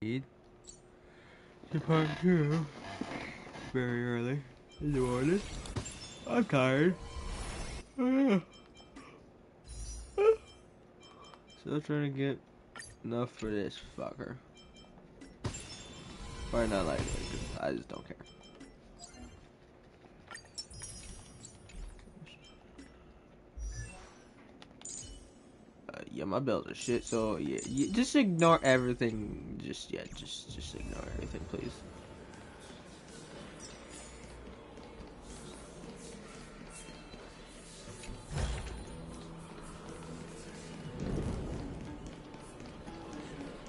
Need to part two very early in the morning. I'm tired. Still trying to get enough for this fucker. Probably not like it, 'cause I just don't care. Yeah, my bills are shit, so yeah, just ignore everything. Just ignore everything, please.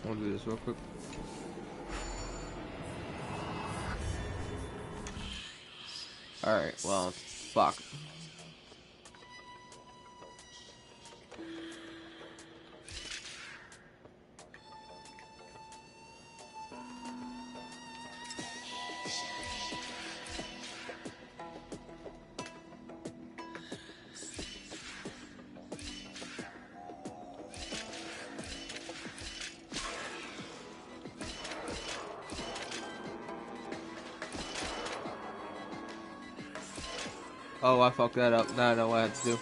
I'll do this real quick. Alright, well, fuck. Oh, I fucked that up. Now I know what I had to do.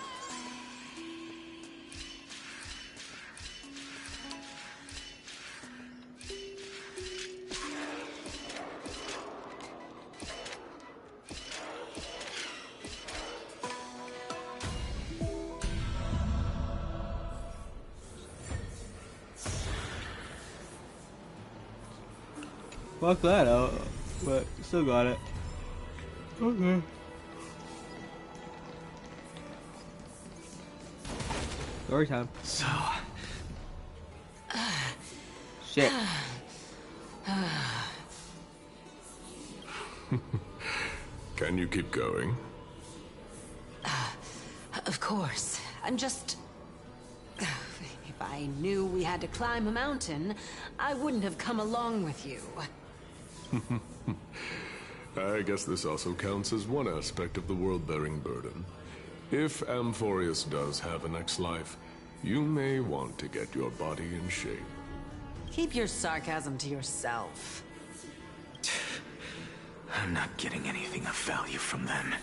Fuck that out, but still got it. Okay. Story time. So... Shit. Can you keep going? Of course. I'm just... If I knew we had to climb a mountain, I wouldn't have come along with you. I guess this also counts as one aspect of the world-bearing burden. If Amphorius does have a next life, you may want to get your body in shape. Keep your sarcasm to yourself. I'm not getting anything of value from them.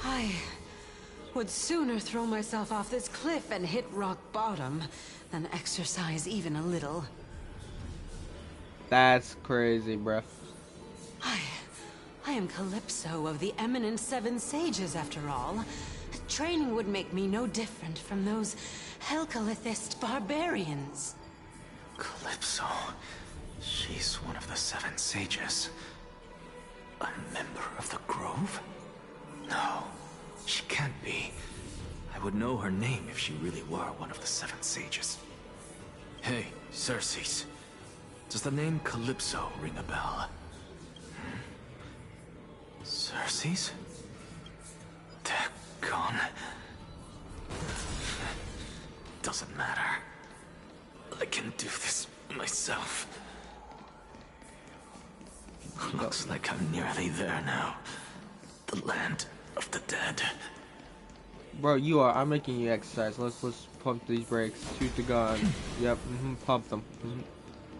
I would sooner throw myself off this cliff and hit rock bottom than exercise even a little. That's crazy, bruh. I am Calypso of the eminent Seven Sages, after all. Training would make me no different from those Helcalithist barbarians. Calypso. She's one of the Seven Sages. A member of the Grove? No, she can't be. I would know her name if she really were one of the Seven Sages. Hey, Circes. Does the name Calypso ring a bell? Circes? Daggone. Doesn't matter. I can do this myself. Looks like I'm nearly there now. The land of the dead. Bro, you are. I'm making you exercise. Let's pump these brakes. Shoot the gun. Yep. Pump them.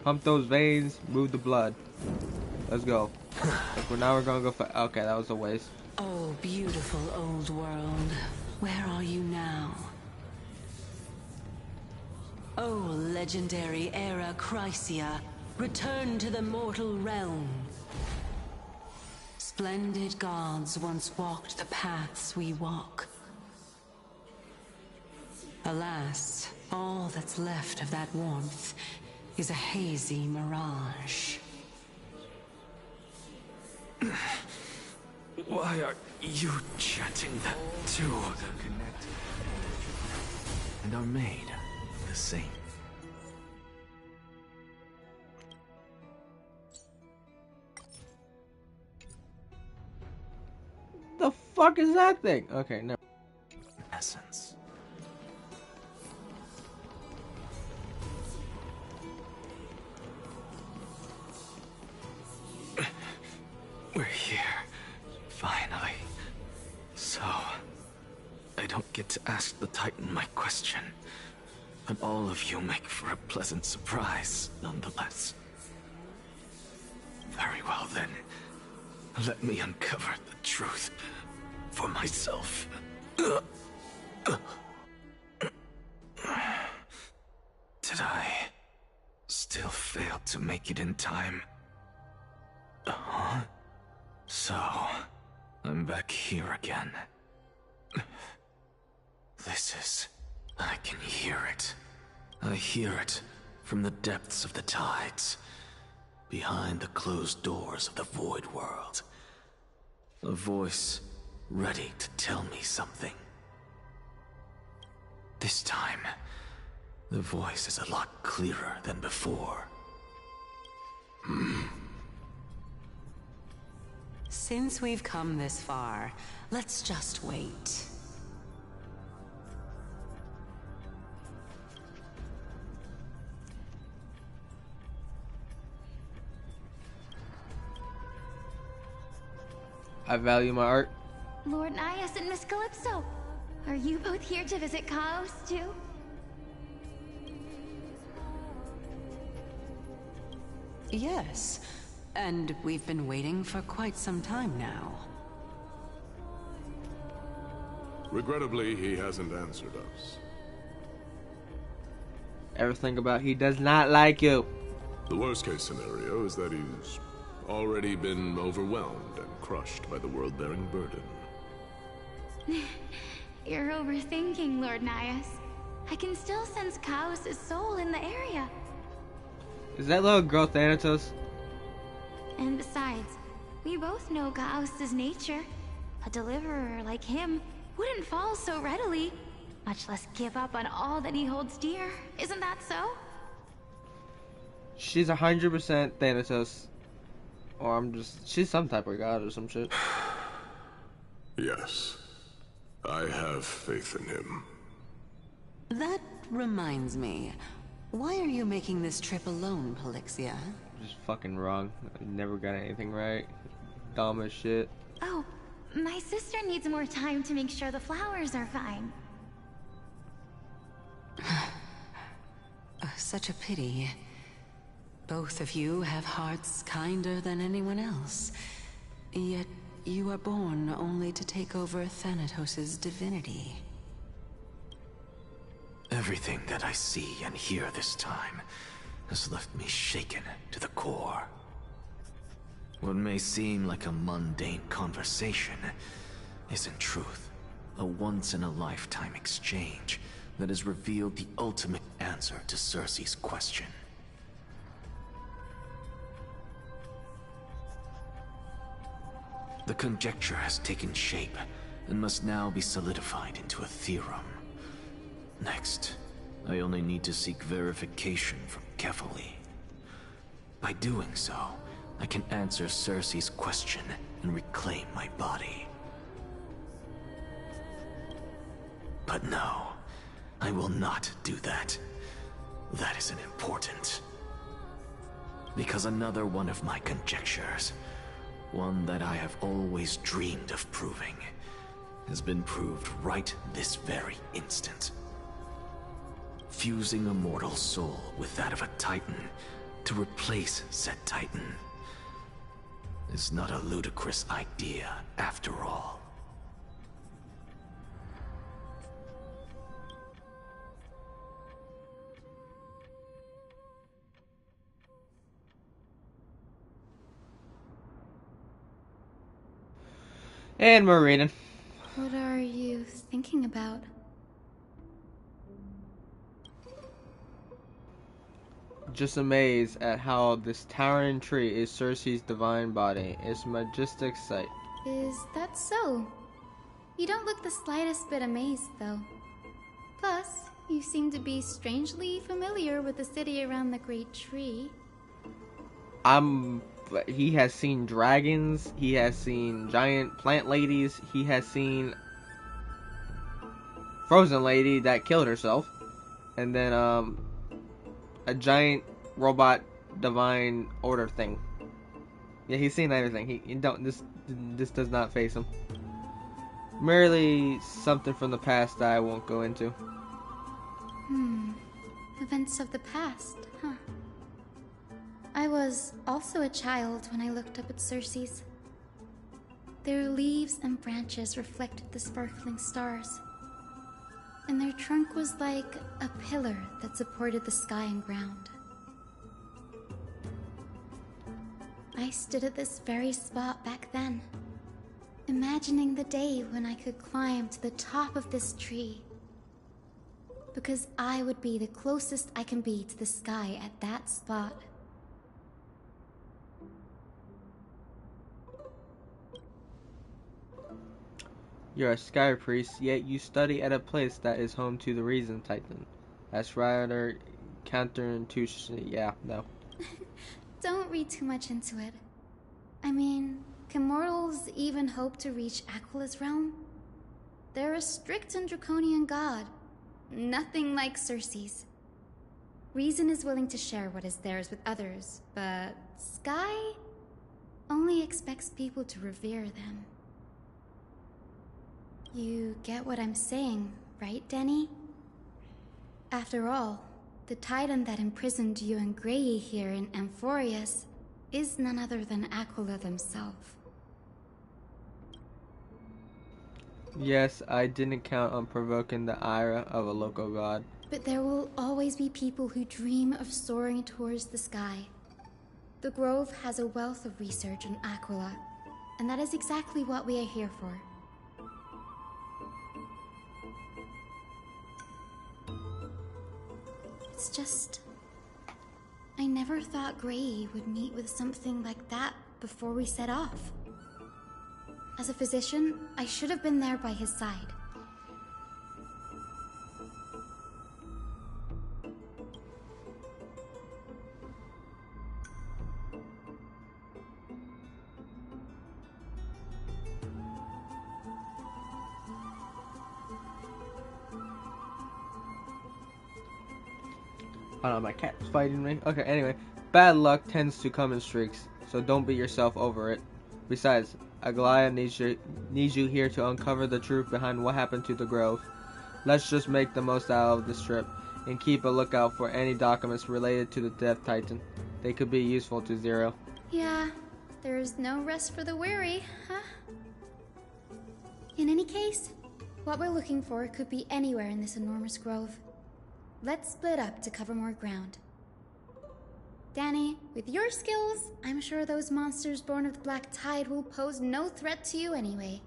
Pump those veins. Move the blood. Let's go. Well, now we're gonna go for. Okay, that was a waste. Oh, beautiful old world. Where are you now? Oh, legendary era Chrysia. Return to the mortal realm. Splendid gods once walked the paths we walk. Alas, all that's left of that warmth is a hazy mirage. Why are you chanting that too? And are made the same. The fuck is that thing? Okay, no. Essence. We're here. Finally. So, I don't get to ask the Titan my question, but all of you make for a pleasant surprise, nonetheless. Very well then. Let me uncover the truth for myself. Did I still fail to make it in time? So, I'm back here again. I can hear it. I hear it from the depths of the tides, behind the closed doors of the void world. A voice ready to tell me something. This time, the voice is a lot clearer than before. Since we've come this far, let's just wait. I value my art. Lord Nias and Miss Calypso, are you both here to visit Chaos too? Yes, and we've been waiting for quite some time now. Regrettably, he hasn't answered us. Everything about he does not like you. The worst case scenario is that he's already been overwhelmed and crushed by the world-bearing burden. You're overthinking, Lord Nias. I can still sense Chaos' soul in the area. Is that little girl Thanatos? And besides, we both know Chaos' nature. A deliverer like him wouldn't fall so readily, much less give up on all that he holds dear. Isn't that so? She's 100% Thanatos. Or she's some type of god or some shit. Yes. I have faith in him. That reminds me. Why are you making this trip alone, Polixia? Just fucking wrong. I never got anything right. Dumb as shit. Oh, my sister needs more time to make sure the flowers are fine. Such a pity. Both of you have hearts kinder than anyone else. Yet you are born only to take over Thanatos' divinity. Everything that I see and hear this time has left me shaken to the core. What may seem like a mundane conversation is in truth a once-in-a-lifetime exchange that has revealed the ultimate answer to Cersei's question. The conjecture has taken shape and must now be solidified into a theorem. Next, I only need to seek verification from Kefali. By doing so, I can answer Cersei's question and reclaim my body. But no, I will not do that. That isn't important. Because another one of my conjectures, one that I have always dreamed of proving, has been proved right this very instant. Fusing a mortal soul with that of a Titan to replace said Titan is not a ludicrous idea after all. And we're reading. What are you thinking about? Just amazed at how this towering tree is Cersei's divine body. It's a majestic sight. Is that so? You don't look the slightest bit amazed, though. Plus, you seem to be strangely familiar with the city around the great tree. He has seen dragons, he has seen giant plant ladies, he has seen frozen lady that killed herself, and then a giant robot divine order thing. Yeah, he's seen everything. He don't this does not face him. Merely something from the past that I won't go into. Events of the past, huh? I was was also a child when I looked up at Circe's. Their leaves and branches reflected the sparkling stars, and their trunk was like a pillar that supported the sky and ground. I stood at this very spot back then, imagining the day when I could climb to the top of this tree, because I would be the closest I can be to the sky at that spot. You're a sky priest, yet you study at a place that is home to the Reason Titan. That's rather counterintuitive. Yeah, no. Don't read too much into it. I mean, can mortals even hope to reach Aquala's realm? They're a strict and draconian god. Nothing like Circe's. Reason is willing to share what is theirs with others, but Sky only expects people to revere them. You get what I'm saying, right, Denny? After all, the Titan that imprisoned you and Grey here in Amphorius is none other than Aquila themselves. Yes, I didn't count on provoking the ire of a local god. But there will always be people who dream of soaring towards the sky. The Grove has a wealth of research on Aquila, and that is exactly what we are here for. It's just, I never thought Grey would meet with something like that before we set off. As a physician, I should have been there by his side. Hold on, my cat's fighting me. Okay, anyway. Bad luck tends to come in streaks, so don't beat yourself over it. Besides, Aglaya needs you here to uncover the truth behind what happened to the Grove. Let's just make the most out of this trip, and keep a lookout for any documents related to the Death Titan. They could be useful to Zero. Yeah, there is no rest for the weary, huh? In any case, what we're looking for could be anywhere in this enormous grove. Let's split up to cover more ground. Danny, with your skills, I'm sure those monsters born of the Black Tide will pose no threat to you anyway.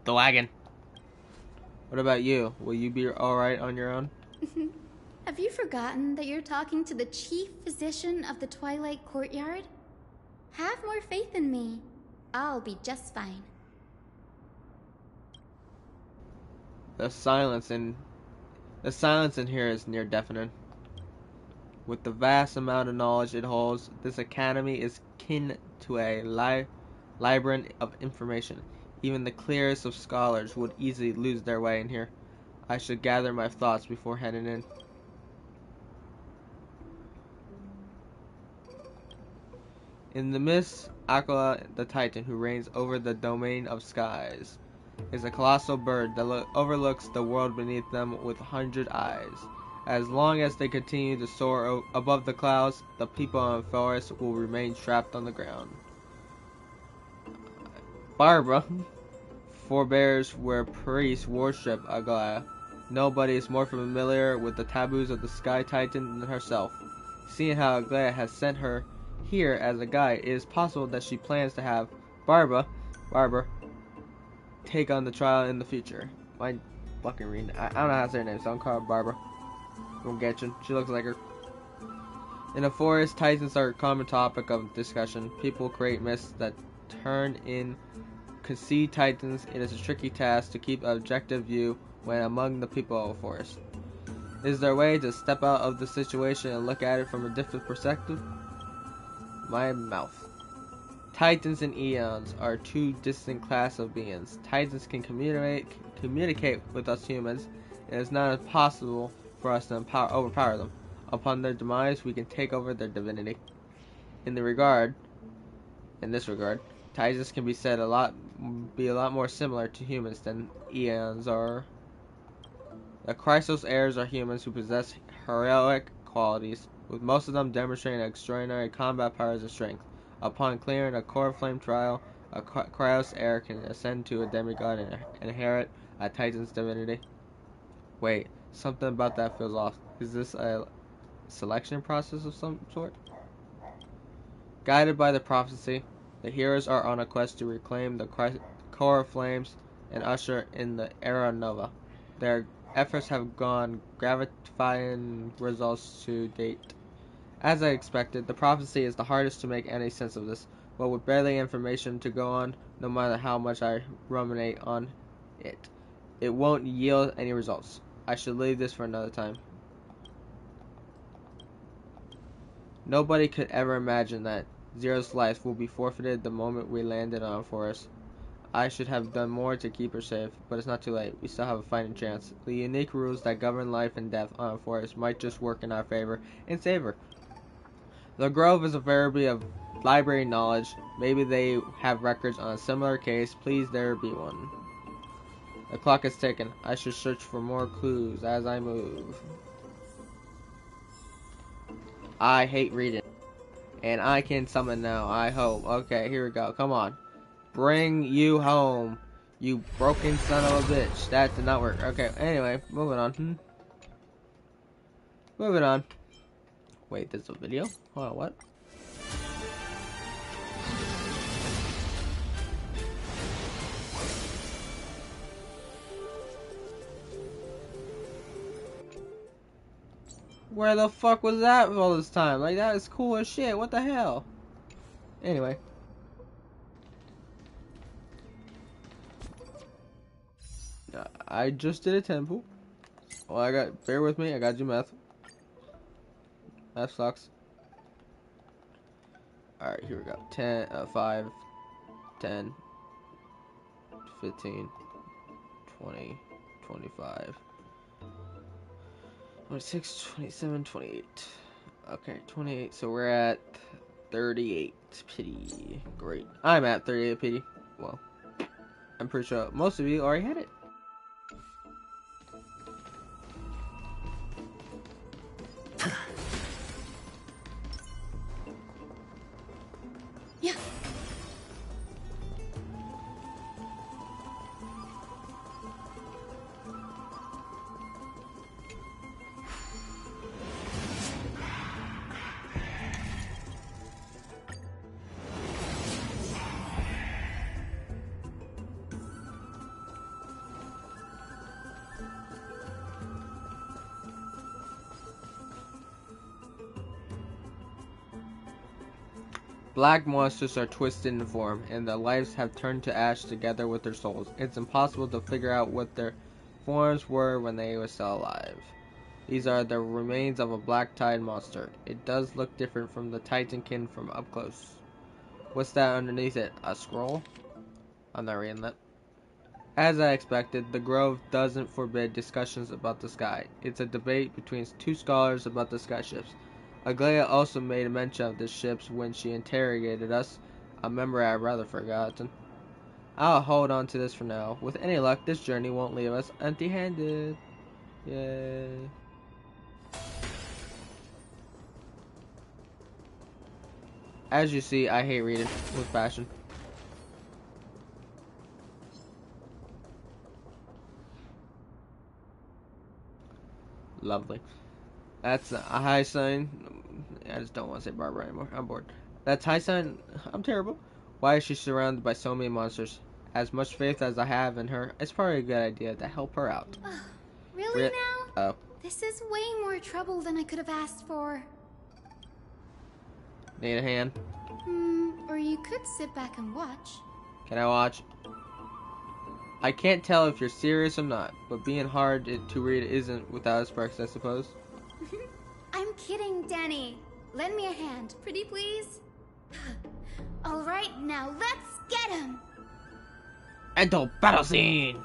The wagon. What about you? Will you be alright on your own? Have you forgotten that you're talking to the chief physician of the Twilight Courtyard? Have more faith in me. I'll be just fine. The silence in here is near deafening. With the vast amount of knowledge it holds, this academy is kin to a labyrinth of information. Even the clearest of scholars would easily lose their way in here. I should gather my thoughts before heading in. In the mist, Aquila the Titan, who reigns over the domain of skies, is a colossal bird that overlooks the world beneath them with 100 eyes. As long as they continue to soar above the clouds, the people in the forest will remain trapped on the ground. Barbara forebears where priests worship Aglaya. Nobody is more familiar with the taboos of the Sky Titan than herself. Seeing how Aglaya has sent her here as a guide, it is possible that she plans to have Barbara take on the trial in the future. My fucking reading. I don't know how to say her name, so I'm calling her Barbara. Don't get you. She looks like her. In the forest, Titans are a common topic of discussion. People create myths that turn in concede Titans. It is a tricky task to keep an objective view when among the people of a forest. Is there a way to step out of the situation and look at it from a different perspective? My mouth. Titans and Eons are two distinct classes of beings. Titans can communicate with us humans, and it's not impossible for us to overpower them. Upon their demise, we can take over their divinity. In this regard, Titans can be said a lot more similar to humans than Eons are. The Chrysos heirs are humans who possess heroic qualities with most of them demonstrating extraordinary combat powers of strength. Upon clearing a core flame trial, a Kryos heir can ascend to a demigod and inherit a Titan's divinity. Wait, something about that feels off. Is this a selection process of some sort? Guided by the prophecy, the heroes are on a quest to reclaim the core flames and usher in the era nova. Their efforts have gone gratifying results to date. As I expected, the prophecy is the hardest to make any sense of this, but with barely information to go on, no matter how much I ruminate on it, it won't yield any results. I should leave this for another time. Nobody could ever imagine that Zero's life will be forfeited the moment we landed on Forest. I should have done more to keep her safe, but it's not too late. We still have a fighting chance. The unique rules that govern life and death on Forest might just work in our favor and save her. The Grove is a variety of library knowledge. Maybe they have records on a similar case. Please, there be one. The clock is ticking. I should search for more clues as I move. I hate reading. And I can summon now, I hope. Okay, here we go. Come on. Bring you home, you broken son of a bitch. That did not work. Okay, anyway, moving on. Moving on. Wait, there's a video? Hold on, what? Where the fuck was that all this time? Like, that is cool as shit. What the hell? Anyway. I just did a temple. Well, bear with me, I gotta do math. Math sucks. Alright, here we go. 5, 10, 15, 20, 25, 26, 27, 28. Okay, 28, so we're at 38 pity. Great. I'm at 38 pity. Well, I'm pretty sure most of you already had it. Yeah. Black monsters are twisted in form, and their lives have turned to ash together with their souls. It's impossible to figure out what their forms were when they were still alive. These are the remains of a black tide monster. It does look different from the Titankin from up close. What's that underneath it? A scroll? I'm not reading that. As I expected, the Grove doesn't forbid discussions about the sky. It's a debate between two scholars about the sky ships. Aglaia also made a mention of the ships when she interrogated us, a memory I'd rather forgotten. I'll hold on to this for now. With any luck, this journey won't leave us empty-handed. Yay. As you see, I hate reading with passion. Lovely. That's a high sign. I just don't want to say Barbara anymore. I'm bored. That's high sign. I'm terrible. Why is she surrounded by so many monsters? As much faith as I have in her, it's probably a good idea to help her out. Really now? Oh. This is way more trouble than I could have asked for. Need a hand? Or you could sit back and watch. Can I watch? I can't tell if you're serious or not, but being hard to read isn't without its perks, I suppose. I'm kidding, Danny. Lend me a hand, pretty please. All right, now let's get him. Endo battle scene.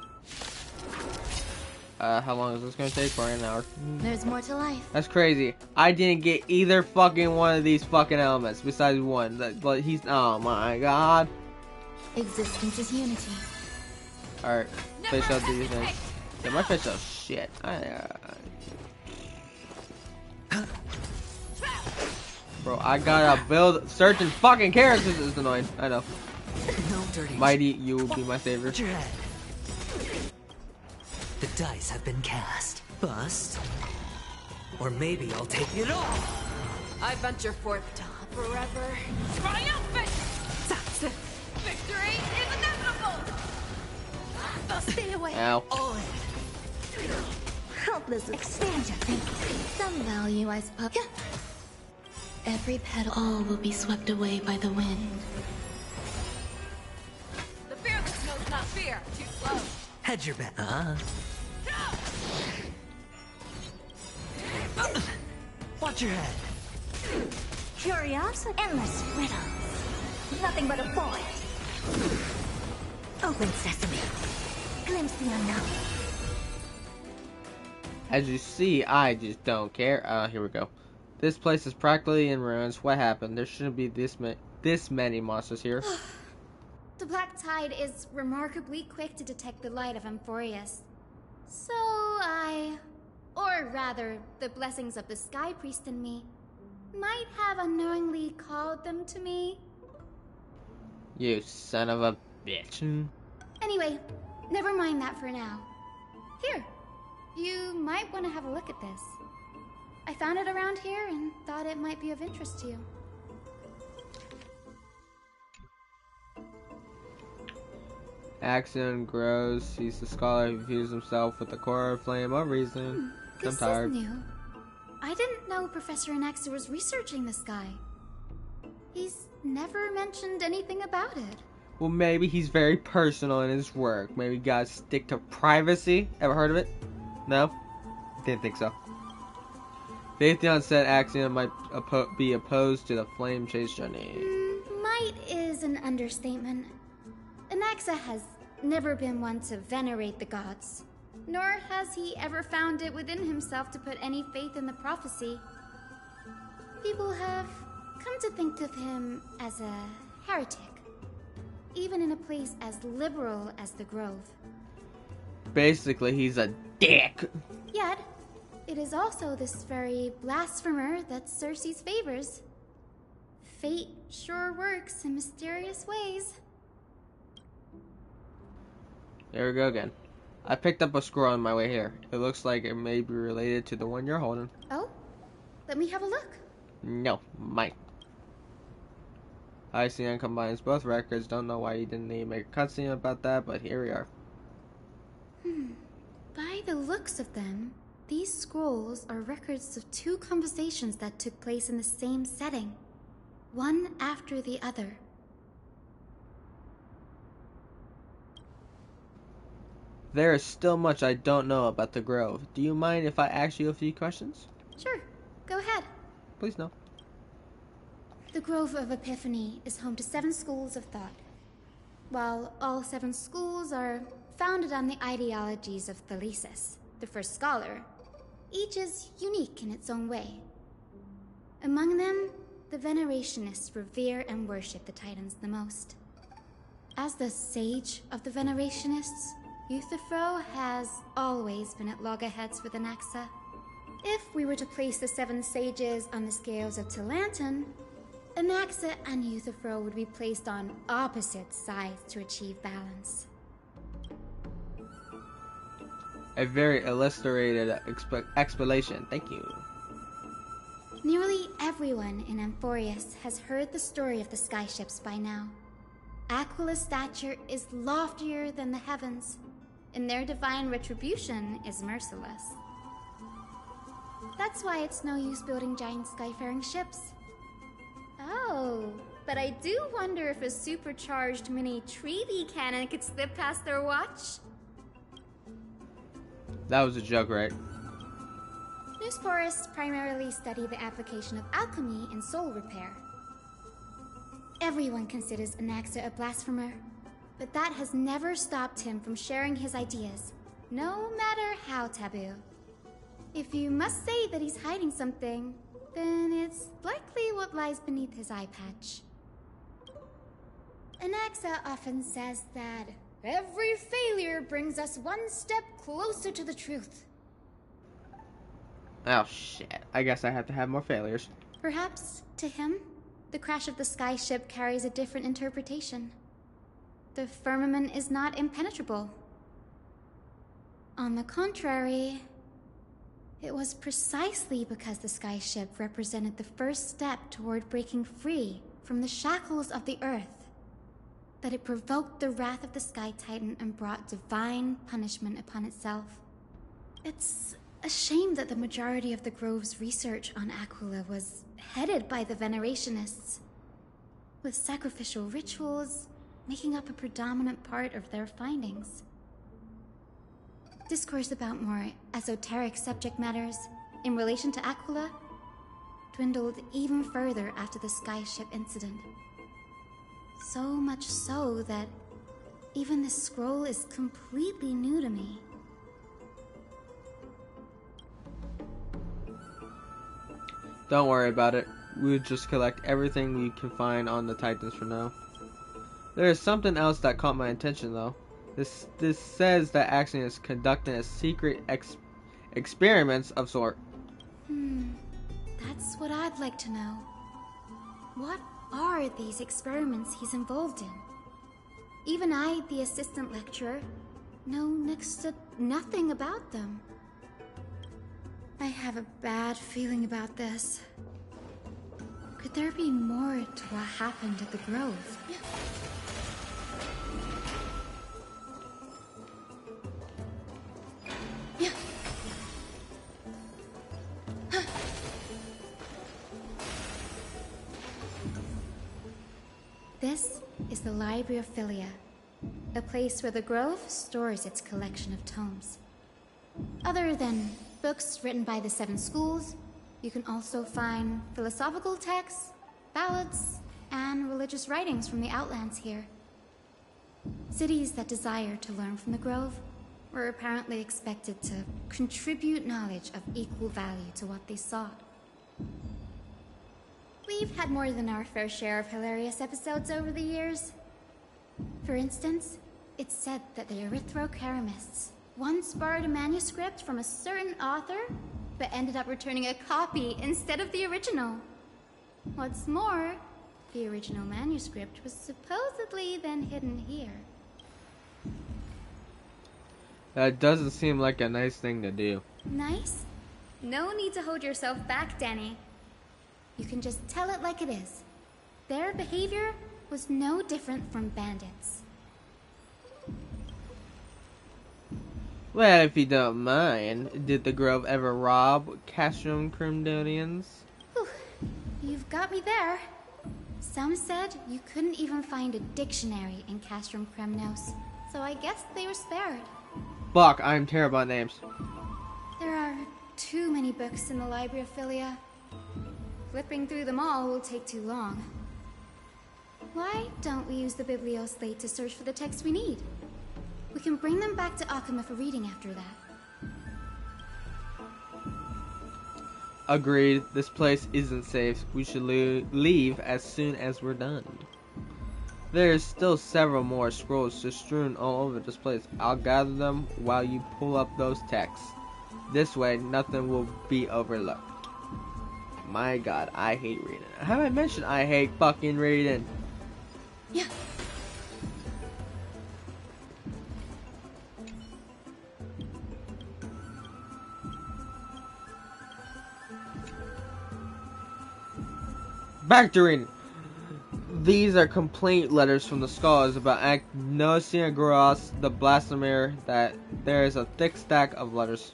How long is this gonna take? For an hour. There's more to life. That's crazy. I didn't get either fucking one of these fucking elements besides one. But he's, oh my god. Existence is unity. Alright, fish out these things. Yeah, my fish are shit. Bro, I gotta build certain fucking characters. This is annoying. I know. No dirty. Mighty, you will be my savior. Your head. The dice have been cast. Bust. Or maybe I'll take it all. I venture forth to forever. Triumphant! Victory is inevitable! Stay away. Ow. All in. Helpless. Expand your thinking. Some value, I suppose. Every petal. All will be swept away by the wind. The fearless knows not fear. Too slow. Hedge your bet. Watch your head. Curiosity. Endless riddles. Nothing but a void. Open sesame. Glimpse the unknown. As you see, I just don't care. Here we go. This place is practically in ruins. What happened? There shouldn't be this many monsters here. The Black Tide is remarkably quick to detect the light of Amphorius. So or rather, the blessings of the Sky Priest in me, might have unknowingly called them to me. You son of a bitch. Anyway, never mind that for now. Here, you might want to have a look at this. I found it around here and thought it might be of interest to you. Axion grows, sees the scholar who views himself with the core flame of reason. I'm This tired. is new. I didn't know Professor Anaxa was researching the sky. He's never mentioned anything about it. Well, maybe he's very personal in his work. Maybe gotta stick to privacy. Ever heard of it? No? Didn't think so. Datheon said Axion might be opposed to the flame chase journey. Might is an understatement. Anaxa has never been one to venerate the gods, nor has he ever found it within himself to put any faith in the prophecy. People have come to think of him as a heretic, even in a place as liberal as the Grove. Basically, he's a dick. Yet, it is also this very blasphemer that Circe's favors. Fate sure works in mysterious ways. There we go again. I picked up a scroll on my way here. It looks like it may be related to the one you're holding. Oh? Let me have a look. No, mine. ICN combines both records. Don't know why you didn't even make a cutscene about that, but here we are. By the looks of them, these scrolls are records of two conversations that took place in the same setting, one after the other. There is still much I don't know about the Grove. Do you mind if I ask you a few questions? Sure, go ahead. Please no. The Grove of Epiphany is home to 7 schools of thought. While all 7 schools are founded on the ideologies of Thalesis, the first scholar, each is unique in its own way. Among them, the Venerationists revere and worship the Titans the most. As the sage of the Venerationists, Euthyphro has always been at loggerheads with Anaxa. If we were to place the 7 sages on the scales of Talanton, Anaxa and Euthyphro would be placed on opposite sides to achieve balance. A very illustrated explanation. Thank you. Nearly everyone in Amphorius has heard the story of the skyships by now. Aquila's stature is loftier than the heavens, and their divine retribution is merciless. That's why it's no use building giant skyfaring ships. Oh, but I do wonder if a supercharged mini Treaty cannon could slip past their watch. That was a joke, right? Newsporists primarily study the application of alchemy in soul repair. Everyone considers Anaxa a blasphemer, but that has never stopped him from sharing his ideas, no matter how taboo. If you must say that he's hiding something, then it's likely what lies beneath his eye patch. Anaxa often says that every failure brings us one step closer to the truth. Oh shit. I guess I have to have more failures. Perhaps, to him, the crash of the sky ship carries a different interpretation. The firmament is not impenetrable. On the contrary, it was precisely because the sky ship represented the first step toward breaking free from the shackles of the earth that it provoked the wrath of the Sky Titan and brought divine punishment upon itself. It's a shame that the majority of the Grove's research on Aquila was headed by the Venerationists, with sacrificial rituals making up a predominant part of their findings. Discourse about more esoteric subject matters in relation to Aquila dwindled even further after the sky ship incident. So much so that even this scroll is completely new to me. Don't worry about it. We'll just collect everything we can find on the Titans for now. There is something else that caught my attention though. This says that Axion is conducting a secret experiments of sort. That's what I'd like to know. What are these experiments he's involved in? Even I, the assistant lecturer, know next to nothing about them. I have a bad feeling about this. Could there be more to what happened at the Grove? This is the Library of Philia, a place where the Grove stores its collection of tomes. Other than books written by the 7 schools, you can also find philosophical texts, ballads, and religious writings from the Outlands here. Cities that desire to learn from the Grove were apparently expected to contribute knowledge of equal value to what they sought. We've had more than our fair share of hilarious episodes over the years. For instance, it's said that the Erythrocheramists once borrowed a manuscript from a certain author, but ended up returning a copy instead of the original. What's more, the original manuscript was supposedly then hidden here. That doesn't seem like a nice thing to do. Nice? No need to hold yourself back, Danny. You can just tell it like it is. Their behavior was no different from bandits. Well, if you don't mind, did the Grove ever rob Castrum Cremdonians? You've got me there. Some said you couldn't even find a dictionary in Castrum Kremnos, so I guess they were spared. Fuck, I'm terrible at names. There are too many books in the Library of Philia. Flipping through them all will take too long. Why don't we use the Biblioslate to search for the texts we need? We can bring them back to Akuma for reading after that. Agreed. This place isn't safe. We should leave as soon as we're done. There's still several more scrolls just strewn all over this place. I'll gather them while you pull up those texts. This way, nothing will be overlooked. My god, I hate reading. Have I mentioned I hate fucking reading? Yeah. Back to reading. These are complaint letters from the scholars about Agnosia Gross, the blasphemer, that there is a thick stack of letters.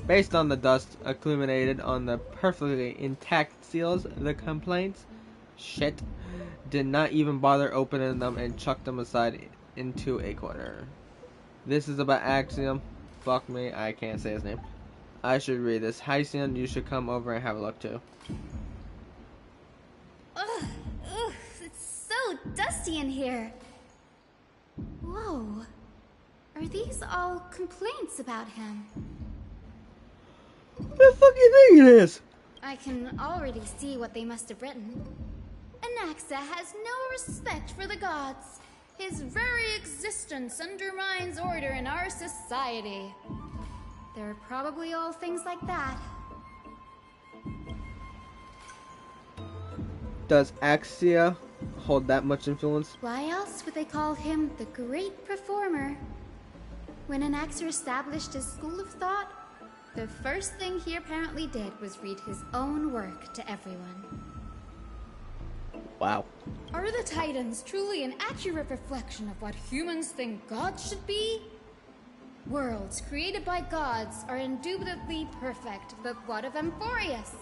Based on the dust accumulated on the perfectly intact seals, the complaints, did not even bother opening them and chucked them aside into a corner. This is about Axiom. Fuck me, I can't say his name. I should read this. Hyacinth, you should come over and have a look too. Ugh, it's so dusty in here. Whoa. Are these all complaints about him? What the fuck do you think it is? I can already see what they must have written. Anaxa has no respect for the gods. His very existence undermines order in our society. They're probably all things like that. Does Axia hold that much influence? Why else would they call him the great performer? When an Hsr established his school of thought, the first thing he apparently did was read his own work to everyone. Wow. Are the Titans truly an accurate reflection of what humans think gods should be? Worlds created by gods are indubitably perfect, but what of Amphorius?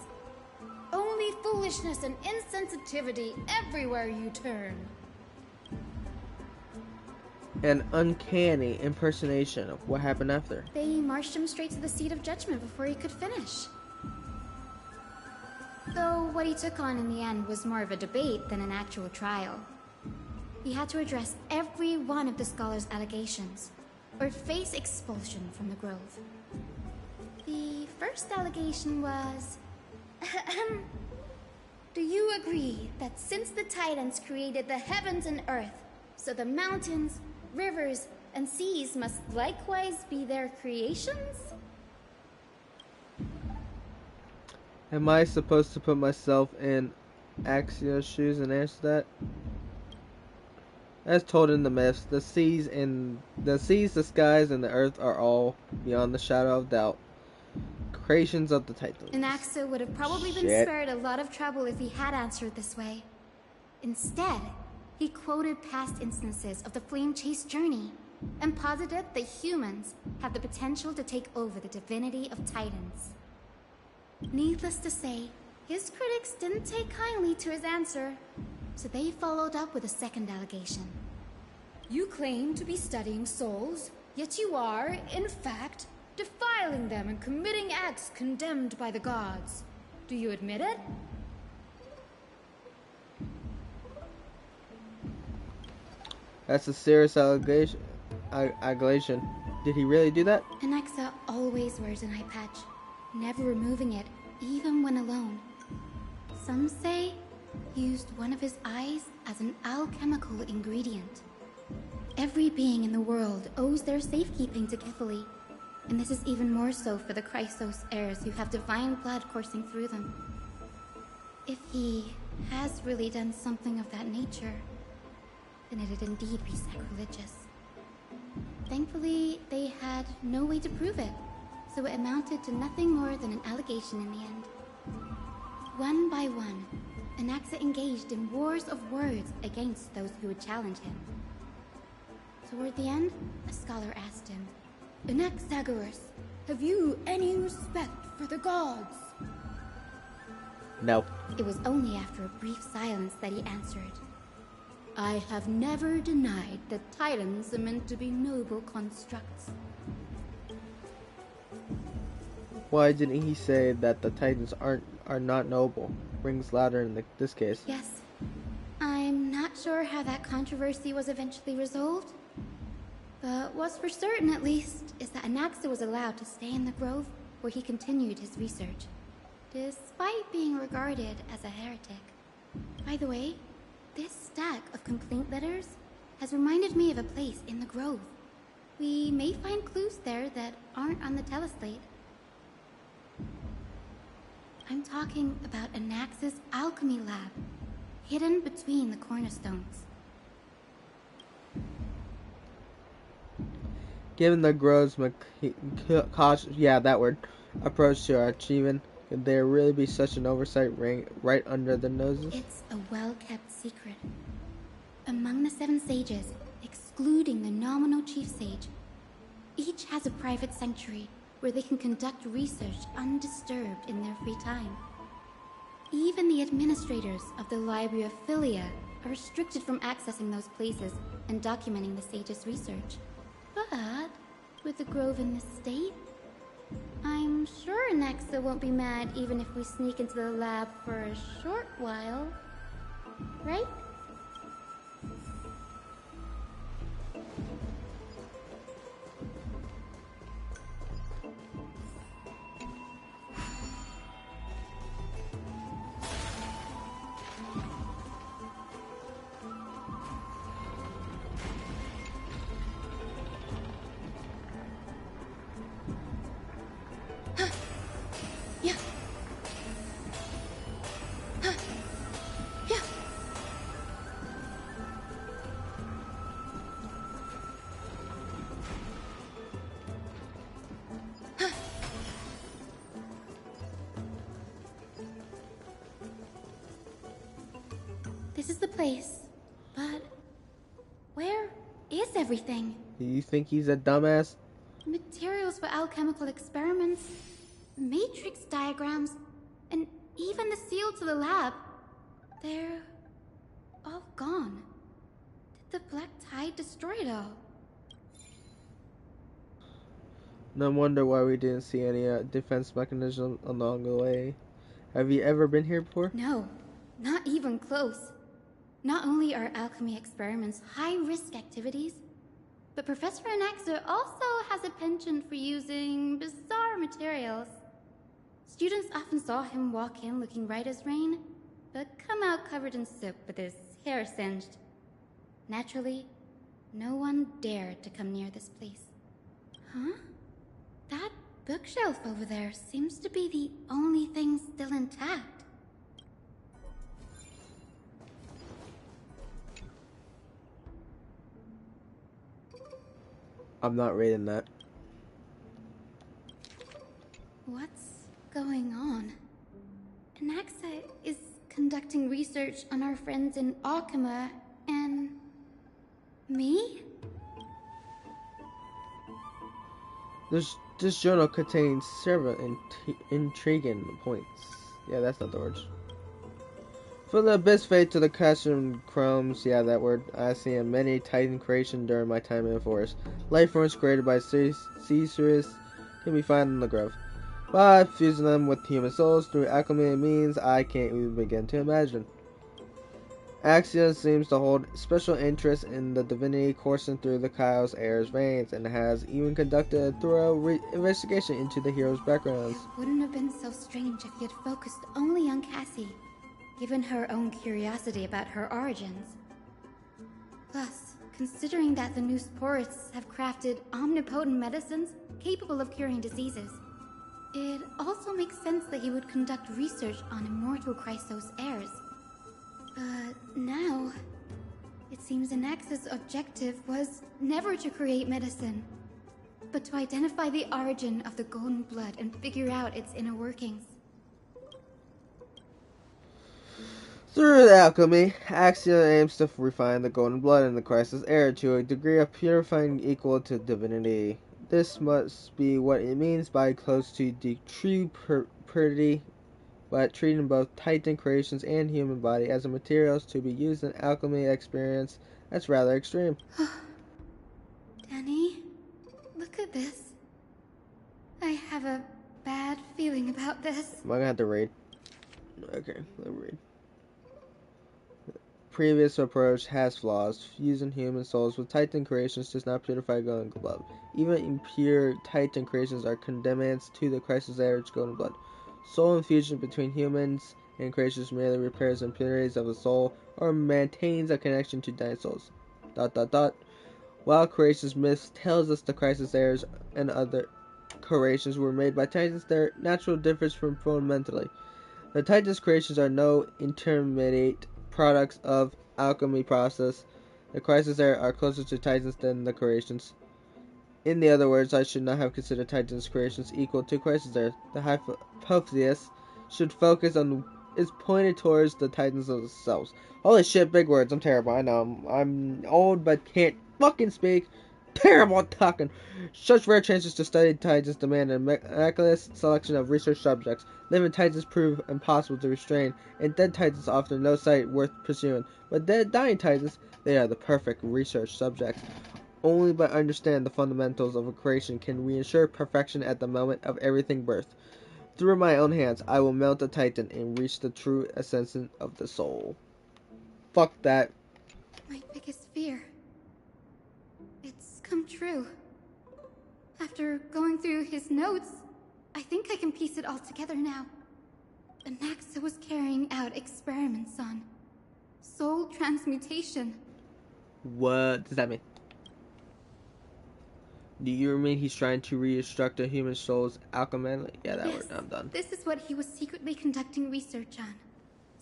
Only foolishness and insensitivity everywhere you turn. An uncanny impersonation of what happened after. They marched him straight to the seat of judgment before he could finish. Though what he took on in the end was more of a debate than an actual trial. He had to address every one of the scholar's allegations, or face expulsion from the Grove. The first allegation was... Do you agree that since the Titans created the heavens and earth, so the mountains, rivers, and seas must likewise be their creations? Am I supposed to put myself in Axia's shoes and answer that? As told in the myths, the seas, the skies, and the earth are all, beyond the shadow of doubt, creations of the Titans. And Hsr would have probably been spared a lot of trouble if he had answered this way. Instead, he quoted past instances of the flame-chased journey, and posited that humans have the potential to take over the divinity of Titans. Needless to say, his critics didn't take kindly to his answer, so they followed up with a second allegation. You claim to be studying souls, yet you are, in fact, defiling them and committing acts condemned by the gods. Do you admit it? That's a serious allegation. Did he really do that? And Hsr always wears an eye patch, never removing it, even when alone. Some say he used one of his eyes as an alchemical ingredient. Every being in the world owes their safekeeping to Kithily, and this is even more so for the Chrysos heirs who have divine blood coursing through them. If he has really done something of that nature, then it'd indeed be sacrilegious. Thankfully, they had no way to prove it, so it amounted to nothing more than an allegation in the end. One by one, Hsr engaged in wars of words against those who would challenge him. Toward the end, a scholar asked him, Anaxagoras, have you any respect for the gods? No. It was only after a brief silence that he answered, I have never denied that Titans are meant to be noble constructs. Why didn't he say that the Titans are not noble? Rings louder in this case. Yes. I'm not sure how that controversy was eventually resolved. But what's for certain, at least, is that Hsr was allowed to stay in the Grove where he continued his research, despite being regarded as a heretic. By the way, this stack of complaint letters has reminded me of a place in the Grove. We may find clues there that aren't on the teleslate. I'm talking about Hsr's alchemy lab, hidden between the cornerstones. Given the Grove's approach to our achievement, could there really be such an oversight ring right under their noses? It's a well-kept secret. Among the 7 sages, excluding the nominal chief sage, each has a private sanctuary where they can conduct research undisturbed in their free time. Even the administrators of the Library of Philia are restricted from accessing those places and documenting the sage's research. But with the Grove in this state, I'm sure Hsr won't be mad even if we sneak into the lab for a short while, right? This is the place. But where is everything? Do you think he's a dumbass? Materials for alchemical experiments, matrix diagrams, and even the seal to the lab. They're all gone. Did the black tide destroy it all? No wonder why we didn't see any defense mechanism along the way. Have you ever been here before? No, not even close. Not only are alchemy experiments high-risk activities, but Professor Hsr also has a penchant for using bizarre materials. Students often saw him walk in looking right as rain, but come out covered in soot with his hair singed. Naturally, no one dared to come near this place. Huh? That bookshelf over there seems to be the only thing still intact. I'm not reading that. What's going on? Anaxa is conducting research on our friends in Alchema and... me? This journal contains several intriguing points. Yeah, that's not the words. From the abyss fate to the classroom chromes, yeah, that word, I see in many Titan creation during my time in the forest. Life forms created by Hsr can be found in the grove. But fusing them with human souls through alchemy means I can't even begin to imagine. Axion seems to hold special interest in the divinity coursing through the Kyle's heir's veins and has even conducted a thorough investigation into the hero's backgrounds. It wouldn't have been so strange if he had focused only on Cassie, given her own curiosity about her origins. Plus, considering that the new Sporists have crafted omnipotent medicines capable of curing diseases, it also makes sense that he would conduct research on immortal Chrysos heirs. But now, it seems Anax's objective was never to create medicine, but to identify the origin of the golden blood and figure out its inner workings. Through alchemy, Axion aims to refine the golden blood in the Chrysos heir to a degree of purifying equal to divinity. This must be what it means by close to the true purity, but treating both Titan creations and human body as materials to be used in alchemy experience. That's rather extreme. Danny, look at this. I have a bad feeling about this. Am I gonna have to read? Okay, let me read. Previous approach has flaws. Fusing human souls with Titan creations does not purify golden blood. Even impure Titan creations are condemnants to the Chrysos heir's golden blood. Soul infusion between humans and creations merely repairs impurities of the soul or maintains a connection to dying souls. ... While creations myth tells us the Chrysos heirs and other creations were made by Titans, their natural differs from fundamentally. The Titans creations are no intermediate products of alchemy process. The Chrysos heirs are closer to Titans than the creations. In the other words, I should not have considered Titan's creations equal to Chrysos heirs. The hypothesis should focus on is pointed towards the Titans themselves. Holy shit, big words. I'm terrible. I know. I'm old but can't fucking speak. Terrible talking. Such rare chances to study Titans demand a meticulous selection of research subjects. Living Titans prove impossible to restrain, and dead Titans offer no sight worth pursuing. But dying Titans, they are the perfect research subjects. Only by understanding the fundamentals of a creation can we ensure perfection at the moment of everything birth. Through my own hands, I will melt a Titan and reach the true essence of the soul. Fuck that. My biggest fear. It's come true. After going through his notes, I think I can piece it all together now. Anaxa was carrying out experiments on soul transmutation. What does that mean? Do you mean he's trying to reconstruct a human soul's alchemically? Yeah, that word. I'm done. This is what he was secretly conducting research on.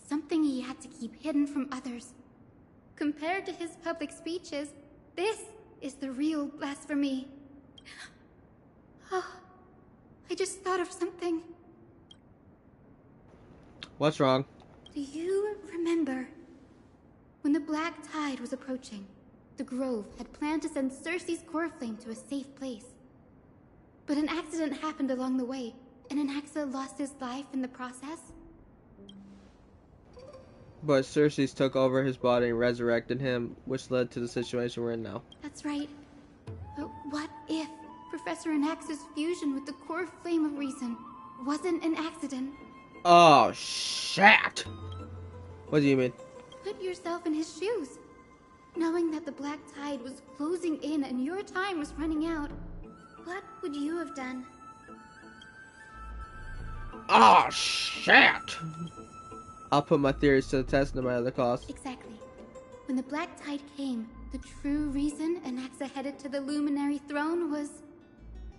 Something he had to keep hidden from others. Compared to his public speeches, this is the real blasphemy. Oh, I just thought of something. What's wrong? Do you remember black tide was approaching, the Grove had planned to send Cersei's core flame to a safe place. But an accident happened along the way, and Anaxa lost his life in the process. But Cersei took over his body and resurrected him, which led to the situation we're in now. That's right. But what if Professor Anaxa's fusion with the core flame of reason wasn't an accident? Oh, shit! What do you mean? Put yourself in his shoes. Knowing that the black tide was closing in and your time was running out, what would you have done? Oh, shit! I'll put my theories to the test no matter the cost. Exactly. When the black tide came, the true reason Anaxa headed to the Luminary Throne was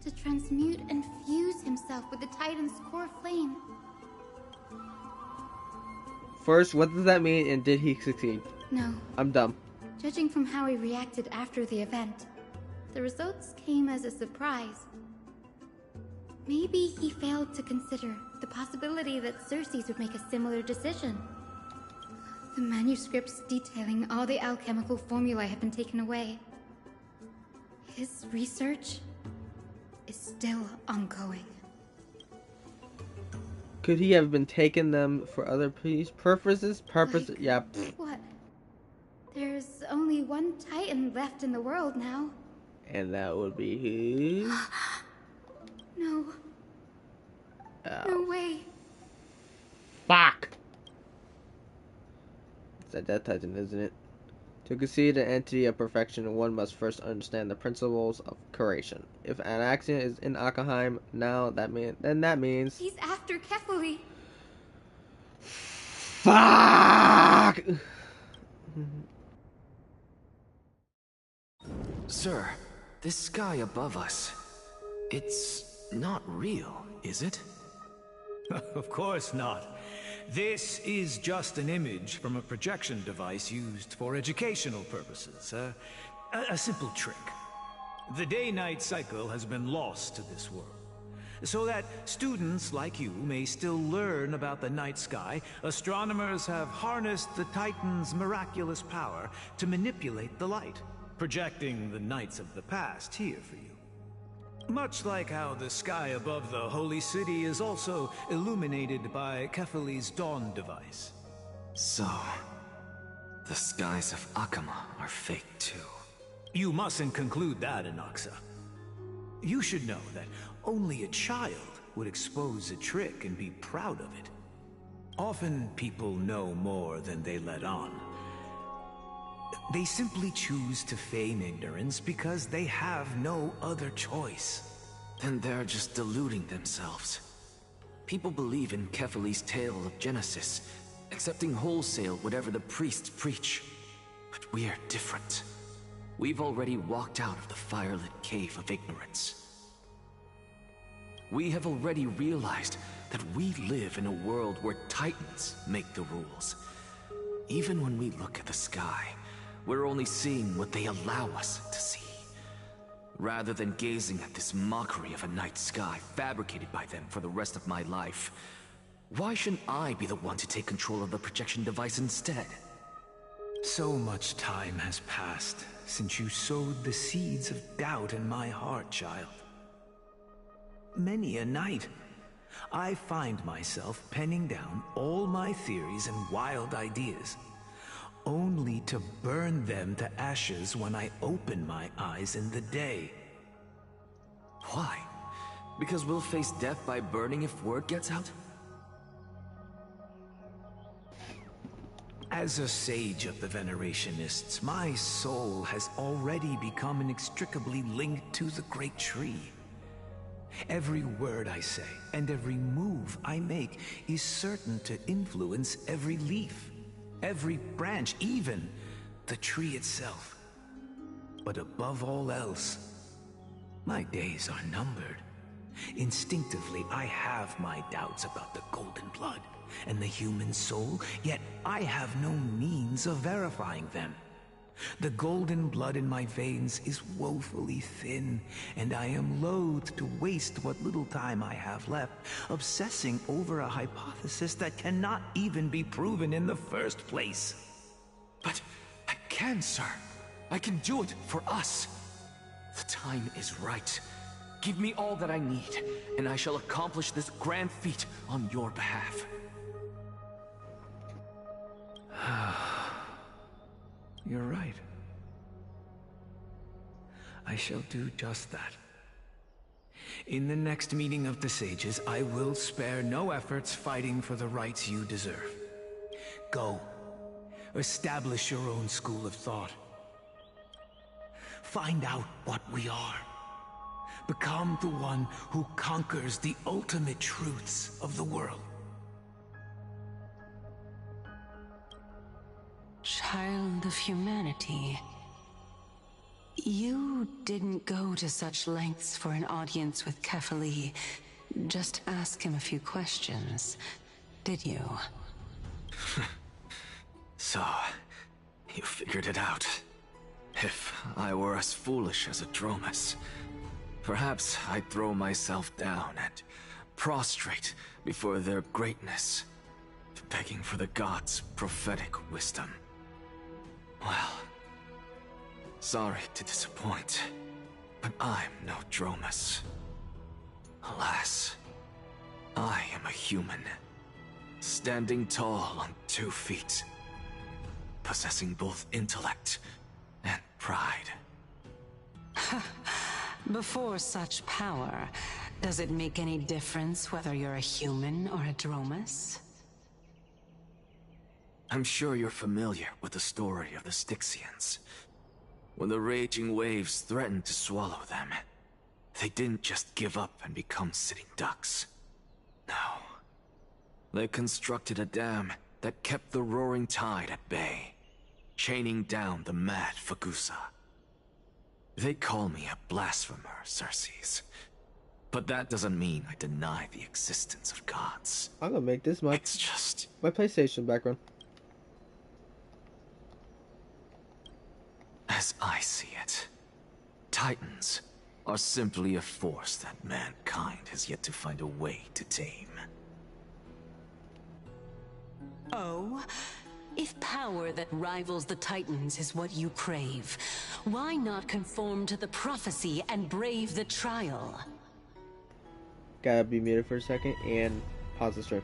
to transmute and fuse himself with the Titan's core flame. First, what does that mean, and did he succeed? No. I'm dumb. Judging from how he reacted after the event, the results came as a surprise. Maybe he failed to consider the possibility that Cersei's would make a similar decision. The manuscripts detailing all the alchemical formulae have been taken away. His research is still ongoing. Could he have been taking them for other purposes? Like, yeah. What? There's only one Titan left in the world now. And that would be who? No. Oh. No way. Fuck! It's a Death Titan, isn't it? To concede an entity of perfection, one must first understand the principles of creation. If Anaxion is in Akaheim now, then that means He's after Kefali. fuck! Sir, this sky above us, it's not real, is it? Of course not. This is just an image from a projection device used for educational purposes. A simple trick. The day-night cycle has been lost to this world. So that students like you may still learn about the night sky, astronomers have harnessed the Titan's miraculous power to manipulate the light, projecting the nights of the past here for you. Much like how the sky above the Holy City is also illuminated by Kefali's dawn device. So, the skies of Akama are fake too. You mustn't conclude that, Anaxa. You should know that only a child would expose a trick and be proud of it. Often people know more than they let on. They simply choose to feign ignorance because they have no other choice. Then they're just deluding themselves. People believe in Kefali's tale of Genesis, accepting wholesale whatever the priests preach. But we're different. We've already walked out of the firelit cave of ignorance. We have already realized that we live in a world where Titans make the rules. Even when we look at the sky, we're only seeing what they allow us to see. Rather than gazing at this mockery of a night sky fabricated by them for the rest of my life, why shouldn't I be the one to take control of the projection device instead? So much time has passed since you sowed the seeds of doubt in my heart, child. Many a night, I find myself penning down all my theories and wild ideas, only to burn them to ashes when I open my eyes in the day. Why? Because we'll face death by burning if word gets out? As a sage of the Venerationists, my soul has already become inextricably linked to the great tree. Every word I say and every move I make is certain to influence every leaf, every branch, even the tree itself. But above all else, my days are numbered. Instinctively, I have my doubts about the golden blood and the human soul, yet I have no means of verifying them. The golden blood in my veins is woefully thin, and I am loath to waste what little time I have left obsessing over a hypothesis that cannot even be proven in the first place. But can, sir. I can do it for us. The time is right. Give me all that I need, and I shall accomplish this grand feat on your behalf. You're right. I shall do just that. In the next meeting of the sages, I will spare no efforts fighting for the rights you deserve. Go. Establish your own school of thought. Find out what we are. Become the one who conquers the ultimate truths of the world. Child of humanity. You didn't go to such lengths for an audience with Kefali. Just ask him a few questions, did you? So, you figured it out. If I were as foolish as Adromus, perhaps I'd throw myself down and prostrate before their greatness, begging for the gods' prophetic wisdom. Well, sorry to disappoint, but I'm no Dromus. Alas, I am a human, standing tall on 2 feet, possessing both intellect and pride. Before such power, does it make any difference whether you're a human or a Dromus? I'm sure you're familiar with the story of the Styxians. When the raging waves threatened to swallow them, they didn't just give up and become sitting ducks. No. They constructed a dam that kept the roaring tide at bay, chaining down the mad Fagusa. They call me a blasphemer, Xerxes. But that doesn't mean I deny the existence of gods. I'm gonna make this It's just... my PlayStation background. As I see it, Titans are simply a force that mankind has yet to find a way to tame. Oh? If power that rivals the Titans is what you crave, why not conform to the prophecy and brave the trial? Gotta be muted for a second and pause the stream.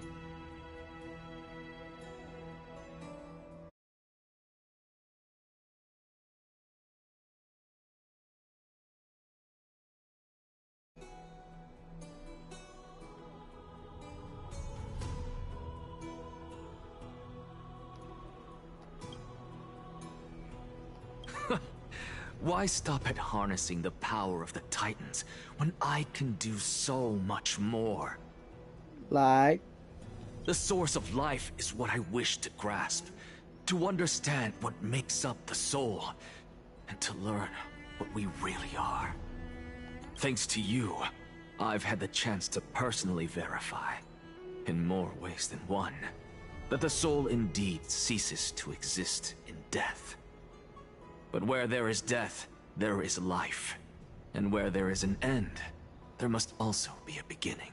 Why stop at harnessing the power of the Titans when I can do so much more? Like, The source of life is what I wish to grasp, to understand what makes up the soul, and to learn what we really are. Thanks to you, I've had the chance to personally verify, in more ways than one, that the soul indeed ceases to exist in death. But where there is death, there is life. And where there is an end, there must also be a beginning.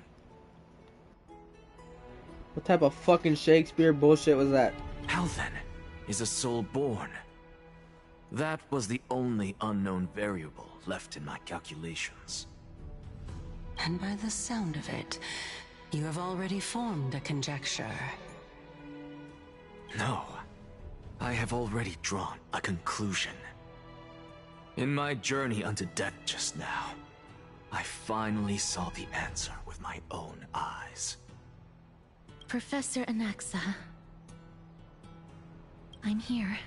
what type of fucking Shakespeare bullshit was that? How then is a soul born? That was the only unknown variable left in my calculations. And by the sound of it, you have already formed a conjecture. No, I have already drawn a conclusion. In my journey unto death just now, I finally saw the answer with my own eyes. Professor Anaxa. I'm here.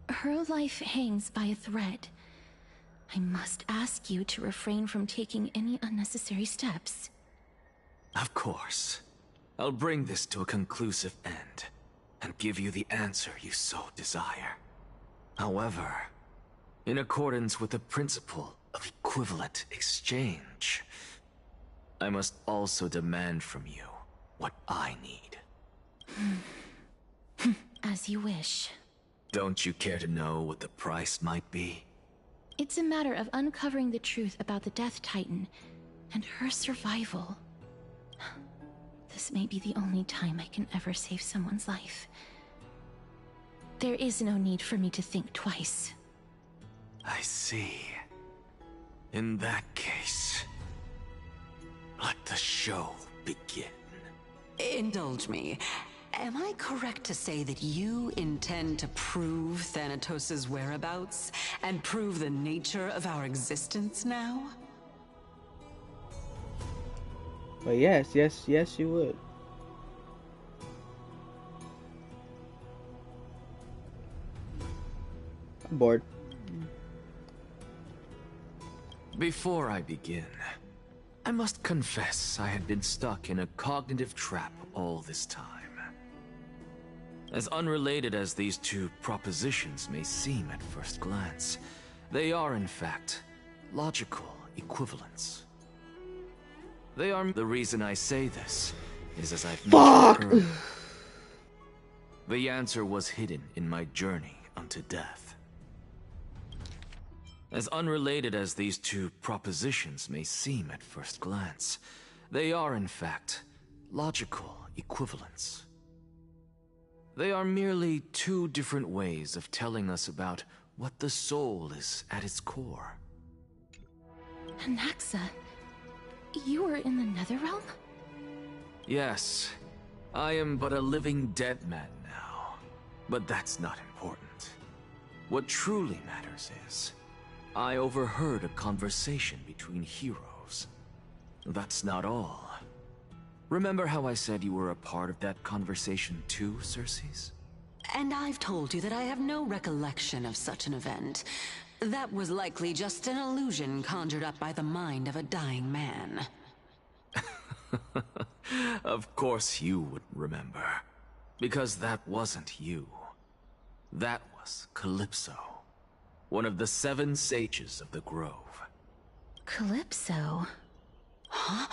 Her life hangs by a thread. I must ask you to refrain from taking any unnecessary steps. Of course. I'll bring this to a conclusive end, and give you the answer you so desire. However, in accordance with the principle of equivalent exchange, I must also demand from you what I need. As you wish. Don't you care to know what the price might be? It's a matter of uncovering the truth about the Death Titan and her survival. This may be the only time I can ever save someone's life. There is no need for me to think twice. I see. In that case, let the show begin. Indulge me. Am I correct to say that you intend to prove Thanatos' whereabouts and prove the nature of our existence now? But yes, you would. I'm bored. Before I begin, I must confess I had been stuck in a cognitive trap all this time. As unrelated as these two propositions may seem at first glance, they are in fact logical equivalents. They are. The reason I say this is, as I've mentioned earlier, the answer was hidden in my journey unto death. As unrelated as these two propositions may seem at first glance, they are in fact logical equivalents. They are merely two different ways of telling us about what the soul is at its core. Anaxa, you were in the Netherrealm? Yes, I am but a living dead man now, but that's not important. What truly matters is, I overheard a conversation between heroes. That's not all. Remember how I said you were a part of that conversation too, Circes? And I've told you that I have no recollection of such an event. That was likely just an illusion conjured up by the mind of a dying man. Of course you would remember. Because that wasn't you. That was Calypso. One of the 7 sages of the Grove. Calypso? Huh?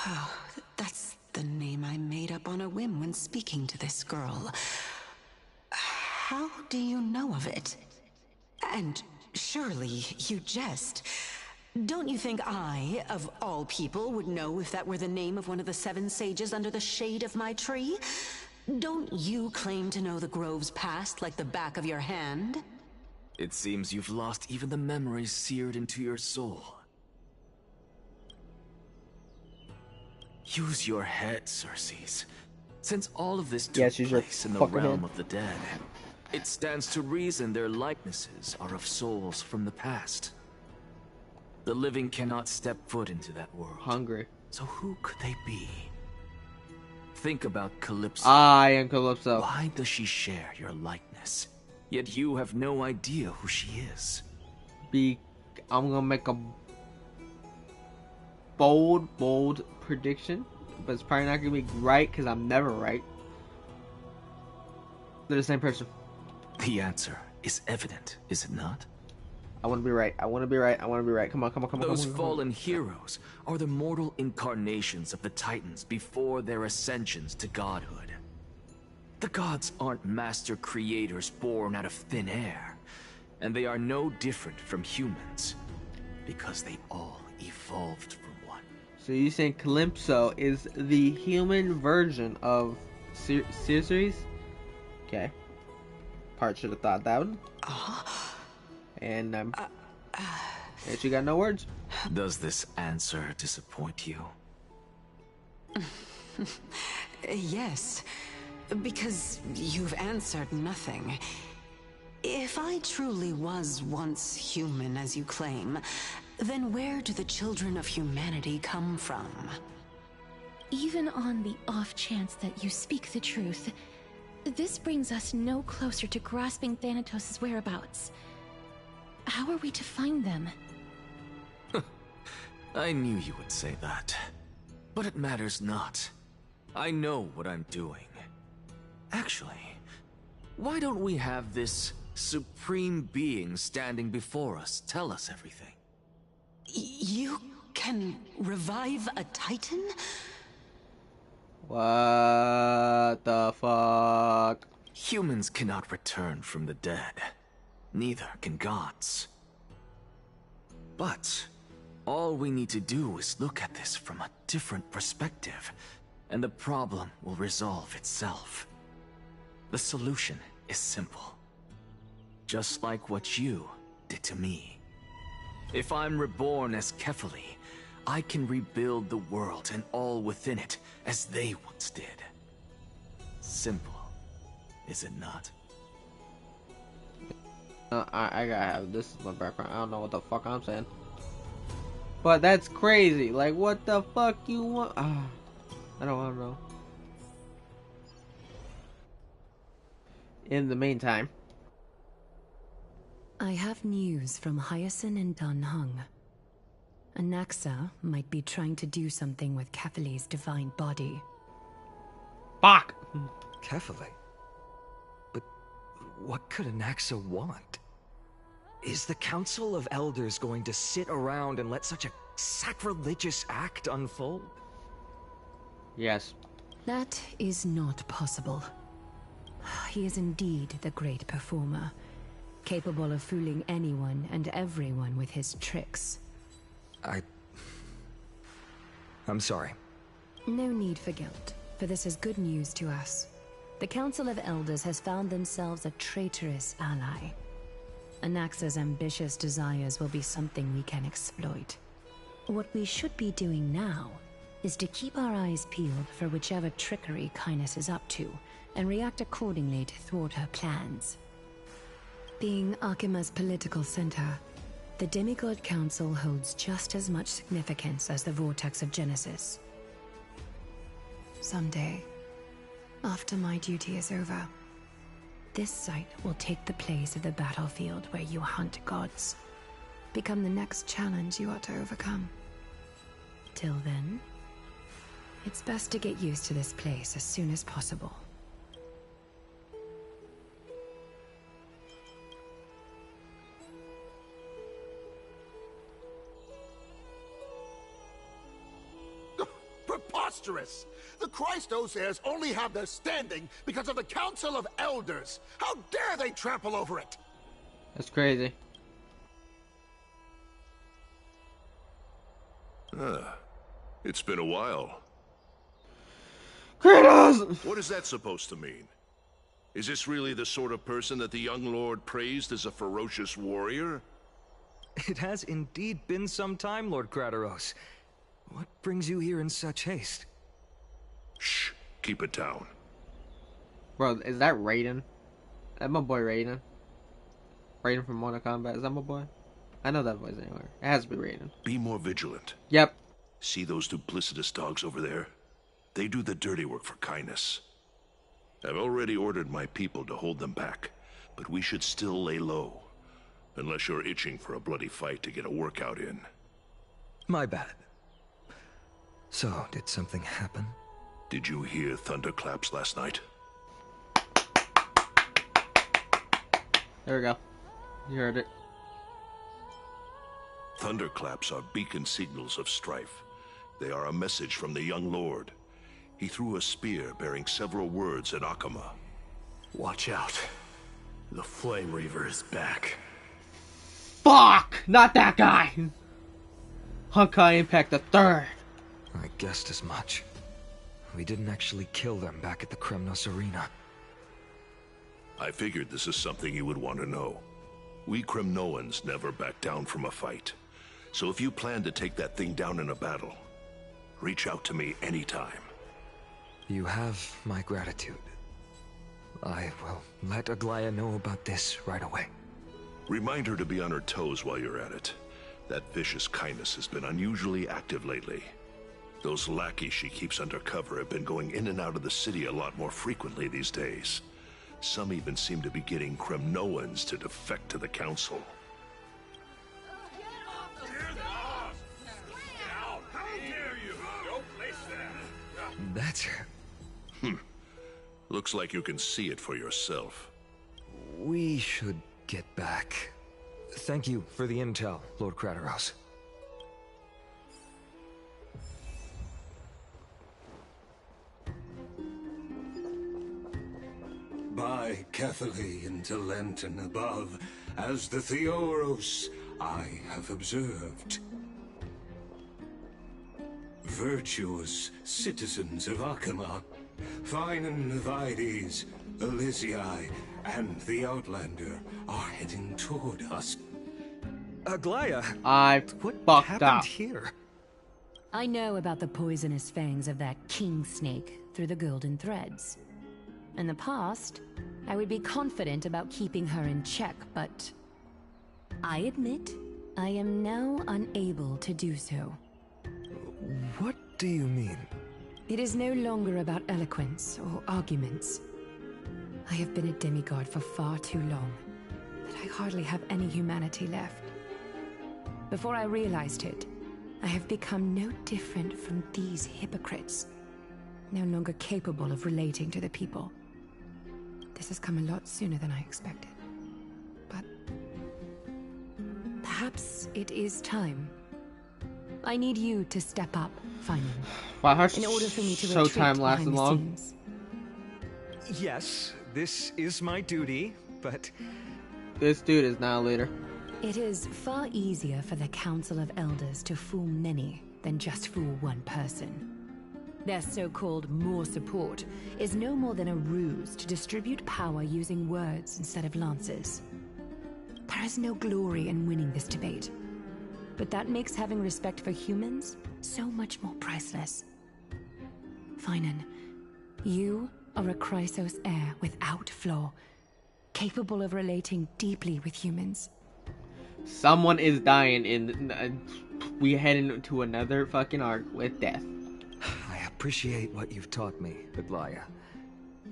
Oh, that's the name I made up on a whim when speaking to this girl. How do you know of it? And surely you jest. Don't you think I, of all people, would know if that were the name of one of the 7 sages under the shade of my tree? Don't you claim to know the Grove's past like the back of your hand? It seems you've lost even the memories seared into your soul. Use your head, Circes. Since all of this took place in the realm of the dead, it stands to reason their likenesses are of souls from the past. The living cannot step foot into that world. Hungry. So who could they be? Think about Calypso. I am Calypso. Why does she share your likeness? Yet you have no idea who she is. I'm gonna make a bold prediction, but it's probably not gonna be right because I'm never right. They're the same person. The answer is evident, is it not? I want to be right. I want to be right. I want to be right. Come on. Those fallen heroes are the mortal incarnations of the Titans before their ascensions to godhood. The gods aren't master creators born out of thin air, and they are no different from humans, because they all evolved from one. So you saying Calypso is the human version of Circes? Okay. Part should have thought that one. And and she got no words. Does this answer disappoint you? Yes, because you've answered nothing. If I truly was once human, as you claim, then where do the children of humanity come from? Even on the off chance that you speak the truth, this brings us no closer to grasping Thanatos' whereabouts. How are we to find them? I knew you would say that. But it matters not. I know what I'm doing. Actually, why don't we have this supreme being standing before us tell us everything? You can revive a Titan? What the fuck? Humans cannot return from the dead. Neither can gods. But all we need to do is look at this from a different perspective, and the problem will resolve itself. The solution is simple. Just like what you did to me. If I'm reborn as Kefali, I can rebuild the world and all within it as they once did. Simple, is it not? I gotta have this is my background. I don't know what the fuck I'm saying. But that's crazy. Like, what the fuck you want? I don't want to know. In the meantime, I have news from Hyacinth and Dan Heng. Anaxa might be trying to do something with Kefali's divine body. fuck. Kefali? But what could Anaxa want? Is the Council of Elders going to sit around and let such a sacrilegious act unfold? Yes. That is not possible. He is indeed the great performer, capable of fooling anyone and everyone with his tricks. I'm sorry. No need for guilt, for this is good news to us. The Council of Elders has found themselves a traitorous ally. Anaxa's ambitious desires will be something we can exploit. What we should be doing now is to keep our eyes peeled for whichever trickery Kynus is up to, and react accordingly to thwart her plans. Being Akima's political center, the Demigod Council holds just as much significance as the Vortex of Genesis. Someday, after my duty is over, this site will take the place of the battlefield where you hunt gods. Become the next challenge you are to overcome. Till then, it's best to get used to this place as soon as possible. Preposterous! The Christos heirs only have their standing because of the Council of Elders. How dare they trample over it? That's crazy. It's been a while. Kratos! What is that supposed to mean? Is this really the sort of person that the young lord praised as a ferocious warrior? It has indeed been some time, Lord Kratos. What brings you here in such haste? Shh, keep it down. Bro, is that Raiden? That my boy Raiden. Raiden from Mortal Kombat. Is that my boy? I know that voice anywhere. It has to be Raiden. Be more vigilant. Yep. See those duplicitous dogs over there? They do the dirty work for Kynus. I've already ordered my people to hold them back, but we should still lay low. Unless you're itching for a bloody fight to get a workout in. My bad. So, did something happen? Did you hear thunderclaps last night? There we go. You heard it. Thunderclaps are beacon signals of strife. They are a message from the young lord. He threw a spear bearing several words at Akama. Watch out. The Flame Reaver is back. Fuck! Not that guy! Honkai Impact the Third. I guessed as much. We didn't actually kill them back at the Kremnos Arena. I figured this is something you would want to know. We Kremnoans never back down from a fight. So if you plan to take that thing down in a battle, reach out to me anytime. You have my gratitude. I will let Aglaya know about this right away. Remind her to be on her toes while you're at it. That vicious Kynus has been unusually active lately. Those lackeys she keeps under cover have been going in and out of the city a lot more frequently these days. Some even seem to be getting Kremnoans to defect to the Council. That's her. Looks like you can see it for yourself. We should get back. Thank you for the intel, Lord Kratos. By Kefali into Lenten above, as the Theoros I have observed. Virtuous citizens of Akama, fine Vides, Elysiae, and the Outlander are heading toward us. Aglaya, what happened up here? I know about the poisonous fangs of that king snake through the golden threads. In the past, I would be confident about keeping her in check, but I admit I am now unable to do so. What do you mean? It is no longer about eloquence or arguments. I have been a demigod for far too long that I hardly have any humanity left. Before I realized it, I have become no different from these hypocrites, no longer capable of relating to the people. This has come a lot sooner than I expected. But perhaps it is time. I need you to step up, Finan. Wow, her in order for me to showtime retreat lasted behind the long. scenes. Yes, this is my duty, but This dude is now a leader. It is far easier for the Council of Elders to fool many than just fool one person. Their so-called more support is no more than a ruse to distribute power using words instead of lances. There is no glory in winning this debate, but that makes having respect for humans so much more priceless. Finan, you are a Chrysos heir without flaw, capable of relating deeply with humans. Someone is dying and we heading into another fucking arc with death. I appreciate what you've taught me, Aglaya.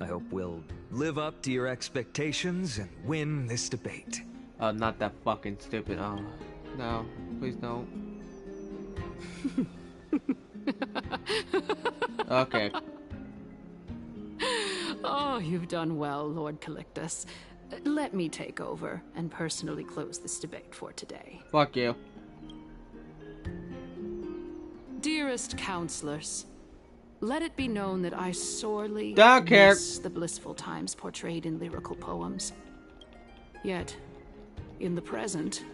I hope we'll live up to your expectations and win this debate. Oh, not that fucking stupid. Oh, no. Please don't. Okay. Oh, you've done well, Lord Calictus. Let me take over and personally close this debate for today. Fuck you. Dearest counselors, let it be known that I sorely Don't care. miss the blissful times portrayed in lyrical poems. Yet, in the present,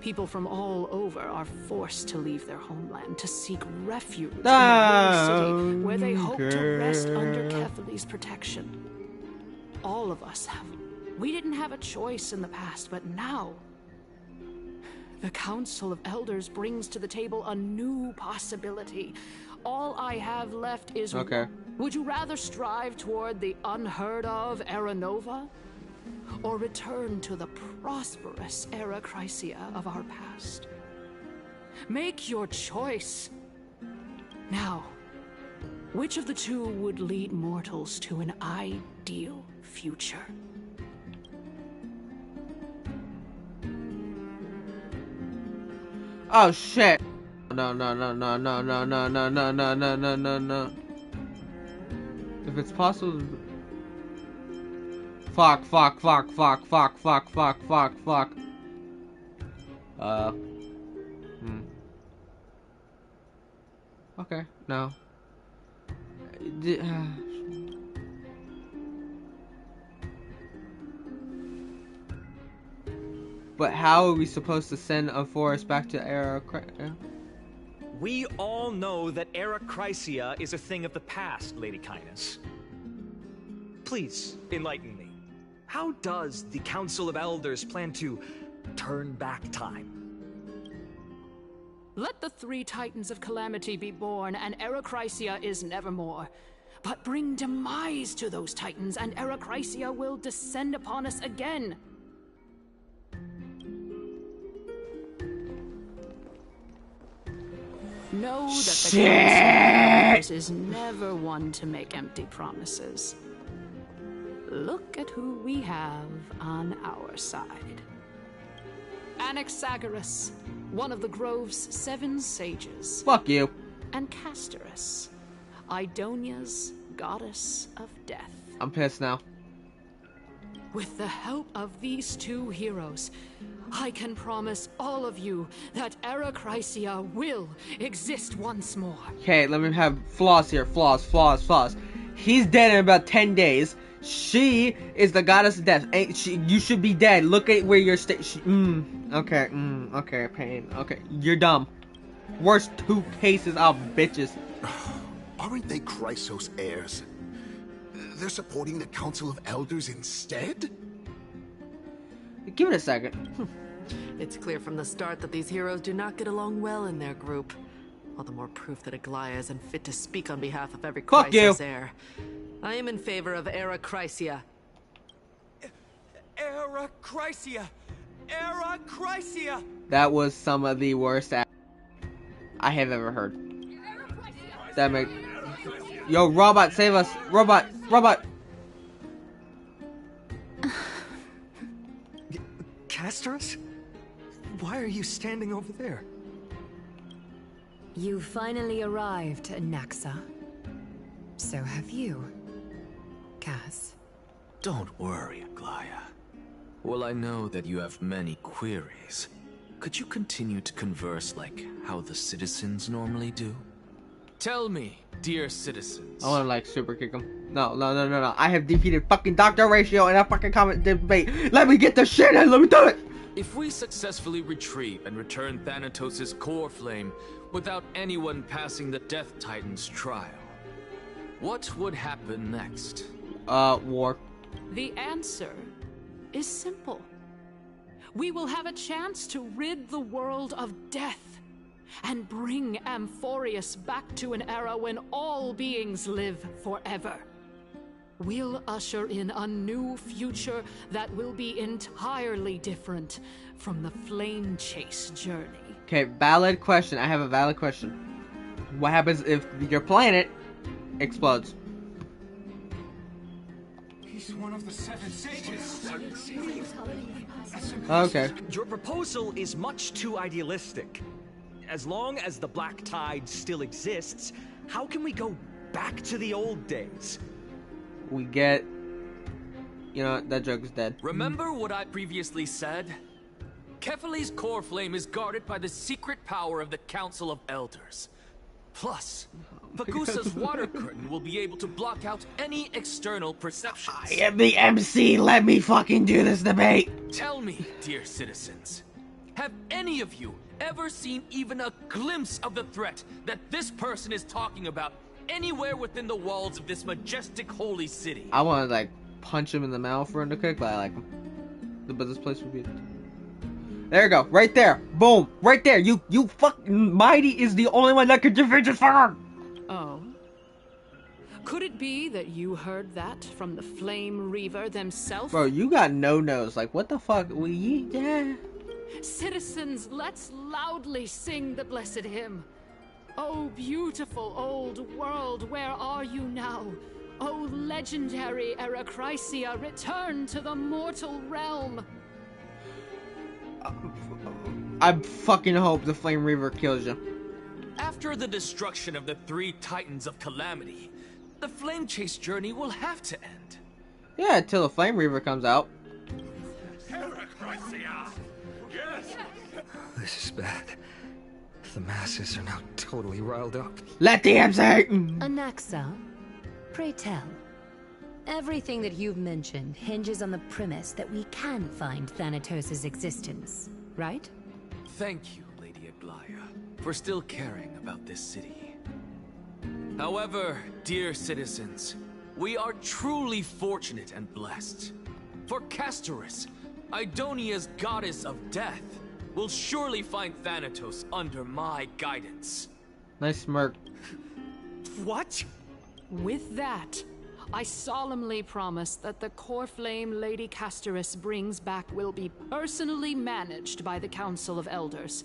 people from all over are forced to leave their homeland to seek refuge in the holy city where they hope to rest under Kethali's protection. All of us have. We didn't have a choice in the past, but now the Council of Elders brings to the table a new possibility. All I have left is... Okay. Would you rather strive toward the unheard of Era Nova? Or return to the prosperous Era Chrysia of our past? Make your choice. Now, which of the two would lead mortals to an ideal future? Oh shit. No, no, no, no, no, no, no, no, no, no, no, no, no, no. If it's possible. Fuck. Okay, no. But how are we supposed to send a forest back to Era? We all know that Era Chrysia is a thing of the past, Lady Kindness. Please, enlighten me. How does the Council of Elders plan to turn back time? Let the three titans of calamity be born, and Era Chrysia is nevermore. But bring demise to those titans, and Era Chrysia will descend upon us again. Know that the Council of Elders is never one to make empty promises. Look at who we have on our side. Anaxagoras, one of the Grove's 7 sages. Fuck you. And Castorus, Idonia's goddess of death. I'm pissed now. With the help of these two heroes, I can promise all of you that Era Chrysia will exist once more. Okay, let me have flaws here. Flaws. He's dead in about 10 days. She is the goddess of death. You should be dead. Look at where you're okay, Pain. Okay, you're dumb. Worst 2 cases of bitches. Aren't they Chrysos heirs? They're supporting the Council of Elders instead? Give it a second. It's clear from the start that these heroes do not get along well in their group. All the more proof that Aglaya is unfit to speak on behalf of every Fuck you. Chrysos heir. I am in favor of Hsr Chrysia. Hsr Chrysia! Hsr Chrysia! That was some of the worst I have ever heard. That make... Yo, robot, save us! Robot! Robot! Castorus? Why are you standing over there? You finally arrived, Naxa. So have you, Cass. Don't worry, Aglaya. Well, I know that you have many queries. Could you continue to converse like how the citizens normally do? Tell me, dear citizens. I wanna like super kick him. No. I have defeated fucking Dr. Ratio in a fucking comment debate. Let me get the shit and let me do it! If we successfully retreat and return Thanatos' core flame without anyone passing the Death Titan's trial, what would happen next? War. The answer is simple. We will have a chance to rid the world of death and bring Amphorius back to an era when all beings live forever. We'll usher in a new future that will be entirely different from the flame chase journey. Okay, valid question. I have a valid question. What happens if your planet explodes? He's one of the 7 sages. Okay. Your proposal is much too idealistic. As long as the Black Tide still exists, how can we go back to the old days? We get... You know, that joke is dead. Remember what I previously said? Kefali's core flame is guarded by the secret power of the Council of Elders. Plus, Pagusa's water curtain will be able to block out any external perceptions. I am the MC, let me fucking do this debate! Tell me, dear citizens, have any of you ever seen even a glimpse of the threat that this person is talking about anywhere within the walls of this majestic holy city? I wanna like punch him in the mouth for him to cook, but I like him. But this place would be... There you go, right there, boom, right there. You fucking Mighty is the only one that could defeat this fucker. Oh. Could it be that you heard that from the Flame Reaver themselves? Bro, you got no nose. Like, what the fuck? Yeah. Citizens, let's loudly sing the blessed hymn. Oh, beautiful old world, where are you now? Oh, legendary Hsr Chrysia, return to the mortal realm. I fucking hope the Flame Reaver kills you. After the destruction of the 3 Titans of Calamity, the Flame Chase journey will have to end. Yeah, until the Flame Reaver comes out. This is bad. The masses are now totally riled up. Let the MC... Anaxa, pray tell. Everything that you've mentioned hinges on the premise that we can find Thanatos' existence, right? Thank you, Lady Aglaya, for still caring about this city. However, dear citizens, we are truly fortunate and blessed. For Castorus, Idonia's goddess of death, will surely find Thanatos under my guidance. Nice smirk. What? With that, I solemnly promise that the core flame Lady Castorus brings back will be personally managed by the Council of Elders.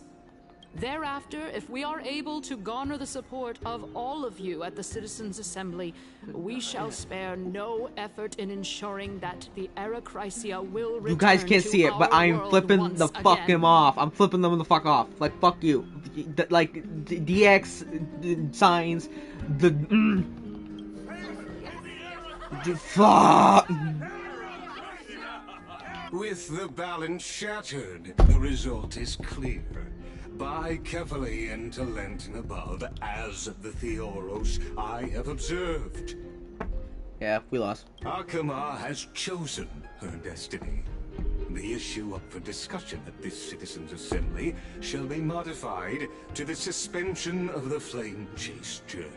Thereafter, if we are able to garner the support of all of you at the Citizens' Assembly, we shall spare no effort in ensuring that the Hsr Chrysia will return. You guys can't see it, but I am flipping the fuck him off. I'm flipping them the fuck off. Like, fuck you. Like, DX signs, the... Fuck! With the balance shattered, the result is clear. By carefully into Lent and above, as the Theoros I have observed. Yeah, we lost. Akama has chosen her destiny. The issue up for discussion at this Citizens' Assembly shall be modified to the suspension of the Flame Chase journey.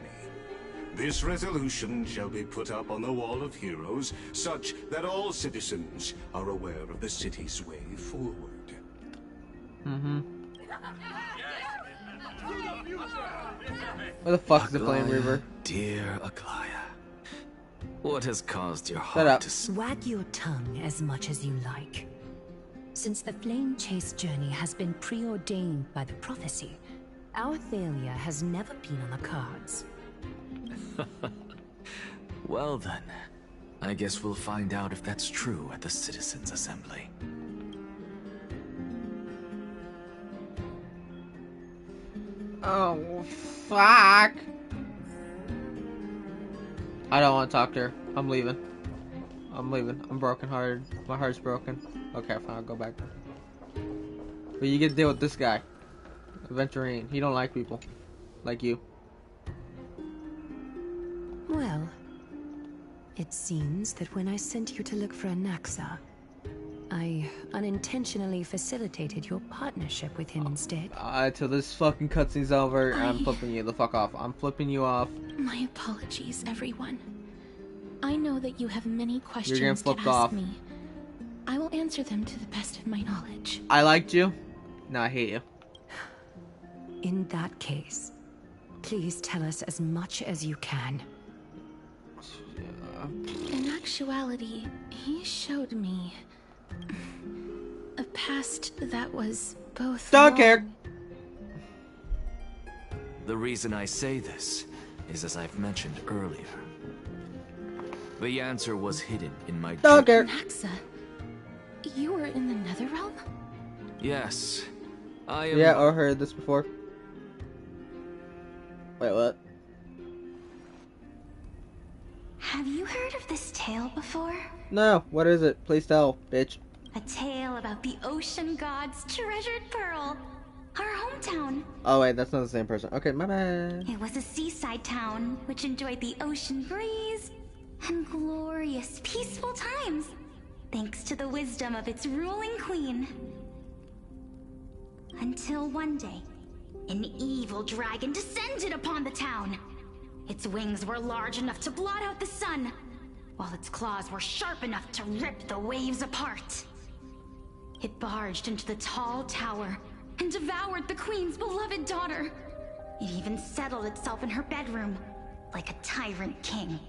This resolution shall be put up on the Wall of Heroes, such that all citizens are aware of the city's way forward. Mm-hmm. Where the fuck is the Flame Reaver? Dear Aglaya, what has caused your Shut up. heart to... Wag your tongue as much as you like. Since the Flame Chase journey has been preordained by the prophecy, our failure has never been on the cards. Well then, I guess we'll find out if that's true at the Citizens' Assembly. Oh, fuck. I don't want to talk to her. I'm leaving. I'm leaving. I'm brokenhearted. My heart's broken. Okay, fine. I'll go back. But you get to deal with this guy. Aventurine. He don't like people. Like you. Well, it seems that when I sent you to look for Anaxa, I unintentionally facilitated your partnership with him instead. Till this fucking cutscene's over, I'm flipping you the fuck off. I'm flipping you off. My apologies, everyone. I know that you have many questions You're getting to flipped ask off. me. I will answer them to the best of my knowledge. I liked you. Now I hate you. In that case, please tell us as much as you can. In actuality, he showed me a past that was both Don't care. The reason I say this is as I've mentioned earlier. The answer was hidden in my... Don't care. Anaxa, you were in the Netherrealm? Yes. I am... Yeah, or heard this before. Wait, what? Have you heard of this tale before? No, what is it? Please tell, bitch. A tale about the ocean god's treasured pearl, our hometown. Oh wait, that's not the same person. Okay, my bad. It was a seaside town which enjoyed the ocean breeze and glorious, peaceful times, thanks to the wisdom of its ruling queen. Until one day, an evil dragon descended upon the town. Its wings were large enough to blot out the sun, while its claws were sharp enough to rip the waves apart. It barged into the tall tower and devoured the queen's beloved daughter. It even settled itself in her bedroom, like a tyrant king.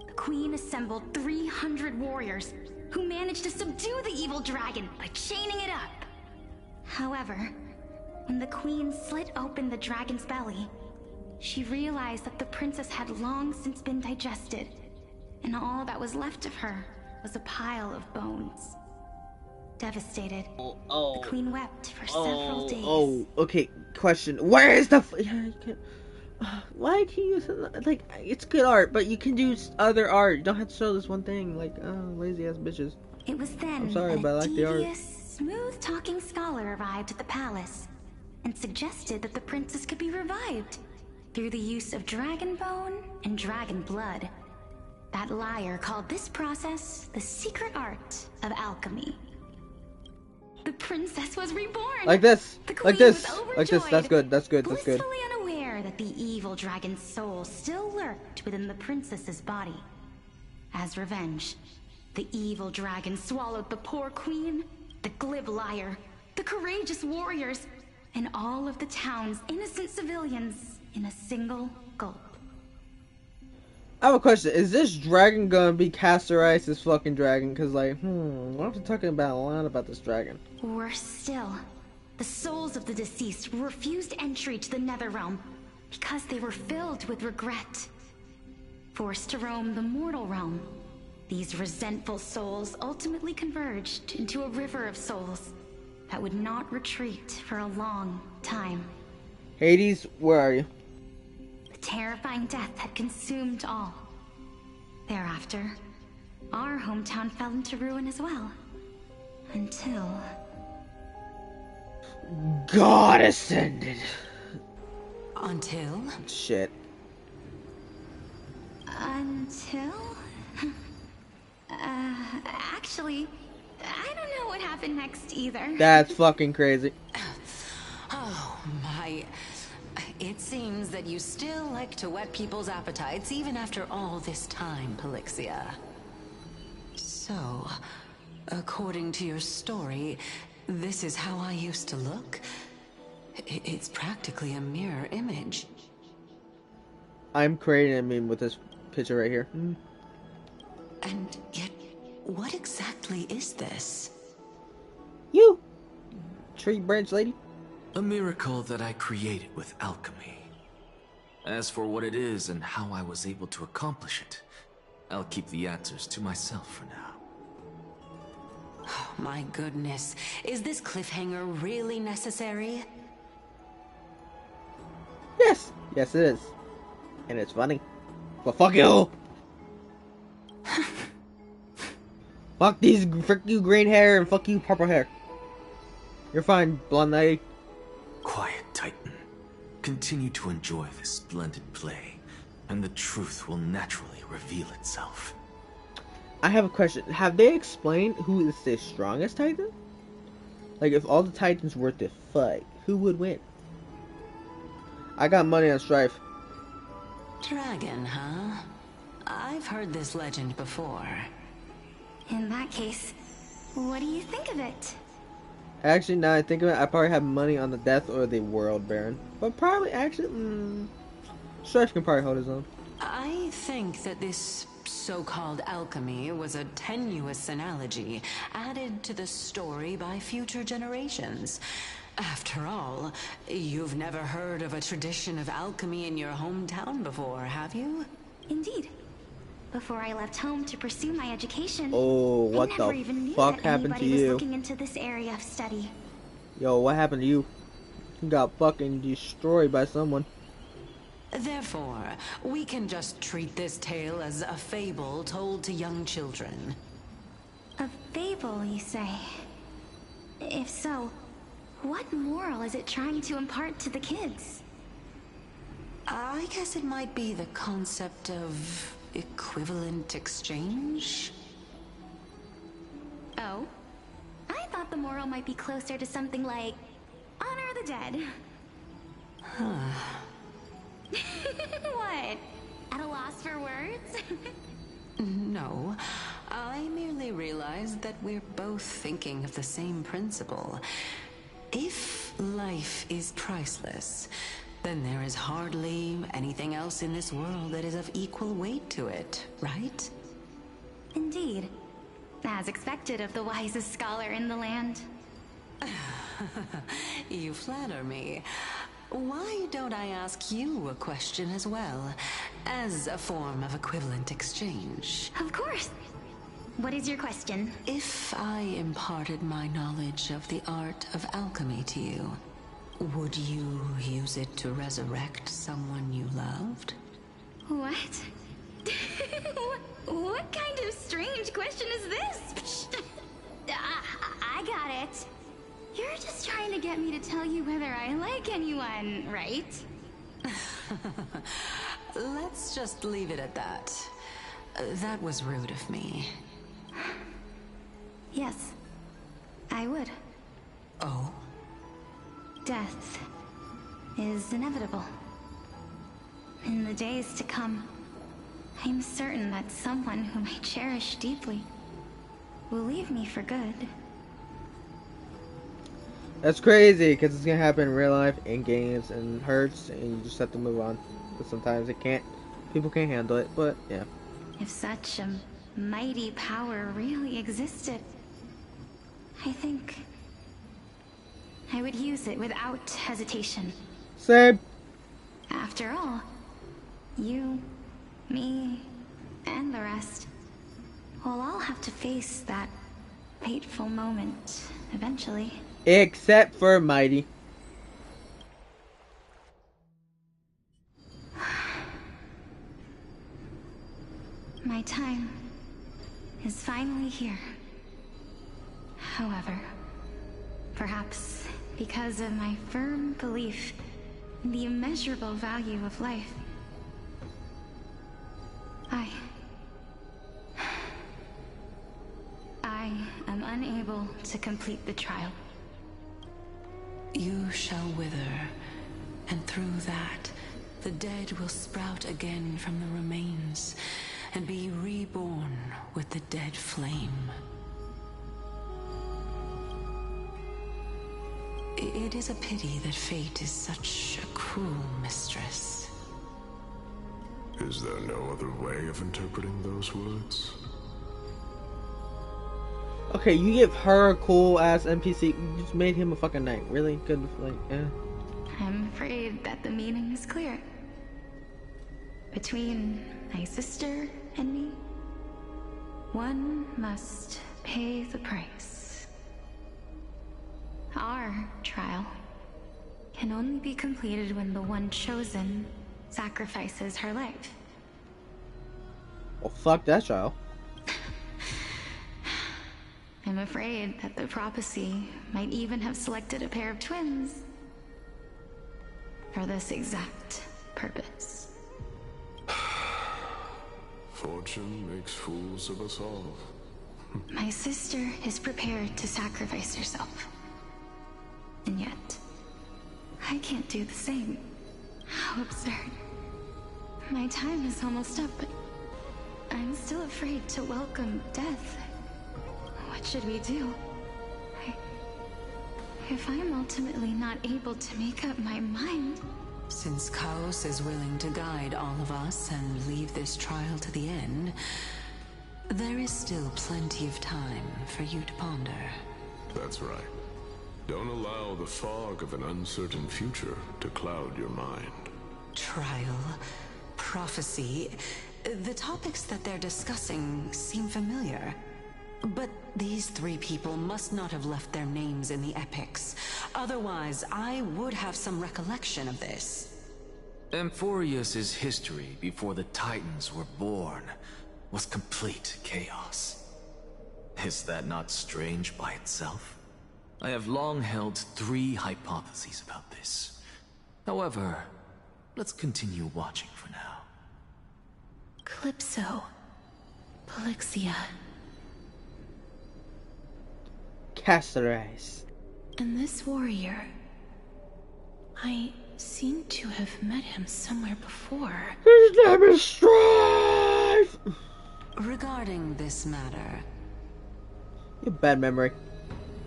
The queen assembled 300 warriors who managed to subdue the evil dragon by chaining it up. However, when the queen slit open the dragon's belly, she realized that the princess had long since been digested, and all that was left of her was a pile of bones. Devastated, the queen wept for several days. Oh, okay. Question: where is the? Why can you like? It's good art, but you can do other art. You don't have to show this one thing. Like, lazy ass bitches. It was then I'm sorry, that but I a like the art. devious, smooth-talking scholar arrived at the palace and suggested that the princess could be revived through the use of dragon bone and dragon blood. That liar called this process the secret art of alchemy. The princess was reborn. Like this. The Like queen this. was Like this. That's good. That's good. That's good. blissfully unaware that the evil dragon's soul still lurked within the princess's body. As revenge, the evil dragon swallowed the poor queen, the glib liar, the courageous warriors, and all of the town's innocent civilians in a single gulp. I have a question. Is this dragon gonna be Castor Ice's fucking dragon? Cause like, I'm talking about a lot about this dragon. Worse still, the souls of the deceased refused entry to the Netherrealm because they were filled with regret. Forced to roam the mortal realm, these resentful souls ultimately converged into a river of souls that would not retreat for a long time. Hades, where are you? The terrifying death had consumed all. Thereafter, our hometown fell into ruin as well. Until... God ascended. Until? Shit. Until? Actually, I don't know what happened next either. That's fucking crazy. Oh my... It It seems that you still like to whet people's appetites even after all this time, Pelixia. So, according to your story, this is how I used to look? It's practically a mirror image. I'm creating a meme with this picture right here. And yet, what exactly is this? You! Tree branch lady? A miracle that I created with alchemy. As for what it is and how I was able to accomplish it, I'll keep the answers to myself for now. Oh, my goodness. Is this cliffhanger really necessary? Yes! Yes, it is. And it's funny. But fuck you! Fuck these, fuck you green hair and fuck you purple hair. You're fine, blonde lady. Quiet, Titan. Continue to enjoy this splendid play, and the truth will naturally reveal itself. I have a question. Have they explained who is the strongest Titan? Like, if all the Titans were to fight, who would win? I got money on Strife. Dragon, huh? I've heard this legend before. In that case, what do you think of it? Actually, now I think of it, I probably have money on the Death or the World Baron. But probably, actually, Strife can probably hold his own. I think that this so-called alchemy was a tenuous analogy added to the story by future generations. After all, you've never heard of a tradition of alchemy in your hometown before, have you? Indeed. Before I left home to pursue my education, Oh, what I never the even knew fuck that happened to anybody was you? looking into this area of study. Yo, what happened to you? You got fucking destroyed by someone. Therefore, we can just treat this tale as a fable told to young children. A fable, you say? If so, what moral is it trying to impart to the kids? I guess it might be the concept of equivalent exchange? Oh? I thought the moral might be closer to something like honor the dead. What? At a loss for words? No, I merely realized that we're both thinking of the same principle. If life is priceless, then there is hardly anything else in this world that is of equal weight to it, right? Indeed. As expected of the wisest scholar in the land. You flatter me. Why don't I ask you a question as well, as a form of equivalent exchange? Of course. What is your question? If I imparted my knowledge of the art of alchemy to you, would you use it to resurrect someone you loved? What? What kind of strange question is this? I got it. You're just trying to get me to tell you whether I like anyone, right? Let's just leave it at that. That was rude of me. Yes, I would. Oh? Death is inevitable. In the days to come, I'm certain that someone whom I cherish deeply will leave me for good. That's crazy, because it's gonna happen in real life, in games, and hurts, and you just have to move on. But sometimes people can't handle it, but yeah. If such a mighty power really existed, I think I would use it without hesitation. Same. After all, you, me, and the rest will all have to face that fateful moment eventually. Except for Mighty. My time is finally here. However, perhaps because of my firm belief in the immeasurable value of life, I am unable to complete the trial. You shall wither, And through that, the dead will sprout again from the remains and be reborn with the dead flame. It is a pity that fate is such a cruel mistress. Is there no other way of interpreting those words? Okay, you give her a cool ass NPC. You just made him a fucking knight. Really? Good, like, eh. I'm afraid that the meaning is clear. Between my sister and me, one must pay the price. Our trial can only be completed when the one chosen sacrifices her life. Well, fuck that child. I'm afraid that the prophecy might even have selected a pair of twins for this exact purpose. Fortune makes fools of us all. My sister is prepared to sacrifice herself. And yet, I can't do the same. How absurd. My time is almost up, but I'm still afraid to welcome death. What should we do? If I'm ultimately not able to make up my mind... Since Chaos is willing to guide all of us and leave this trial to the end, there is still plenty of time for you to ponder. That's right. Don't allow the fog of an uncertain future to cloud your mind. Trial, prophecy, the topics that they're discussing seem familiar. But these three people must not have left their names in the epics. Otherwise, I would have some recollection of this. Amphorius's history before the Titans were born was complete chaos. Is that not strange by itself? I have long held three hypotheses about this. However, let's continue watching for now. Calypso. Polixia. Caceres. And this warrior... I seem to have met him somewhere before. His name is Strife! Regarding this matter... You have bad memory.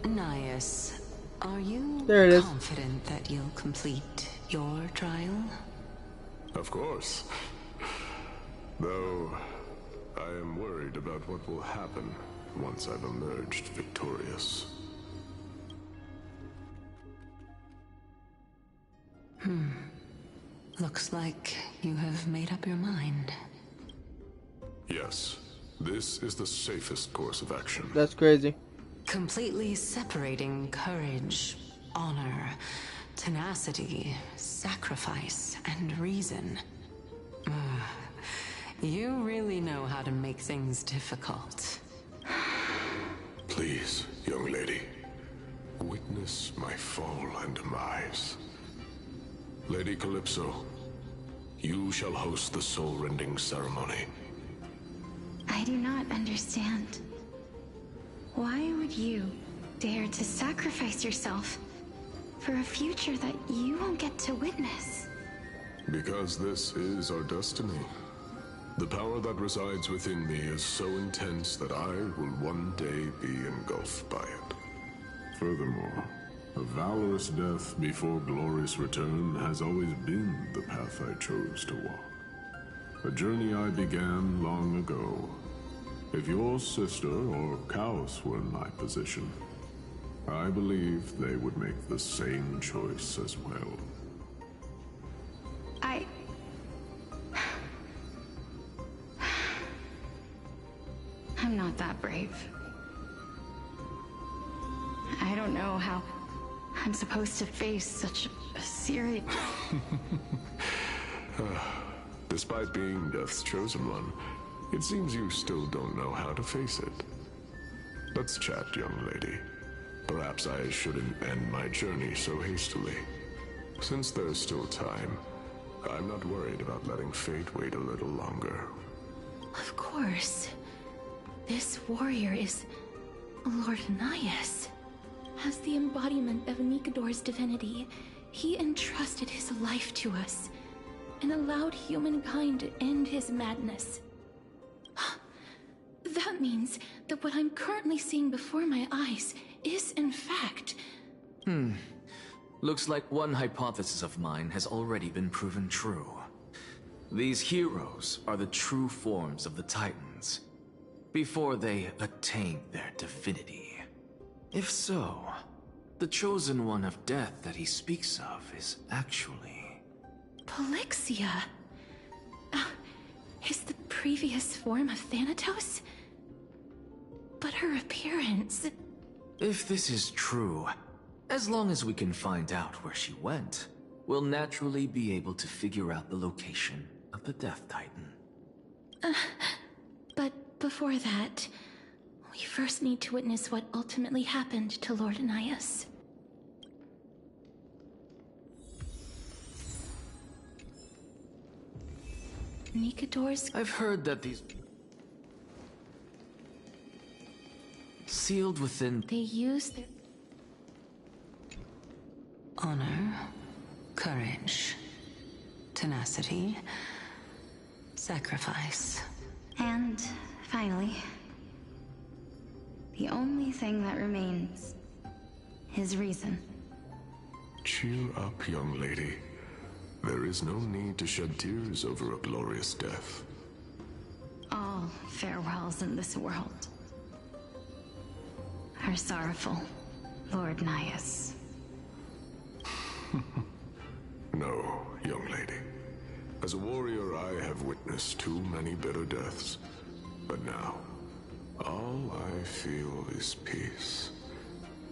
Nias, are you there it is. Confident that you'll complete your trial? Of course. Though, I am worried about what will happen once I've emerged victorious. Looks like you have made up your mind. Yes, this is the safest course of action. That's crazy. Completely separating courage, honor, tenacity, sacrifice, and reason. You really know how to make things difficult. Please, young lady, witness my fall and demise. Lady Calypso, you shall host the soul-rending ceremony. I do not understand. Why would you dare to sacrifice yourself for a future that you won't get to witness? Because this is our destiny. The power that resides within me is so intense that I will one day be engulfed by it. Furthermore, a valorous death before glorious return has always been the path I chose to walk. A journey I began long ago. If your sister or Chaos were in my position, I believe they would make the same choice as well. I'm not that brave. I don't know how I'm supposed to face such a serious... Despite being Death's chosen one, it seems you still don't know how to face it. Let's chat, young lady. Perhaps I shouldn't end my journey so hastily. Since there's still time, I'm not worried about letting fate wait a little longer. Of course. This warrior is Lord Nias. As the embodiment of Nikador's divinity, He entrusted his life to us and allowed humankind to end his madness. That means that what I'm currently seeing before my eyes is, in fact... Looks like one hypothesis of mine has already been proven true. These heroes are the true forms of the Titans, before they attained their divinity. If so, the chosen one of death that he speaks of is actually... Polixia? Is the previous form of Thanatos? But her appearance... If this is true, as long as we can find out where she went, we'll naturally be able to figure out the location of the Death Titan. But before that, we first need to witness what ultimately happened to Lord Anaias. Nikador's... I've heard that these... sealed within... They use their... Honor, courage, tenacity, sacrifice. And finally, the only thing that remains is reason. Cheer up, young lady. There is no need to shed tears over a glorious death. All farewells in this world are sorrowful, Lord Naias. No, young lady. As a warrior, I have witnessed too many bitter deaths. But now, all I feel is peace.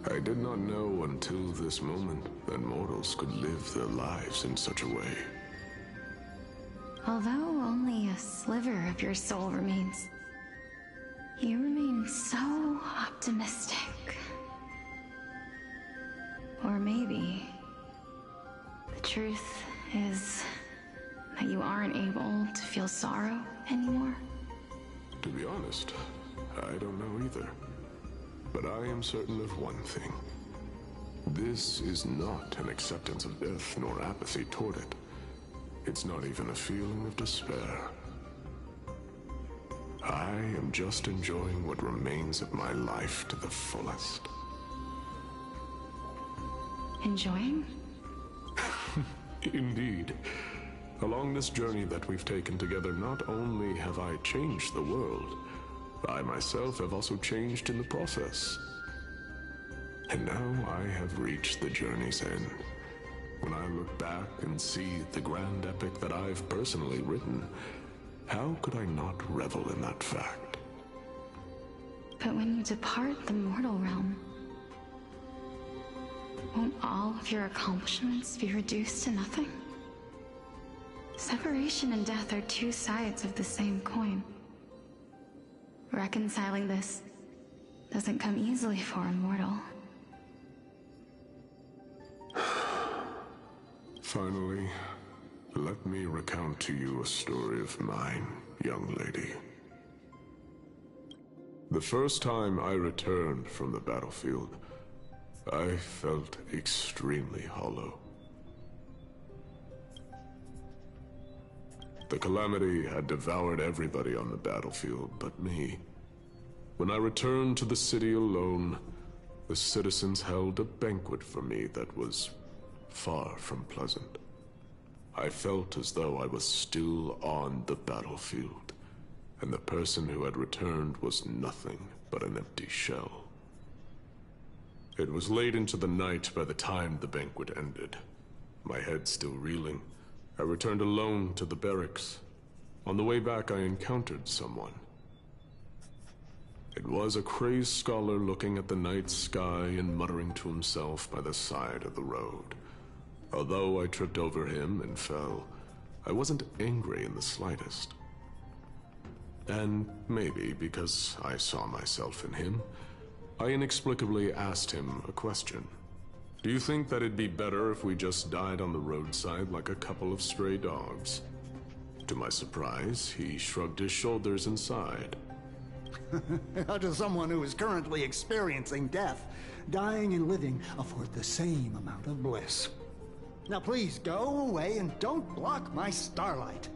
I did not know until this moment that mortals could live their lives in such a way. Although only a sliver of your soul remains, you remain so optimistic. Or maybe the truth is that you aren't able to feel sorrow anymore. To be honest, I don't know either. But I am certain of one thing. This is not an acceptance of death nor apathy toward it. It's not even a feeling of despair. I am just enjoying what remains of my life to the fullest. Enjoying? Indeed. Along this journey that we've taken together, not only have I changed the world, I myself have also changed in the process. And now I have reached the journey's end. When I look back and see the grand epic that I've personally written, how could I not revel in that fact? But when you depart the mortal realm, won't all of your accomplishments be reduced to nothing? Separation and death are two sides of the same coin. Reconciling this doesn't come easily for a mortal. Finally, let me recount to you a story of mine, young lady. The first time I returned from the battlefield, I felt extremely hollow. The calamity had devoured everybody on the battlefield but me. When I returned to the city alone, the citizens held a banquet for me that was far from pleasant. I felt as though I was still on the battlefield, and the person who had returned was nothing but an empty shell. It was late into the night by the time the banquet ended. My head still reeling, I returned alone to the barracks. On the way back, I encountered someone. It was a crazed scholar looking at the night sky and muttering to himself by the side of the road. Although I tripped over him and fell, I wasn't angry in the slightest. And maybe because I saw myself in him, I inexplicably asked him a question. Do you think that it'd be better if we just died on the roadside like a couple of stray dogs? To my surprise, he shrugged his shoulders and sighed. How does someone who is currently experiencing death, dying and living afford the same amount of bliss? Now please go away and don't block my starlight.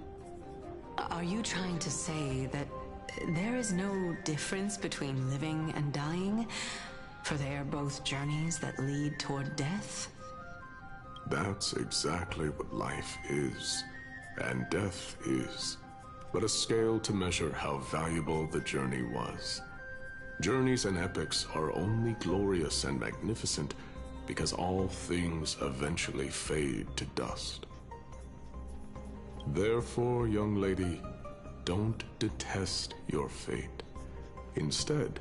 Are you trying to say that there is no difference between living and dying? For they are both journeys that lead toward death? That's exactly what life is, and death is, but a scale to measure how valuable the journey was. Journeys and epics are only glorious and magnificent because all things eventually fade to dust. Therefore, young lady, don't detest your fate. Instead,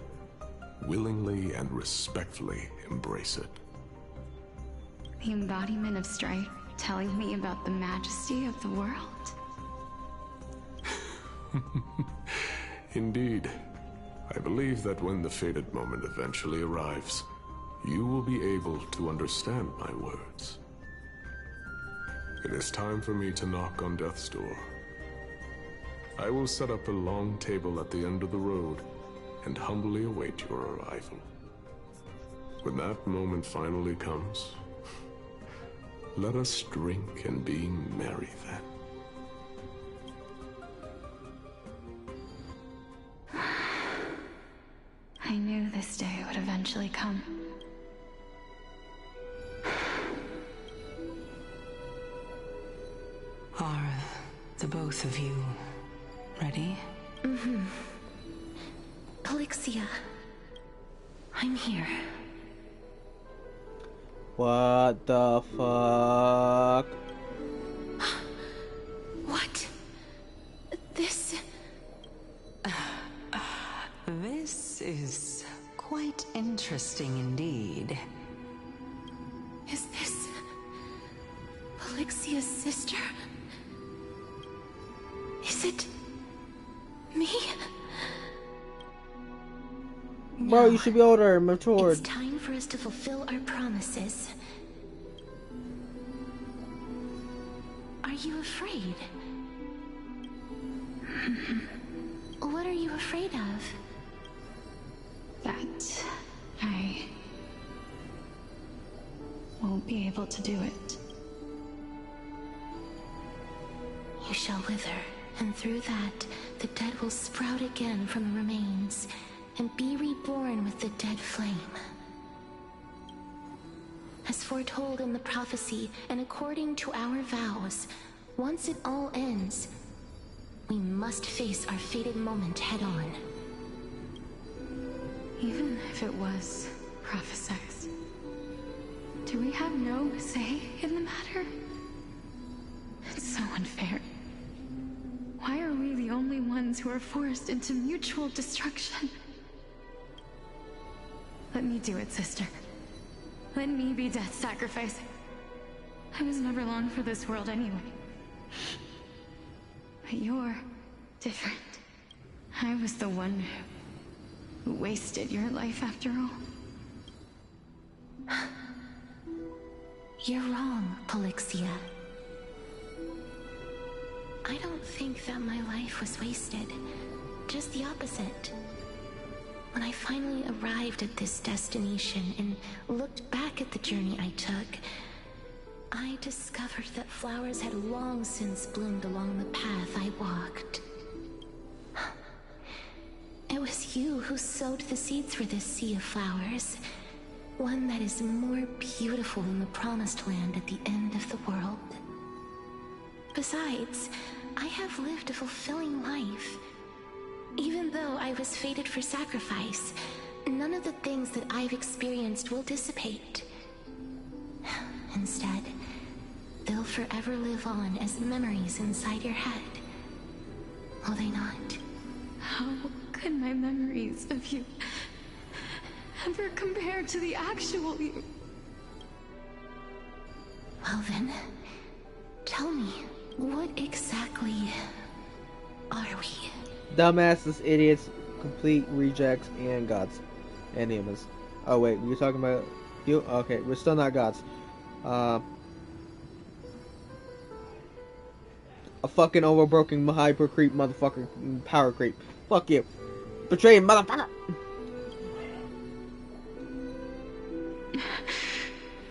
willingly and respectfully embrace it. The embodiment of strife telling me about the majesty of the world. Indeed. I believe that when the fated moment eventually arrives, you will be able to understand my words. It is time for me to knock on death's door. I will set up a long table at the end of the road and humbly await your arrival. When that moment finally comes, let us drink and be merry then. I knew this day would eventually come. Are the both of you ready? Mm-hmm. Polixia, I'm here. What the fuck? What? This... This is quite interesting indeed. Is this... Polixia's sister? Is it... me? Bro, you should be older, matured. It's time for us to fulfill our promises. Are you afraid? What are you afraid of? That I won't be able to do it. You shall wither, and through that, the dead will sprout again from the remains, and be reborn with the dead flame. As foretold in the prophecy, and according to our vows, once it all ends, we must face our fated moment head-on. Even if it was prophesied, do we have no say in the matter? It's so unfair. Why are we the only ones who are forced into mutual destruction? Let me do it, sister. Let me be death's sacrifice. I was never long for this world anyway. But you're different. I was the one who wasted your life after all. You're wrong, Polixia. I don't think that my life was wasted. Just the opposite. When I finally arrived at this destination and looked back at the journey I took, I discovered that flowers had long since bloomed along the path I walked. It was you who sowed the seeds for this sea of flowers, one that is more beautiful than the promised land at the end of the world. Besides, I have lived a fulfilling life. Even though I was fated for sacrifice, none of the things that I've experienced will dissipate. Instead, they'll forever live on as memories inside your head. Will they not? How could my memories of you ever compare to the actual you? Well then, tell me, what exactly are we? Dumbasses, idiots, complete rejects, and gods. And humans. Oh wait, you're talking about you? Okay, we're still not gods. A fucking overbroken hyper creep motherfucker power creep. Fuck you. Betraying motherfucker.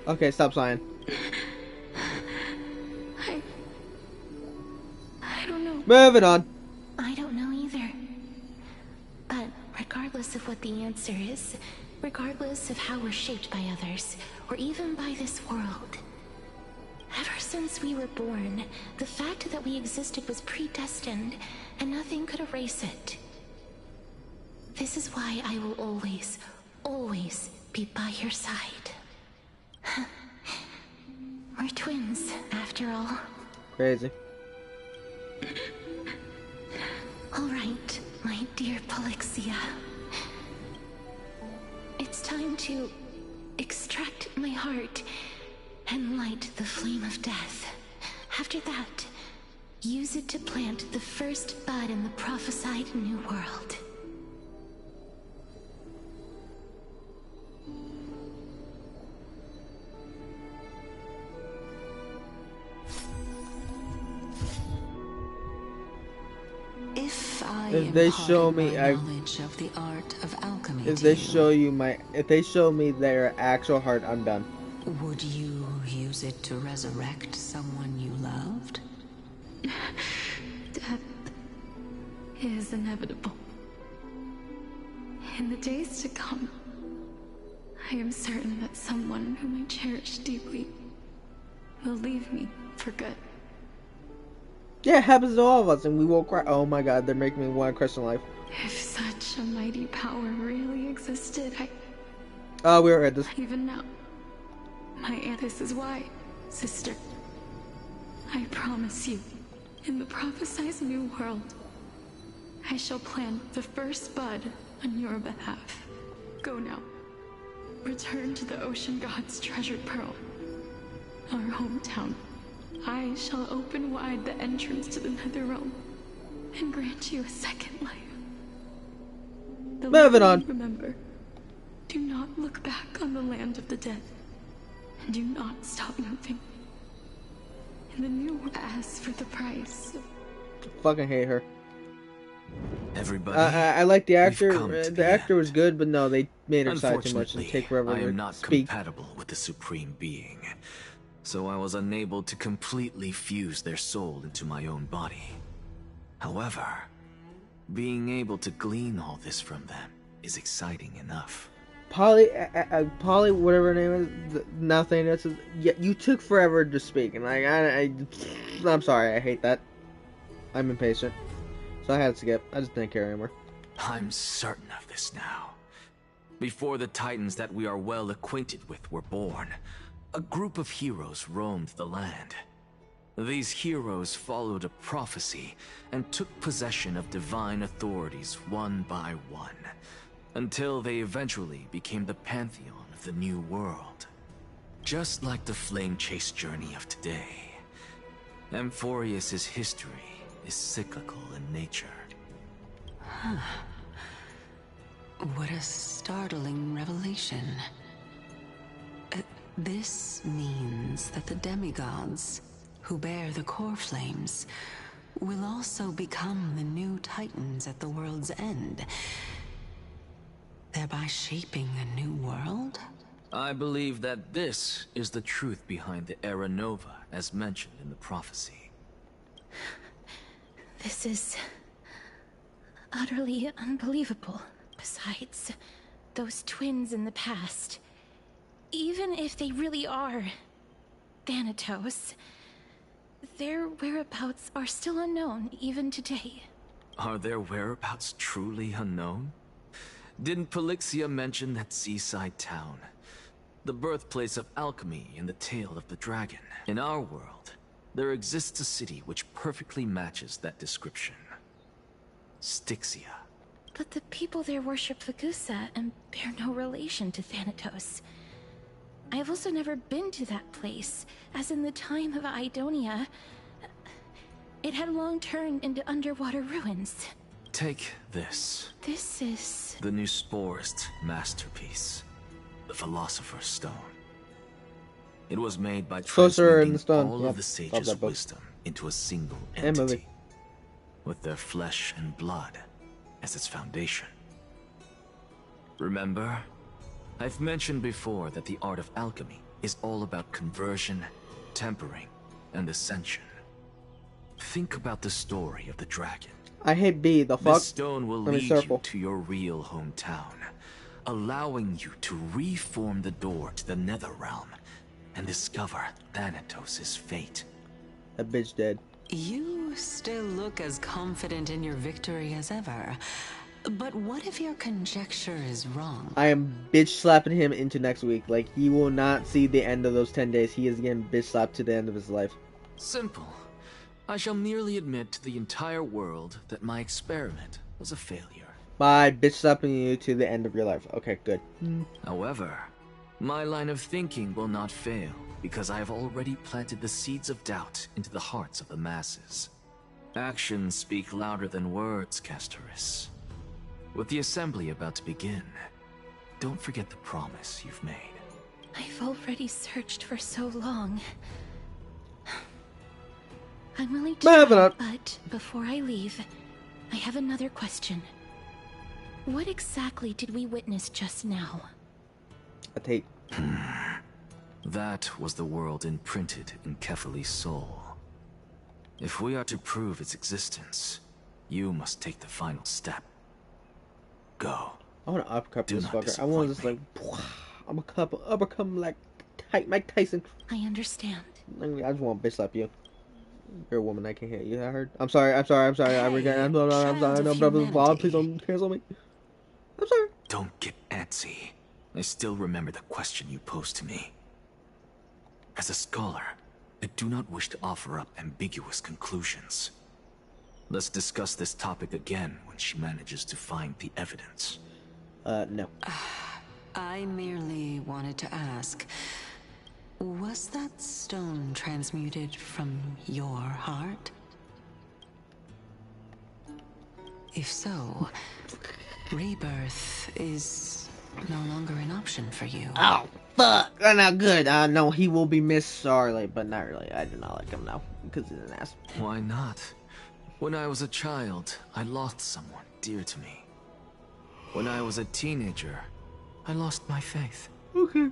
Okay, stop sighing. Moving on. I don't know either. But regardless of what the answer is, regardless of how we're shaped by others, or even by this world, ever since we were born, the fact that we existed was predestined, and nothing could erase it. This is why I will always, always be by your side. We're twins, after all. Crazy. All right, my dear Polixia. It's time to extract my heart and light the flame of death. After that, use it to plant the first bud in the prophesied new world. If they show me, knowledge of the art of alchemy, if they show me their actual heart, I'm done. Would you use it to resurrect someone you loved? Death is inevitable. In the days to come, I am certain that someone whom I cherish deeply will leave me for good. Yeah, it happens to all of us, and we will cry. Oh my god, they're making me want to question life. If such a mighty power really existed, we were at this. Even now, this is why, sister. I promise you, in the prophesied new world, I shall plant the first bud on your behalf. Go now. Return to the ocean god's treasured pearl, our hometown. I shall open wide the entrance to the nether realm and grant you a second life. Moving on. Remember, do not look back on the land of the dead. Do not stop moving. In the new world, ask for the price. Fucking hate her. Everybody, I like the actor. The actor was good, but no, they made her sigh too much and take forever to I am not speak. compatible with the Supreme Being, so I was unable to completely fuse their soul into my own body. However, being able to glean all this from them is exciting enough. Polly, whatever her name is, nothing. That's yeah. You took forever to speak, and I'm sorry. I hate that. I'm impatient, so I had to skip. I just didn't care anymore. I'm certain of this now. Before the Titans that we are well acquainted with were born, a group of heroes roamed the land. These heroes followed a prophecy and took possession of divine authorities one by one, until they eventually became the pantheon of the new world. Just like the flame chase journey of today, Amphorius's history is cyclical in nature. Huh. What a startling revelation. This means that the demigods, who bear the core flames, will also become the new titans at the world's end, thereby shaping a new world? I believe that this is the truth behind the Era Nova, as mentioned in the prophecy. This is utterly unbelievable. Besides, those twins in the past, even if they really are Thanatos, their whereabouts are still unknown even today. Are their whereabouts truly unknown? Didn't Polixia mention that seaside town? The birthplace of alchemy and the tale of the dragon. In our world, there exists a city which perfectly matches that description. Styxia. But the people there worship Vagusa and bear no relation to Thanatos. I have also never been to that place, as in the time of Idonia, it had long turned into underwater ruins. Take this. This is... the new Sporist masterpiece. The Philosopher's Stone. It was made by transmuting all of the sages' wisdom into a single entity, with their flesh and blood as its foundation. Remember, I've mentioned before that the art of alchemy is all about conversion, tempering, and ascension. think about the story of the dragon. I hate B. The fuck? This stone will Let me lead you circle. to your real hometown, allowing you to reform the door to the Netherrealm and discover Thanatos' fate. That bitch dead. You still look as confident in your victory as ever. But what if your conjecture is wrong? I am bitch slapping him into next week. Like, he will not see the end of those 10 days. He is getting bitch slapped to the end of his life. Simple. I shall merely admit to the entire world that my experiment was a failure. By bitch slapping you to the end of your life. Okay, good. However, my line of thinking will not fail, because I have already planted the seeds of doubt into the hearts of the masses. Actions speak louder than words, Castoris. With the assembly about to begin, don't forget the promise you've made. I've already searched for so long. I'm willing to try, but before I leave, I have another question. What exactly did we witness just now? A tape. That was the world imprinted in Kefali's soul. If we are to prove its existence, you must take the final step. Go. I want to uppercut this fucker. I want to just like, I'm a uppercut like Mike Tyson. I understand. I just want to bitch slap you. You're a woman. I can't hear you. I heard. I'm sorry. I regret. I'm sorry. Please don't cancel me. I'm sorry. Don't get antsy. I still remember the question you posed to me. As a scholar, I do not wish to offer up ambiguous conclusions. Let's discuss this topic again when she manages to find the evidence. No. I merely wanted to ask, was that stone transmuted from your heart? If so, rebirth is no longer an option for you. Oh, fuck. Not good. No, he will be Miss Starlight, but not really. I do not like him now, because he's an ass. Why not? When I was a child, I lost someone dear to me. When I was a teenager, I lost my faith. Okay.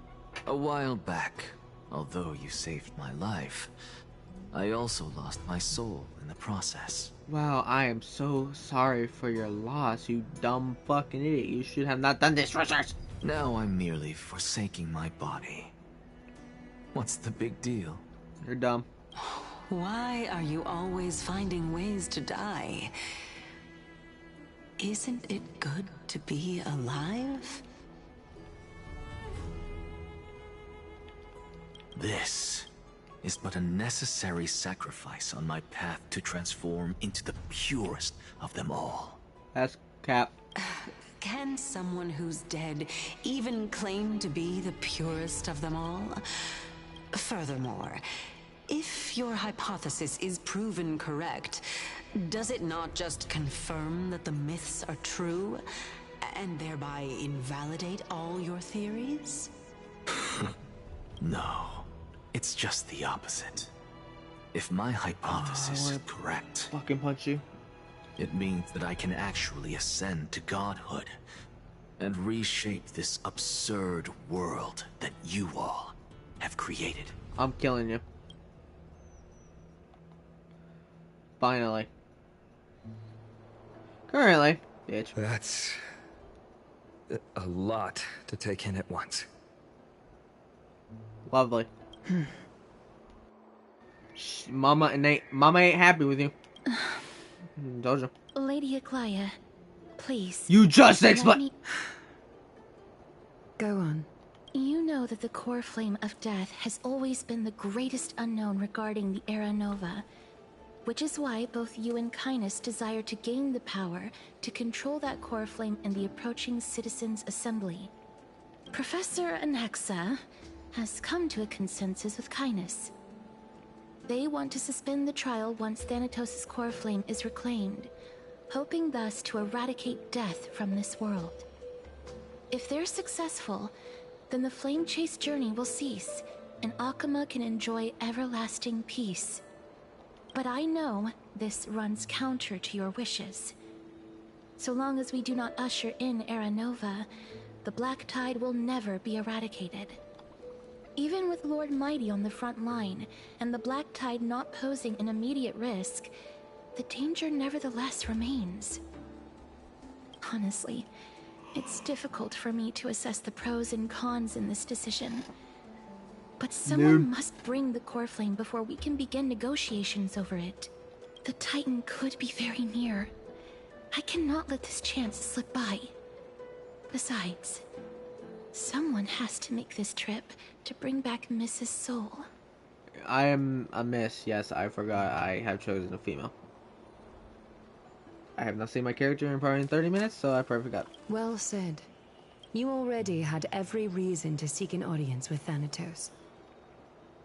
A while back, although you saved my life, I also lost my soul in the process. Wow, I am so sorry for your loss, you dumb fucking idiot. You should have not done this research. Now I'm merely forsaking my body. What's the big deal? You're dumb. Why are you always finding ways to die? Isn't it good to be alive? This is but a necessary sacrifice on my path to transform into the purest of them all. That's cap. Can someone who's dead even claim to be the purest of them all? Furthermore, if your hypothesis is proven correct, does it not just confirm that the myths are true, and thereby invalidate all your theories? No, it's just the opposite. If my hypothesis is correct, fucking punch you. It means that I can actually ascend to godhood and reshape this absurd world that you all have created. I'm killing you. Finally. Currently, bitch. That's a lot to take in at once. Lovely. Mama ain't happy with you. Doja. Lady Aglaya, please. You just explained. Go on. You know that the core flame of death has always been the greatest unknown regarding the Era Nova, which is why both you and Kynus desire to gain the power to control that core flame in the approaching Citizens' Assembly. Professor Anaxa has come to a consensus with Kynus. They want to suspend the trial once Thanatos' core flame is reclaimed, hoping thus to eradicate death from this world. If they're successful, then the flame chase journey will cease, and Akama can enjoy everlasting peace. But I know this runs counter to your wishes. So long as we do not usher in Era Nova, the Black Tide will never be eradicated. Even with Lord Mighty on the front line, and the Black Tide not posing an immediate risk, the danger nevertheless remains. Honestly, it's difficult for me to assess the pros and cons in this decision. But someone must bring the core flame before we can begin negotiations over it. The Titan could be very near. I cannot let this chance slip by. Besides, someone has to make this trip to bring back Mrs. Soul. I am a miss. Yes, I forgot I have chosen a female. I have not seen my character in probably 30 minutes, so I probably forgot. Well said. You already had every reason to seek an audience with Thanatos.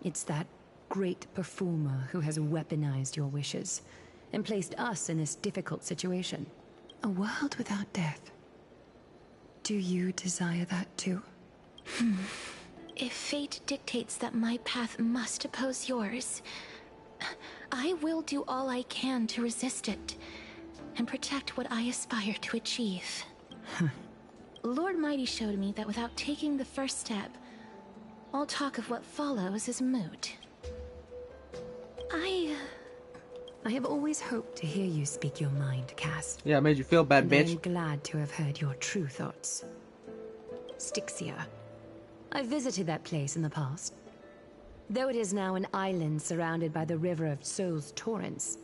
It's that great performer who has weaponized your wishes and placed us in this difficult situation. A world without death. Do you desire that too? If fate dictates that my path must oppose yours, I will do all I can to resist it and protect what I aspire to achieve. Lord Mighty showed me that without taking the first step, all talk of what follows is moot. I have always hoped to hear you speak your mind, Cass. Yeah, it made you feel bad, and bitch. I'm glad to have heard your true thoughts. Styxia. I've visited that place in the past. Though it is now an island surrounded by the river of Soul's torrents,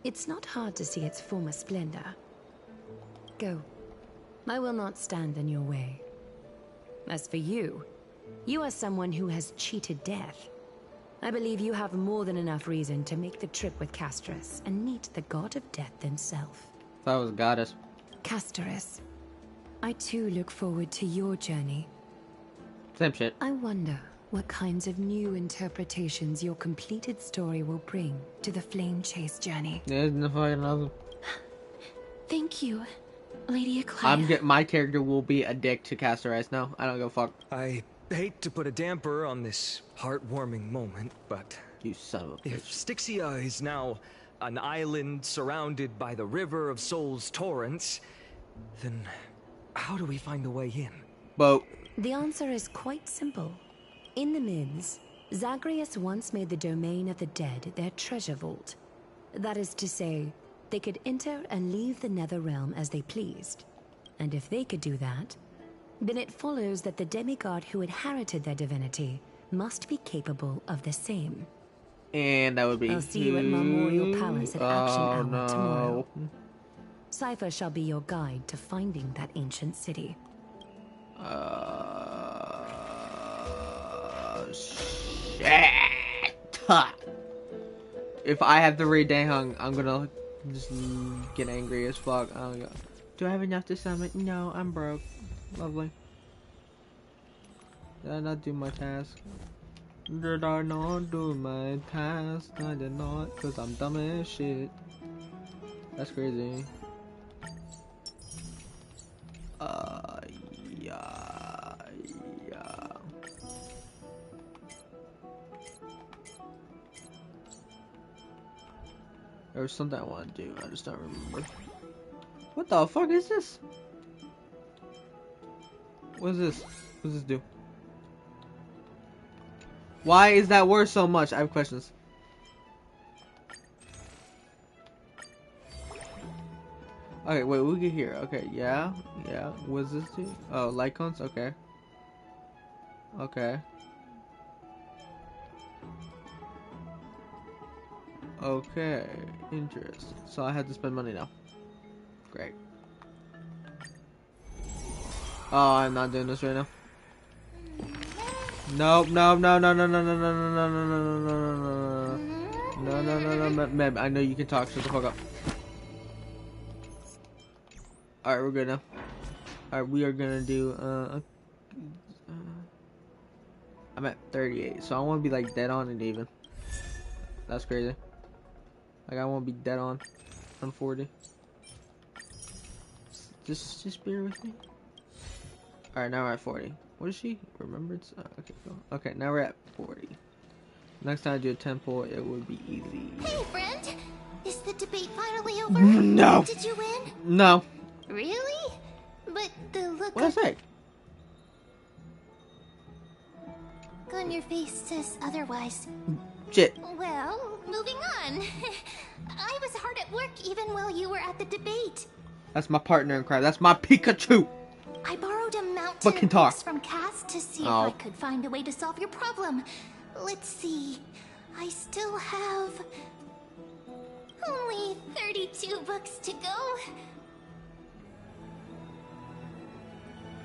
it's not hard to see its former splendor. Go. I will not stand in your way. As for you, you are someone who has cheated death. I believe you have more than enough reason to make the trip with Casterus and meet the god of death himself. That was goddess. Casterus, I too look forward to your journey. Same shit. I wonder what kinds of new interpretations your completed story will bring to the Flame Chase journey. There's no fucking other. Thank you, Lady Eclaya. My character will be a dick to Casterus now. I don't give a fuck. I hate to put a damper on this heartwarming moment, but you son of a bitch. If Styxia is now an island surrounded by the river of Soul's torrents, then how do we find a way in? Boat. The answer is quite simple. In the Mids, Zagreus once made the domain of the dead their treasure vault. That is to say, they could enter and leave the Nether Realm as they pleased. And if they could do that, then it follows that the demigod who inherited their divinity must be capable of the same. And that would be... I'll see you at Memorial Palace at Action Hour tomorrow. Cypher shall be your guide to finding that ancient city. Shit. If I have to read Daehung, I'm gonna just get angry as fuck. Do I have enough to summon? No, I'm broke. Lovely. Did I not do my task? Did I not do my task? I did not, cause I'm dumb as shit. That's crazy. Yeah. There was something I want to do, I just don't remember. What the fuck is this? What is this? What does this do? Why is that worth so much? I have questions. Okay, wait, we get here. Okay, yeah. What does this do? Oh, Lycons? Okay. Okay, interesting. So I have to spend money now. Great. Oh, I'm not doing this right now. Nope, no, Meb, I know you can talk, shut the fuck up. Alright, we're good now. Alright, we are gonna do, I'm at 38, so I want to be like dead on and even. That's crazy. Like, I want to be dead on 40. Just bear with me. Alright, now we're at 40. What is she? Remembrance? Okay, cool. Okay, now we're at 40. Next time I do a temple, it would be easy. Hey, friend! Is the debate finally over? No! Did you win? No. Really? But the look What'd I say? on your face says otherwise. Shit. Well, moving on. I was hard at work even while you were at the debate. That's my partner in crime. That's my Pikachu. I borrowed a mountain But can of talk. books from Cass to see if Oh. I could find a way to solve your problem. Let's see. I still have only 32 books to go.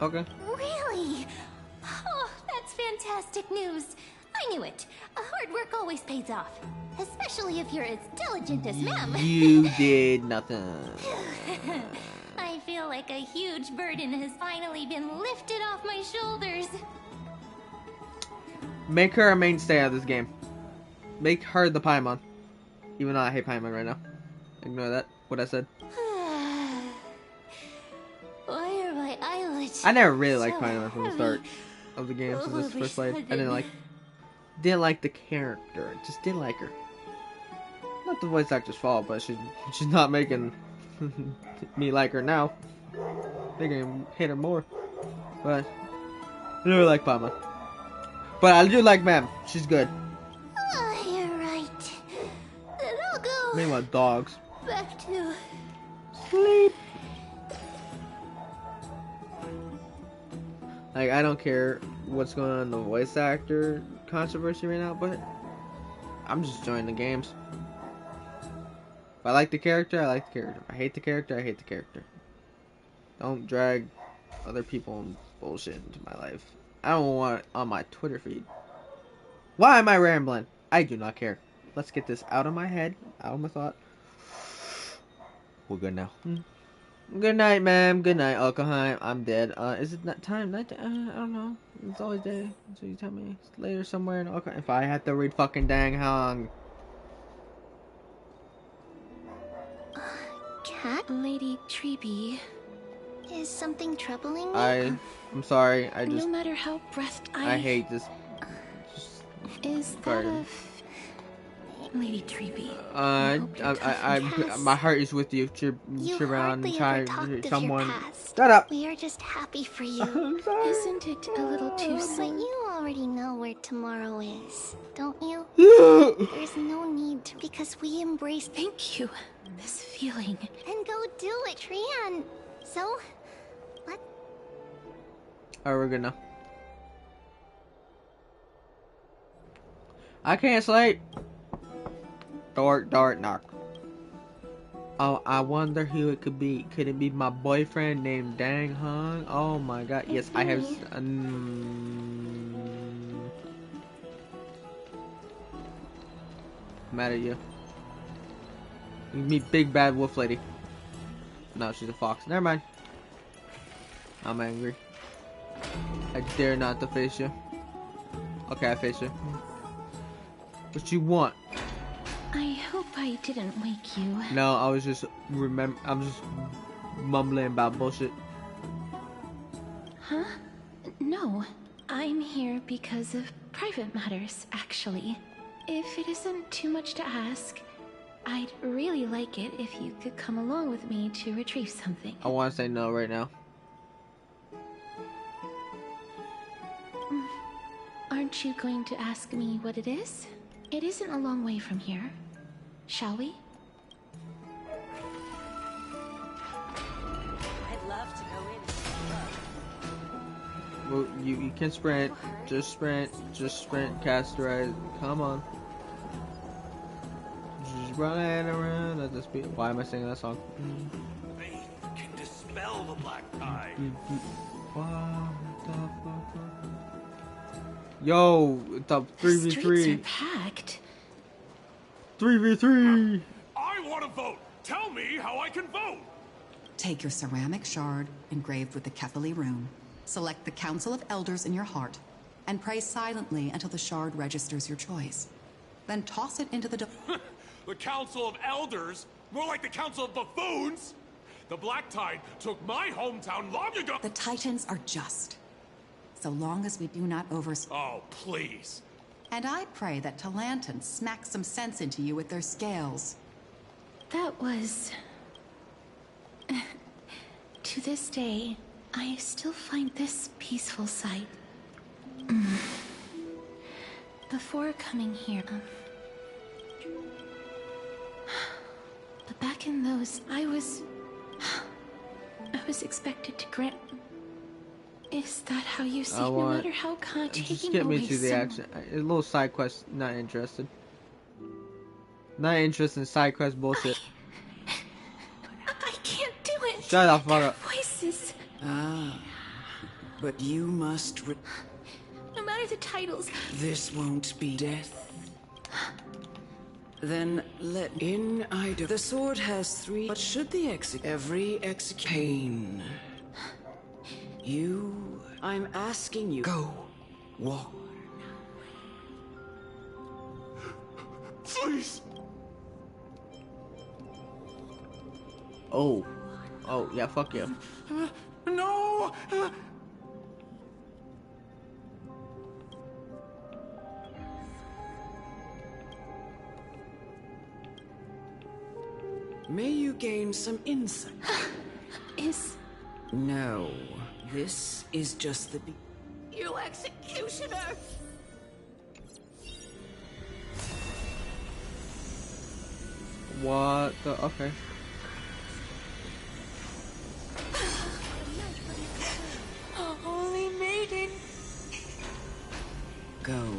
Okay. Really? Oh, that's fantastic news. I knew it. Hard work always pays off. Especially if you're as diligent as Mem. You did nothing. I feel like a huge burden has finally been lifted off my shoulders. Make her a mainstay of this game. Make her the Paimon. Even though I hate Paimon right now. Ignore that. What I said. Why are my eyelids I never really liked so Paimon from the heavy? start of the game. Since All this of a first played. I sudden. didn't like the character. Just didn't like her. Not the voice actor's fault, but she's not making me like her now. Making hate her more. But I never like Paimon. But I do like Mem. She's good. Oh, you're right. Then I'll go Meanwhile, dogs. back to sleep. Like, I don't care what's going on in the voice actor controversy right now, but I'm just enjoying the games. If I like the character, I like the character. If I hate the character, I hate the character. Don't drag other people's bullshit into my life. I don't want it on my Twitter feed. Why am I rambling? I do not care. Let's get this out of my head, out of my thought. We're good now. Good night, ma'am. Good night, Alkaheim. I'm dead. Is it not time? Night? I don't know. It's always day. So you tell me it's later somewhere in Alkaheim. If I had to read fucking dang hung. Cat? Lady Treeby. Is something troubling you? I'm sorry. I just. No matter how breathed I hate this. Is that Sorry. Lady Treeby? My heart is with you. You Chiron, hardly Chai, ever talked of someone. your past. Shut up. We are just happy for you. Isn't it a little too But soon? you already know where tomorrow is, don't you? There's no need to, because we embrace. Thank you. This feeling. And go do it, Trian. So, what? Alright, we're good now. I can't sleep. Dark, knock. Oh, I wonder who it could be. Could it be my boyfriend named Dang Hung? Oh my god. Yes, I have. Mad at you. You meet big bad wolf lady. No, she's a fox. Never mind. I'm angry. I dare not to face you. Okay, I face you. What you want? I hope I didn't wake you. No, I was just I'm just mumbling about bullshit. Huh? No. I'm here because of private matters, actually. If it isn't too much to ask, I'd really like it if you could come along with me to retrieve something. I want to say no right now. Aren't you going to ask me what it is? It isn't a long way from here. Shall we? I'd love to go in. Well, you can sprint. Just sprint. Casterize. Come on. Just running around at the speed. Why am I singing that song? Faith can dispel the black tide. Yo, it's up The streets 3v3. are packed. 3v3. I want to vote. Tell me how I can vote. Take your ceramic shard engraved with the Kefali rune. Select the Council of Elders in your heart and pray silently until the shard registers your choice. Then toss it into the The Council of Elders? More like the Council of Buffoons? The Black Tide took my hometown long ago. The Titans are just. So long as we do not Oh, please. And I pray that Talanton smacks some sense into you with their scales. That was... To this day, I still find this peaceful sight Before coming here, but back in those, I was expected to grant. Is that how you see? No matter how God just taking get me away to the some... action. A little side quest. Not interested. Not interested in side quest bullshit. I can't do it. Shut the fuck up. Voices. Ah, but you must. No matter the titles. This won't be death. Then let in I do. The sword has 3. But should the every pain. I'm asking you. Go. Walk. Please. Oh. Oh, yeah, fuck you. No! May you gain some insight. No, this is just the You executioner! What the? Okay. Holy maiden! Go.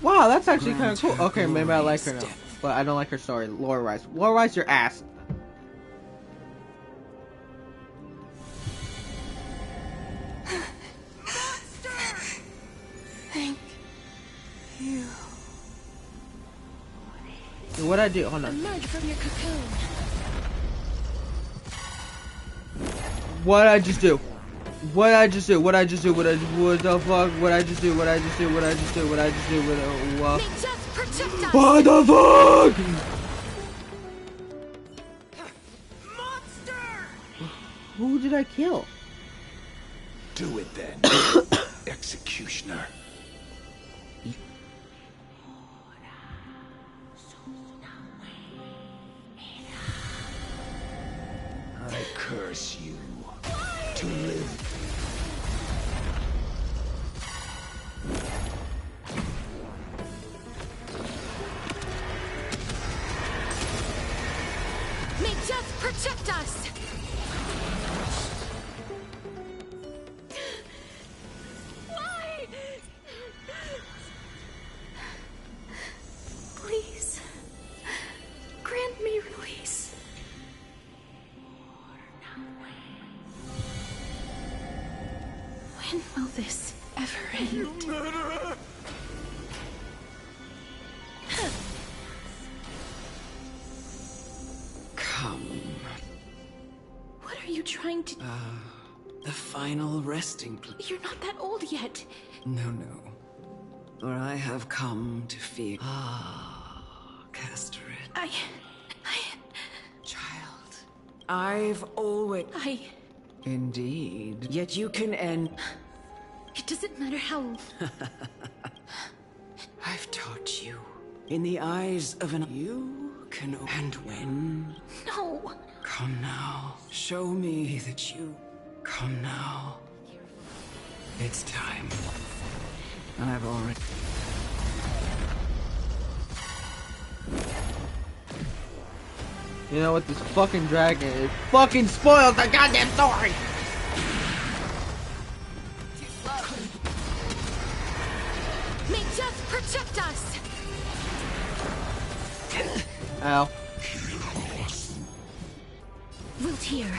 Wow, that's actually kind of cool. Okay, maybe I like her now, but I don't like her story. Lore Rice. Lore Rice, your ass. Thank you. What'd I do? Hold on. Emerge from your cocoon. What'd I just do? What'd I just do? What the fuck? What'd I just do? What the fuck? Who did I kill? Do it then, executioner. I curse you to live. May death protect us! Why? Please, grant me release. When will this ever end? You murderer! Come. What are you trying to... The final resting place. You're not that old yet. No. For I have come to fear. Casterin. Child. I've always... Indeed. Yet you can end... It doesn't matter how... I've taught you. In the eyes of an... You can... And when... No. Come now. Show me that you... Come now. It's time. I've already... You know what? This fucking dragon, it fucking spoils the goddamn story! May death protect us! Ow. Wiltier.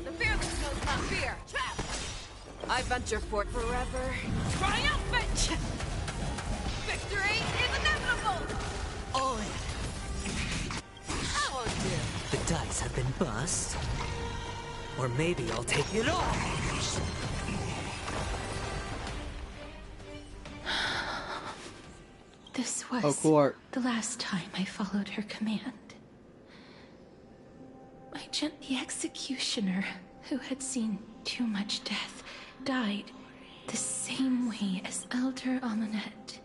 The fearless knows not fear. I venture forth forever. Triumphant! Victory is inevitable! Oh, I won't do. the dice have been bust. Or maybe I'll take it all. This was the last time I followed her command. The executioner, who had seen too much death, died the same way as Elder Amunet.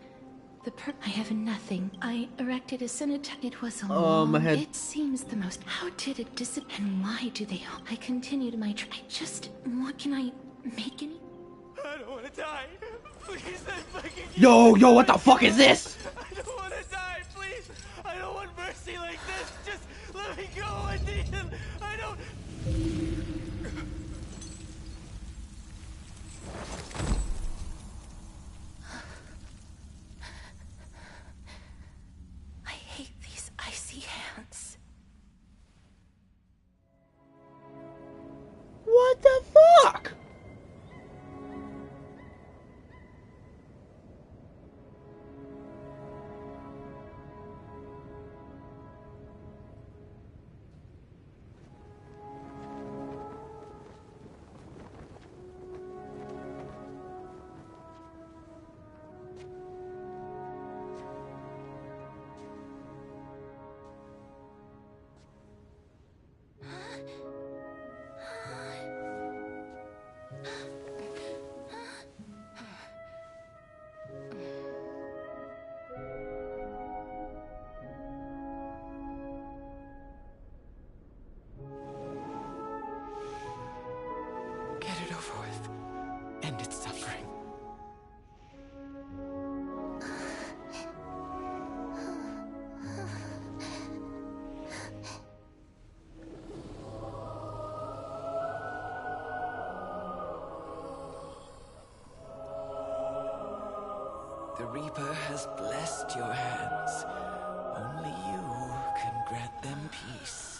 I have nothing. I erected a cenotaph. It was a long... my head. It seems the most... How did it disappear? And why do they... I continued my... What can I make any... I don't want to die. Yo, what the fuck is this? I don't want to die, please. I don't want mercy like this. Just let me go, Ethan. I don't. I hate these icy hands. What the fuck? Get it over with. End its suffering. The Reaper has blessed your hands. Only you can grant them peace.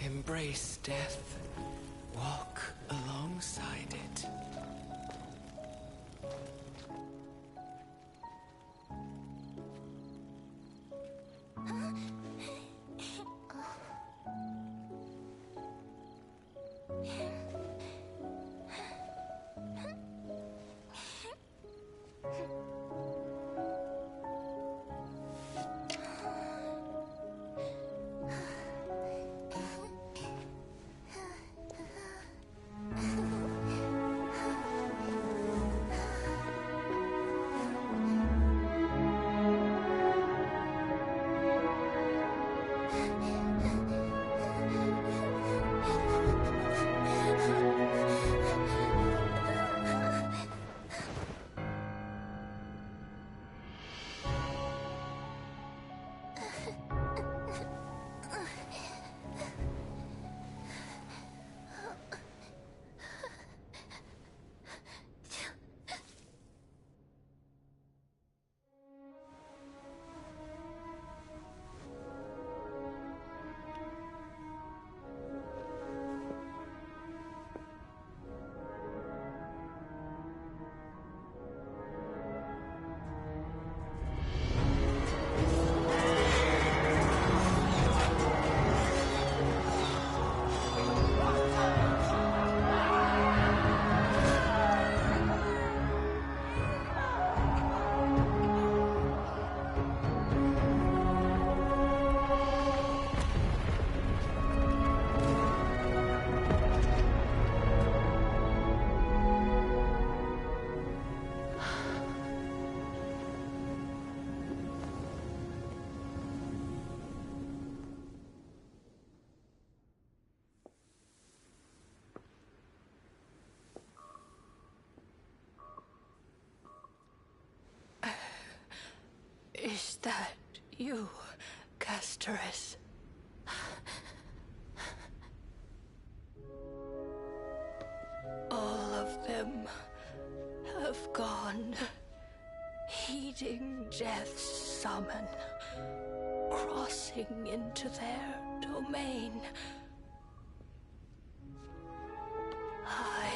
Embrace death. Walk alongside it. Is that you, Casterus? All of them have gone, heeding death's summon, crossing into their domain. I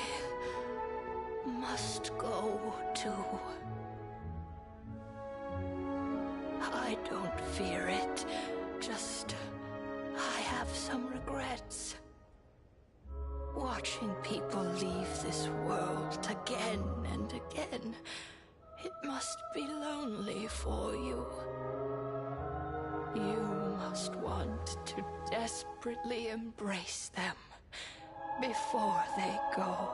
must go too. I don't fear it, just I have some regrets. Watching people leave this world again and again, it must be lonely for you. You must want to desperately embrace them before they go.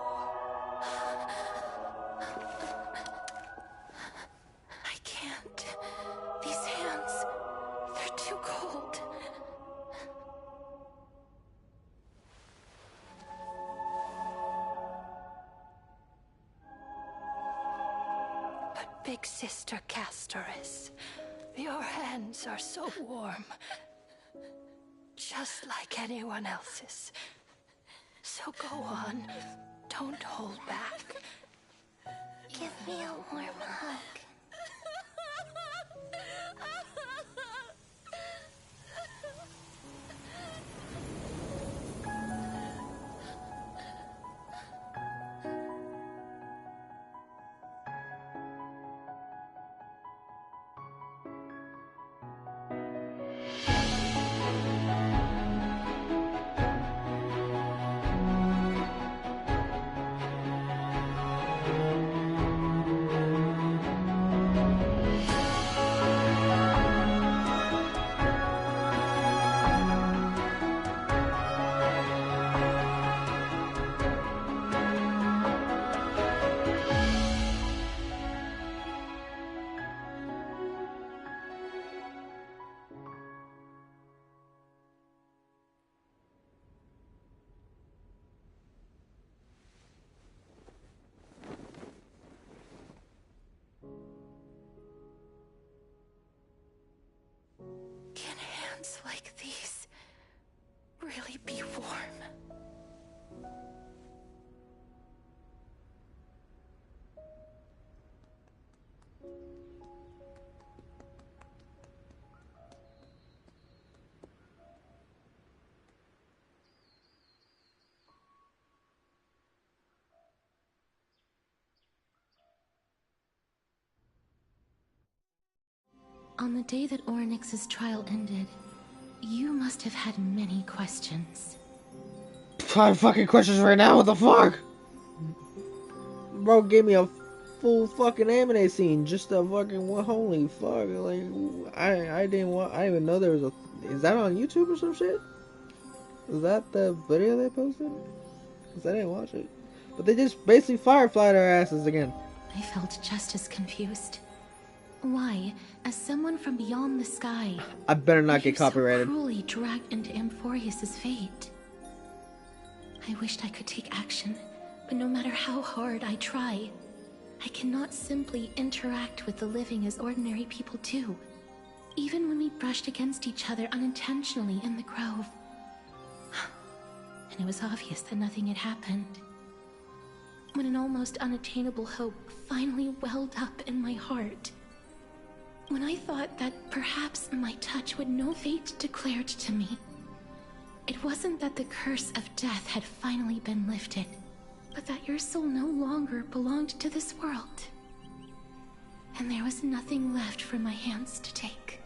I can't. These hands, they're too cold. But Big Sister Castoris, your hands are so warm. Just like anyone else's. So go on. Don't hold back. Give me a warm hug. Can hands like these really be warm? On the day that Oryx's trial ended, you must have had many questions. 5 fucking questions right now, what the fuck? Bro gave me a full fucking anime scene, just a fucking one, holy fuck, like, I didn't even know there was a, is that on YouTube or some shit? Is that the video they posted? Cause I didn't watch it. But they just basically fireflied our asses again. I felt just as confused. Why, as someone from beyond the sky, I better not get copyrighted. So cruelly dragged into Amphorius's fate. I wished I could take action, but no matter how hard I try, I cannot simply interact with the living as ordinary people do. Even when we brushed against each other unintentionally in the grove. And it was obvious that nothing had happened. When an almost unattainable hope finally welled up in my heart. When I thought that perhaps my touch would know fate declared to me. It wasn't that the curse of death had finally been lifted, but that your soul no longer belonged to this world. And there was nothing left for my hands to take.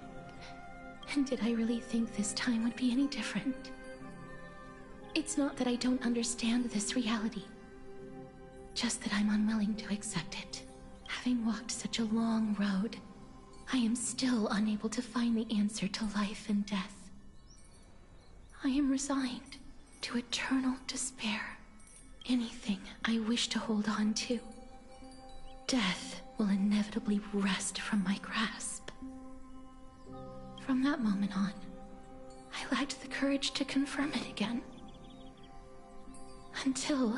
And did I really think this time would be any different? It's not that I don't understand this reality. Just that I'm unwilling to accept it. Having walked such a long road, I am still unable to find the answer to life and death. I am resigned to eternal despair. Anything I wish to hold on to, death will inevitably wrest from my grasp. From that moment on, I lacked the courage to confirm it again. Until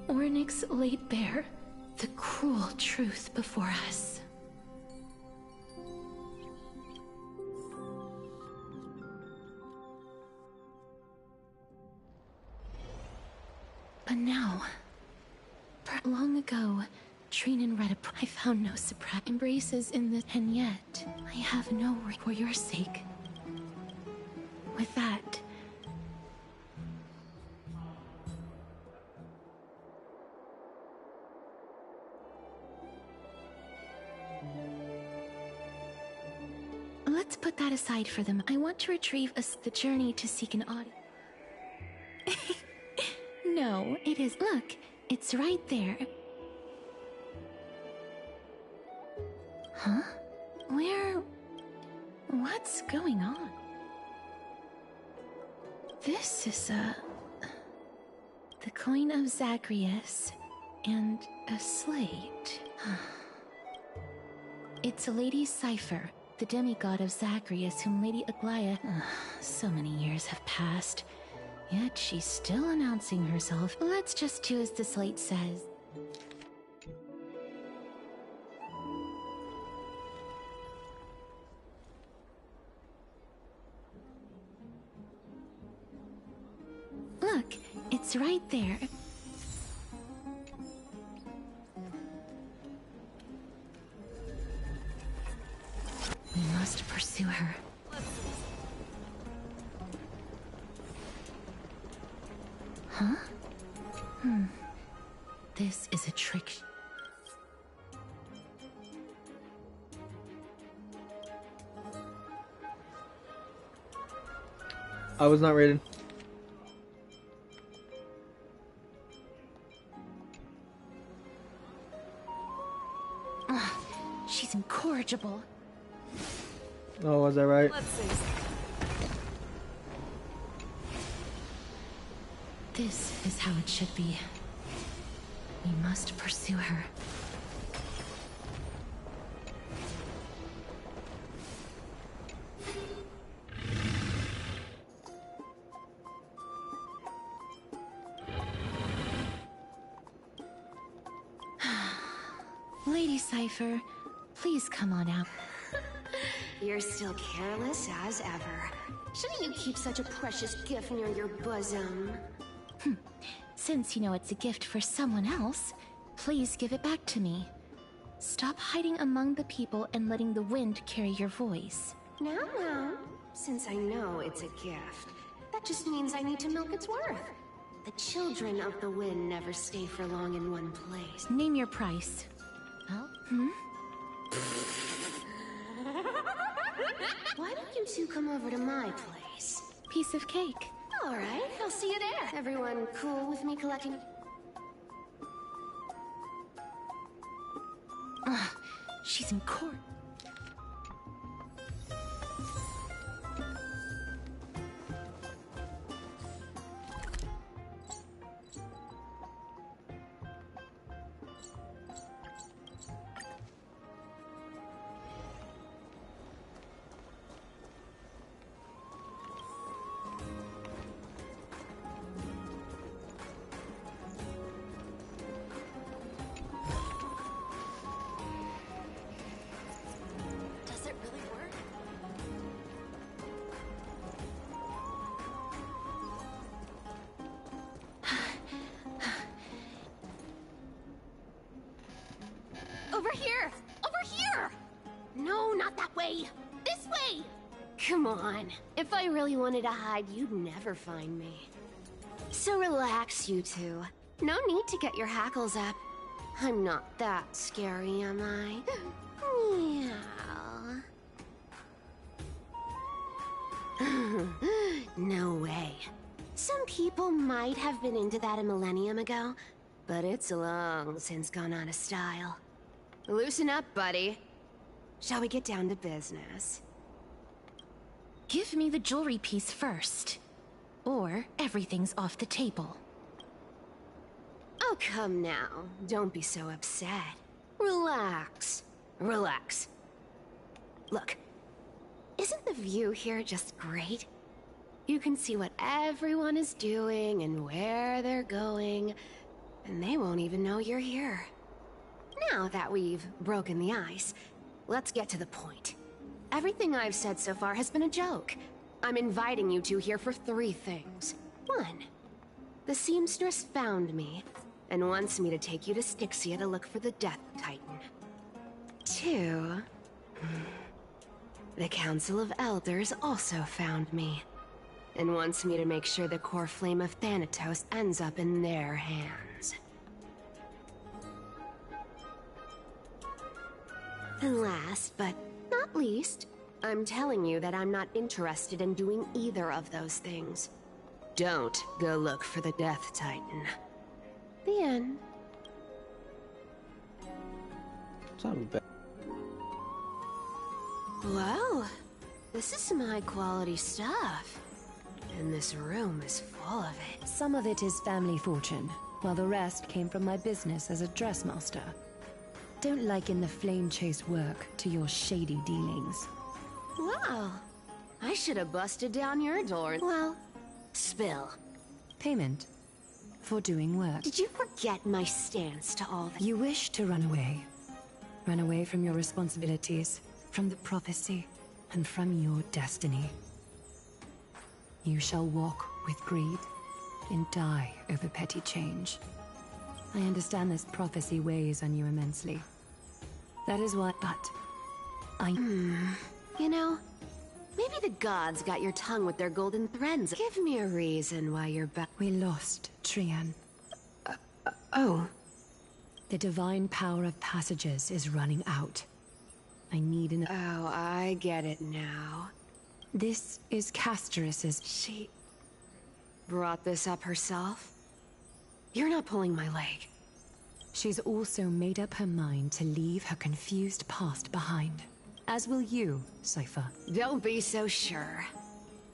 Oryx laid bare the cruel truth before us. But now, long ago, Trinan read I found no surprise embraces in this, and yet I have no for your sake. With that, let's put that aside for them. I want to retrieve the journey to seek an audience. No, it is. Look, it's right there. Huh? Where... What's going on? This is the coin of Zagreus and a slate. It's a lady's cipher, the demigod of Zagreus whom Lady Aglaia... so many years have passed, yet she's still announcing herself. Let's just do as the slate says. Look, it's right there. We must pursue her. Huh? This is a trick. I was not rated. She's incorrigible. Oh, was that right? Let's see. This is how it should be. We must pursue her. Lady Cipher, please come on out. You're still careless as ever. Shouldn't you keep such a precious gift near your bosom? Since you know it's a gift for someone else, please give it back to me. Stop hiding among the people and letting the wind carry your voice. Now, since I know it's a gift, that just means I need to milk its worth. The children of the wind never stay for long in one place. Name your price. Oh? Why don't you two come over to my place? Piece of cake. All right, I'll see you there. Everyone cool with me collecting? She's in court. Over here! Over here! No, not that way! This way! Come on. If I really wanted to hide, you'd never find me. So relax, you two. No need to get your hackles up. I'm not that scary, am I? Meow. No way. Some people might have been into that a millennium ago, but it's long since gone out of style. Loosen up, buddy. Shall we get down to business? Give me the jewelry piece first, or everything's off the table. Oh, come now. Don't be so upset. Relax. Relax. Look, isn't the view here just great? You can see what everyone is doing and where they're going, and they won't even know you're here. Now that we've broken the ice, let's get to the point. Everything I've said so far has been a joke. I'm inviting you two here for 3 things. 1, the seamstress found me and wants me to take you to Styxia to look for the Death Titan. 2, the Council of Elders also found me and wants me to make sure the core flame of Thanatos ends up in their hands. And last, but not least, I'm telling you that I'm not interested in doing either of those things. Don't go look for the Death Titan. The end. Well, this is some high-quality stuff. And this room is full of it. Some of it is family fortune, while the rest came from my business as a dressmaster. Don't liken the flame-chased work to your shady dealings. Wow. I should have busted down your door. Well, spill. Payment for doing work. Did you forget my stance to all that? You wish to run away. Run away from your responsibilities, from the prophecy, and from your destiny. You shall walk with greed and die over petty change. I understand this prophecy weighs on you immensely. That is what, but You know, maybe the gods got your tongue with their golden threads. Give me a reason why you're back. We lost Trian. Oh. The divine power of passages is running out. I need an... Oh, I get it now. This is Castorus's... She brought this up herself? You're not pulling my leg. She's also made up her mind to leave her confused past behind. As will you, Cypher. Don't be so sure.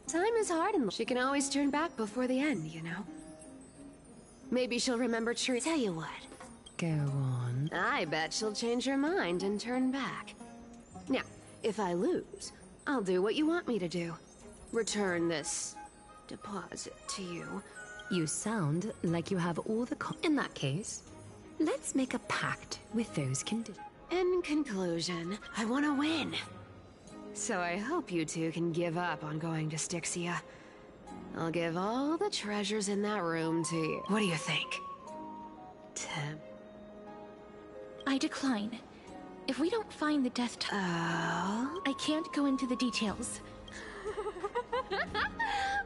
Time is hard and she can always turn back before the end, you know? Maybe she'll remember Tree. Tell you what. Go on. I bet she'll change her mind and turn back. Now, if I lose, I'll do what you want me to do. Return this deposit to you. You sound like you have all the In that case, let's make a pact with those conditions. In conclusion, I want to win. So I hope you two can give up on going to Styxia. I'll give all the treasures in that room to you. What do you think? Tim. I decline. If we don't find the Death Titan, I can't go into the details.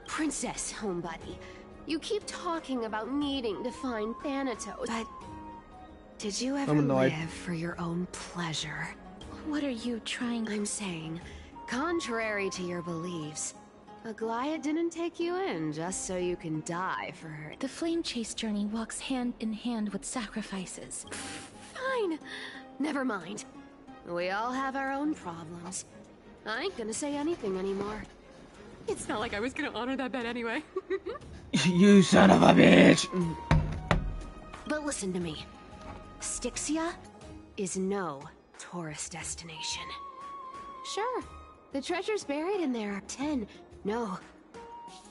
Princess, homebuddy, you keep talking about needing to find Thanatos, but did you ever live for your own pleasure? What are you trying? I'm saying, contrary to your beliefs, Aglaia didn't take you in just so you can die for her. The flame chase journey walks hand in hand with sacrifices. Fine. Never mind. We all have our own problems. I ain't gonna say anything anymore. It's not like I was gonna honor that bet anyway. You son of a bitch! But listen to me. Styxia is no tourist destination. Sure, the treasures buried in there are 10, no,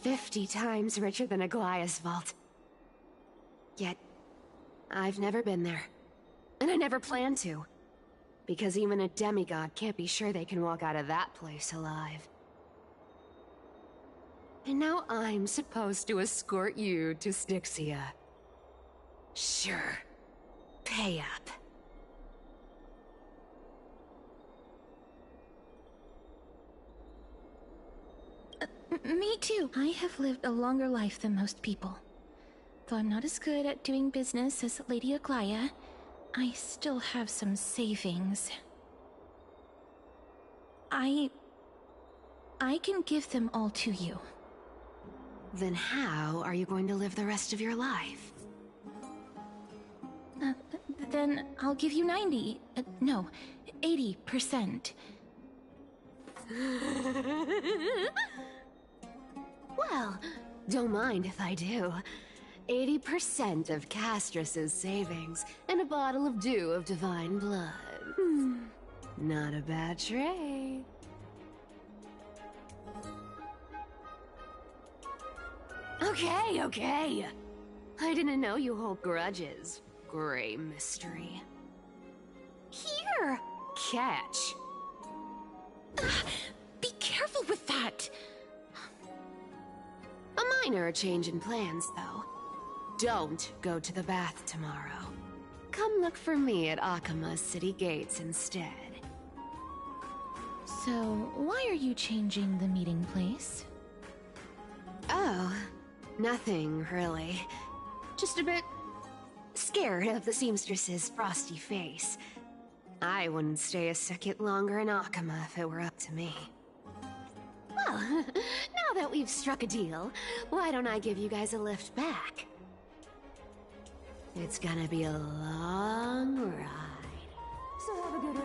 50 times richer than Aglaia's vault. Yet, I've never been there. And I never plan to. Because even a demigod can't be sure they can walk out of that place alive. And now I'm supposed to escort you to Styxia. Sure. Pay up. Me too. I have lived a longer life than most people. Though I'm not as good at doing business as Lady Aglaia, I still have some savings. I can give them all to you. Then how are you going to live the rest of your life? Then I'll give you 90. No, 80%. Well, don't mind if I do. 80% of Castrus's savings and a bottle of dew of divine blood. Not a bad trade. Okay. I didn't know you hold grudges. Gray mystery. Here! Catch. Be careful with that! A minor change in plans, though. Don't go to the bath tomorrow. Come look for me at Akima's city gates instead. So, why are you changing the meeting place? Oh, nothing really. Just a bit scared of the seamstress's frosty face. I wouldn't stay a second longer in Akima if it were up to me. Well, now now that we've struck a deal, why don't I give you guys a lift back? It's gonna be a long ride. So have a good rest.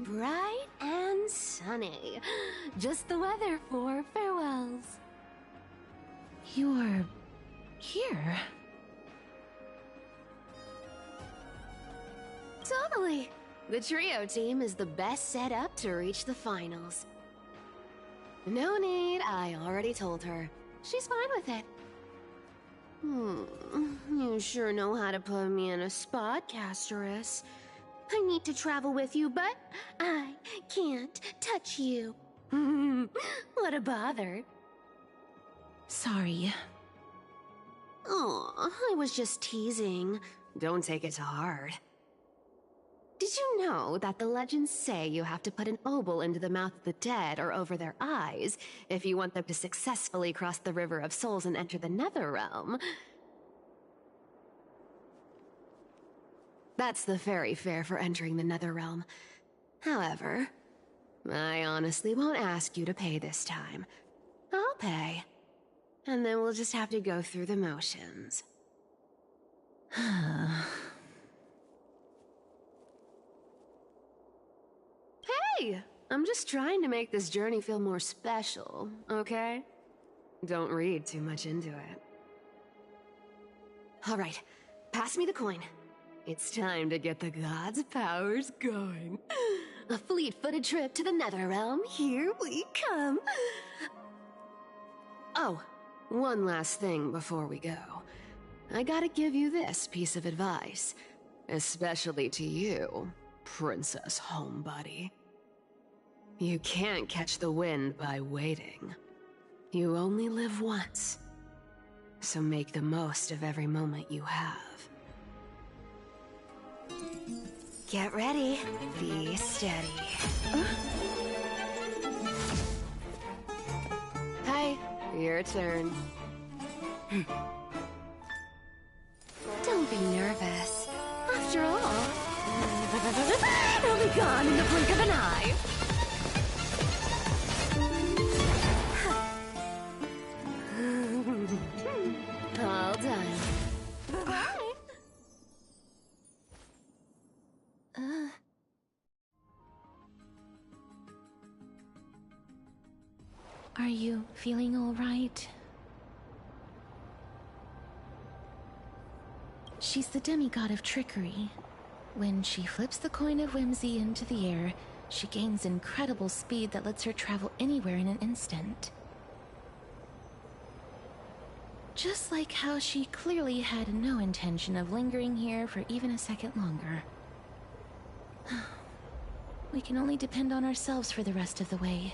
Bright and sunny. Just the weather for farewells. You're here? Totally. The trio team is the best set up to reach the finals. No need, I already told her. She's fine with it. You sure know how to put me in a spot, Casterus. I need to travel with you, but I can't touch you. What a bother. Sorry. Aw, I was just teasing. Don't take it to heart. Did you know that the legends say you have to put an obol into the mouth of the dead or over their eyes if you want them to successfully cross the River of Souls and enter the Netherrealm? That's the fairy fare for entering the Netherrealm. However, I honestly won't ask you to pay this time. I'll pay. And then we'll just have to go through the motions. Hey! I'm just trying to make this journey feel more special, okay? Don't read too much into it. Alright, pass me the coin. It's time to get the gods' powers going. A fleet-footed trip to the Netherrealm, here we come. Oh, one last thing before we go. I gotta give you this piece of advice. Especially to you, Princess Homebody. You can't catch the wind by waiting. You only live once. So make the most of every moment you have. Get ready. Be steady. Hi, your turn. Don't be nervous. After all, it'll be gone in the blink of an eye. All done. Are you feeling all right? She's the demigod of trickery. When she flips the coin of whimsy into the air, she gains incredible speed that lets her travel anywhere in an instant. Just like how she clearly had no intention of lingering here for even a second longer. We can only depend on ourselves for the rest of the way.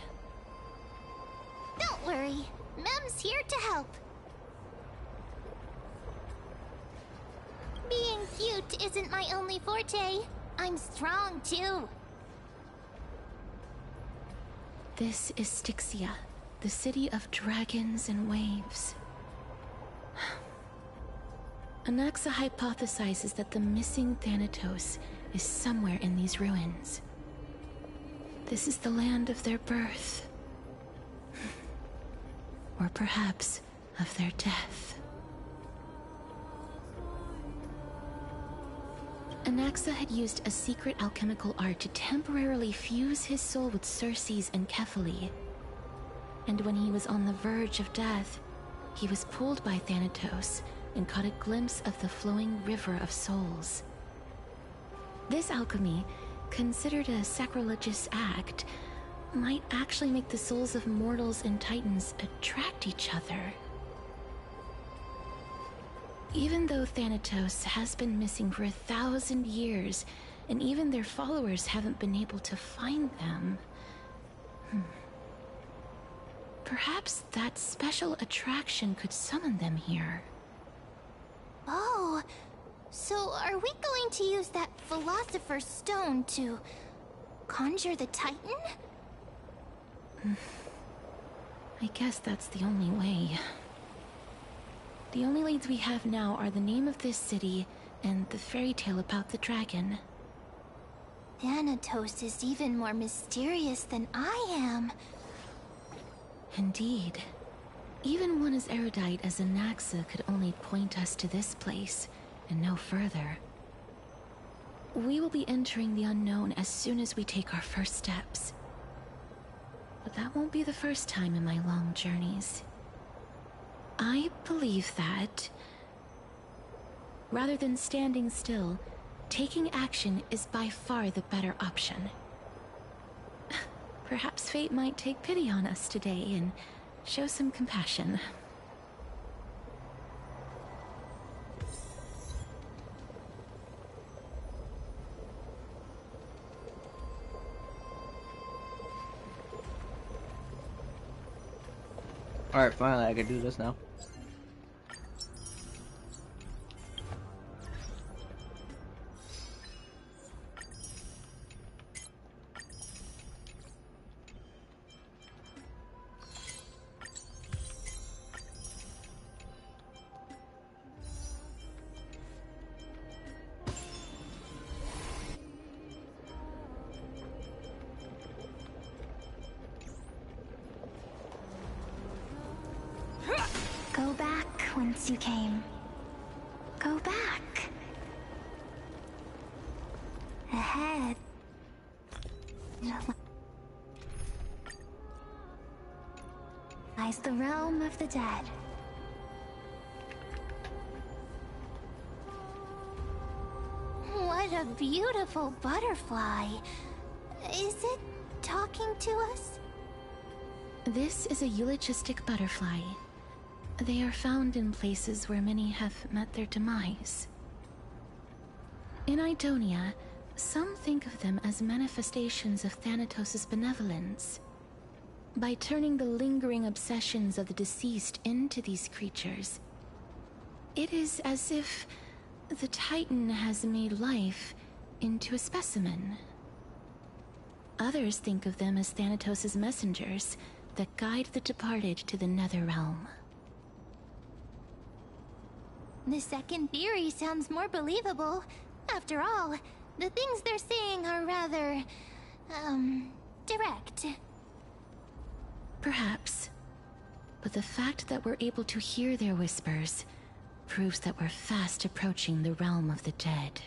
Don't worry. Mem's here to help. Being cute isn't my only forte. I'm strong, too. This is Styxia, the city of dragons and waves. Anaxa hypothesizes that the missing Thanatos is somewhere in these ruins. This is the land of their birth. Or perhaps of their death. Anaxa had used a secret alchemical art to temporarily fuse his soul with Circe's and Kephae. And when he was on the verge of death, he was pulled by Thanatos and caught a glimpse of the flowing river of souls. This alchemy, considered a sacrilegious act, might actually make the souls of mortals and titans attract each other. Even though Thanatos has been missing for 1,000 years, and even their followers haven't been able to find them, perhaps that special attraction could summon them here. Oh, so are we going to use that Philosopher's Stone to conjure the Titan? I guess that's the only way. The only leads we have now are the name of this city and the fairy tale about the dragon. Thanatos is even more mysterious than I am. Indeed. Even one as erudite as Anaxa could only point us to this place, and no further. We will be entering the unknown as soon as we take our first steps. But that won't be the first time in my long journeys. I believe that, rather than standing still, taking action is by far the better option. Perhaps fate might take pity on us today and show some compassion. Alright, finally I can do this now. Go back whence you came. Go back. Ahead. Lies the realm of the dead. What a beautiful butterfly. Is it talking to us? This is a eulogistic butterfly. They are found in places where many have met their demise. In Idonia, some think of them as manifestations of Thanatos' benevolence. By turning the lingering obsessions of the deceased into these creatures, it is as if the Titan has made life into a specimen. Others think of them as Thanatos' messengers that guide the departed to the nether realm. The second theory sounds more believable. After all, the things they're saying are rather, direct. Perhaps. But the fact that we're able to hear their whispers proves that we're fast approaching the realm of the dead.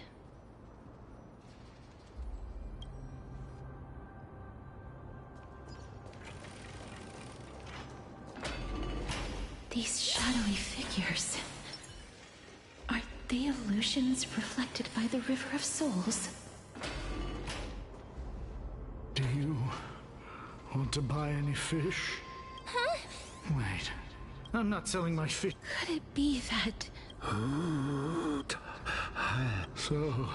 These shadowy figures... are they illusions reflected by the River of Souls? Do you want to buy any fish? Huh? Wait, I'm not selling my fish. Could it be that... So...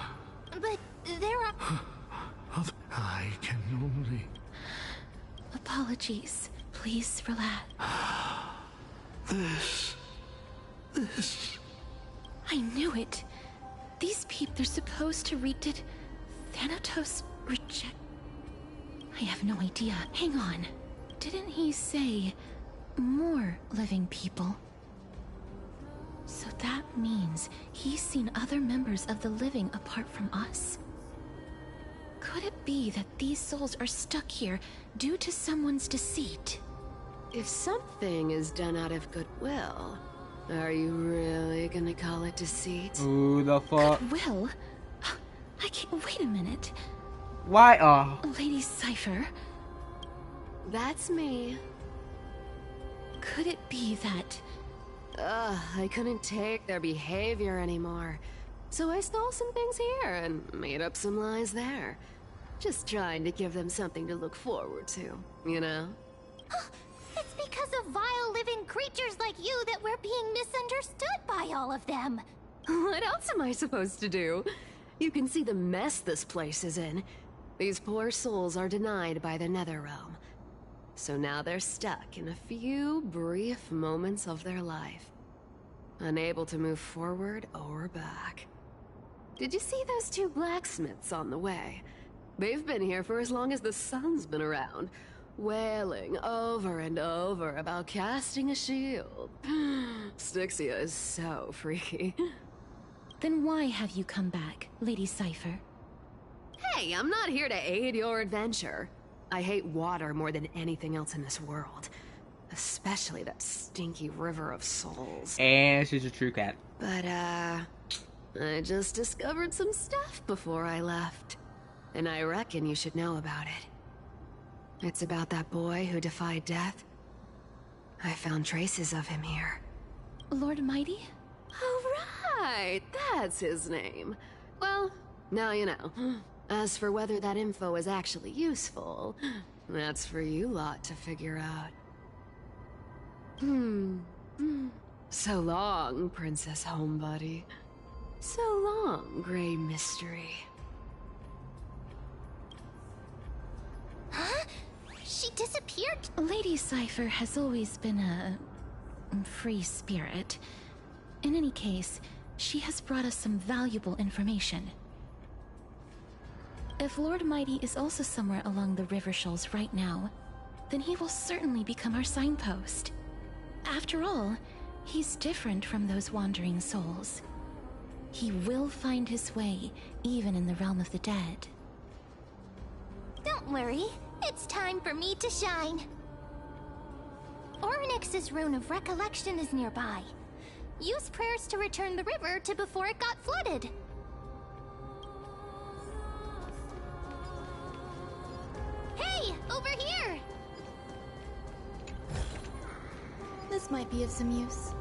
But there are... I can only... Apologies. Please relax. This... I knew it. These people, they're supposed to read it. Thanatos reject... I have no idea. Hang on. Didn't he say more living people? So that means he's seen other members of the living apart from us? Could it be that these souls are stuck here due to someone's deceit? If something is done out of goodwill, are you really gonna call it deceit? Who the fuck? Goodwill? I can't. Wait a minute. Why? Lady Cypher. That's me. Could it be that... I couldn't take their behavior anymore. So I stole some things here and made up some lies there. Just trying to give them something to look forward to, you know? It's because of vile living creatures like you that we're being misunderstood by all of them. What else am I supposed to do? You can see the mess this place is in. These poor souls are denied by the Netherrealm. So now they're stuck in a few brief moments of their life. Unable to move forward or back. Did you see those two blacksmiths on the way? They've been here for as long as the sun's been around, wailing over and over about casting a shield. Styxia is so freaky. Then why have you come back, Lady Cypher? Hey, I'm not here to aid your adventure. I hate water more than anything else in this world. Especially that stinky river of souls. And she's a true cat. But, I just discovered some stuff before I left. And I reckon you should know about it. It's about that boy who defied death. I found traces of him here. Lord Mighty? Oh, right! That's his name. Well, now you know. As for whether that info is actually useful, that's for you lot to figure out. So long, Princess Homebody. So long, Grey Mystery. Huh? She disappeared? Lady Cypher has always been a... free spirit. In any case, she has brought us some valuable information. If Lord Mighty is also somewhere along the river shoals right now, then he will certainly become our signpost. After all, he's different from those wandering souls. He will find his way, even in the realm of the dead. Don't worry, it's time for me to shine. Ornyx's Rune of Recollection is nearby. Use prayers to return the river to before it got flooded. Hey, over here! This might be of some use.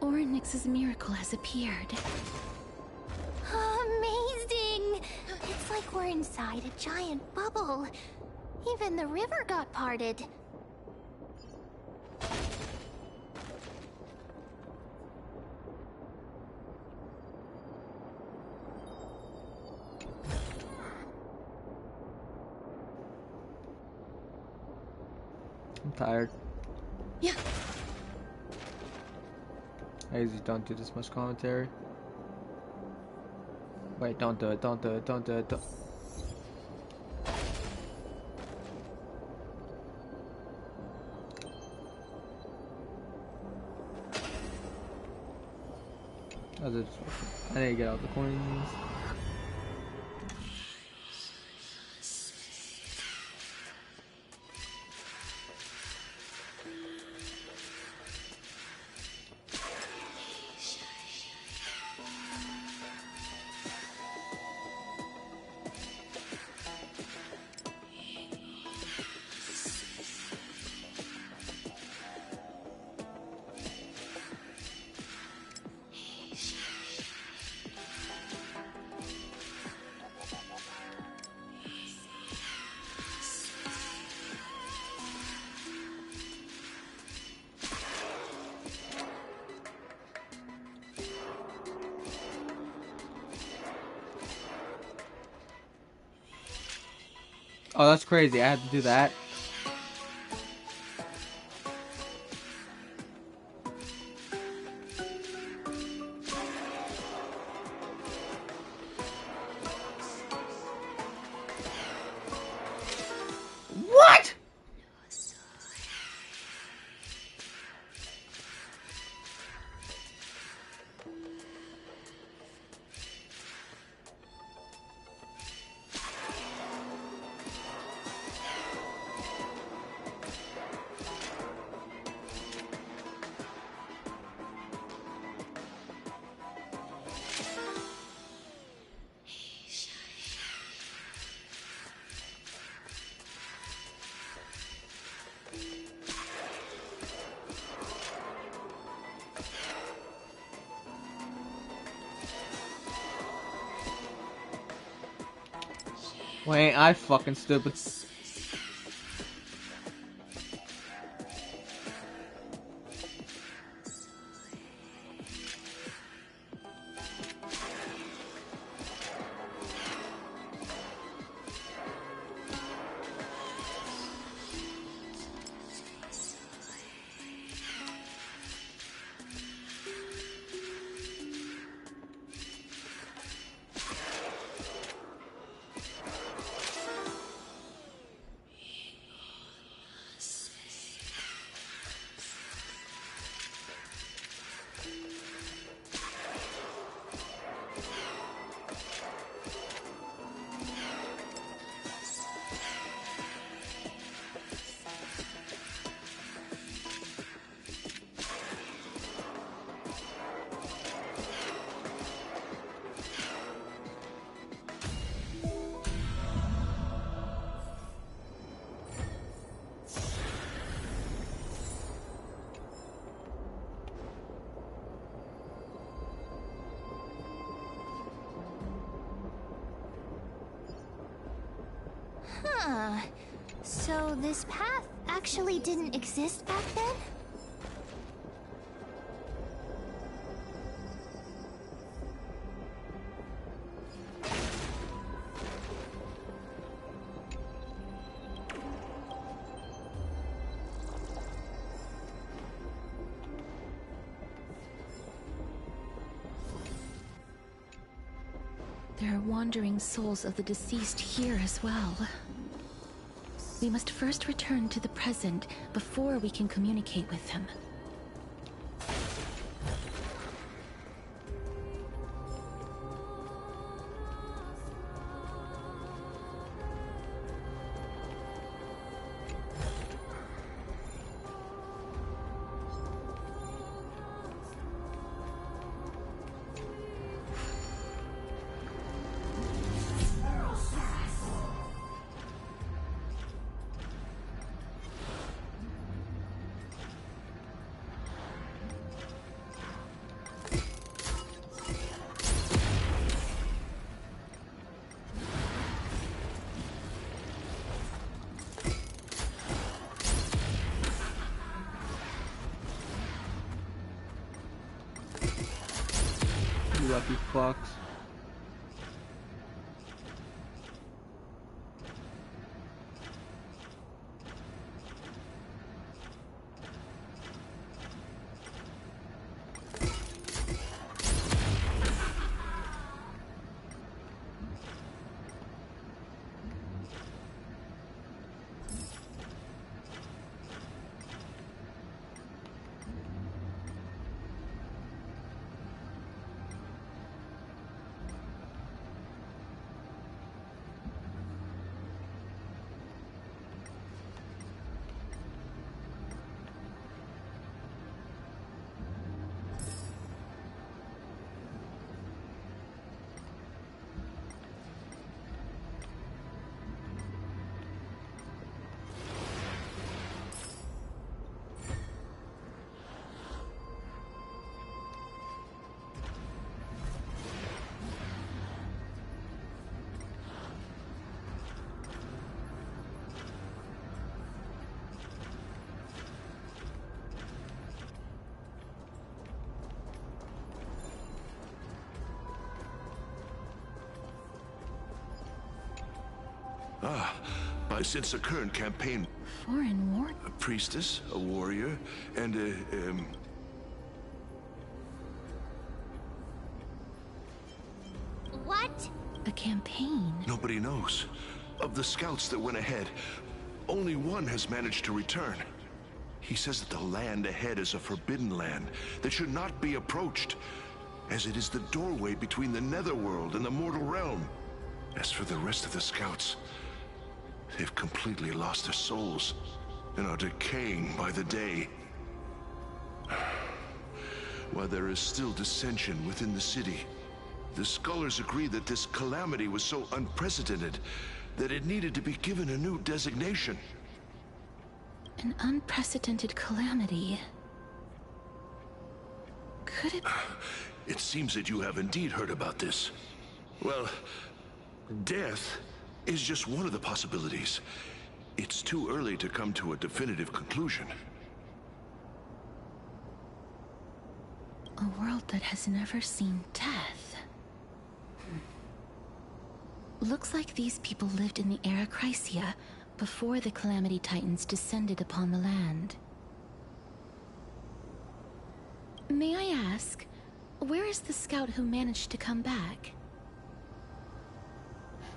Ornyx's miracle has appeared. Amazing! It's like we're inside a giant bubble. Even the river got parted. I'm tired. Yeah. I usually don't do this much commentary. Wait, don't do it, don't do it, don't do it, don't. I need to get out the coins. Oh, that's crazy. I had to do that. What? Well, ain't I fucking stupid? Huh. So this path actually didn't exist back then? There are wandering souls of the deceased here as well. We must first return to the present before we can communicate with them. You lucky fucks. I sense a current campaign. Foreign war? A priestess, a warrior, and a, What? A campaign? Nobody knows. Of the scouts that went ahead, only one has managed to return. He says that the land ahead is a forbidden land that should not be approached, as it is the doorway between the netherworld and the mortal realm. As for the rest of the scouts, they've completely lost their souls and are decaying by the day. While there is still dissension within the city, the scholars agree that this calamity was so unprecedented that it needed to be given a new designation. An unprecedented calamity. Could it... It seems that you have indeed heard about this. Well, death is just one of the possibilities. It's too early to come to a definitive conclusion. A world that has never seen death. Looks like these people lived in the era Chrysia before the Calamity Titans descended upon the land. May I ask, where is the scout who managed to come back?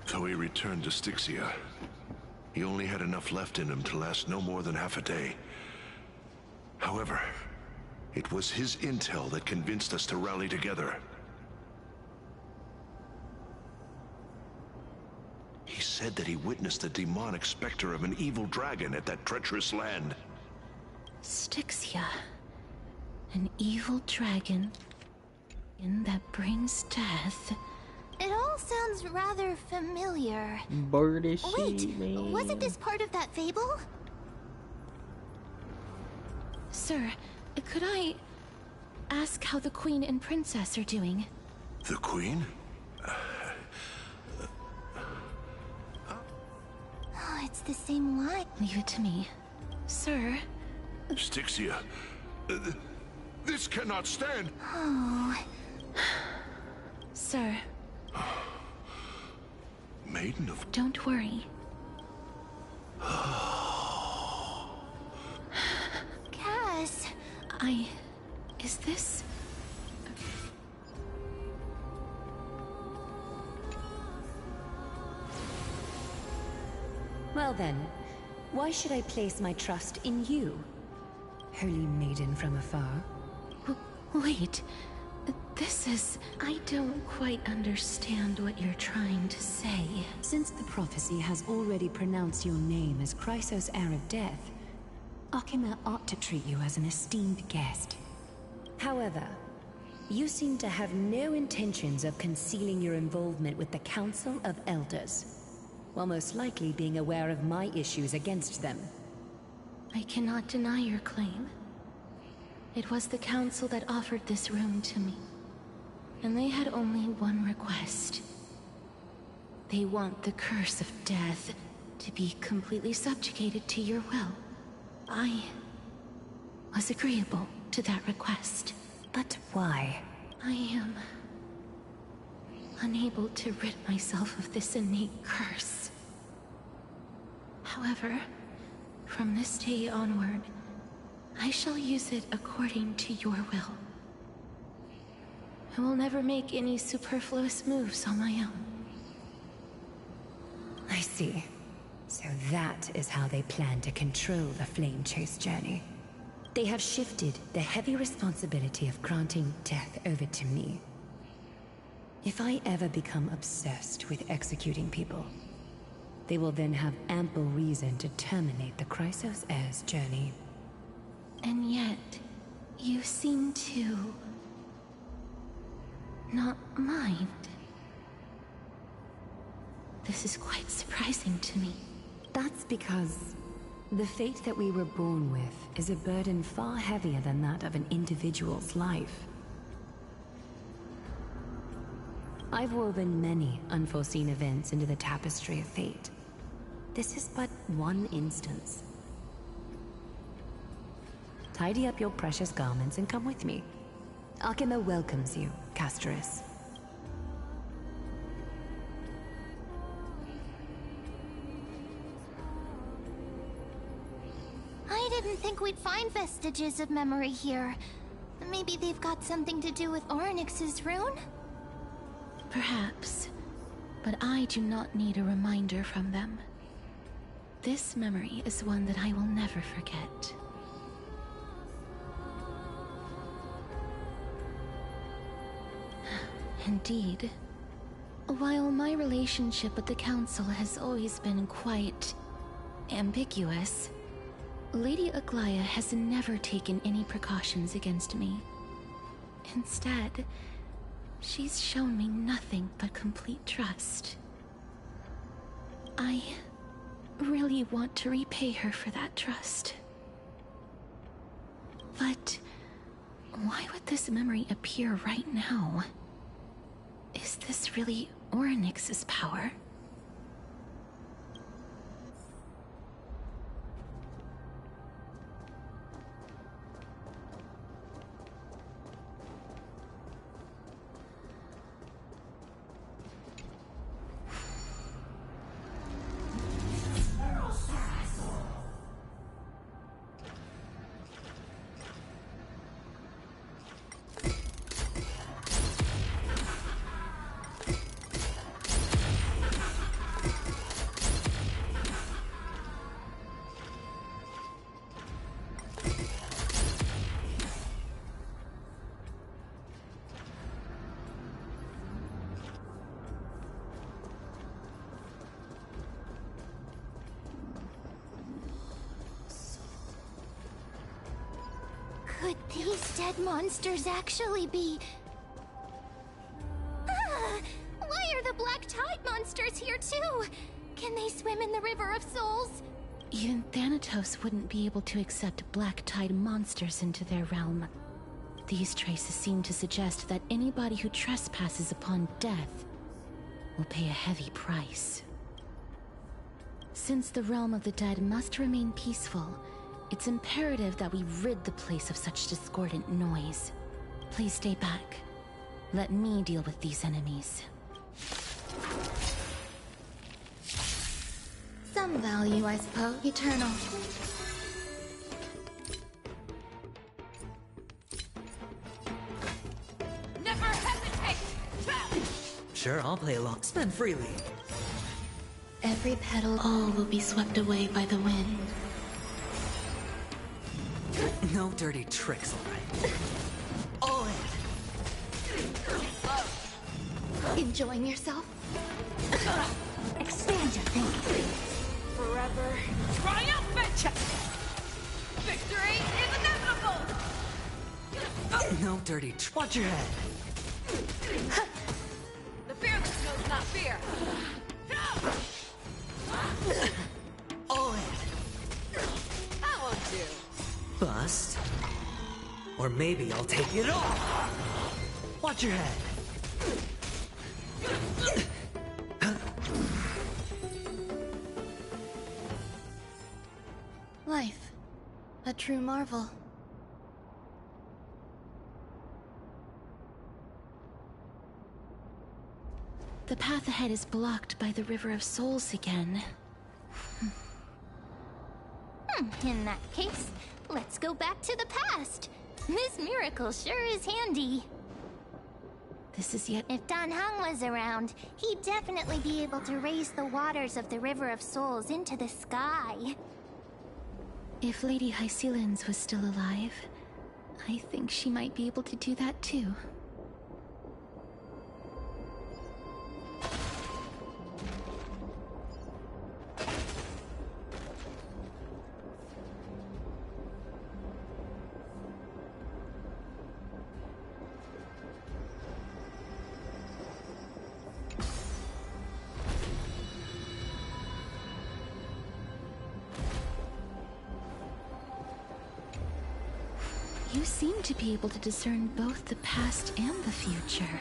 So he returned to Styxia. He only had enough left in him to last no more than half a day. However, it was his intel that convinced us to rally together. He said that he witnessed the demonic specter of an evil dragon at that treacherous land. Styxia. An evil dragon that brings death. It all sounds rather familiar. Birdish. Wait, wasn't this part of that fable? Sir, could I ask how the Queen and Princess are doing? The Queen? Oh, it's the same line. Leave it to me. Sir? Styxia. This cannot stand! Oh. Sir. Maiden of... Don't worry. Cass. Is this... Well then, why should I place my trust in you, holy maiden from afar? Wait, this is... I don't quite understand what you're trying to say. Since the prophecy has already pronounced your name as Chrysos' heir of death, Akima ought to treat you as an esteemed guest. However, you seem to have no intentions of concealing your involvement with the Council of Elders, while most likely being aware of my issues against them. I cannot deny your claim. It was the Council that offered this room to me, and they had only one request. They want the curse of death to be completely subjugated to your will. I was agreeable to that request. But why? I am unable to rid myself of this innate curse. However, from this day onward, I shall use it according to your will. I will never make any superfluous moves on my own. I see. So that is how they plan to control the Flame Chase journey. They have shifted the heavy responsibility of granting death over to me. If I ever become obsessed with executing people, they will then have ample reason to terminate the Chrysos heir's journey. And yet, you seem to... not mind. This is quite surprising to me. That's because the fate that we were born with is a burden far heavier than that of an individual's life. I've woven many unforeseen events into the tapestry of fate. This is but one instance. Tidy up your precious garments and come with me. Akima welcomes you, Castoris. I didn't think we'd find vestiges of memory here. Maybe they've got something to do with Orynyx's rune? Perhaps, but I do not need a reminder from them. This memory is one that I will never forget. Indeed. While my relationship with the Council has always been quite ambiguous, Lady Aglaya has never taken any precautions against me. Instead, she's shown me nothing but complete trust. I really want to repay her for that trust. But why would this memory appear right now? Is this really Orynyx's power? Could these dead monsters actually be... Why are the Black Tide monsters here too? Can they swim in the River of Souls? Even Thanatos wouldn't be able to accept Black Tide monsters into their realm. These traces seem to suggest that anybody who trespasses upon death will pay a heavy price. Since the realm of the dead must remain peaceful, it's imperative that we rid the place of such discordant noise. Please stay back. Let me deal with these enemies. Some value, I suppose. Eternal. Never hesitate! Sure, I'll play along. Spend freely. Every petal, all will be swept away by the wind. No dirty tricks, alright? All in. Enjoying yourself? Expand your thinking. Forever triumphant! Victory is inevitable! No dirty watch your head. The fearless knows not fear. All in. That won't do. Bust. Or maybe I'll take it all. Watch your head. Life. A true marvel. The path ahead is blocked by the River of Souls again. In that case, let's go back to the past. This miracle sure is handy. This is yet... If Dan Heng was around, he'd definitely be able to raise the waters of the River of Souls into the sky. If Lady Hycelens was still alive, I think she might be able to do that too. You seem to be able to discern both the past and the future.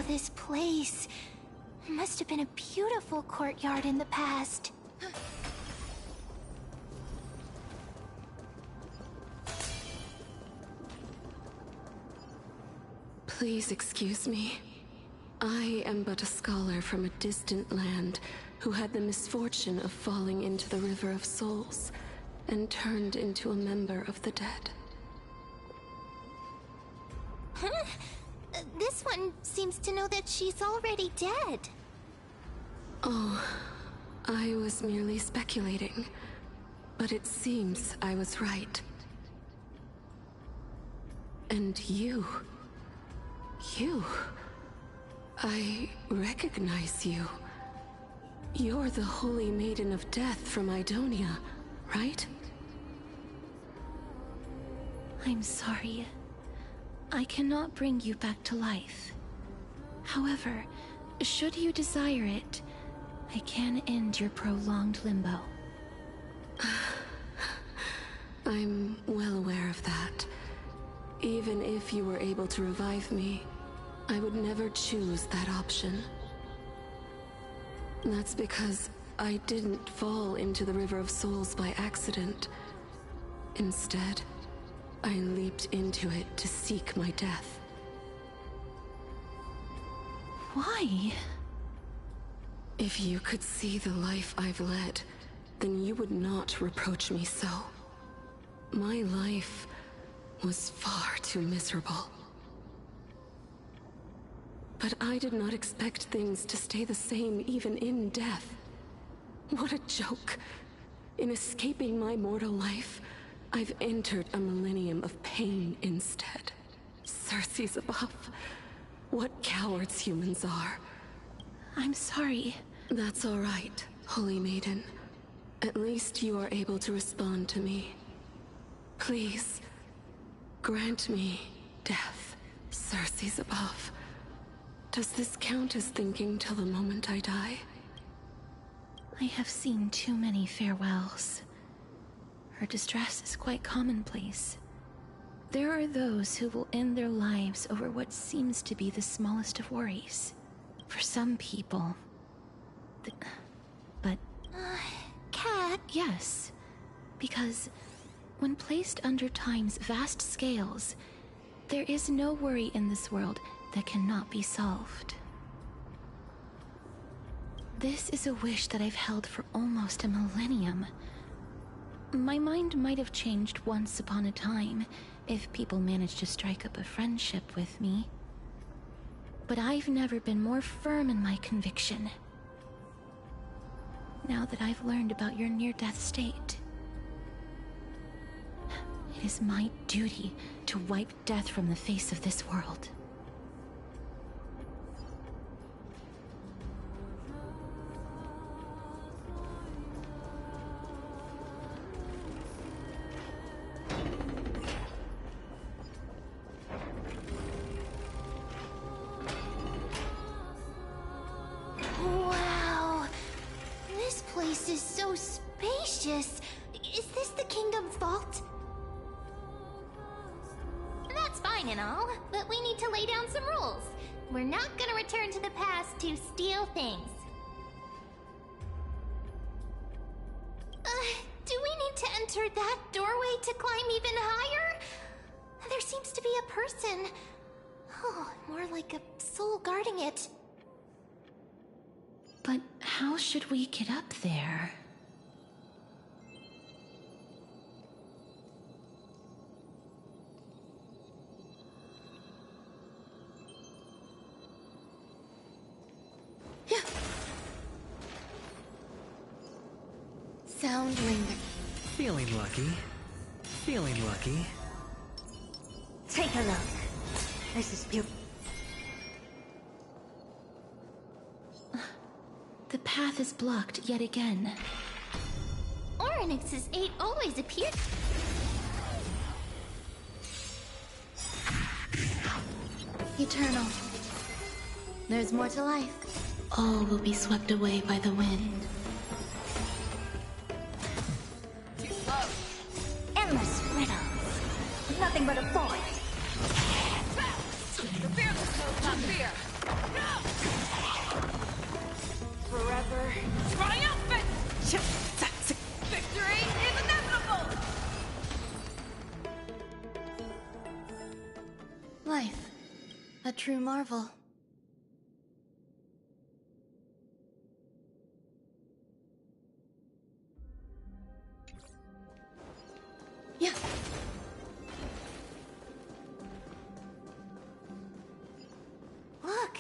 This place must have been a beautiful courtyard in the past. Please excuse me. I am but a scholar from a distant land who had the misfortune of falling into the River of Souls and turned into a member of the dead. Huh? This one seems to know that she's already dead. Oh, I was merely speculating. But it seems I was right. And you... I recognize you. You're the Holy Maiden of Death from Idonia, right? I'm sorry. I cannot bring you back to life. However, should you desire it, I can end your prolonged limbo. I'm well aware of that. Even if you were able to revive me, I would never choose that option. That's because I didn't fall into the River of Souls by accident. Instead, I leaped into it to seek my death. Why? If you could see the life I've led, then you would not reproach me so. My life was far too miserable. But I did not expect things to stay the same even in death. What a joke. In escaping my mortal life, I've entered a millennium of pain instead. Circe's above. What cowards humans are. I'm sorry. That's all right, Holy Maiden. At least you are able to respond to me. Please, grant me death, Circe's above. Does this count as thinking till the moment I die? I have seen too many farewells. Her distress is quite commonplace. There are those who will end their lives over what seems to be the smallest of worries. For some people... But... Cat? Yes. Because when placed under time's vast scales, there is no worry in this world that cannot be solved. This is a wish that I've held for almost a millennium. My mind might have changed once upon a time if people managed to strike up a friendship with me. But I've never been more firm in my conviction. Now that I've learned about your near-death state, it is my duty to wipe death from the face of this world. Wow! This place is so spacious. Is this the kingdom's vault? That's fine and all, but we need to lay down some rules. We're not gonna return to the past to steal things. Do we need to enter that doorway to climb even higher? There seems to be a person. Oh, more like a soul guarding it. But how should we get up there? Sound linger. Feeling lucky. Feeling lucky. Take a look. This is beautiful. The path is blocked yet again. Oryx's 8 always appeared. Eternal. There's more to life. All will be swept away by the wind. Too slow. Endless riddles. Nothing but a void. The fearless knows not fear. Forever triumphant! Victory is inevitable! Life. A true marvel. Yeah. Look!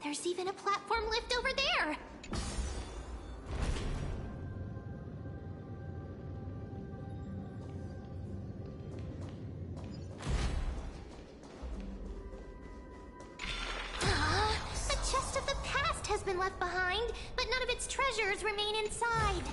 There's even a platform lift over there! left behind, but none of its treasures remain inside.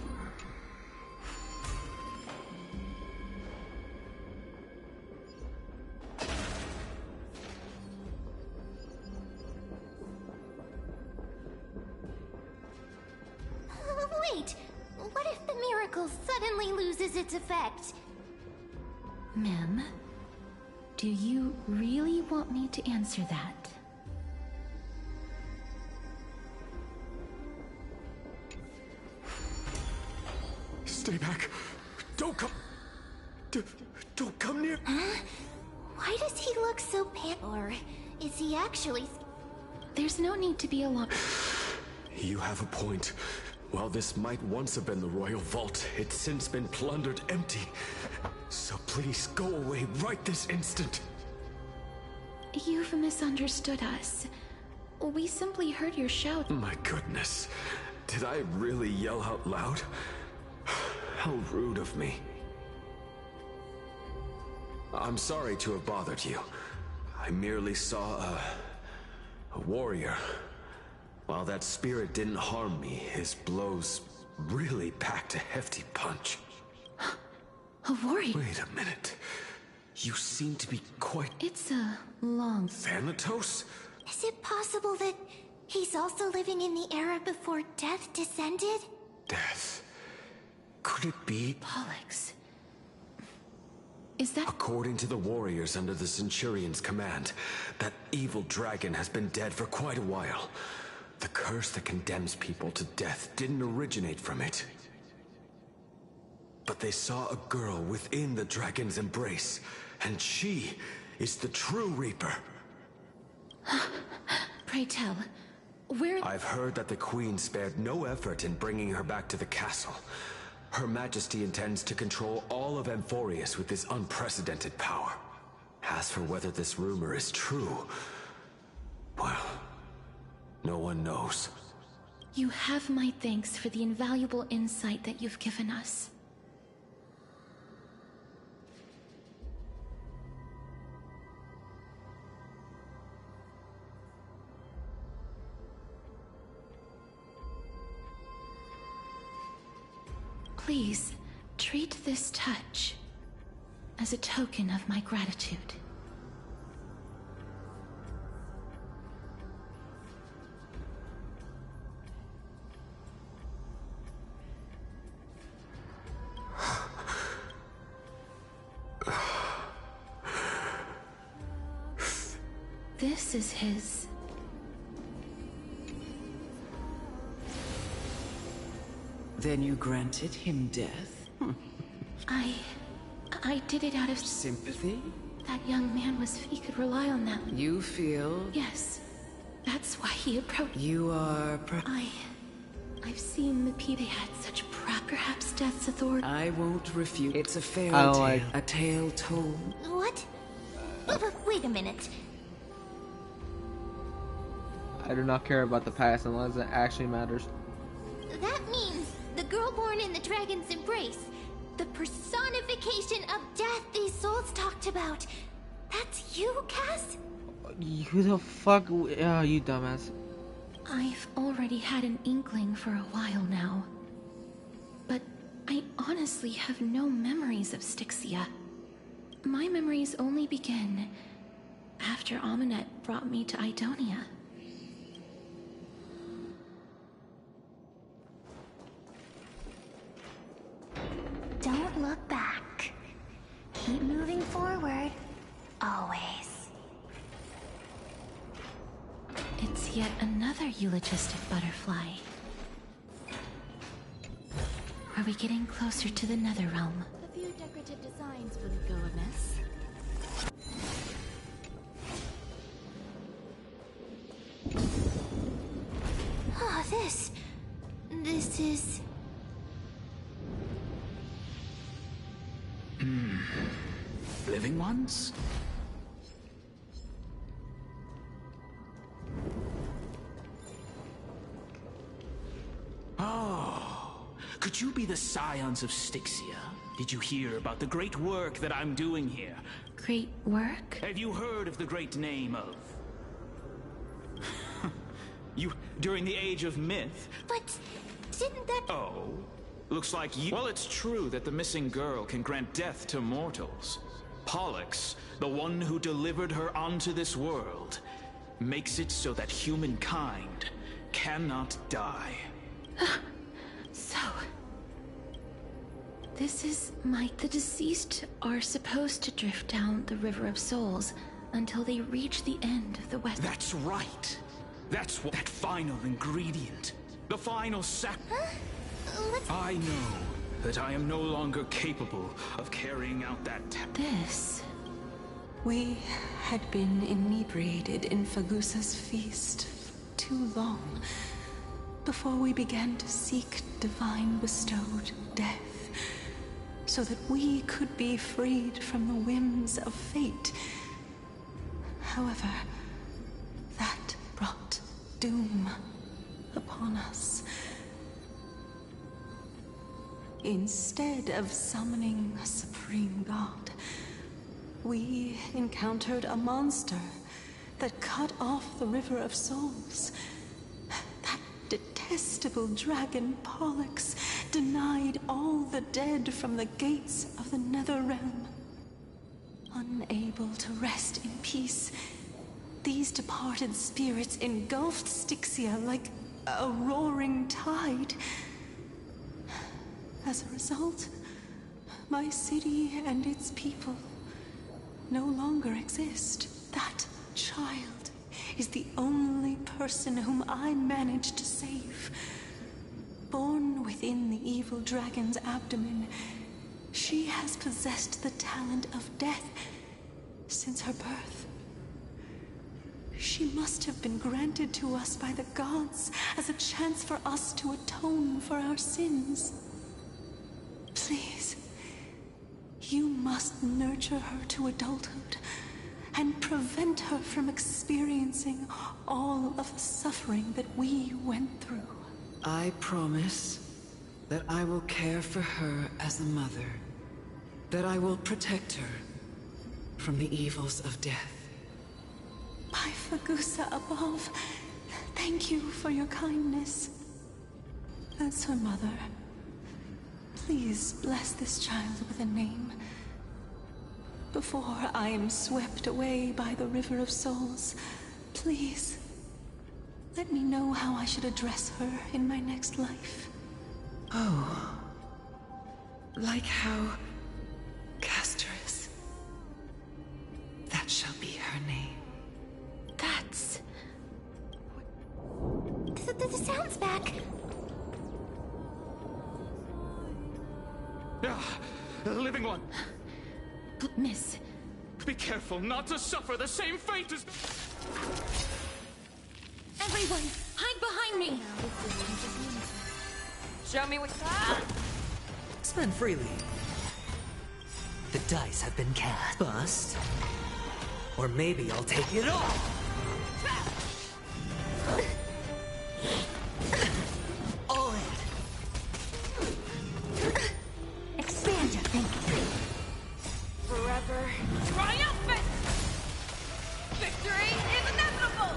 Wait, what if the miracle suddenly loses its effect? Mem, do you really want me to answer that? Stay back. Don't come. Don't come near. Huh? Why does he look so or is he actually... There's no need to be alarmed. You have a point. While this might once have been the royal vault, it's since been plundered empty. So please go away right this instant. You've misunderstood us. We simply heard your shout. My goodness. Did I really yell out loud? How rude of me. I'm sorry to have bothered you. I merely saw a warrior. While that spirit didn't harm me, his blows really packed a hefty punch. A warrior? Wait a minute. You seem to be quite... It's a long... Thanatos? Is it possible that he's also living in the era before death descended? Death? Could it be... Pollux. Is that... According to the warriors under the Centurion's command, that evil dragon has been dead for quite a while. The curse that condemns people to death didn't originate from it. But they saw a girl within the dragon's embrace, and she is the true Reaper. Pray tell, where... I've heard that the Queen spared no effort in bringing her back to the castle. Her Majesty intends to control all of Amphorius with this unprecedented power. As for whether this rumor is true, well, no one knows. You have my thanks for the invaluable insight that you've given us. Please, treat this touch as a token of my gratitude. This is his... Then you granted him death? I did it out of... Sympathy? That young man he could rely on that. You feel... Yes. That's why he approached... You are... I've seen the people. They had such perhaps death's authority. I won't refute. It's a fairy tale. A tale told. What? Wait a minute. I do not care about the past unless it actually matters. That means the girl born in the dragon's embrace, the personification of death these souls talked about. That's you, Cass? Who the fuck? Oh, you dumbass. I've already had an inkling for a while now. But I honestly have no memories of Styxia. My memories only begin after Amunet brought me to Idonia. Don't look back. Keep moving forward. Always. It's yet another eulogistic butterfly. Are we getting closer to the Netherrealm? A few decorative designs wouldn't go amiss. Oh, this is... Living ones? Oh, could you be the scions of Styxia? Did you hear about the great work that I'm doing here? Great work? Have you heard of the great name of... During the Age of Myth? But didn't that... Oh, looks like you... Well, it's true that the missing girl can grant death to mortals. Pollux, the one who delivered her onto this world, makes it so that humankind cannot die. So... This is The deceased are supposed to drift down the River of Souls until they reach the end of the West... That's right! That's what... That final ingredient. The final I know that I am no longer capable of carrying out that This... We had been inebriated in Fagusa's feast for too long before we began to seek divine bestowed death, so that we could be freed from the whims of fate. However, that brought doom upon us. Instead of summoning a supreme god, we encountered a monster that cut off the River of Souls. That detestable dragon Pollux denied all the dead from the gates of the Nether Realm. Unable to rest in peace, these departed spirits engulfed Styxia like a roaring tide. As a result, my city and its people no longer exist. That child is the only person whom I managed to save. Born within the evil dragon's abdomen, she has possessed the talent of death since her birth. She must have been granted to us by the gods as a chance for us to atone for our sins. Please, you must nurture her to adulthood and prevent her from experiencing all of the suffering that we went through. I promise that I will care for her as a mother, that I will protect her from the evils of death. By Fagusa above, thank you for your kindness. As her mother, please bless this child with a name. Before I am swept away by the River of Souls, please, let me know how I should address her in my next life. Oh. Like how... Casterus. That shall be her name. That's... The sound's back. The living one! Miss... Be careful not to suffer the same fate as... Everyone, hide behind me! Show me what... Spend freely. The dice have been cast. Bust. Or maybe I'll take it all! All in. Expand your thinking. Forever triumphant! Victory is inevitable!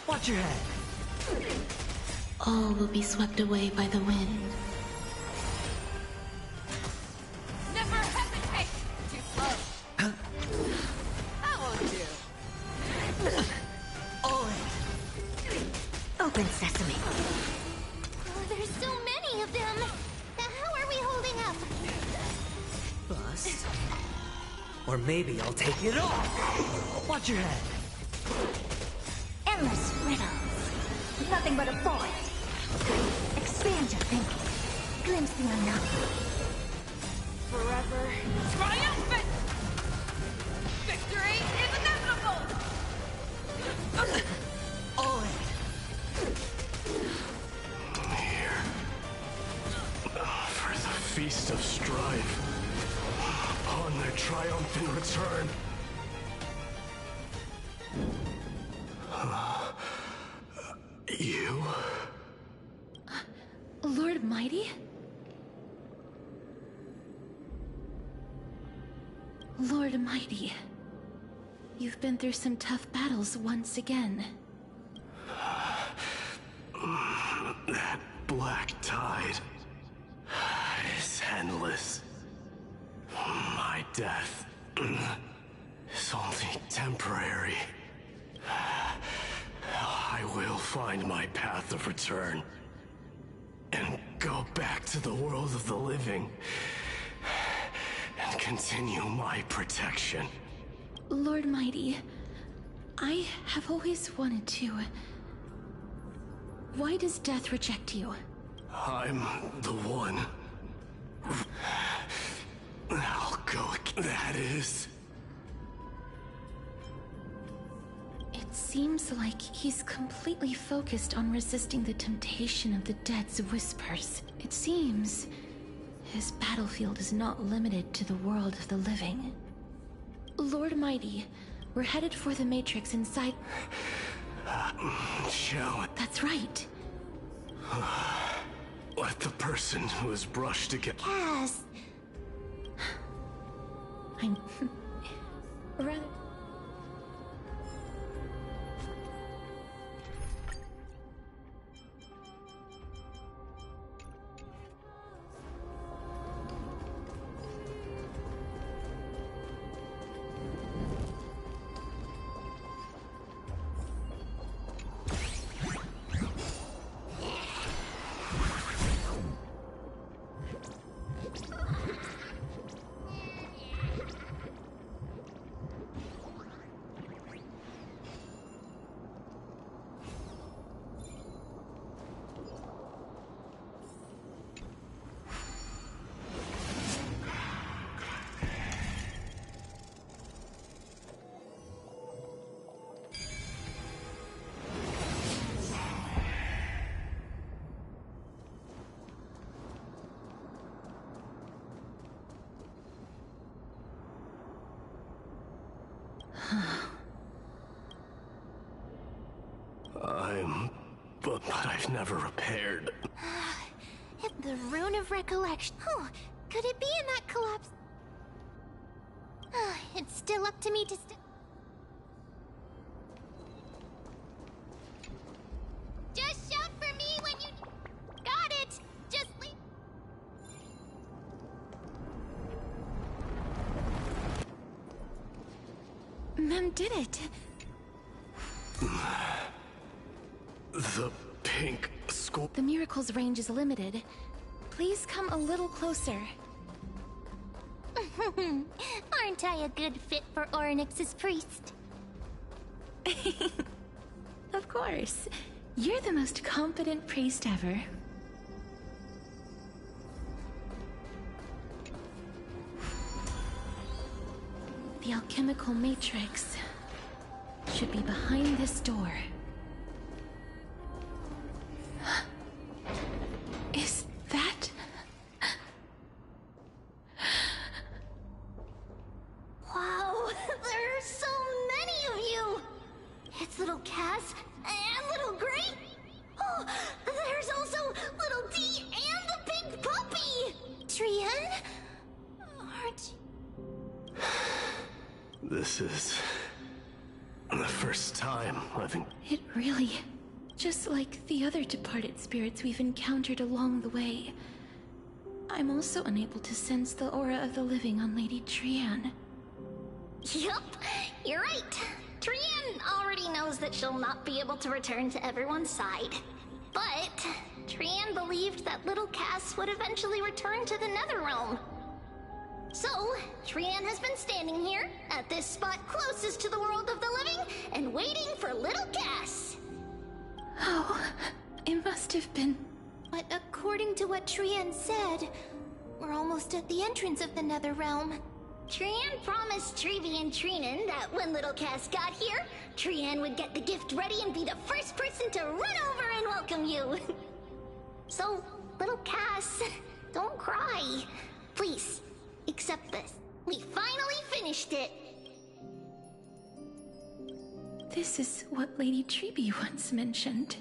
Watch your head. All will be swept away by the wind. Never hesitate! Too slow. That won't do. All in. Open sesame. Oh, there's so many of them. How are we holding up? Bust. Or maybe I'll take it all! Watch your head. Endless riddles. Nothing but a void. Expand your thinking. Glimpse the unknown. Forever triumphant! Victory is inevitable! All in. Here. For the Feast of Strife. Upon their triumphant return. You? Lord Mighty? Lord Mighty, you've been through some tough battles once again. black tide is endless. My death is only temporary. I will find my path of return and go back to the world of the living and continue my protection. Lord Mighty, I have always wanted to. Why does death reject you? I'm the one. I'll go. That is. It seems like he's completely focused on resisting the temptation of the dead's whispers. It seems his battlefield is not limited to the world of the living. Lord Mighty, we're headed for the Matrix inside... Shall it? That's right. Let the person who is brushed against... Cass! I'm... rather... But I've never repaired. The Rune of Recollection. Oh, could it be in that collapse? It's still up to me to Just shout for me when you... Got it! Just leave... Mem did it! The pink skull... The miracle's range is limited. Please come a little closer. Aren't I a good fit for Orynyx's priest? Of course. You're the most competent priest ever. The alchemical matrix should be behind this door. Is that... Wow, there are so many of you! It's little Cass and little Gray. Oh, there's also little D and the pink puppy! Trian? Aren't you... This is... the first time I've... It really... just like the other departed spirits we've encountered along the way. I'm also unable to sense the aura of the living on Lady Trian. Yup, you're right. Trian already knows that she'll not be able to return to everyone's side. But Trian believed that little Cass would eventually return to the Netherrealm. So, Trian has been standing here, at this spot closest to the world of the living, and waiting for little Cass. Oh, it must have been... But according to what Trian said, we're almost at the entrance of the Netherrealm. Trian promised Trevi and Trinan that when little Cass got here, Trian would get the gift ready and be the first person to run over and welcome you. So, little Cass, don't cry. Please, accept this. We finally finished it. This is what Lady Trevi once mentioned.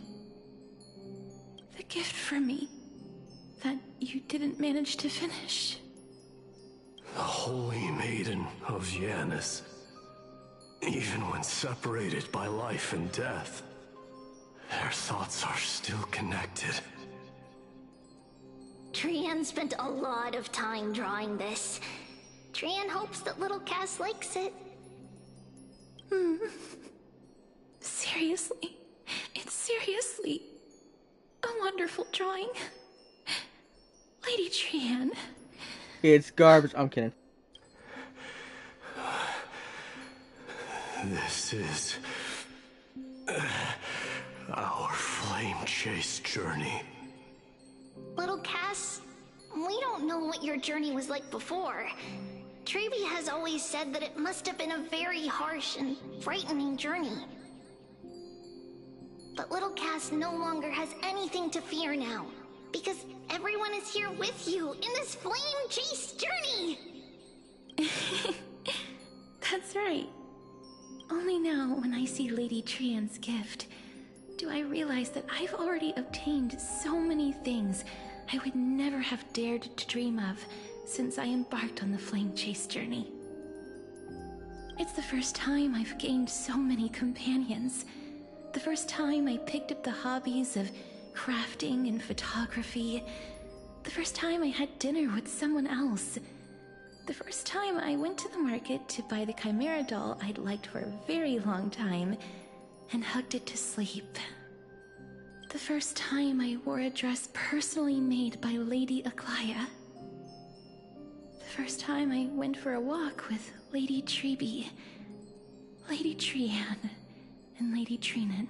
The gift for me that you didn't manage to finish. The Holy Maiden of Janus. Even when separated by life and death, their thoughts are still connected. Trian spent a lot of time drawing this. Trian hopes that little Cass likes it. Seriously? It's seriously a wonderful drawing. Lady Trian. It's garbage. I'm kidding. This is our flame chase journey. Little Cass, we don't know what your journey was like before. Trevi has always said that it must have been a very harsh and frightening journey. But little Cass no longer has anything to fear now, because everyone is here with you in this flame chase journey! That's right. Only now, when I see Lady Trian's gift, do I realize that I've already obtained so many things I would never have dared to dream of since I embarked on the flame chase journey. It's the first time I've gained so many companions. The first time I picked up the hobbies of crafting and photography. The first time I had dinner with someone else. The first time I went to the market to buy the Chimera doll I'd liked for a very long time and hugged it to sleep. The first time I wore a dress personally made by Lady Aglaya. The first time I went for a walk with Lady Trebi, Lady Trian, and Lady Trinan.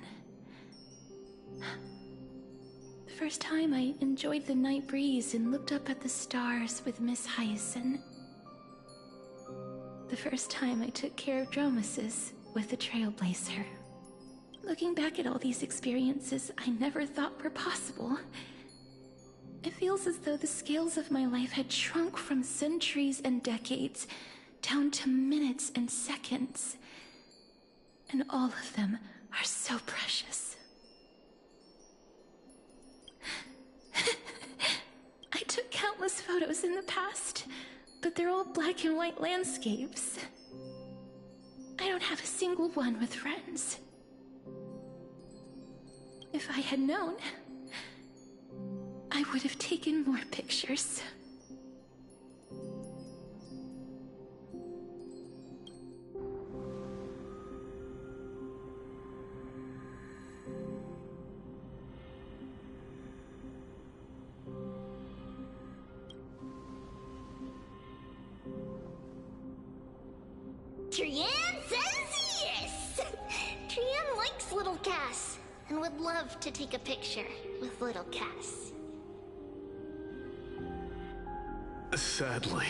The first time I enjoyed the night breeze and looked up at the stars with Miss Hyacinth. The first time I took care of Dromesis with the Trailblazer. Looking back at all these experiences I never thought were possible, it feels as though the scales of my life had shrunk from centuries and decades down to minutes and seconds. And all of them are so precious. I took countless photos in the past, but they're all black and white landscapes. I don't have a single one with friends. If I had known, I would have taken more pictures. Trian says yes! Trian likes little Cass and would love to take a picture with little Cass. Sadly,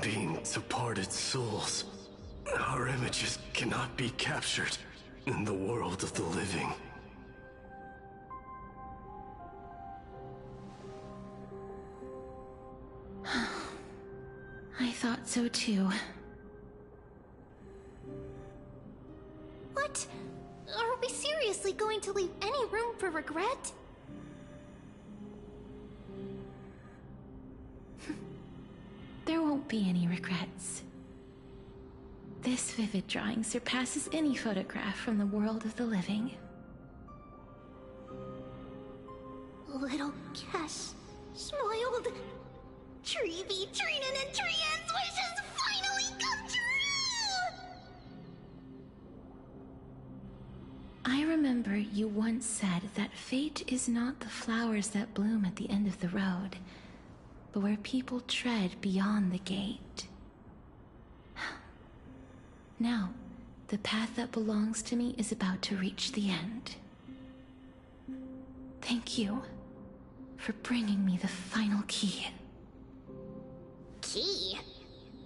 being departed souls, our images cannot be captured in the world of the living. I thought so too. What? Are we seriously going to leave any room for regret? There won't be any regrets. This vivid drawing surpasses any photograph from the world of the living. Little Cass smiled. Trevi, Trinan, and Trian's wishes finally come true! I remember you once said that fate is not the flowers that bloom at the end of the road, but where people tread beyond the gate. Now, the path that belongs to me is about to reach the end. Thank you for bringing me the final key. Key?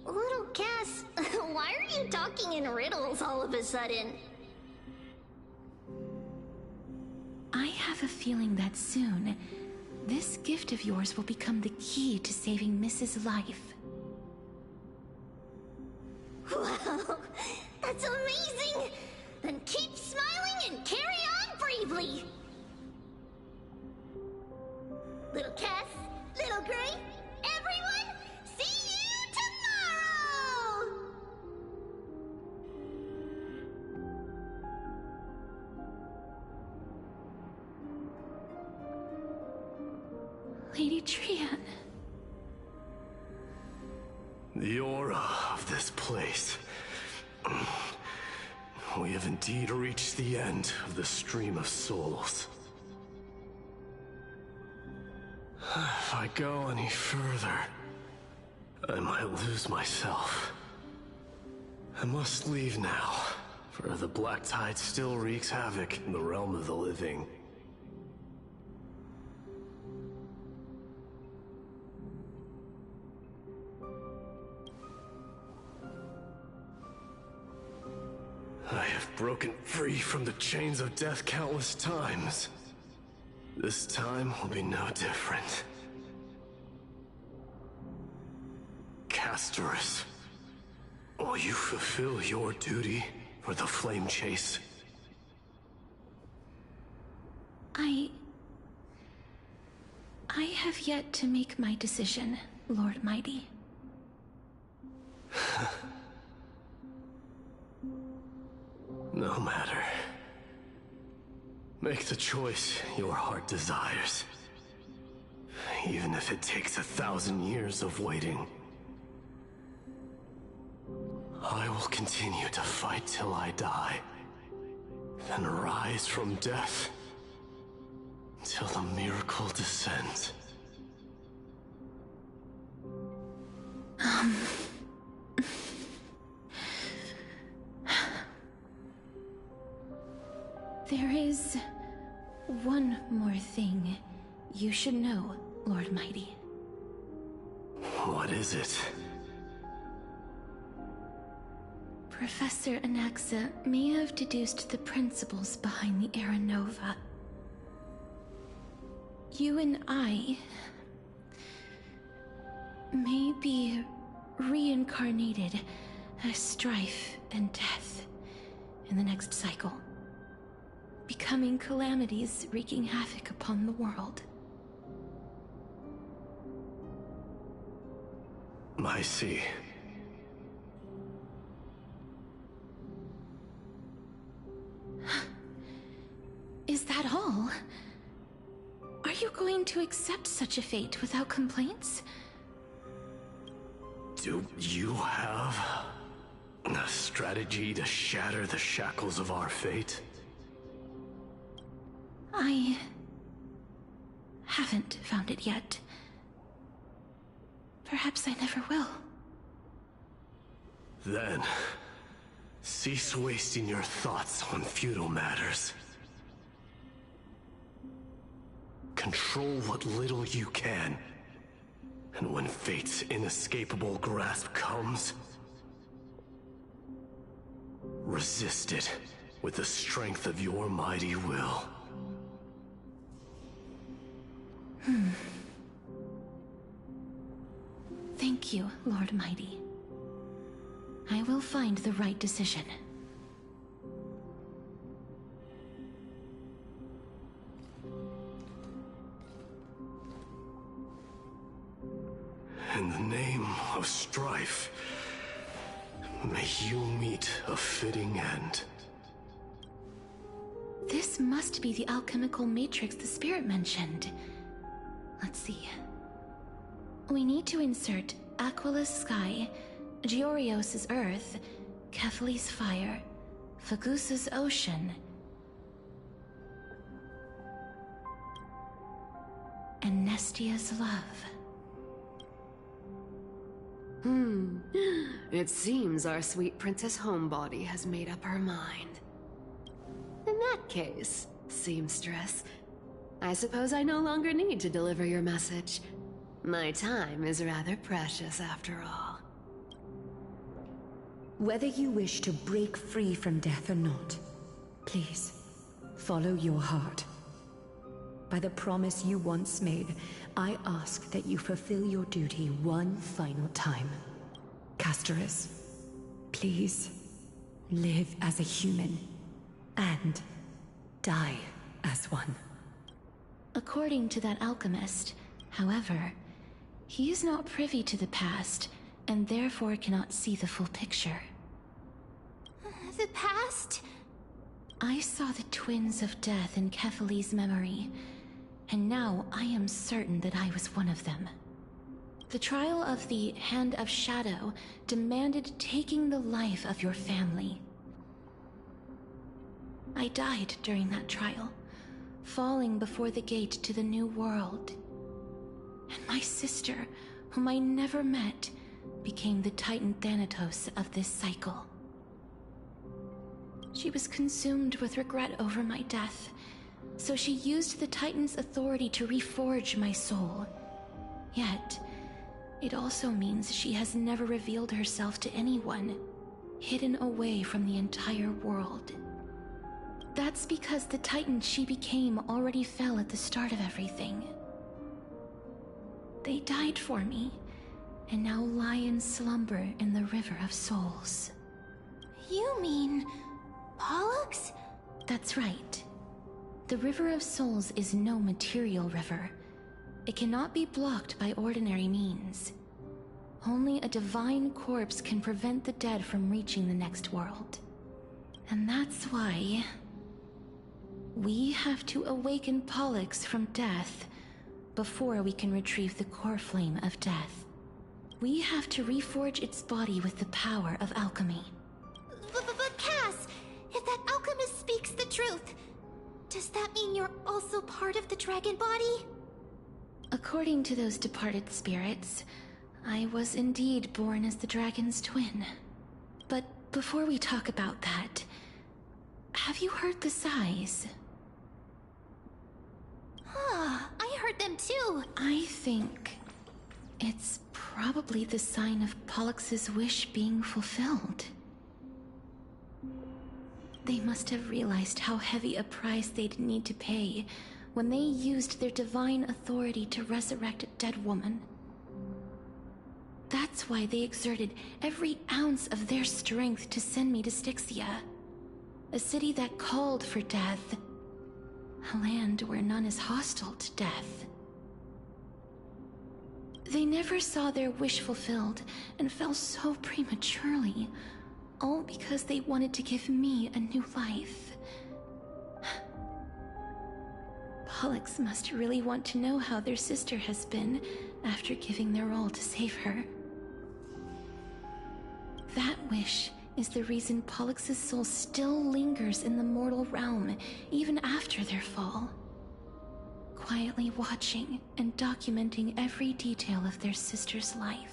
Little Cass, why are you talking in riddles all of a sudden? I have a feeling that soon, this gift of yours will become the key to saving Mrs. Life. Wow, that's amazing! Then keep smiling and carry on bravely! Little Cass, Little Gray, everyone, see you tomorrow! Lady Trian. The aura of this place. We have indeed reached the end of the stream of souls. If I go any further, I might lose myself. I must leave now, for the Black Tide still wreaks havoc in the realm of the living. I have broken free from the chains of death countless times. This time will be no different. Castorus, will you fulfill your duty for the flame chase? I have yet to make my decision, Lord Mighty. No matter. Make the choice your heart desires. Even if it takes 1,000 years of waiting. I will continue to fight till I die. Then rise from death. Till the miracle descends. There is one more thing you should know, Lord Mighty. What is it? Professor Anaxa may have deduced the principles behind the Era Nova. You and I may be reincarnated as strife and death in the next cycle, becoming calamities wreaking havoc upon the world. I see. Is that all? Are you going to accept such a fate without complaints? Do you have a strategy to shatter the shackles of our fate? I haven't found it yet. Perhaps I never will. Then, cease wasting your thoughts on futile matters. Control what little you can. And when fate's inescapable grasp comes, resist it with the strength of your mighty will. Thank you, Lord Mighty. I will find the right decision. In the name of strife, may you meet a fitting end. This must be the alchemical matrix the spirit mentioned. Let's see. We need to insert Aquila's sky, Georios' earth, Kethali's fire, Fagusa's ocean, and Nestia's love. It seems our sweet Princess Homebody has made up her mind. In that case, seamstress, I suppose I no longer need to deliver your message. My time is rather precious after all. Whether you wish to break free from death or not, please, follow your heart. By the promise you once made, I ask that you fulfill your duty one final time. Castorus, please, live as a human, and die as one. According to that alchemist, however, he is not privy to the past, and therefore cannot see the full picture. The past? I saw the twins of death in Kethali's memory, And now I am certain that I was one of them. The trial of the Hand of Shadow demanded taking the life of your family. I died during that trial, falling before the gate to the new world. And my sister, whom I never met, became the Titan Thanatos of this cycle. She was consumed with regret over my death, so she used the Titan's authority to reforge my soul. Yet, it also means she has never revealed herself to anyone, hidden away from the entire world. That's because the Titan she became already fell at the start of everything. They died for me, and now lie in slumber in the River of Souls. You mean... Pollux? That's right. The River of Souls is no material river. It cannot be blocked by ordinary means. Only a divine corpse can prevent the dead from reaching the next world. And that's why... we have to awaken Pollux from death before we can retrieve the core flame of death. We have to reforge its body with the power of alchemy. But Cass, if that alchemist speaks the truth, does that mean you're also part of the dragon body? According to those departed spirits, I was indeed born as the dragon's twin. But before we talk about that, have you heard the sighs? I heard them too. I think it's probably the sign of Pollux's wish being fulfilled. They must have realized how heavy a price they'd need to pay when they used their divine authority to resurrect a dead woman. That's why they exerted every ounce of their strength to send me to Styxia, a city that called for death, a land where none is hostile to death. They never saw their wish fulfilled and fell so prematurely, all because they wanted to give me a new life. Pollux must really want to know how their sister has been after giving their all to save her. That wish is the reason Pollux's soul still lingers in the mortal realm even after their fall, quietly watching and documenting every detail of their sister's life.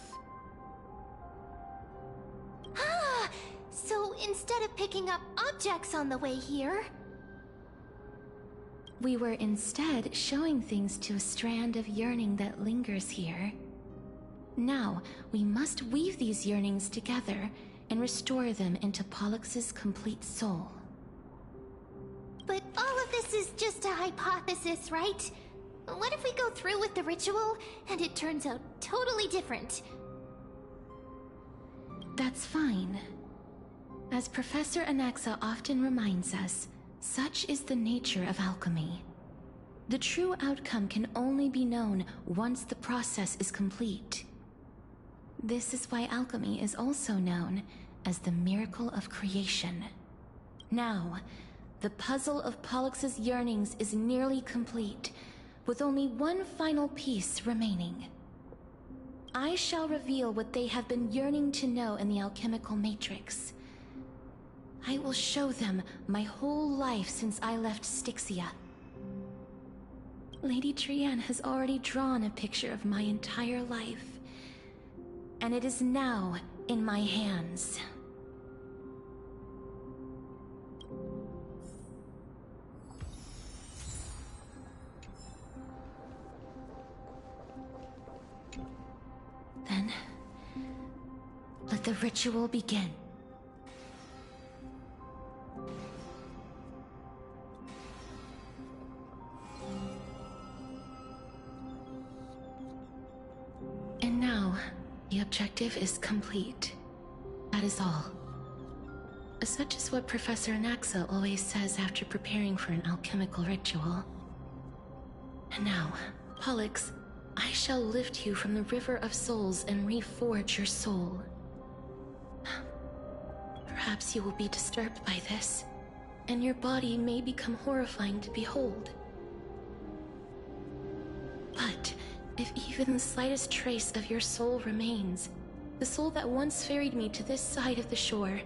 So instead of picking up objects on the way here... we were instead showing things to a strand of yearning that lingers here. Now, we must weave these yearnings together and restore them into Pollux's complete soul. But all of this is just a hypothesis, right? What if we go through with the ritual and it turns out totally different? That's fine. As Professor Anaxa often reminds us, such is the nature of alchemy. The true outcome can only be known once the process is complete. This is why alchemy is also known as the miracle of creation. Now, the puzzle of Pollux's yearnings is nearly complete, with only one final piece remaining. I shall reveal what they have been yearning to know in the alchemical matrix. I will show them my whole life since I left Styxia. Lady Trian has already drawn a picture of my entire life, and it is now in my hands. Then, let the ritual begin. And now, the objective is complete. That is all. Such is what Professor Anaxa always says after preparing for an alchemical ritual. And now, Pollux, I shall lift you from the River of Souls and reforge your soul. Perhaps you will be disturbed by this, and your body may become horrifying to behold. But if even the slightest trace of your soul remains, the soul that once ferried me to this side of the shore,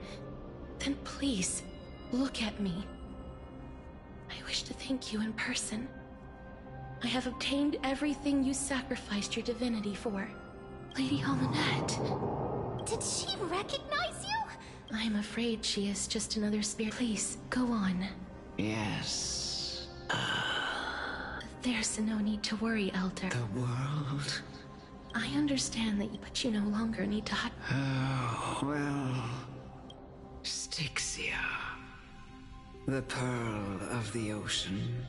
then please, look at me. I wish to thank you in person. I have obtained everything you sacrificed your divinity for. Lady Almanette. Did she recognize you? I'm afraid she is just another spirit. Please, go on. Yes. There's no need to worry, Elder. The world? I understand that, but you no longer need to hide. Oh, well... Styxia. The pearl of the ocean.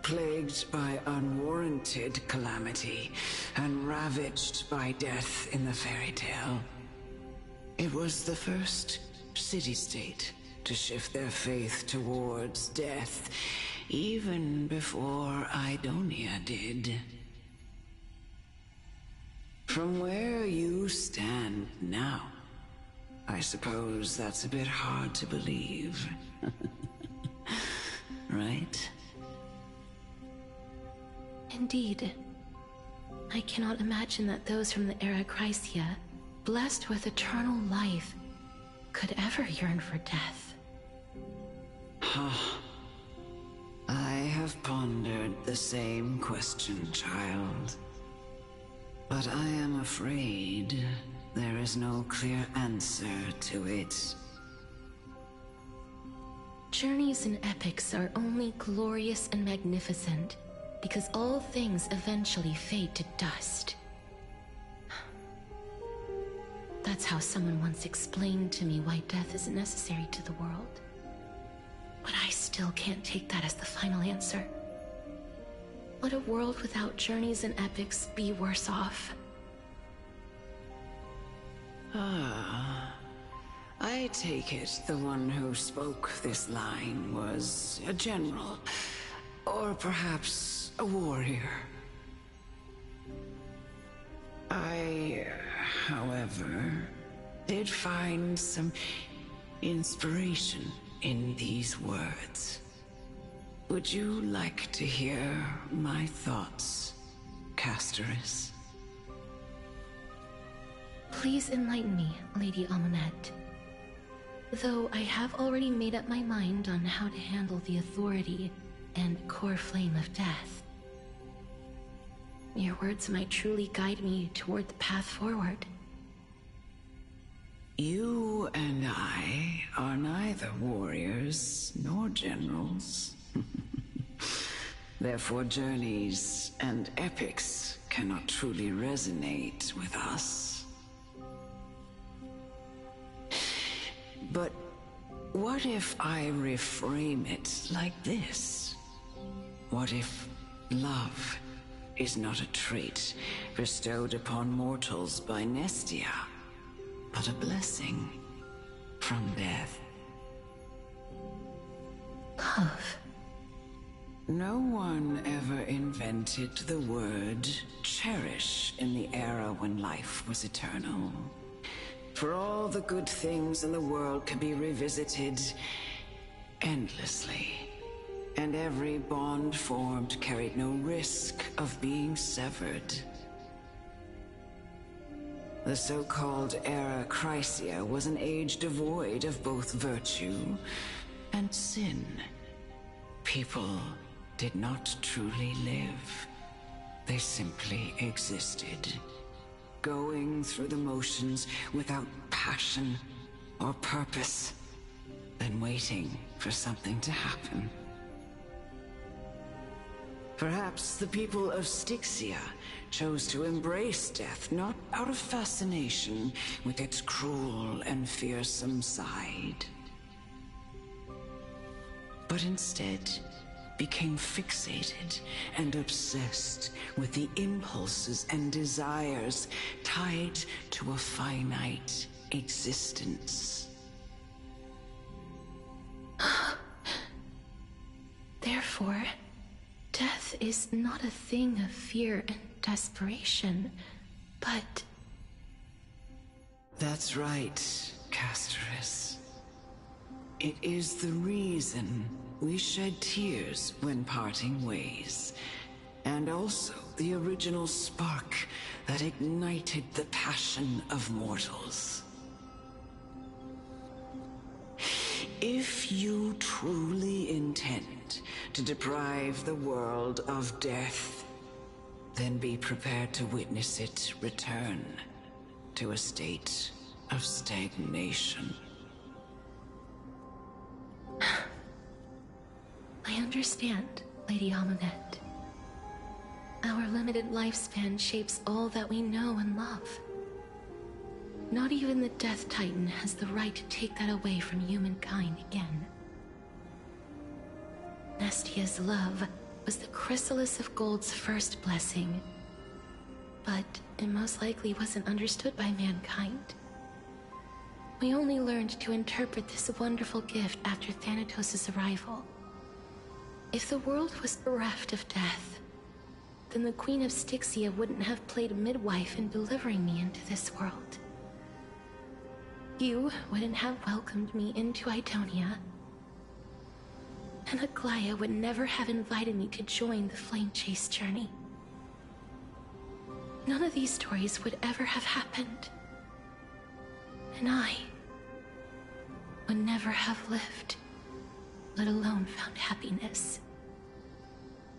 Plagued by unwarranted calamity and ravaged by death in the fairy tale. It was the first city-state to shift their faith towards death, even before Idonia did. From where you stand now, I suppose that's a bit hard to believe. Right? Indeed. I cannot imagine that those from the era Chrysia, blessed with eternal life, could ever yearn for death. I have pondered the same question, child. But I am afraid there is no clear answer to it. Journeys and epics are only glorious and magnificent because all things eventually fade to dust. That's how someone once explained to me why death is necessary to the world. But I still can't take that as the final answer. Would a world without journeys and epics be worse off? I take it the one who spoke this line was a general, or perhaps a warrior. I, however, did find some inspiration in these words. Would you like to hear my thoughts, Castoris? Please enlighten me, Lady Almanette. Though I have already made up my mind on how to handle the authority and core flame of death. Your words might truly guide me toward the path forward. You and I are neither warriors nor generals. Therefore, journeys and epics cannot truly resonate with us. But what if I reframe it like this? What if love is not a trait bestowed upon mortals by Nestia, but a blessing from death? Love. No one ever invented the word cherish in the era when life was eternal. For all the good things in the world could be revisited endlessly, and every bond formed carried no risk of being severed. The so-called era Chrysia was an age devoid of both virtue and sin. People did not truly live. They simply existed, going through the motions without passion or purpose, then waiting for something to happen. Perhaps the people of Styxia chose to embrace death not out of fascination with its cruel and fearsome side, but instead became fixated and obsessed with the impulses and desires tied to a finite existence. Therefore, death is not a thing of fear and desperation, but... That's right, Castoris. It is the reason we shed tears when parting ways, and also the original spark that ignited the passion of mortals. If you truly intend to deprive the world of death, then be prepared to witness it return to a state of stagnation. I understand, Lady Amunet. Our limited lifespan shapes all that we know and love. Not even the Death Titan has the right to take that away from humankind again. Nestia's love was the chrysalis of Gold's first blessing, but it most likely wasn't understood by mankind. We only learned to interpret this wonderful gift after Thanatos' arrival. If the world was bereft of death, then the Queen of Styxia wouldn't have played midwife in delivering me into this world. You wouldn't have welcomed me into Idonia, and Aglaia would never have invited me to join the Flame Chase journey. None of these stories would ever have happened, and I would never have lived, let alone found happiness.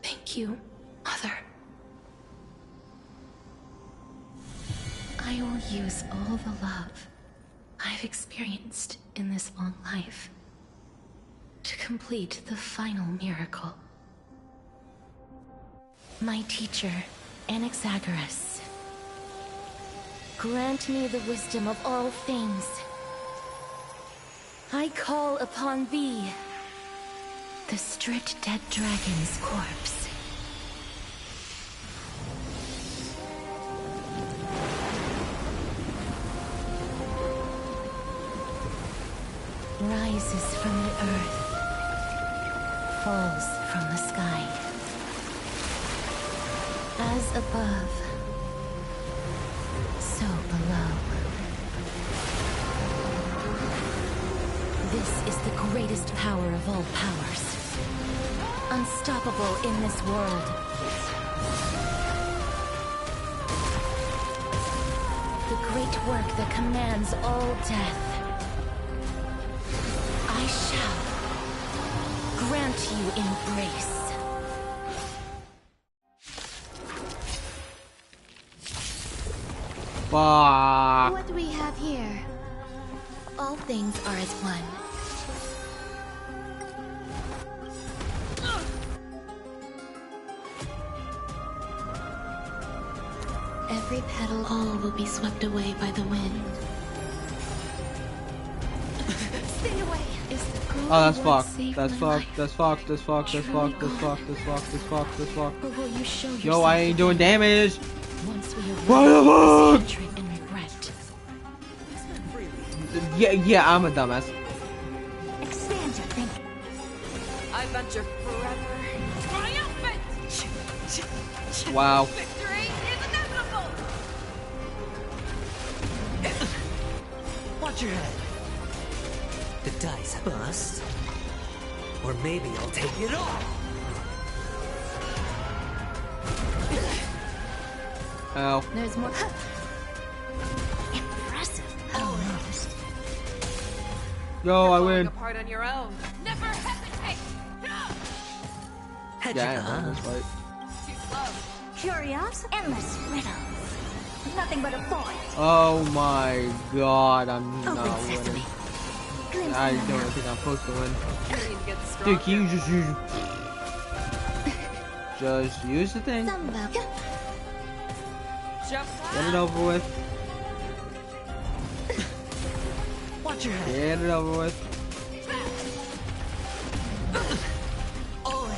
Thank you, Mother. I will use all the love I've experienced in this long life to complete the final miracle. My teacher, Anaxagoras, grant me the wisdom of all things. I call upon thee, the stripped dead dragon's corpse. Rises from the earth, falls from the sky. As above, so below. This is the greatest power of all powers. Unstoppable in this world. The great work that commands all death. I shall grant you embrace. Fuck. What do we have here? All things are as one. Every petal, all will be swept away by the wind. Stay away. Is the girl Oh, that's who once fucked. saved That's my fucked. life That's fucked. That's fucked. That's truly fucked. That's gone? fucked. That's fucked. That's fucked. That's fucked. That's fucked. Or will you show Yo, I ain't doing yourself again? damage. Once we What the arrive fuck? at hatred and regret. Yeah, I'm a dumbass. Expand your thinking. I venture forever. Triumphant! Wow. Victory is inevitable! Watch your head. The dice bust. Or maybe I'll take it all. Ow. There's more. Impressive. Almost. Yo, I win. Apart on your own. Never hesitate! Yeah, that's right. Too slow. Curious, endless riddles. Nothing but a point. Oh my god, I'm not Open sesame. winning. Glimpse I of the don't map. think I'm supposed to win. Green gets Dude, can you stronger. just use the thing? Somewhere. Jump Get it over with. Watch your head. Get it over with. All in.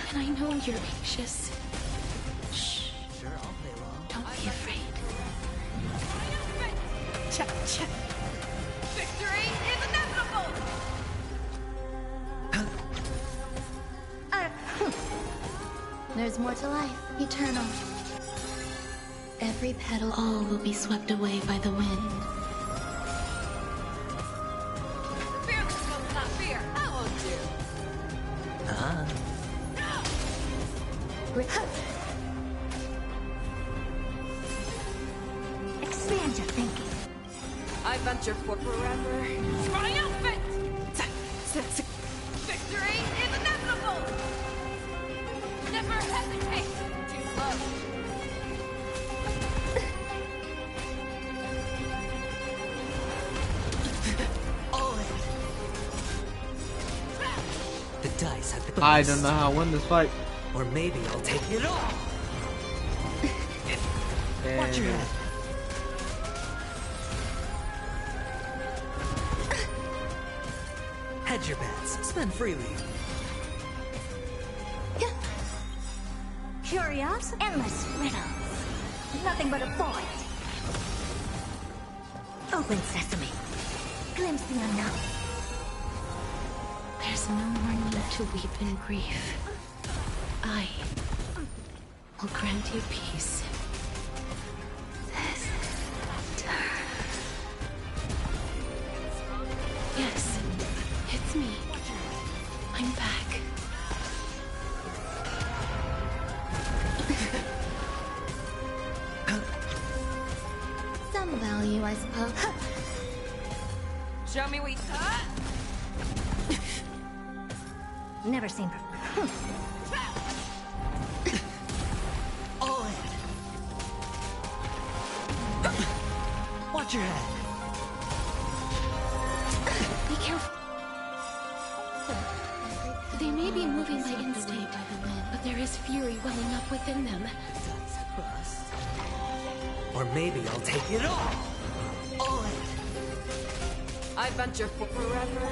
And I know you're anxious. Shh. Sure, I'll play along. Don't be afraid. Victory is inevitable! There's more to life. Eternal. Every petal, all will be swept away by the wind. Fear Ah. Expand your thinking. I venture for forever. Triumphant! Victory is inevitable! Never hesitate! Too slow. All in. The dice have been... I don't know how to win this fight. Or maybe I'll take it all. Watch your head. Hedge your bets. Spend freely. Curious, endless riddles. Nothing but a void. Open sesame. Glimpse the unknown. There's no more need to weep in grief. I will grant you peace. Yes, it's me. I'm back. Some value, I suppose. Show me what you... Never seen her. All in. Watch your head. Be careful. They may be moving by instinct, but there is fury welling up within them. Or maybe I'll take it all. All in. I venture for forever.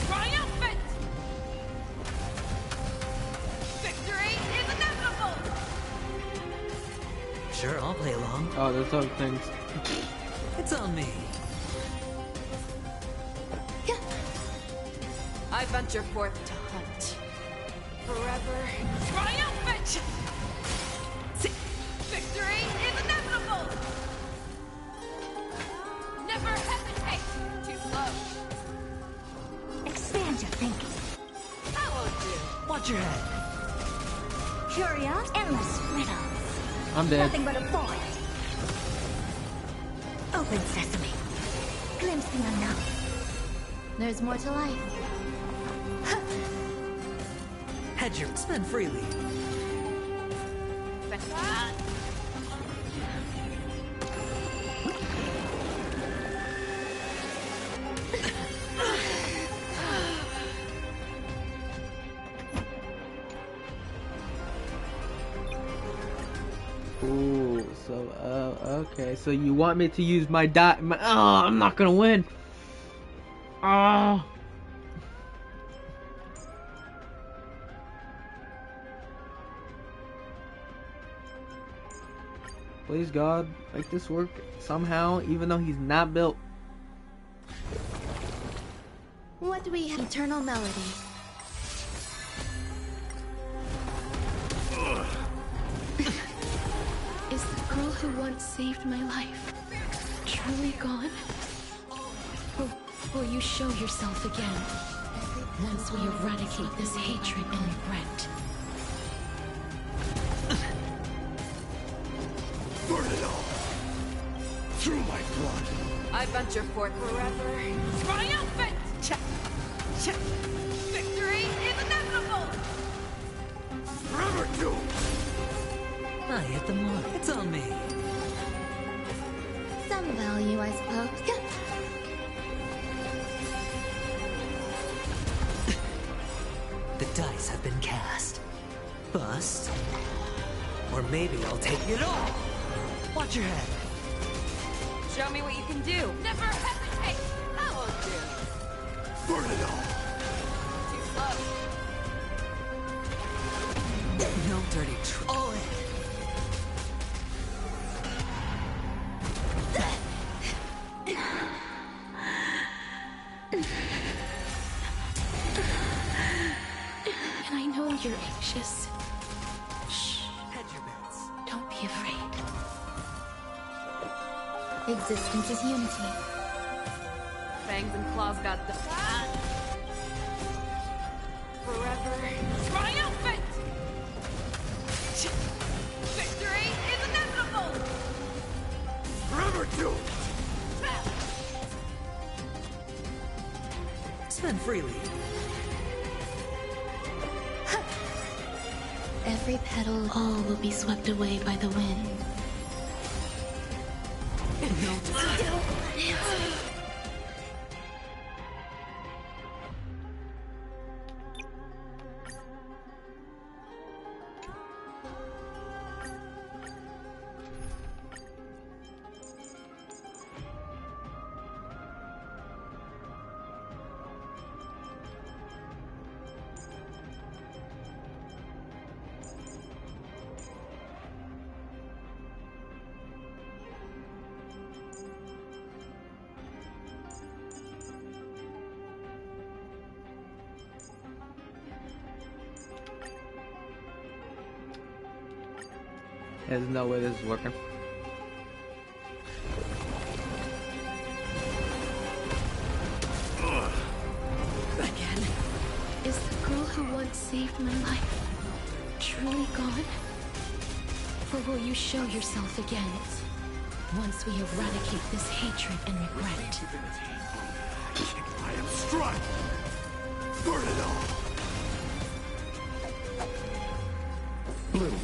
Triumphant! Victory is inevitable! Sure, I'll play along. Oh, there's other things. It's on me. I venture forth to hunt. Forever. Triumphant! Victory is inevitable! Never hesitate! Too slow. Expand your thinking. How will do? Watch your head. Curious, endless riddles. I'm dead. Nothing but a void. Open sesame. Glimpse the unknown. There's more to life. Hedge your... Spend freely. Ooh, so okay. So you want me to use my die? Oh, I'm not gonna win. Oh. Please God, make this work somehow, even though he's not built. What do we have? Eternal melody. Is the girl who once saved my life truly gone? Or will you show yourself again once we eradicate this hatred and regret? Burn it all. Through my blood. I venture forth forever. Triumphant! Victory is inevitable! Forever doomed. I hit the mark. It's on me. Some value, I suppose. The dice have been cast. Bust. Or maybe I'll take it all. Watch your head. Show me what you can do. Never hesitate. I will do. Burn it all. Too slow. No dirty all in. And I know you're anxious. Shh. Hedge your bets. Don't be afraid. Existence is unity. Fangs and claws got the... Forever. Triumph! freely. Every petal, all will be swept away by the wind. There's no way this is working. Again? Is the girl who once saved my life truly gone? Or will you show yourself again once we eradicate this hatred and regret? I am struck! Burn it all! Bloom.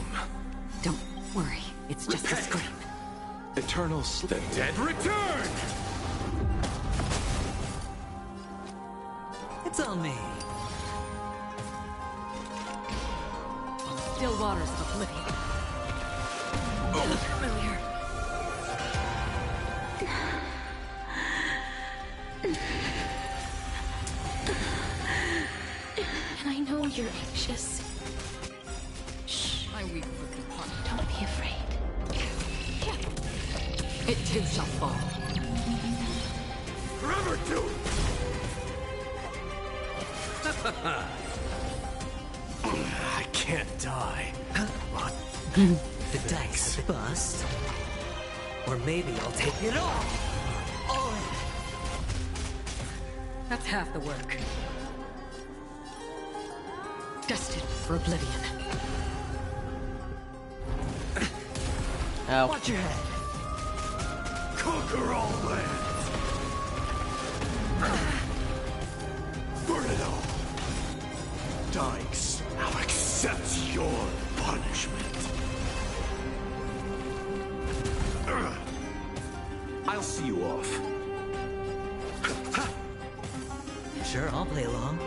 Don't worry, it's just a scrape. Eternal sleep. The dead return! It's on me. Still waters of oblivion. Familiar. And I know you're anxious. Shh. I weep for the heart. Don't be afraid. It too shall fall. Forever do! I can't die. What? The dice have been bust. Or maybe I'll take it all. All in. That's half the work. Destined for oblivion. Ow. Watch your head. Conquer all lands! Burn it all! Dykes, I'll accept your punishment. I'll see you off. Sure, I'll play along.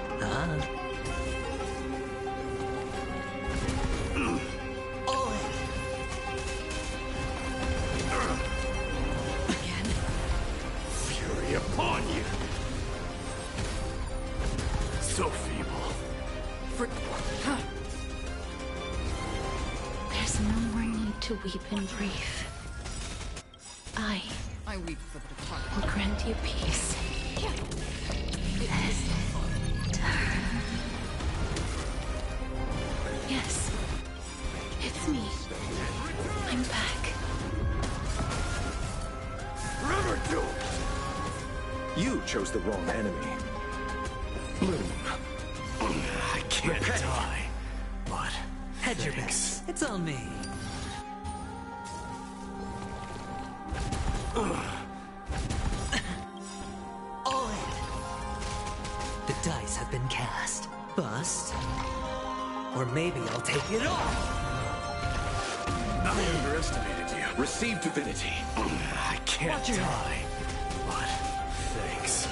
All in. Again? Fury upon you! So feeble. There's no more need to weep in grief. I weep for the departed. Will grant you peace. Yes, it's me. I'm back. Forever do! You chose the wrong enemy. Bloom. I can't die. But Hedge your bets. It's on me. All in. The dice have been cast. Bust. Or maybe I'll take it all. I underestimated you. Receive divinity. I can't Watch your die. But thanks.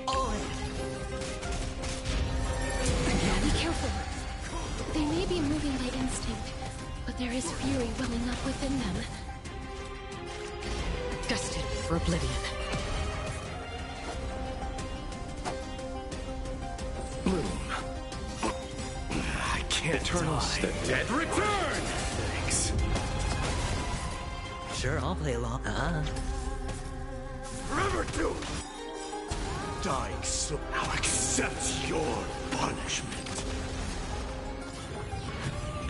All in. Be careful. They may be moving by instinct, but there is fury welling up within them. Destined for oblivion. Bloom. I can't Eternal die. the dead return! Thanks. Sure, I'll play along. Forever do! Dykes, I'll accept your punishment.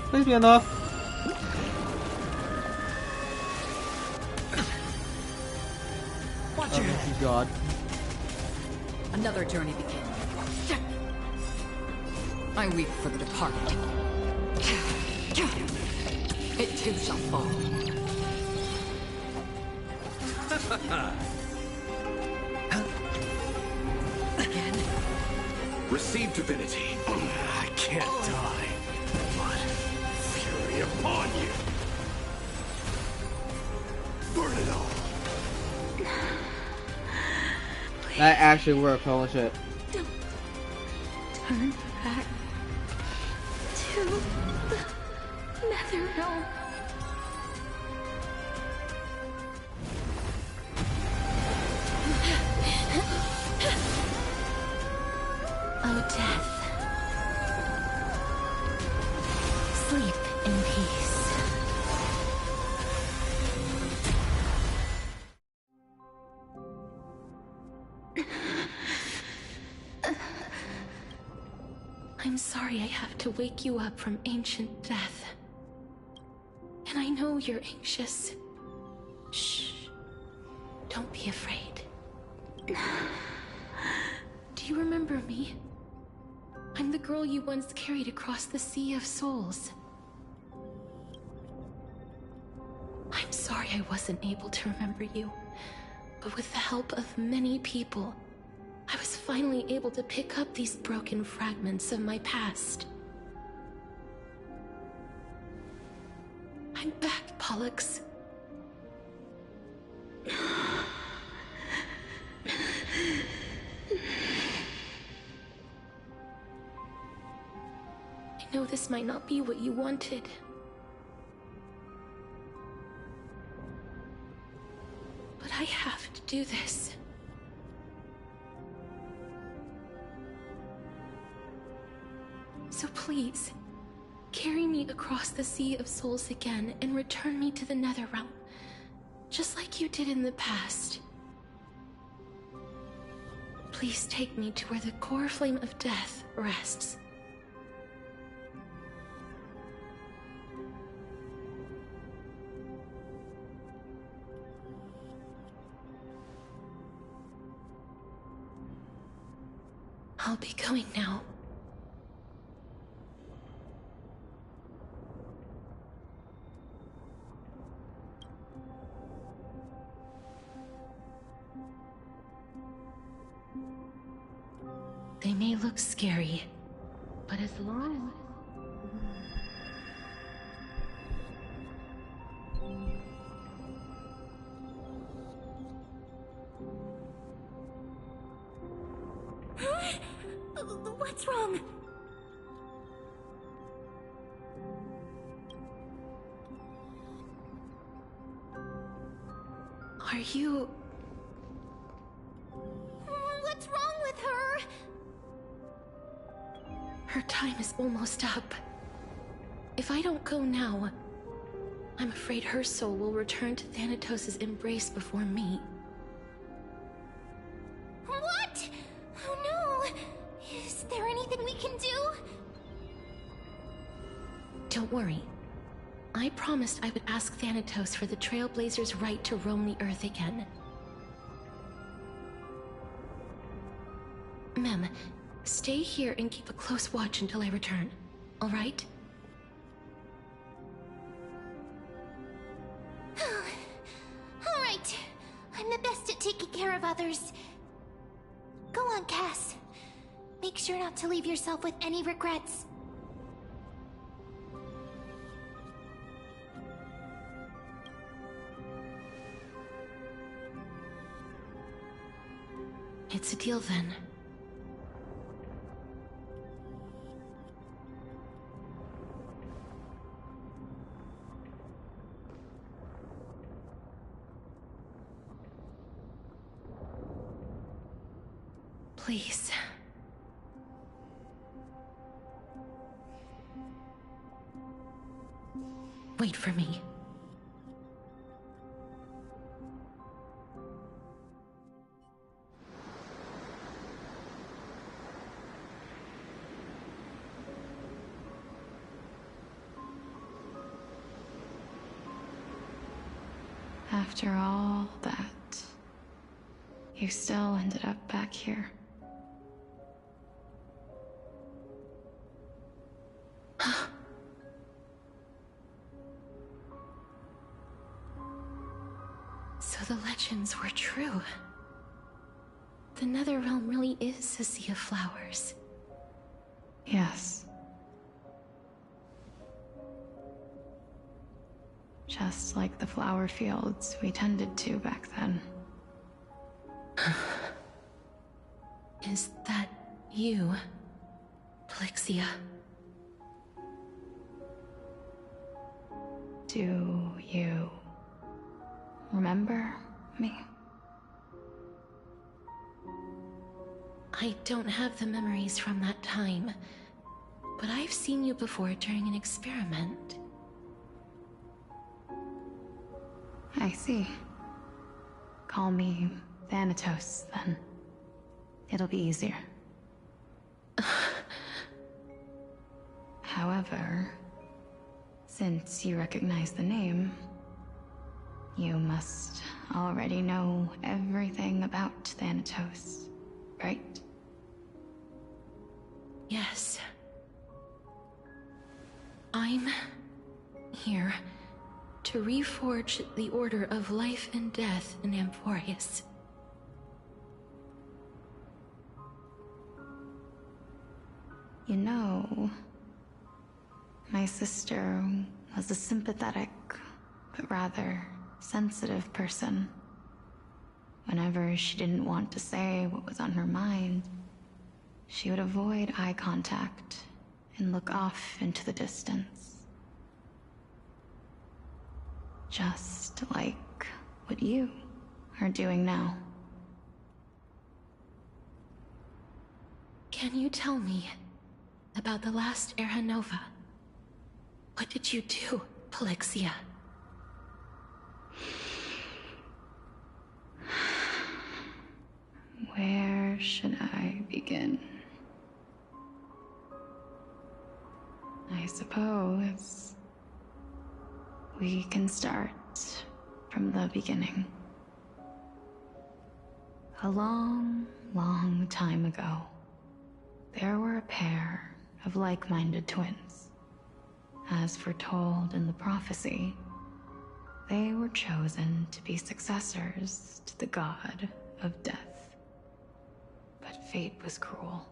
Please be enough. Watch your head. Thank you, God. Another journey begins. I weep for the departed. It too shall fall. Receive divinity. I can't die, but fury upon you. Burn it all. That actually worked, holy shit. Don't turn back to the Netherrealm. Oh, death. Sleep in peace. I'm sorry I have to wake you up from ancient death. And I know you're anxious. Shh. Don't be afraid. Do you remember me? I'm the girl you once carried across the Sea of Souls. I'm sorry I wasn't able to remember you, but with the help of many people, I was finally able to pick up these broken fragments of my past. I'm back, Pollux. I know this might not be what you wanted. But I have to do this. So please, carry me across the Sea of Souls again and return me to the Netherrealm, just like you did in the past. Please take me to where the core flame of death rests. I'll be going now. They may look scary, but as long What's wrong? Are you... What's wrong with her? Her time is almost up. If I don't go now, I'm afraid her soul will return to Thanatos' embrace before me. What? Oh no! Is there anything we can do? Don't worry. I promised I would ask Thanatos for the Trailblazers' right to roam the Earth again. Mem, stay here and keep a close watch until I return, all right? All right. I'm the best at taking care of others. Go on, Cass. Make sure not to leave yourself with any regrets. It's a deal then. Please. Wait for me. After all that, you still ended up back here. So the legends were true. The Netherrealm really is a sea of flowers. Yes. Just like the flower fields we tended to back then. Is that you, Plixia? Do you remember me? I don't have the memories from that time, but I've seen you before during an experiment. I see. Call me Thanatos, then. It'll be easier. However, since you recognize the name, you must already know everything about Thanatos, right? Yes. I'm here to reforge the order of life and death in Amphorius. You know, my sister was a sympathetic, but rather sensitive person. Whenever she didn't want to say what was on her mind, she would avoid eye contact and look off into the distance. Just like what you are doing now. Can you tell me about the last Era Nova? What did you do, Plixia? Where should I begin? I suppose we can start from the beginning. A long, long time ago, there were a pair of like-minded twins. As foretold in the prophecy, they were chosen to be successors to the god of death. But fate was cruel.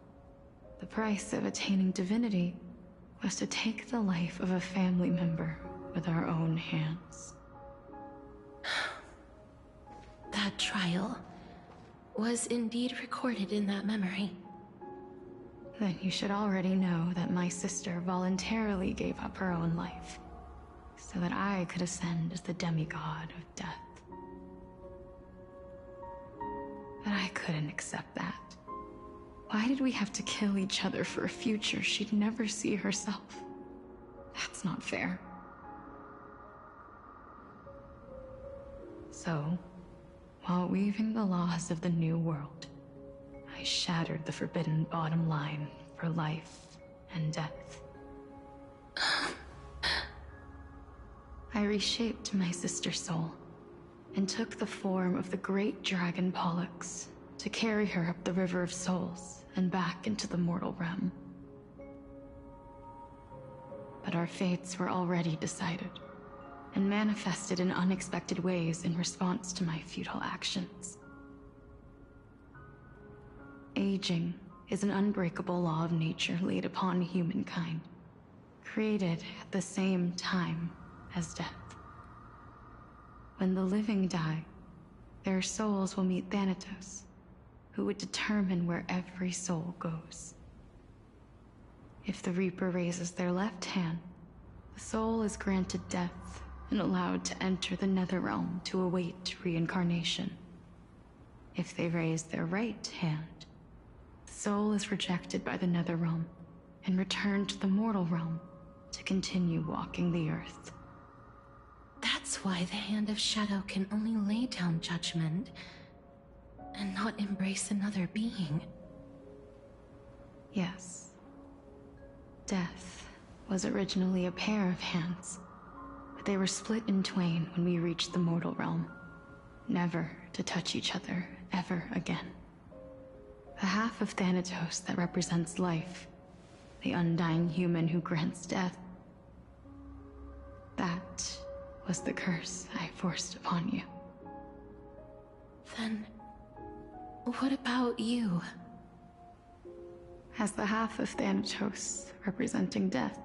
The price of attaining divinity was to take the life of a family member with our own hands. That trial was indeed recorded in that memory. Then you should already know that my sister voluntarily gave up her own life, so that I could ascend as the demigod of death. But I couldn't accept that. Why did we have to kill each other for a future she'd never see herself? That's not fair. So, while weaving the laws of the new world, I shattered the forbidden bottom line for life and death. I reshaped my sister's soul and took the form of the great dragon Pollux to carry her up the River of Souls and back into the mortal realm. But our fates were already decided and manifested in unexpected ways in response to my futile actions. Aging is an unbreakable law of nature laid upon humankind, created at the same time as death. When the living die, their souls will meet Thanatos, who would determine where every soul goes. If the Reaper raises their left hand, the soul is granted death and allowed to enter the Netherrealm to await reincarnation. If they raise their right hand, the soul is rejected by the Netherrealm and returned to the mortal realm to continue walking the earth. That's why the Hand of Shadow can only lay down judgment and not embrace another being. Yes. Death was originally a pair of hands, but they were split in twain when we reached the mortal realm, never to touch each other ever again. The half of Thanatos that represents life, the undying human who grants death, that was the curse I forced upon you. Then, what about you? As the half of Thanatos representing death,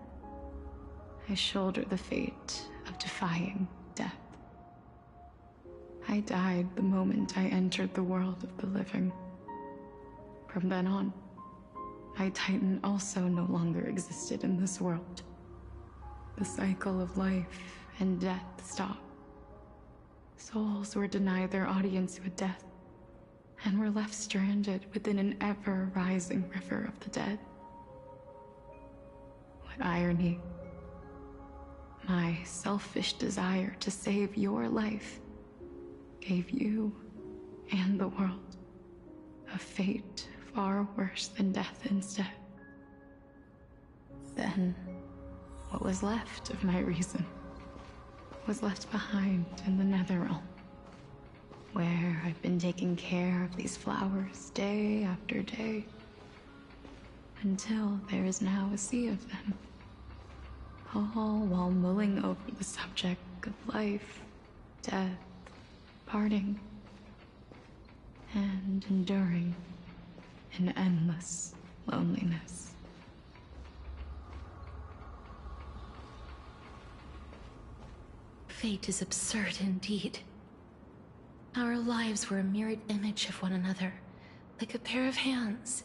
I shoulder the fate of defying death. I died the moment I entered the world of the living. From then on, my Titan also no longer existed in this world. The cycle of life and death stopped. Souls were denied their audience with death, and were left stranded within an ever-rising river of the dead. What irony. My selfish desire to save your life gave you and the world a fate far worse than death instead. Then, what was left of my reason was left behind in the Netherrealm, where I've been taking care of these flowers day after day, until there is now a sea of them, all while mulling over the subject of life, death, parting, and enduring an endless loneliness. Fate is absurd indeed. Our lives were a mirrored image of one another, like a pair of hands.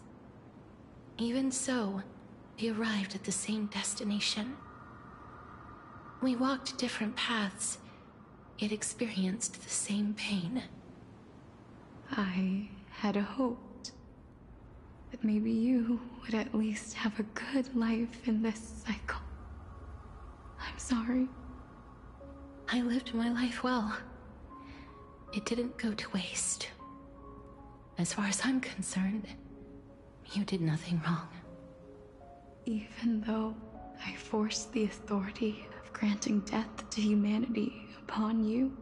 Even so, we arrived at the same destination. We walked different paths, yet experienced the same pain. I had hoped that maybe you would at least have a good life in this cycle. I'm sorry. I lived my life well. It didn't go to waste. As far as I'm concerned, you did nothing wrong. Even though I forced the authority of granting death to humanity upon you,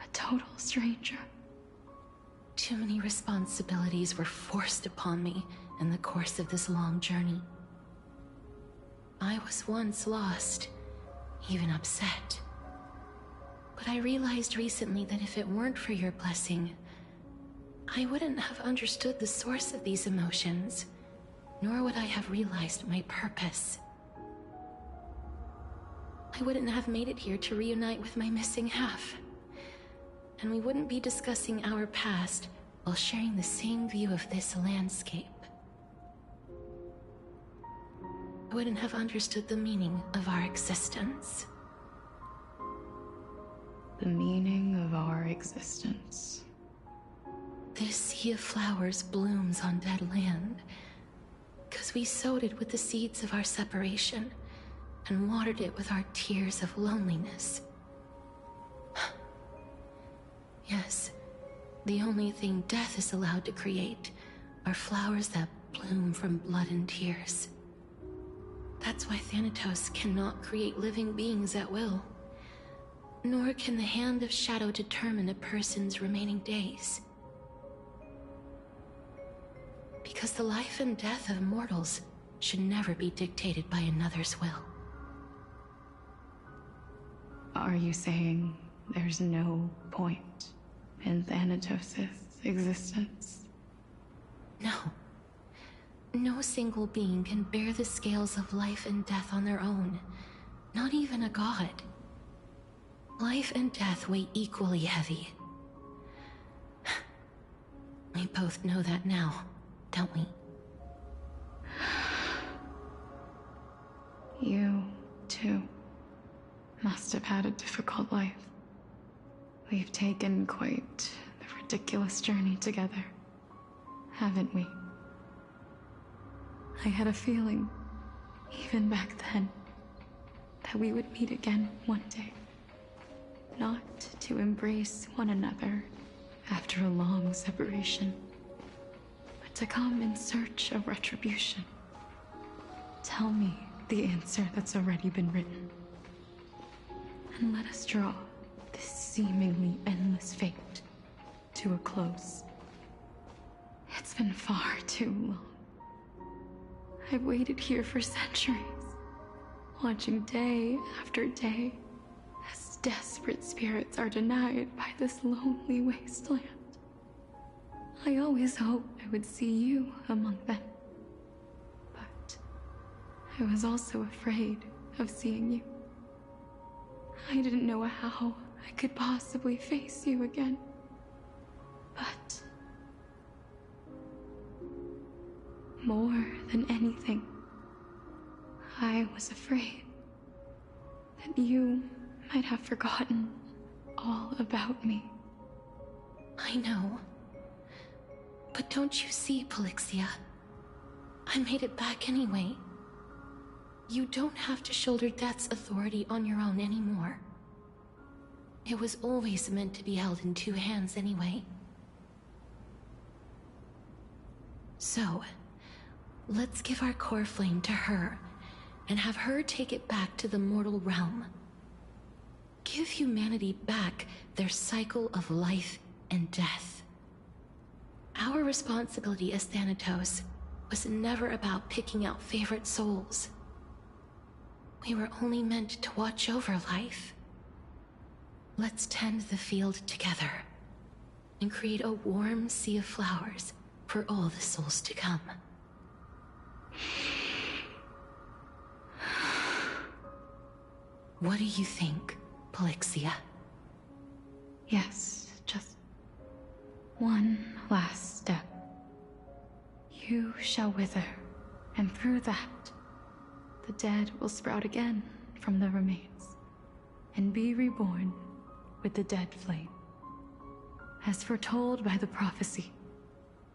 a total stranger. Too many responsibilities were forced upon me in the course of this long journey. I was once lost, even upset. But I realized recently that if it weren't for your blessing, I wouldn't have understood the source of these emotions, nor would I have realized my purpose. I wouldn't have made it here to reunite with my missing half, and we wouldn't be discussing our past while sharing the same view of this landscape. I wouldn't have understood the meaning of our existence. The meaning of our existence. This sea of flowers blooms on dead land, because we sowed it with the seeds of our separation, and watered it with our tears of loneliness. Yes, the only thing death is allowed to create are flowers that bloom from blood and tears. That's why Thanatos cannot create living beings at will. Nor can the hand of shadow determine a person's remaining days. Because the life and death of mortals should never be dictated by another's will. Are you saying there's no point in Thanatos' existence? No. No single being can bear the scales of life and death on their own. Not even a god. Life and death weigh equally heavy. We both know that now, don't we? You, too, must have had a difficult life. We've taken quite the ridiculous journey together, haven't we? I had a feeling, even back then, that we would meet again one day. Not to embrace one another after a long separation, but to come in search of retribution. Tell me the answer that's already been written, and let us draw this seemingly endless fate to a close. It's been far too long. I've waited here for centuries, watching day after day as desperate spirits are denied by this lonely wasteland. I always hoped I would see you among them, I was also afraid of seeing you. I didn't know how I could possibly face you again. But more than anything, I was afraid that you might have forgotten all about me. I know. But don't you see, Polixia? I made it back anyway. You don't have to shoulder death's authority on your own anymore. It was always meant to be held in two hands anyway. So, let's give our core flame to her, and have her take it back to the mortal realm. Give humanity back their cycle of life and death. Our responsibility as Thanatos was never about picking out favorite souls. We were only meant to watch over life. Let's tend the field together, and create a warm sea of flowers for all the souls to come. What do you think, Polixia? Yes, just one last step. You shall wither, and through that, the dead will sprout again from the remains, and be reborn with the dead flame. As foretold by the prophecy,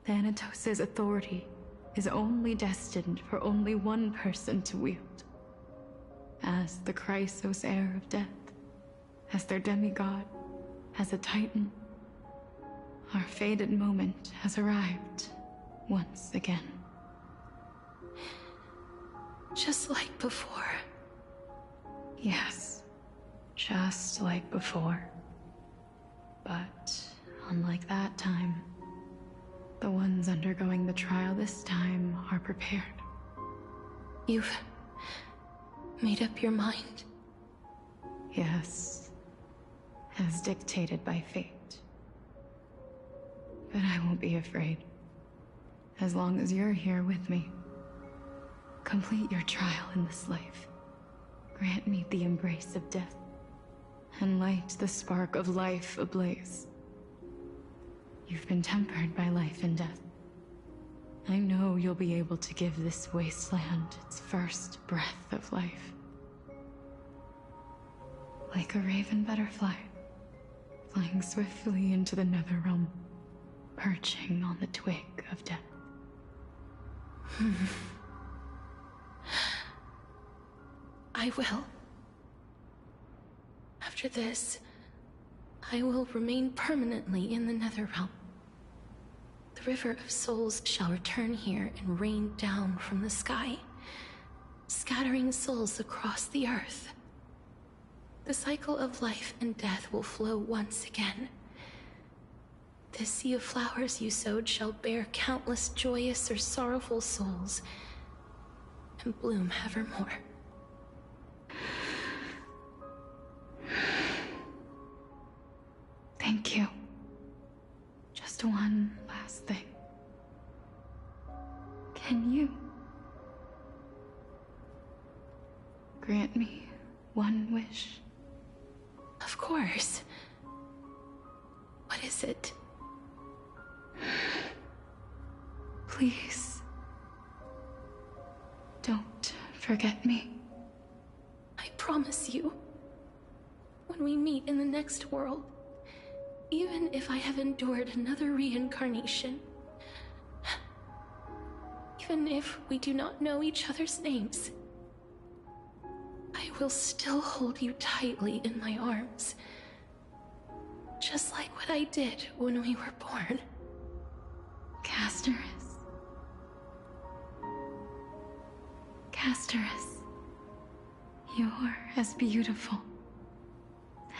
Thanatos' authority is only destined for only one person to wield. As the Chrysos heir of death, as their demigod, as a titan, our fated moment has arrived once again. Just like before. Yes, just like before. But unlike that time, the ones undergoing the trial this time are prepared. You've made up your mind? Yes, as dictated by fate. But I won't be afraid. As long as you're here with me. Complete your trial in this life. Grant me the embrace of death, and light the spark of life ablaze. You've been tempered by life and death. I know you'll be able to give this wasteland its first breath of life. Like a raven butterfly, flying swiftly into the netherrealm, perching on the twig of death. I will. After this, I will remain permanently in the Netherrealm. The River of Souls shall return here and rain down from the sky, scattering souls across the earth. The cycle of life and death will flow once again. This sea of flowers you sowed shall bear countless joyous or sorrowful souls, and bloom evermore. Thank you. Just one last thing. Can you grant me one wish? Of course. What is it? Please, don't forget me. I promise you, when we meet in the next world, even if I have endured another reincarnation, even if we do not know each other's names, I will still hold you tightly in my arms, just like what I did when we were born. Casterus. Casterus. You're as beautiful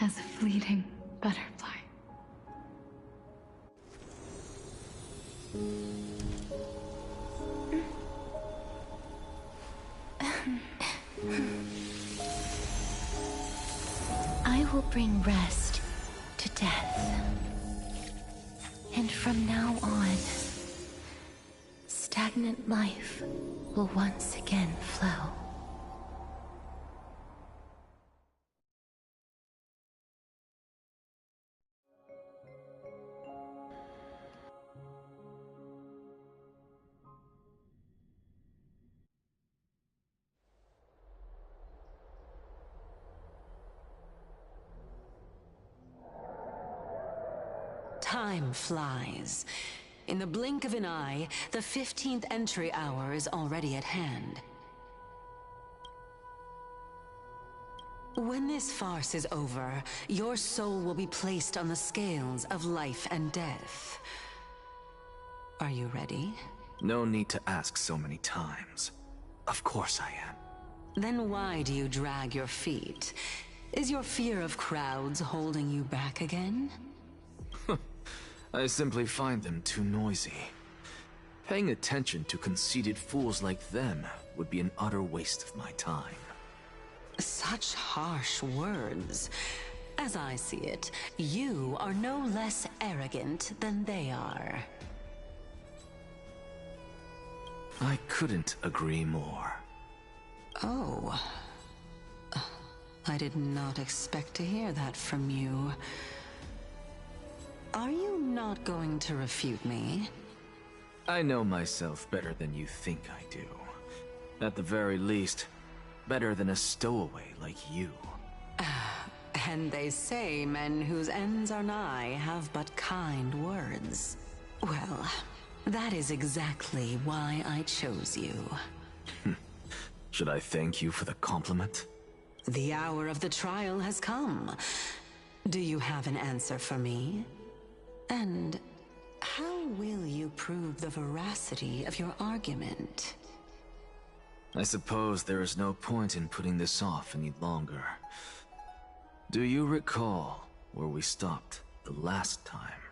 as a fleeting butterfly. I will bring rest to death. And from now on, stagnant life will once again flow. Time flies. In the blink of an eye, the 15th entry hour is already at hand. When this farce is over, your soul will be placed on the scales of life and death. Are you ready? No need to ask so many times. Of course I am. Then why do you drag your feet? Is your fear of crowds holding you back again? I simply find them too noisy. Paying attention to conceited fools like them would be an utter waste of my time. Such harsh words. As I see it, you are no less arrogant than they are. I couldn't agree more. Oh. I did not expect to hear that from you. Are you not going to refute me? I know myself better than you think I do. At the very least, better than a stowaway like you. And they say men whose ends are nigh have but kind words. Well, that is exactly why I chose you. Should I thank you for the compliment? The hour of the trial has come. Do you have an answer for me? And how will you prove the veracity of your argument? I suppose there is no point in putting this off any longer. Do you recall where we stopped the last time?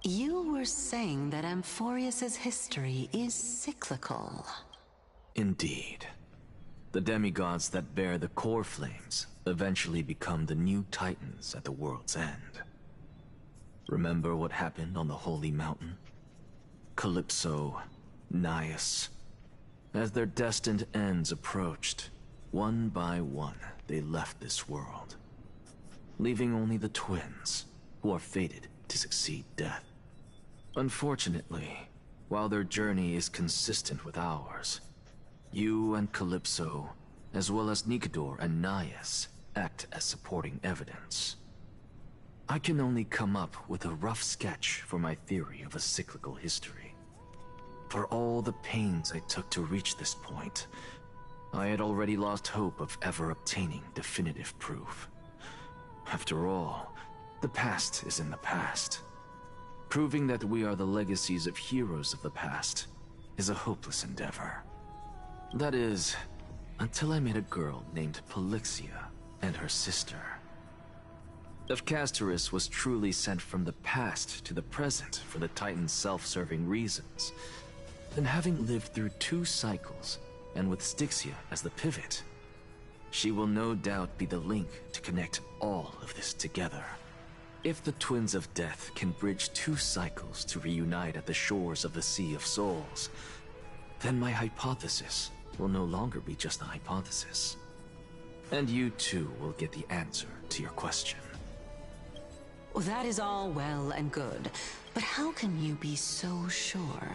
You were saying that Amphorius's history is cyclical. Indeed. The demigods that bear the core flames eventually become the new titans at the world's end. Remember what happened on the Holy Mountain? Calypso, Naias. As their destined ends approached, one by one they left this world, leaving only the twins, who are fated to succeed death. Unfortunately, while their journey is consistent with ours, you and Calypso, as well as Nicodor and Naias, act as supporting evidence. I can only come up with a rough sketch for my theory of a cyclical history. For all the pains I took to reach this point, I had already lost hope of ever obtaining definitive proof. After all, the past is in the past. Proving that we are the legacies of heroes of the past is a hopeless endeavor. That is, until I met a girl named Polixia and her sister. If Castorus was truly sent from the past to the present for the Titan's self-serving reasons, then having lived through 2 cycles, and with Styxia as the pivot, she will no doubt be the link to connect all of this together. If the Twins of Death can bridge 2 cycles to reunite at the shores of the Sea of Souls, then my hypothesis will no longer be just a hypothesis. And you too will get the answer to your question. Well, that is all well and good, but how can you be so sure?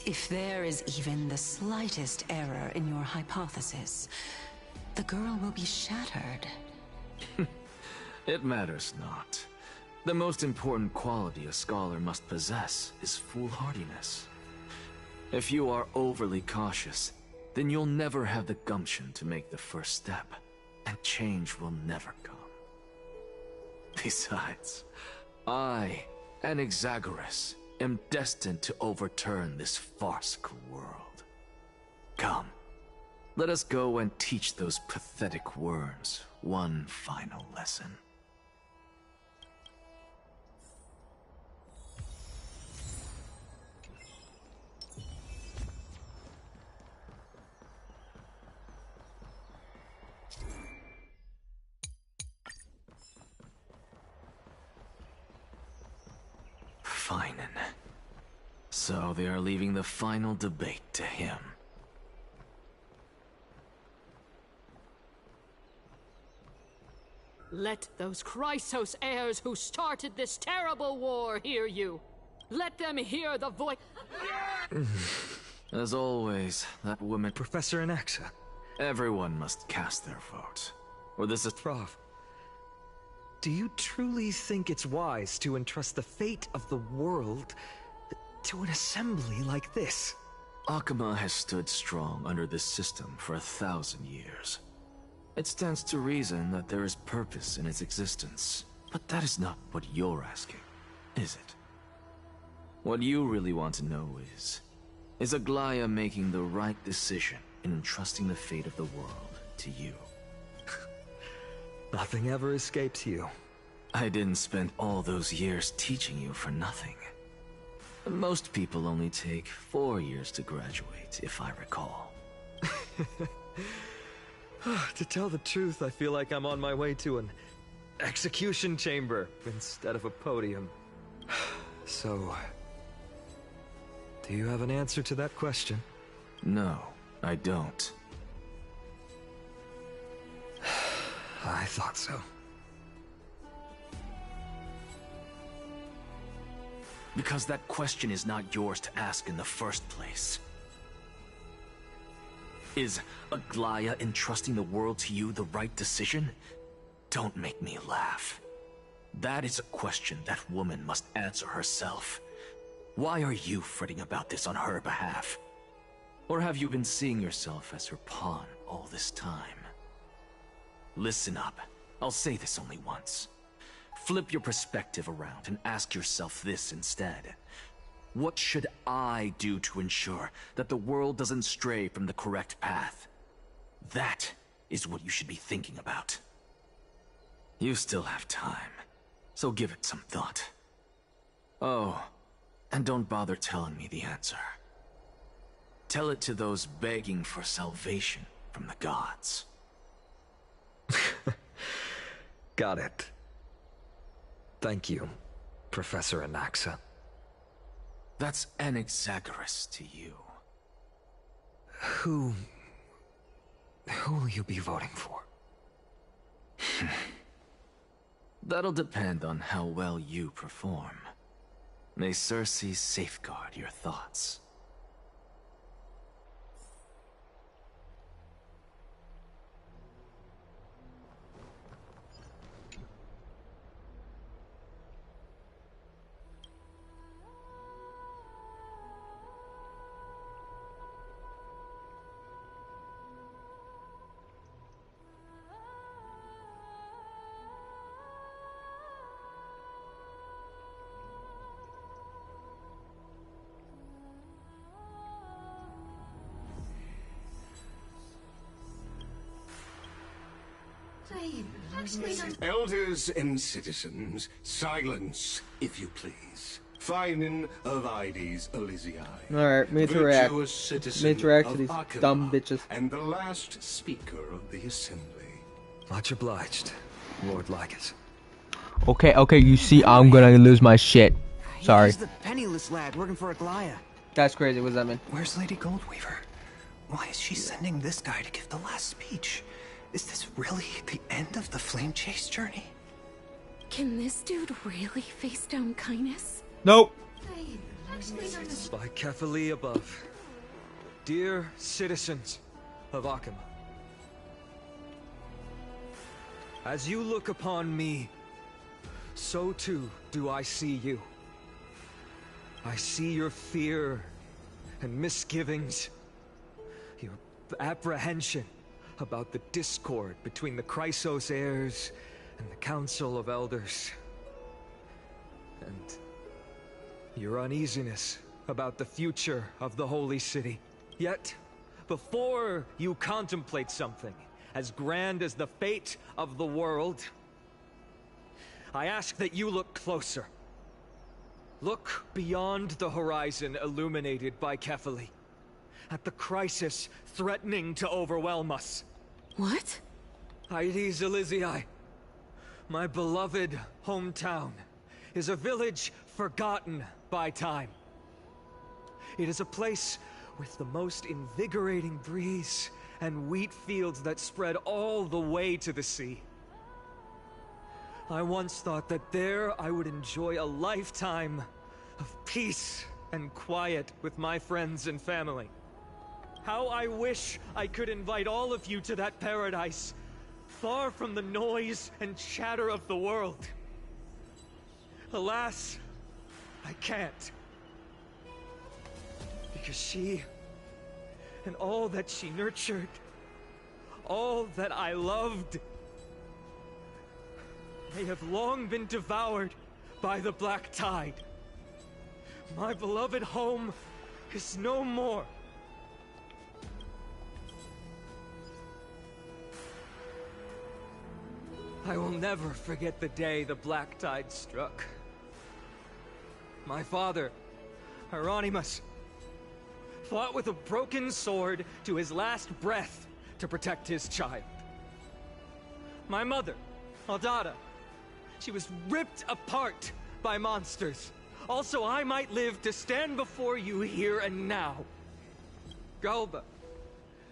If there is even the slightest error in your hypothesis, the girl will be shattered. It matters not. The most important quality a scholar must possess is foolhardiness. If you are overly cautious, then you'll never have the gumption to make the first step, and change will never come. Besides, I, Anaxagoras, am destined to overturn this farcical world. Come, let us go and teach those pathetic worms one final lesson. Fine. So they are leaving the final debate to him. Let those Chrysos heirs who started this terrible war hear you. Let them hear the voice. As always, that woman... Professor Anaxa. Everyone must cast their vote. Or this is... Prof. Do you truly think it's wise to entrust the fate of the world to an assembly like this? Akuma has stood strong under this system for 1,000 years. It stands to reason that there is purpose in its existence. But that is not what you're asking, is it? What you really want to know is Aglaya making the right decision in entrusting the fate of the world to you? Nothing ever escapes you. I didn't spend all those years teaching you for nothing. Most people only take 4 years to graduate, if I recall. To tell the truth, I feel like I'm on my way to an execution chamber instead of a podium. So, do you have an answer to that question? No, I don't. I thought so. Because that question is not yours to ask in the first place. Is Aglaya entrusting the world to you the right decision? Don't make me laugh. That is a question that woman must answer herself. Why are you fretting about this on her behalf? Or have you been seeing yourself as her pawn all this time? Listen up. I'll say this only once. Flip your perspective around and ask yourself this instead. What should I do to ensure that the world doesn't stray from the correct path? That is what you should be thinking about. You still have time, so give it some thought. Oh, and don't bother telling me the answer. Tell it to those begging for salvation from the gods. Got it. Thank you, Professor Anaxa. That's Anaxagoras to you. Who will you be voting for? That'll depend on how well you perform. May Circe safeguard your thoughts. Elders and citizens, silence, if you please. Finin of Ides Elysiae. Alright, me to react. Virtuous citizen Me interact to of these Akuma, dumb bitches. And the last speaker of the assembly. Much obliged, Lord Lycus. Okay, you see, I'm gonna lose my shit. Sorry. He's the penniless lad working for Aglaya. That's crazy, what does that mean? Where's Lady Goldweaver? Why is she sending this guy to give the last speech? Is this really the end of the Flame Chase journey? Can this dude really face down kindness? Nope. By Kefali above. Dear citizens of Akuma. As you look upon me, so too do I see you. I see your fear and misgivings, your apprehension about the discord between the Chrysos heirs and the Council of Elders, and your uneasiness about the future of the Holy City. Yet, before you contemplate something as grand as the fate of the world, I ask that you look closer. Look beyond the horizon illuminated by Kefali, at the crisis threatening to overwhelm us. What? Ides Elysiae, my beloved hometown, is a village forgotten by time. It is a place with the most invigorating breeze and wheat fields that spread all the way to the sea. I once thought that there I would enjoy a lifetime of peace and quiet with my friends and family. How I wish I could invite all of you to that paradise, far from the noise and chatter of the world. Alas, I can't. Because she, and all that she nurtured, all that I loved, they have long been devoured by the black tide. My beloved home is no more. I will never forget the day the black tide struck. My father, Hieronymus, fought with a broken sword to his last breath to protect his child. My mother, Aldada, she was ripped apart by monsters. Also, I might live to stand before you here and now. Galba,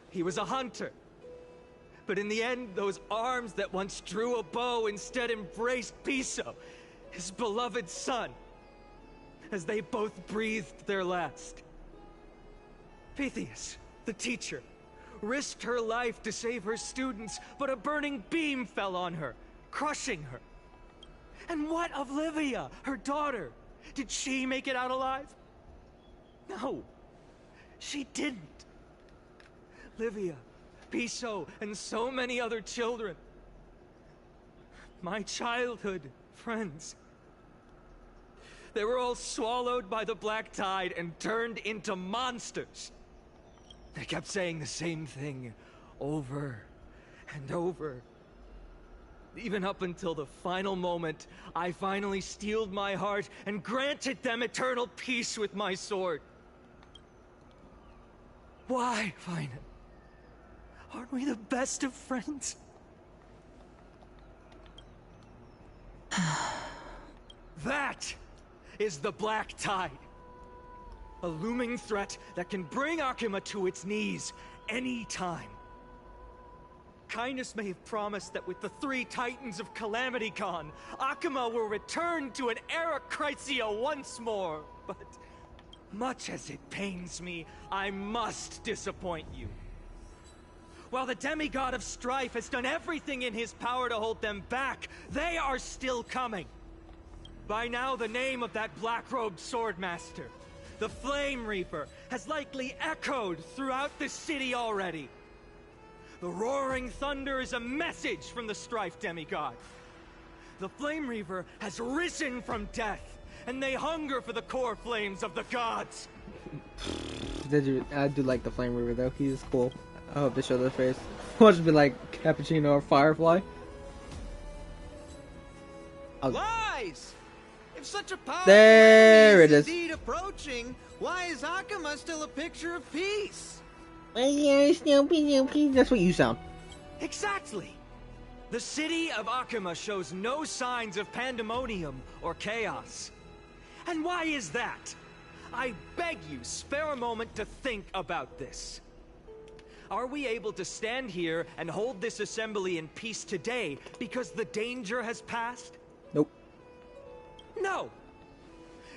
he was a hunter. But in the end, those arms that once drew a bow instead embraced Piso, his beloved son, as they both breathed their last. Pythias, the teacher, risked her life to save her students, but a burning beam fell on her, crushing her. And what of Livia, her daughter? Did she make it out alive? No, she didn't. Livia, Piso, and so many other children. My childhood friends. They were all swallowed by the black tide and turned into monsters. They kept saying the same thing over and over. Even up until the final moment, I finally steeled my heart and granted them eternal peace with my sword. Why, Finan? Aren't we the best of friends? That is the black tide. A looming threat that can bring Akuma to its knees any time. Kindness may have promised that with the 3 Titans of Calamity Con, Akuma will return to an era Chrysia once more. But much as it pains me, I must disappoint you. While the demigod of strife has done everything in his power to hold them back, they are still coming. By now, the name of that black-robed swordmaster, the Flame Reaper, has likely echoed throughout the city already. The roaring thunder is a message from the strife demigod. The Flame Reaper has risen from death, and they hunger for the core flames of the gods. I do like the Flame Reaper though. He's cool. I hope they show their face. Watch it be like Cappuccino or Firefly. Lies! If such a powerful There enemy it is. indeed approaching, why is Akuma still a picture of peace? That's what you sound. Exactly! The city of Akuma shows no signs of pandemonium or chaos. And why is that? I beg you, spare a moment to think about this. Are we able to stand here and hold this assembly in peace today because the danger has passed? Nope. No!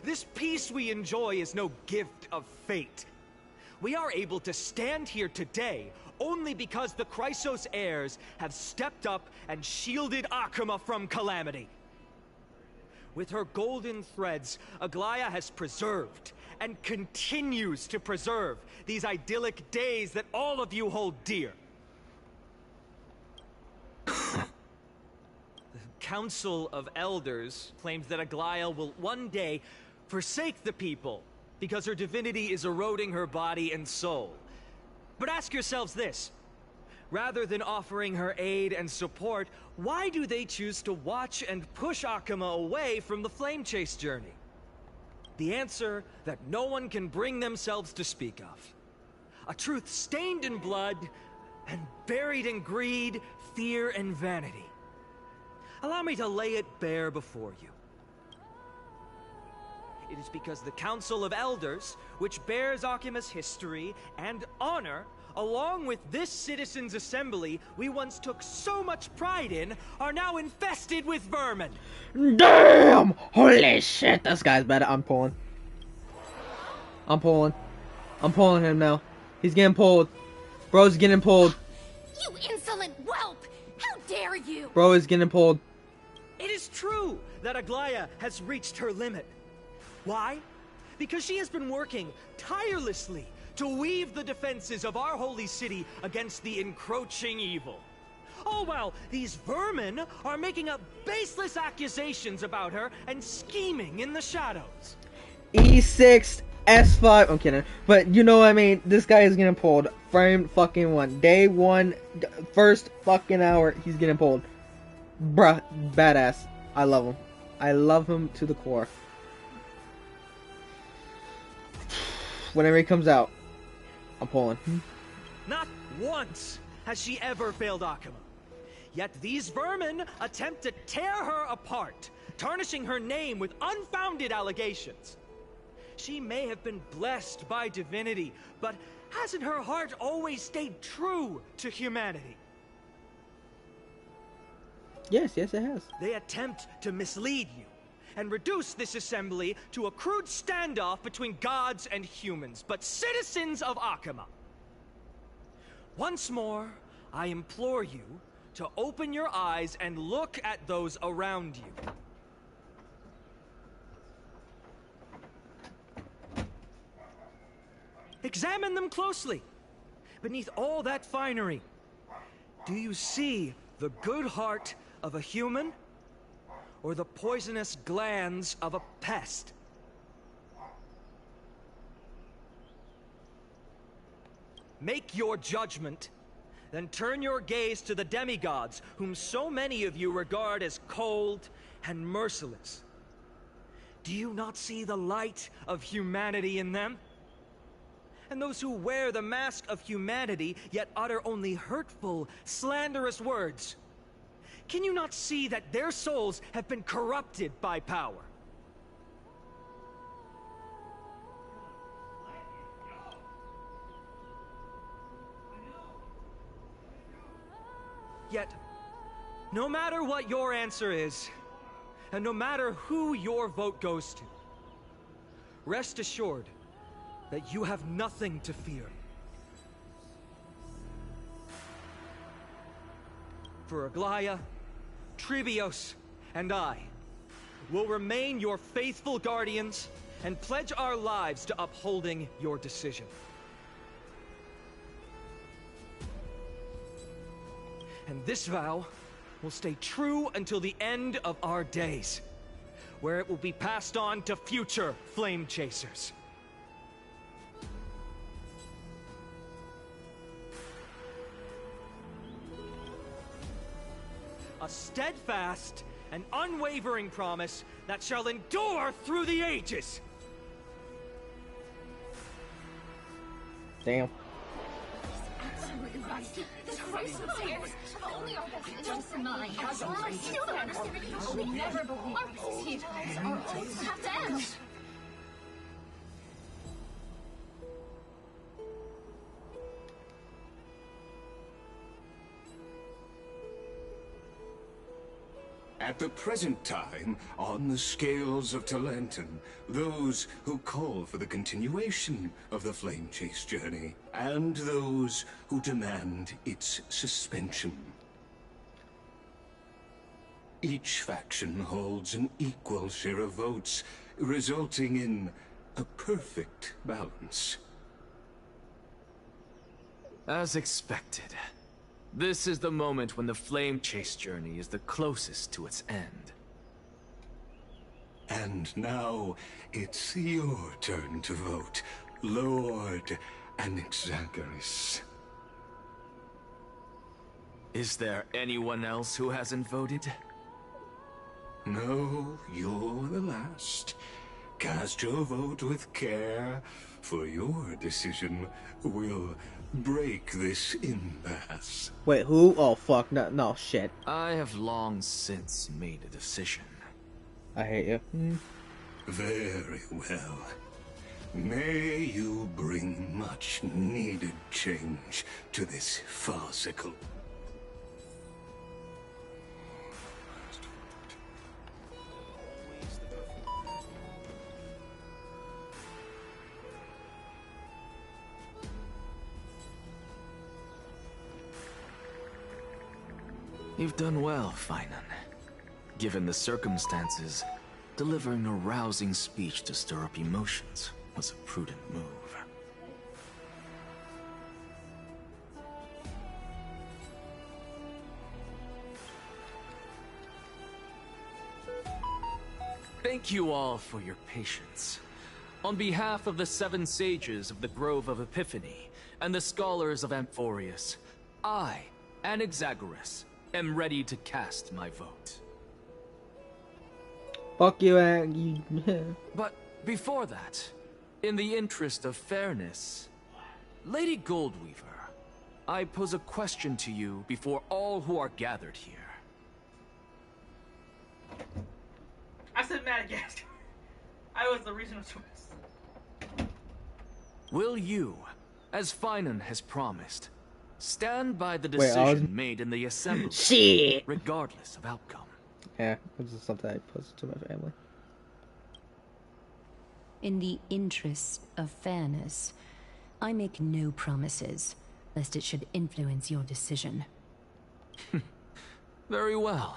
This peace we enjoy is no gift of fate. We are able to stand here today only because the Chrysos heirs have stepped up and shielded Akuma from calamity. With her golden threads, Aglaya has preserved and continues to preserve these idyllic days that all of you hold dear. The Council of Elders claims that Aglaya will one day forsake the people because her divinity is eroding her body and soul. But ask yourselves this. Rather than offering her aid and support, why do they choose to watch and push Akuma away from the Flame Chase journey? The answer that no one can bring themselves to speak of. A truth stained in blood and buried in greed, fear, and vanity. Allow me to lay it bare before you. It is because the Council of Elders, which bears Akuma's history and honor, along with this citizens' assembly we once took so much pride in, are now infested with vermin. Damn! Holy shit, this guy's better. I'm pulling. I'm pulling him now. He's getting pulled. Bro's getting pulled. You insolent whelp! How dare you! Bro is getting pulled. It is true that Aglaya has reached her limit. Why? Because she has been working tirelessly to weave the defenses of our holy city against the encroaching evil. All while these vermin are making up baseless accusations about her and scheming in the shadows. E6, S5, I'm kidding. But you know what I mean, this guy is getting pulled. Frame fucking 1. Day 1, first fucking hour, he's getting pulled. Bruh, badass. I love him. I love him to the core. Whenever he comes out, I'm pulling. Not once has she ever failed Akuma. Yet these vermin attempt to tear her apart, tarnishing her name with unfounded allegations. She may have been blessed by divinity, but hasn't her heart always stayed true to humanity? Yes, it has. They attempt to mislead you and reduce this assembly to a crude standoff between gods and humans, but citizens of Akuma. Once more, I implore you to open your eyes and look at those around you. Examine them closely. Beneath all that finery, do you see the good heart of a human or the poisonous glands of a pest? Make your judgment, then turn your gaze to the demigods, whom so many of you regard as cold and merciless. Do you not see the light of humanity in them? And those who wear the mask of humanity, yet utter only hurtful, slanderous words. Can you not see that their souls have been corrupted by power? Yet, no matter what your answer is, and no matter who your vote goes to, rest assured that you have nothing to fear. For Aglaya, Tribios, and I will remain your faithful guardians and pledge our lives to upholding your decision. And this vow will stay true until the end of our days, where it will be passed on to future flame chasers. A steadfast and unwavering promise that shall endure through the ages. Damn. Absolutely right. This crisis is only our best interests in mind. I still don't understand. I will never believe our Stepups are always have to end. At the present time, on the scales of Talenton, those who call for the continuation of the Flame Chase journey, and those who demand its suspension. Each faction holds an equal share of votes, resulting in a perfect balance. As expected. This is the moment when the Flame Chase journey is the closest to its end. And now, it's your turn to vote, Lord Anaxagoras. Is there anyone else who hasn't voted? No, you're the last. Cast your vote with care, for your decision will break this impasse. Wait, who? Oh, fuck. No, shit. I have long since made a decision. I hate you. Very well. May you bring much needed change to this farcical. You've done well, Finan. Given the circumstances, delivering a rousing speech to stir up emotions was a prudent move. Thank you all for your patience. On behalf of the 7 sages of the Grove of Epiphany and the scholars of Amphorius, I, Anaxagoras, am ready to cast my vote. Fuck you, Ag. But before that, in the interest of fairness, Lady Goldweaver, I pose a question to you before all who are gathered here. I said Madagascar. I was the reason of choice. Will you, as Finan has promised, stand by the decision made in the assembly, Shit. regardless of outcome? Yeah, this is something I posted to my family. In the interest of fairness, I make no promises, lest it should influence your decision. Very well.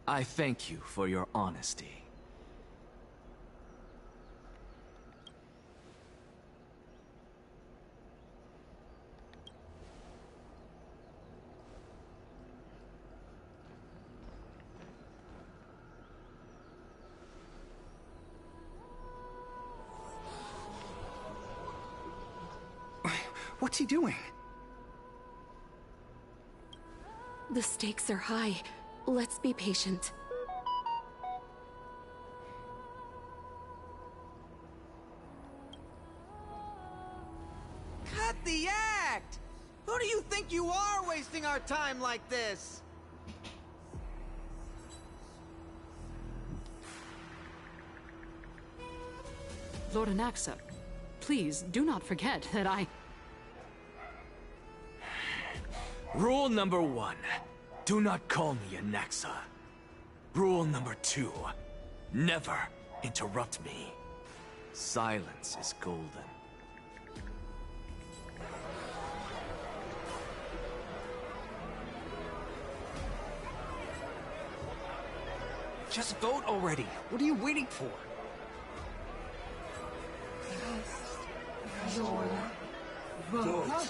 I thank you for your honesty. What's he doing? The stakes are high. Let's be patient. Cut the act! Who do you think you are wasting our time like this? Lord Anaxa, please do not forget that I... Rule number 1. Do not call me Anaxa. Rule number 2. Never interrupt me. Silence is golden. Just vote already. What are you waiting for? Cast your vote.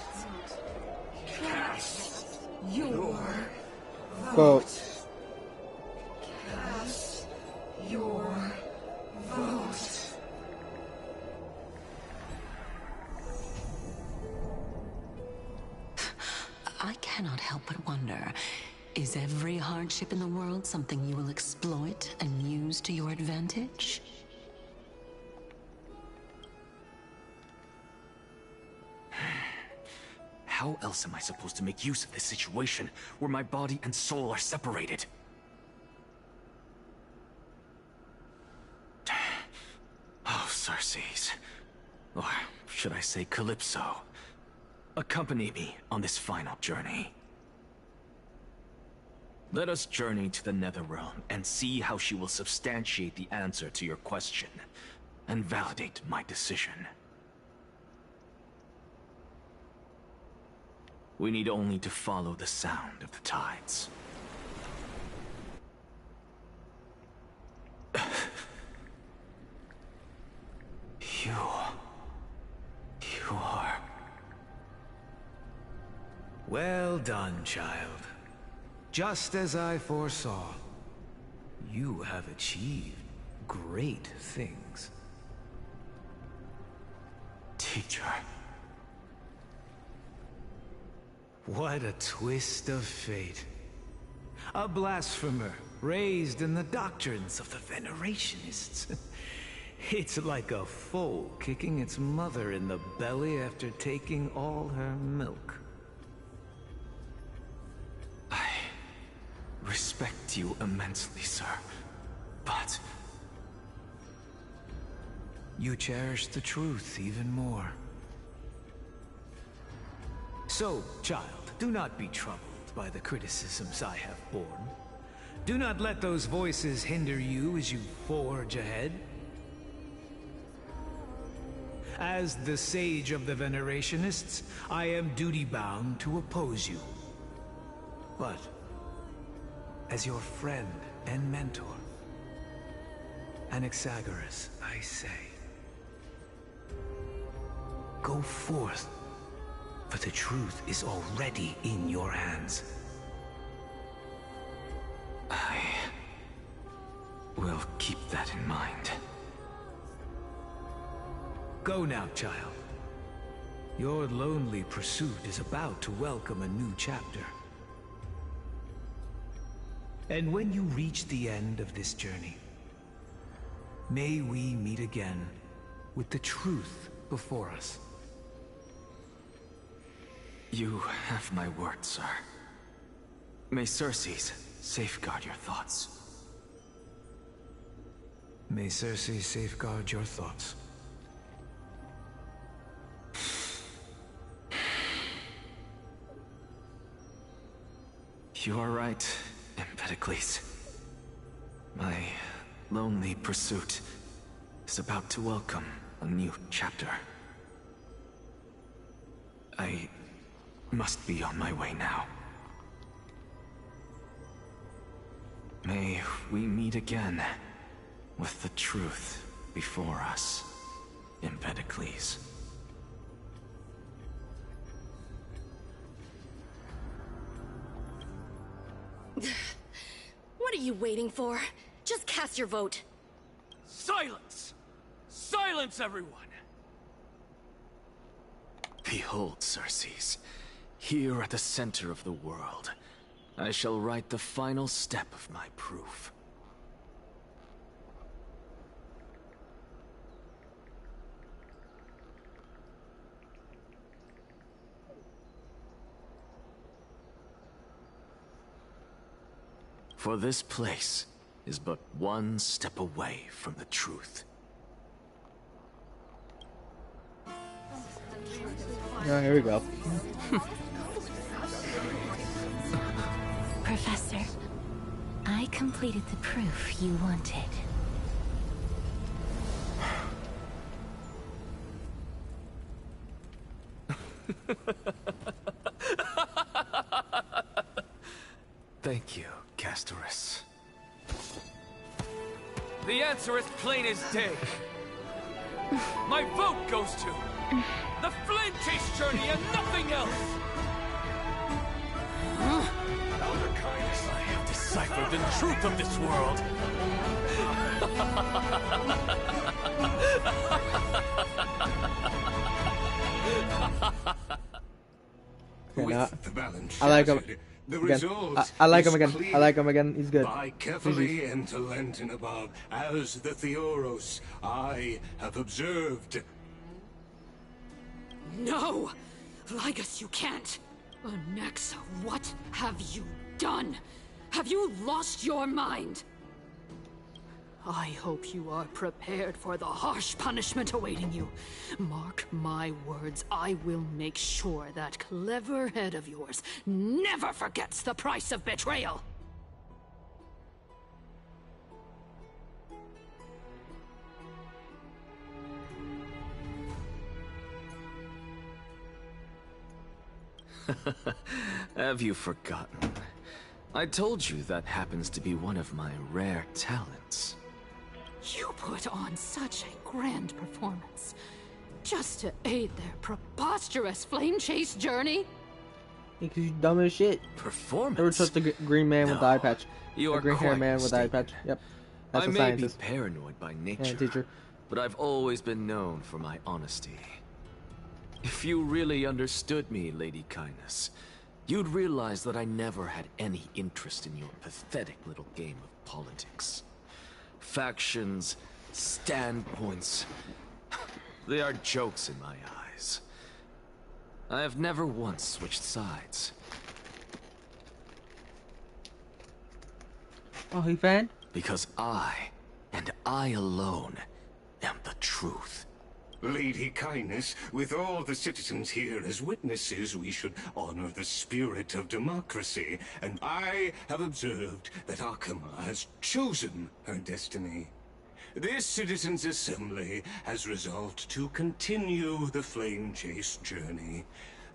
Cast your vote. Cast your vote. I cannot help but wonder, is every hardship in the world something you will exploit and use to your advantage? How else am I supposed to make use of this situation where my body and soul are separated? Oh, Circes. Or should I say Calypso? Accompany me on this final journey. Let us journey to the Netherrealm and see how she will substantiate the answer to your question and validate my decision. We need only to follow the sound of the tides. You are... Well done, child. Just as I foresaw, you have achieved great things. Teacher. What a twist of fate. A blasphemer raised in the doctrines of the Venerationists. It's like a foal kicking its mother in the belly after taking all her milk. I respect you immensely, sir, but... You cherish the truth even more. So, child, do not be troubled by the criticisms I have borne. Do not let those voices hinder you as you forge ahead. As the sage of the Venerationists, I am duty-bound to oppose you. But as your friend and mentor. Anaxagoras, I say, go forth, for the truth is already in your hands. I will keep that in mind. Go now, child. Your lonely pursuit is about to welcome a new chapter. And when you reach the end of this journey, may we meet again with the truth before us. You have my word, sir. May Circes safeguard your thoughts. May Circe safeguard your thoughts. You are right, Empedocles. My lonely pursuit is about to welcome a new chapter. I must be on my way now. May we meet again with the truth before us, Empedocles. What are you waiting for? Just cast your vote. Silence! Silence, everyone! Behold, Circes, here at the center of the world, I shall write the final step of my proof. For this place is but one step away from the truth. Oh, here we go. Professor, I completed the proof you wanted. Thank you, Castorus. The answer is plain as day. My vote goes to the Flame Chase journey and nothing else! Elder Kindness, I have deciphered the truth of this world. Okay, now, With the balance I like him. shattered, the Again. result I like is him again. clear. I like him again. He's good. By carefully enter Lenten above, as the Theoros I have observed. No! Ligus, you can't! Anaxa, what have you done? Have you lost your mind? I hope you are prepared for the harsh punishment awaiting you. Mark my words, I will make sure that clever head of yours never forgets the price of betrayal. Have you forgotten? I told you that happens to be one of my rare talents. You put on such a grand performance, just to aid their preposterous flame chase journey? Because you dumb as shit. Performance? Never trust the green man with the eye patch. You are green hair quite man with the eye mistaken. patch. Yep. That's I a may scientist. be paranoid by nature, And teacher. but I've always been known for my honesty. If you really understood me, Lady Kindness, you'd realize that I never had any interest in your pathetic little game of politics. Factions, standpoints, they are jokes in my eyes. I have never once switched sides. Oh, he fan? Because I, and I alone, am the truth. Lady Kindness, with all the citizens here as witnesses, we should honor the spirit of democracy, and I have observed that Akama has chosen her destiny. This citizens' assembly has resolved to continue the flame chase journey.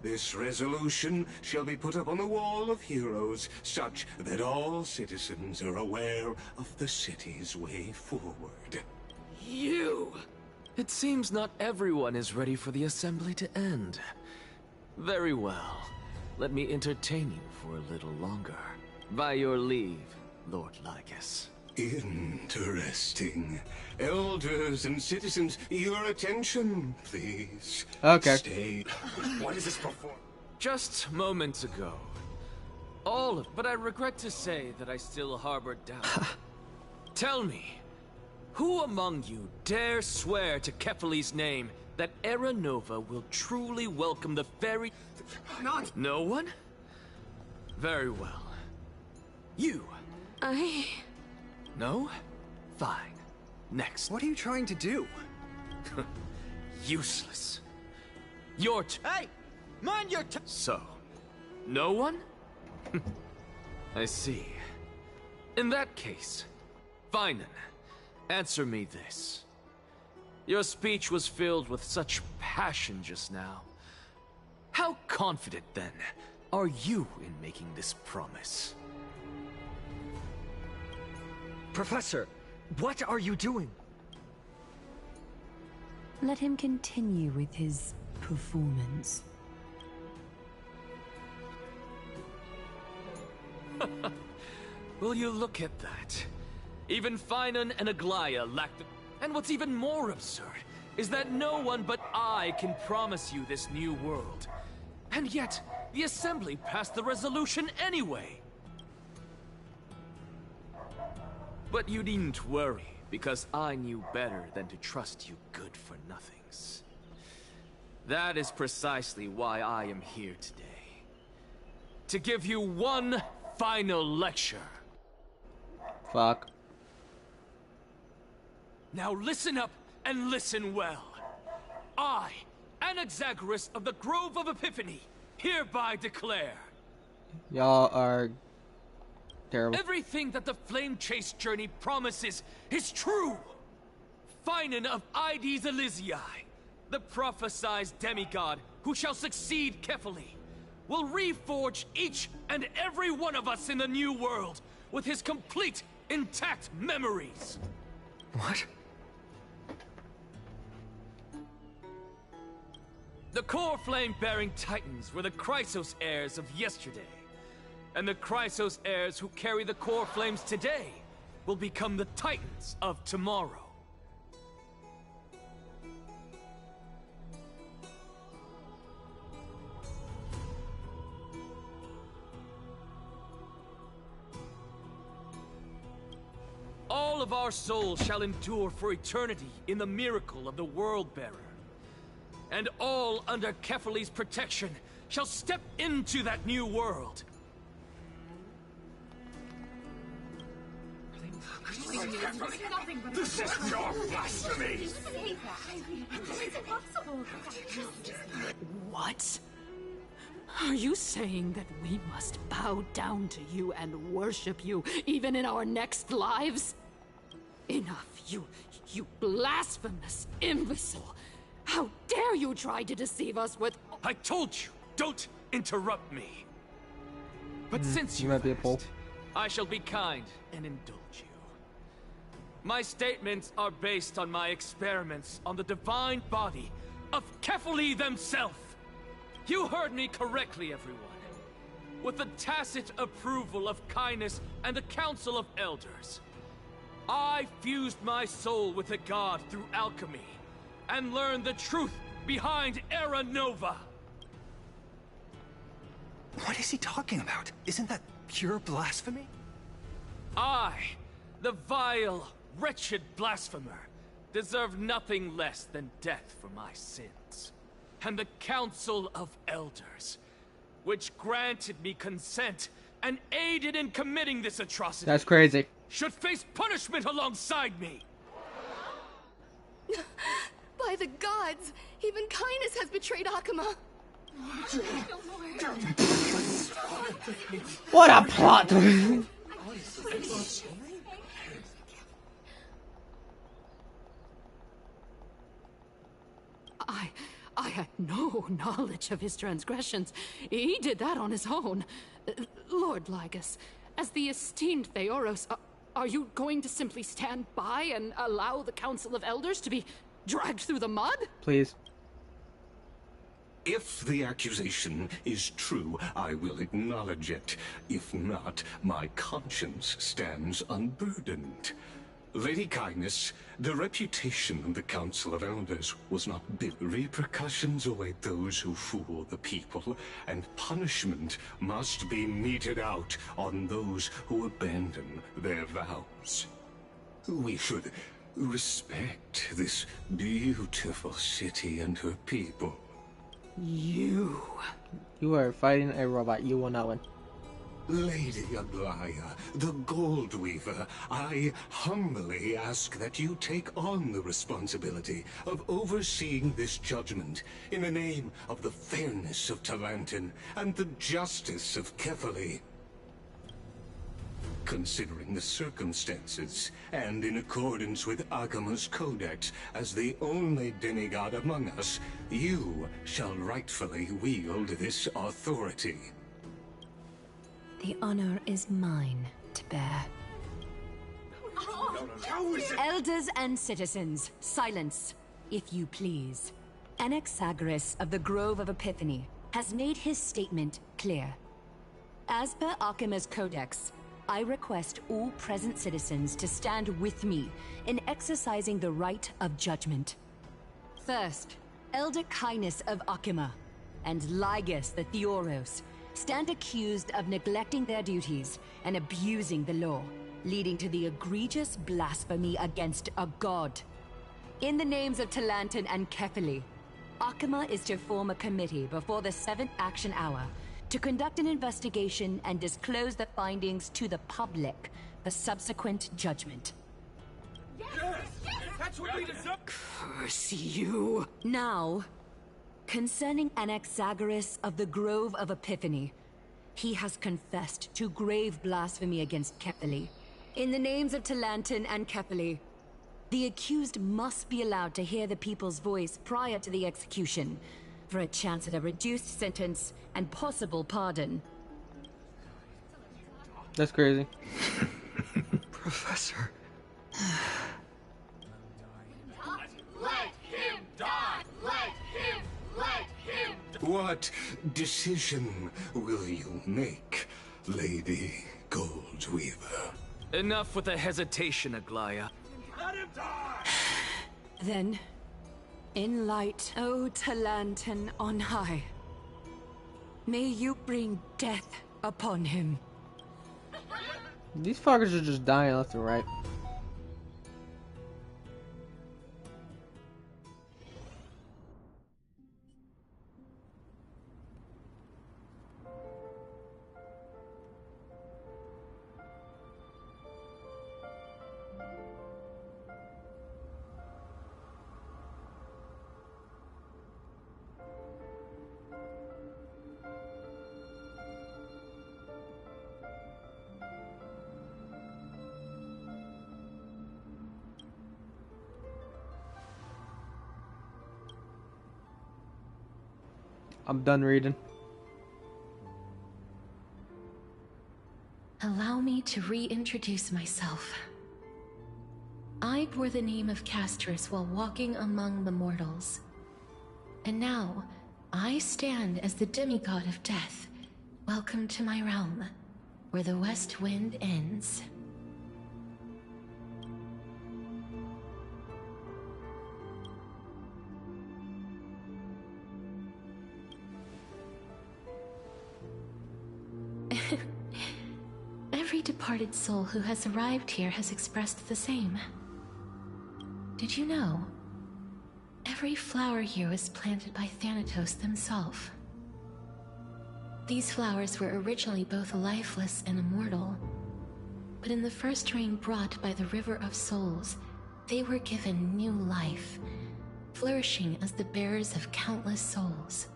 This resolution shall be put up on the Wall of Heroes, such that all citizens are aware of the city's way forward. You! It seems not everyone is ready for the assembly to end. Very well. Let me entertain you for a little longer. By your leave, Lord Lycus. Interesting. Elders and citizens, your attention, please. Okay. Stay. What is this before? Just moments ago. But I regret to say that I still harbor doubt. Tell me, who among you dare swear to Kefali's name that Era Nova will truly welcome the fairy... No one? Very well. You. No? Fine. Next. What are you trying to do? Useless. Your Hey! Mind your So, no one? I see. In that case, fine then. Answer me this. Your speech was filled with such passion just now. How confident, then, are you in making this promise? Professor, what are you doing? Let him continue with his performance. Will you look at that? Even Finan and Aglaya lack the... And what's even more absurd is that no one but I can promise you this new world. And yet, the Assembly passed the resolution anyway. But you needn't worry, because I knew better than to trust you good-for-nothings. That is precisely why I am here today. To give you one final lecture. Fuck. Now listen up and listen well. I, Anaxagoras of the Grove of Epiphany, hereby declare... Y'all are... terrible. Everything that the Flame Chase journey promises is true! Finan of Ides Elysiae, the prophesized demigod who shall succeed Kefali, will reforge each and every one of us in the new world with his complete, intact memories. What? The core flame-bearing titans were the Chrysos heirs of yesterday. And the Chrysos heirs who carry the core flames today will become the titans of tomorrow. All of our souls shall endure for eternity in the miracle of the World-Bearer. And all under Kefali's protection shall step into that new world. This is your blasphemy! It's impossible. What? Are you saying that we must bow down to you and worship you, even in our next lives? Enough, you blasphemous imbecile! How dare you try to deceive us with— I told you, don't interrupt me! But since you you might be a pole. I shall be kind and indulge you. My statements are based on my experiments on the divine body of Kefali themselves. You heard me correctly, everyone. With the tacit approval of Kindness and the Council of Elders, I fused my soul with a god through alchemy and learned the truth behind Era Nova. What is he talking about? Isn't that pure blasphemy? I, the vile, wretched blasphemer, deserve nothing less than death for my sins. And the Council of Elders, which granted me consent and aided in committing this atrocity, That's crazy. should face punishment alongside me. By the gods, even Kindness has betrayed Akuma. What a plot twist! I had no knowledge of his transgressions. He did that on his own. Lord Lygus, as the esteemed Theoros, are you going to simply stand by and allow the Council of Elders to be dragged through the mud? Please. If the accusation is true, I will acknowledge it. If not, my conscience stands unburdened. Lady Kindness, the reputation of the Council of Elders was not built. Repercussions await those who fool the people, and punishment must be meted out on those who abandon their vows. We should respect this beautiful city and her people. You are fighting a robot. You will not win. Lady Aglaya, the Gold Weaver, I humbly ask that you take on the responsibility of overseeing this judgment in the name of the fairness of Talantin and the justice of Kefali. Considering the circumstances, and in accordance with Akima's codex, as the only demigod among us, you shall rightfully wield this authority. The honor is mine to bear. Elders and citizens, silence, if you please. Anaxagoras of the Grove of Epiphany has made his statement clear. As per Akima's codex, I request all present citizens to stand with me in exercising the right of judgment. First, Elder Kindness of Akima and Lygus the Theoros stand accused of neglecting their duties and abusing the law, leading to the egregious blasphemy against a god. In the names of Talantin and Kefali, Akima is to form a committee before the 7th action hour to conduct an investigation and disclose the findings to the public for subsequent judgment. Yes! That's what we deserve! Curse you! Now, concerning Anaxagoras of the Grove of Epiphany, he has confessed to grave blasphemy against Kefali. In the names of Talantin and Kefali, the accused must be allowed to hear the people's voice prior to the execution, for a chance at a reduced sentence and possible pardon. That's crazy. Professor. Let him die! Let him die! What decision will you make, Lady Goldweaver? Enough with the hesitation, Aglaya. Let him die! Then, in light, O Talantin on high, may you bring death upon him. These fuckers are just dying left and right. I'm done reading. Allow me to reintroduce myself. I bore the name of Castris while walking among the mortals. And now, I stand as the demigod of death. Welcome to my realm, where the west wind ends. Every departed soul who has arrived here has expressed the same. Did you know? Every flower here was planted by Thanatos himself. These flowers were originally both lifeless and immortal, but in the first rain brought by the River of Souls, they were given new life, flourishing as the bearers of countless souls.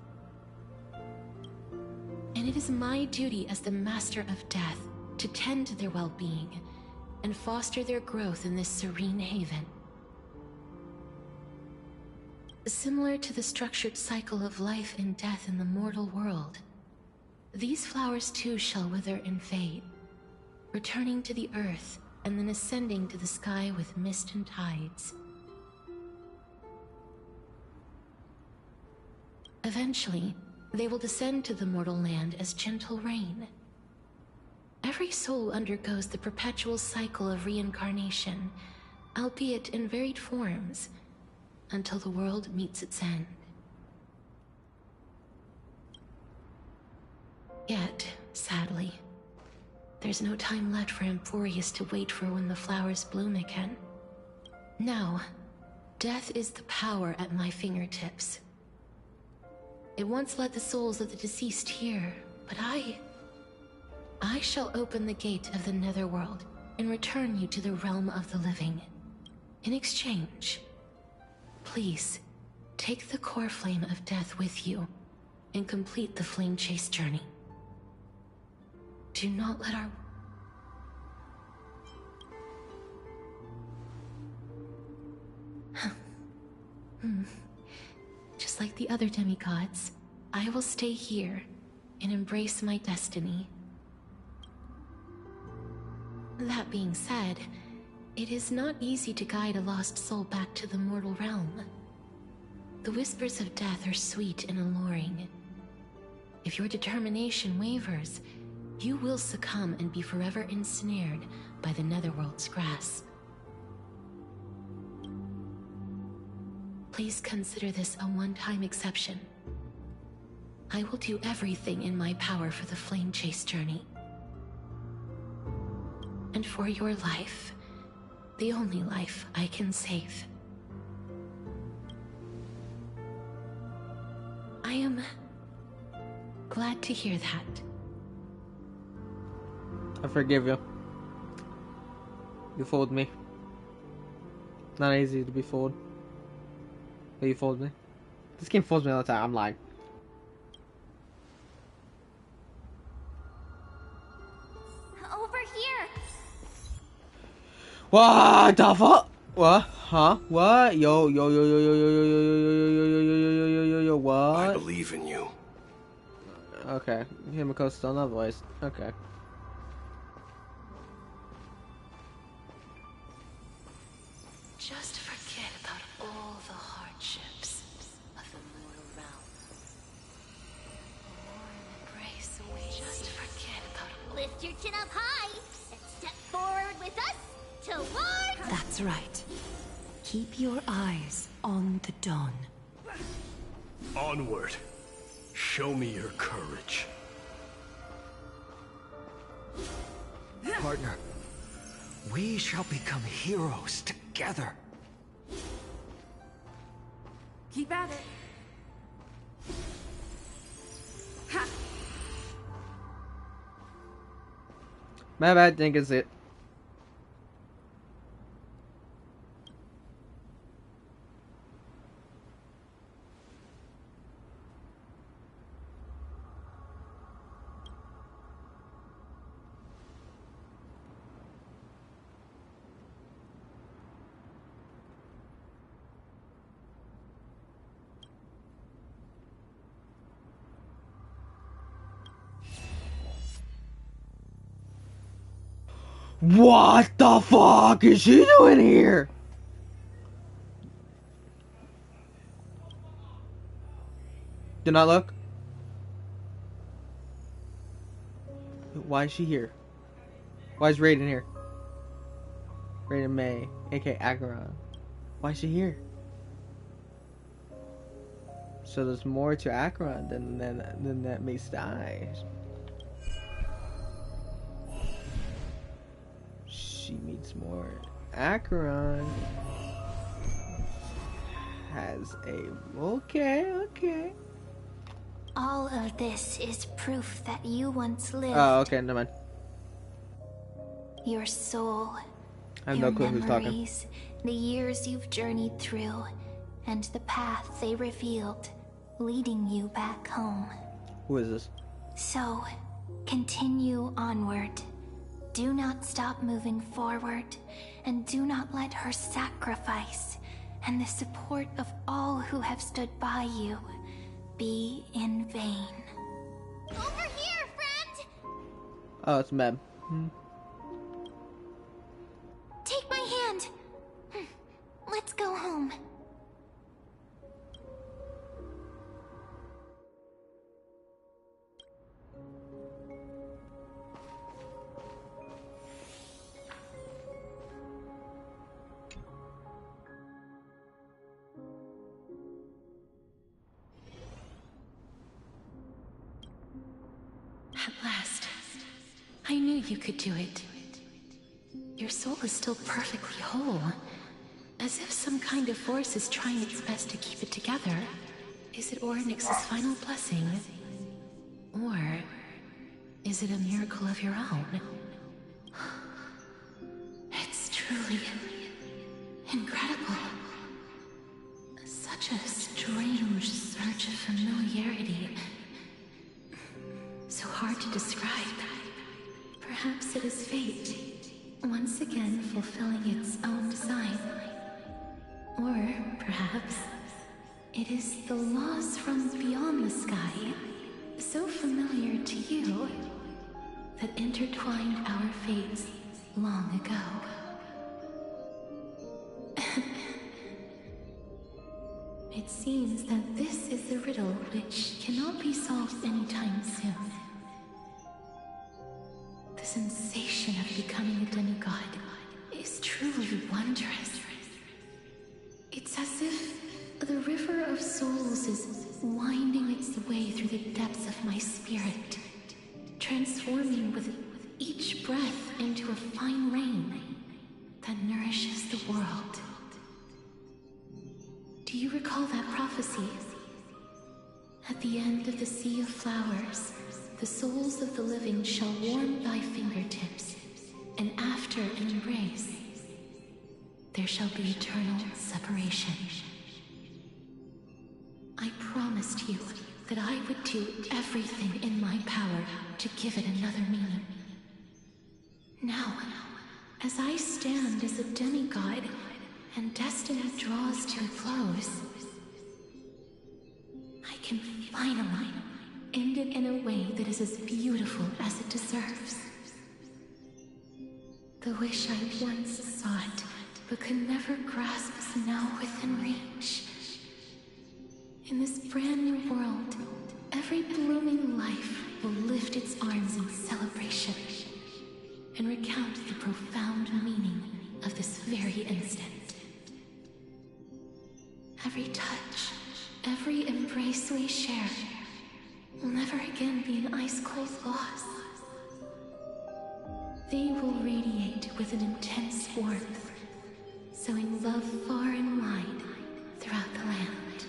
And it is my duty as the Master of Death to tend to their well-being and foster their growth in this serene haven. Similar to the structured cycle of life and death in the mortal world, these flowers too shall wither and fade, returning to the earth and then ascending to the sky with mist and tides. Eventually, they will descend to the mortal land as gentle rain. Every soul undergoes the perpetual cycle of reincarnation, albeit in varied forms, until the world meets its end. Yet, sadly, there's no time left for Emporius to wait for when the flowers bloom again. Now, death is the power at my fingertips. It once led the souls of the deceased here, but I shall open the gate of the Netherworld and return you to the realm of the living. In exchange, please, take the core flame of death with you and complete the flame chase journey. Do not let our... Just like the other demigods, I will stay here and embrace my destiny. That being said, it is not easy to guide a lost soul back to the mortal realm. The whispers of death are sweet and alluring. If your determination wavers, you will succumb and be forever ensnared by the Netherworld's grasp. Please consider this a one-time exception. I will do everything in my power for the flame chase journey. And for your life, the only life I can save. I am glad to hear that. I forgive you. You fooled me. Not easy to be fooled. But you fooled me. This game fools me all the time. I'm lying. Over here. What the fuck? What? Huh? What? Yo, yo, yo, yo, yo, yo, yo, yo, yo, yo, yo, yo, yo, yo, what? I believe in you. Okay. Himiko's still not voiced. Okay. Just forget about all the hardships of the mortal realm. Embrace away. Just forget about... Lift your chin up high and step forward with us toward... That's right. Keep your eyes on the dawn. Onward. Show me your courage. Partner, we shall become heroes together. Keep at it. Ha! My bad, think it's it. What the fuck is she doing here? Do not look. Why is she here? Why is Raiden here? Raiden May, aka Acheron. Why is she here? So there's more to Acheron than that meets the eyes. She meets more. Acheron has a... Okay. All of this is proof that you once lived. Oh, okay, never mind. Your soul, I have your no clue who's talking. memories, the years you've journeyed through, and the path they revealed, leading you back home. Who is this? So, continue onward. Do not stop moving forward, and do not let her sacrifice and the support of all who have stood by you be in vain. Over here, friend! Oh, it's Mem. Take my hand. Let's go home. At last. I knew you could do it. Your soul is still perfectly whole. As if some kind of force is trying its best to keep it together. Is it Ornyx's final blessing? Or is it a miracle of your own? It's truly incredible. Such a strange surge of familiarity. So hard to describe. Perhaps it is fate, once again fulfilling its own design. Or perhaps it is the laws from beyond the sky, so familiar to you, that intertwined our fates long ago. It seems that this is the riddle which cannot be solved anytime soon. The sensation of becoming a demigod is truly wondrous. It's as if the river of souls is winding its way through the depths of my spirit, transforming with each breath into a fine rain that nourishes the world. Do you recall that prophecy? At the end of the sea of flowers, the souls of the living shall warm thy fingertips, and after an embrace, there shall be eternal separation. I promised you that I would do everything in my power to give it another meaning. Now, as I stand as a demigod, and destiny draws to a close, I can finally end it in a way that is as beautiful as it deserves. The wish I once sought, but could never grasp, is now within reach. In this brand new world, every blooming life will lift its arms in celebration and recount the profound meaning of this very instant. Every touch, every embrace we share will never again be an ice-cold loss. They will radiate with an intense warmth, sowing love far and wide throughout the land.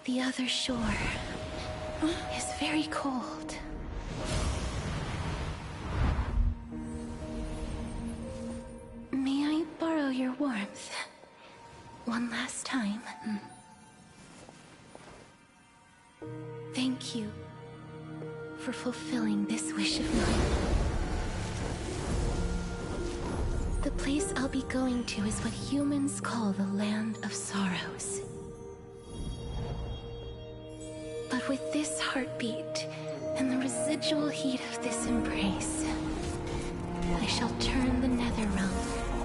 The other shore is very cold. May I borrow your warmth one last time? Thank you for fulfilling this wish of mine. The place I'll be going to is what humans call the Land of Sorrows. But with this heartbeat and the residual heat of this embrace, I shall turn the nether realm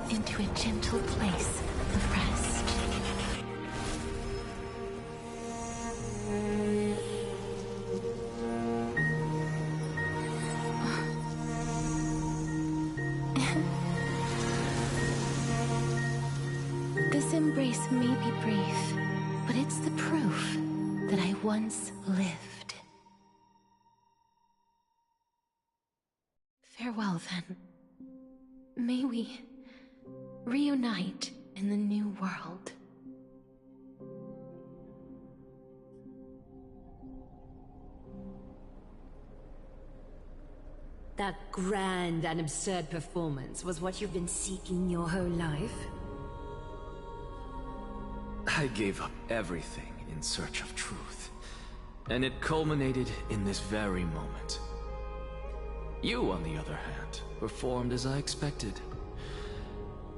into a gentle place of rest. This embrace may be brief, but it's the proof that I once lived. Farewell, then. May we reunite in the new world. That grand and absurd performance was what you've been seeking your whole life? I gave up everything in search of truth, and it culminated in this very moment. You, on the other hand, performed as I expected.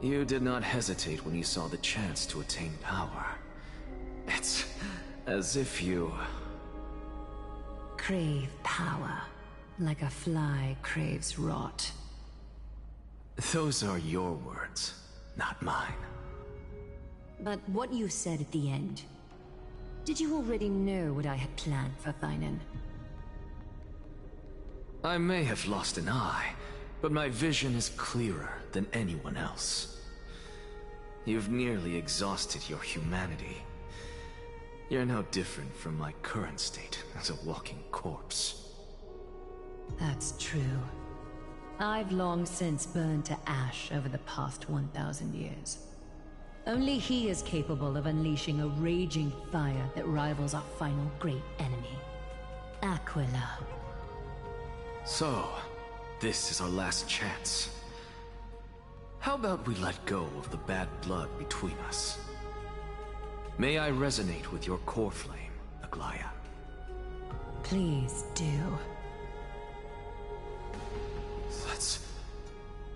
You did not hesitate when you saw the chance to attain power. It's as if you... Crave power, like a fly craves rot. Those are your words, not mine. But what you said at the end, did you already know what I had planned for Thainan? I may have lost an eye, but my vision is clearer than anyone else. You've nearly exhausted your humanity. You're no different from my current state as a walking corpse. That's true. I've long since burned to ash over the past 1,000 years. Only he is capable of unleashing a raging fire that rivals our final great enemy, Aquila. So, this is our last chance. How about we let go of the bad blood between us? May I resonate with your core flame, Aglaya? Please do. That's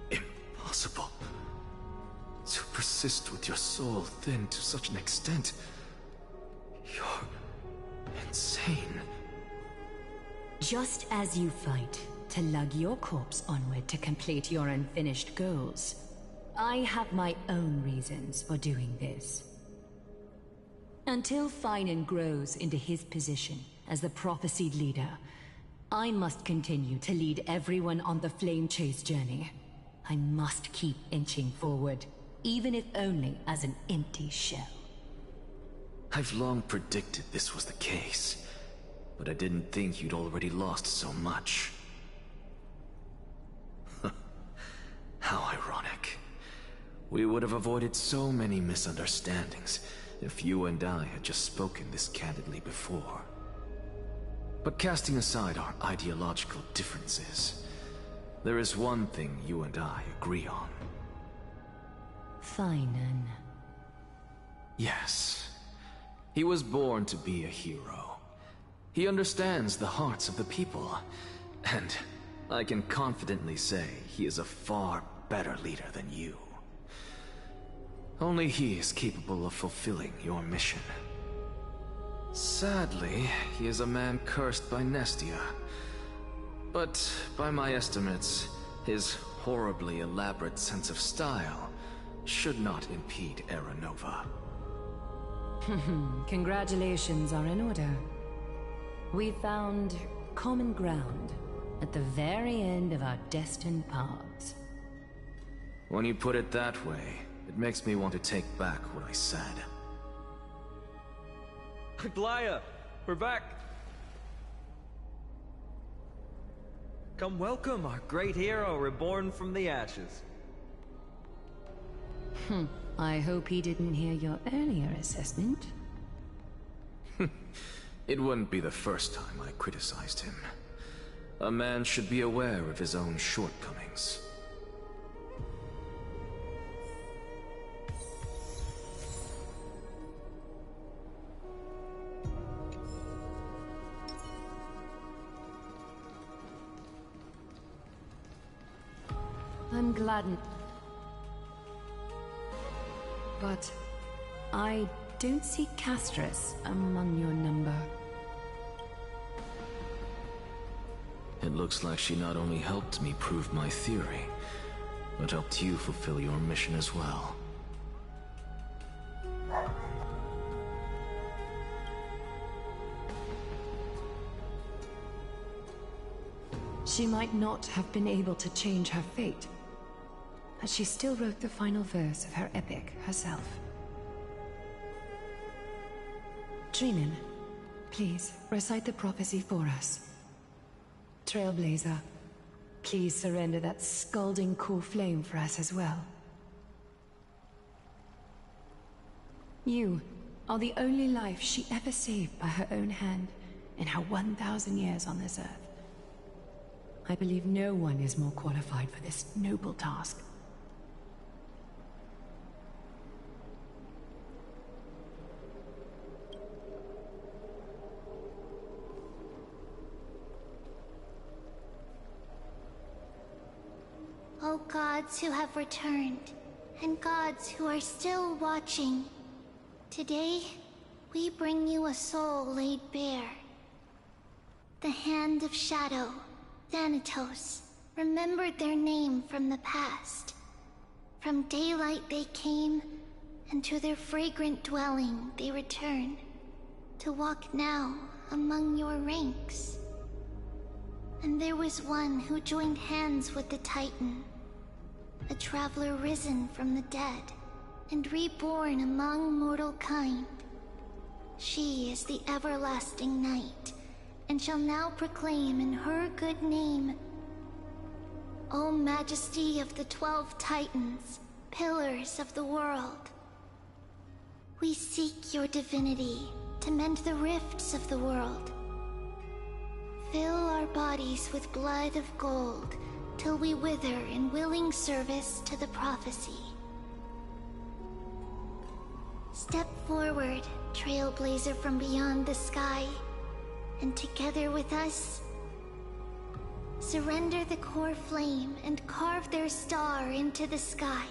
impossible. To persist with your soul thinned to such an extent. You're insane. Just as you fight to lug your corpse onward to complete your unfinished goals, I have my own reasons for doing this. Until Thainan grows into his position as the prophesied leader, I must continue to lead everyone on the flame chase journey. I must keep inching forward, even if only as an empty shell. I've long predicted this was the case, but I didn't think you'd already lost so much. How ironic. We would have avoided so many misunderstandings if you and I had just spoken this candidly before. But casting aside our ideological differences, there is one thing you and I agree on. Thainan. Yes. He was born to be a hero. He understands the hearts of the people, and I can confidently say he is a far better leader than you. Only he is capable of fulfilling your mission. Sadly, he is a man cursed by Nestia. But by my estimates, his horribly elaborate sense of style should not impede Era Nova. Congratulations are in order. We found common ground at the very end of our destined paths. When you put it that way, it makes me want to take back what I said. Aglaya, we're back. Come welcome our great hero reborn from the ashes. I hope he didn't hear your earlier assessment. It wouldn't be the first time I criticized him. A man should be aware of his own shortcomings. I'm gladdened. But I don't see Castris among your number. It looks like she not only helped me prove my theory, but helped you fulfill your mission as well. She might not have been able to change her fate, but she still wrote the final verse of her epic herself. Trinan, please recite the prophecy for us. Trailblazer, please surrender that scalding cool flame for us as well. You are the only life she ever saved by her own hand in her 1,000 years on this earth. I believe no one is more qualified for this noble task. O gods who have returned, and gods who are still watching, today we bring you a soul laid bare. The Hand of Shadow, Thanatos, remembered their name from the past. From daylight they came, and to their fragrant dwelling they return, to walk now among your ranks. And there was one who joined hands with the Titan, a traveler risen from the dead, and reborn among mortal kind. She is the everlasting night, and shall now proclaim in her good name, O Majesty of the 12 Titans, pillars of the world. We seek your divinity to mend the rifts of the world. Fill our bodies with blood of gold, till we wither in willing service to the prophecy. Step forward, trailblazer from beyond the sky, and together with us, surrender the core flame and carve their star into the sky.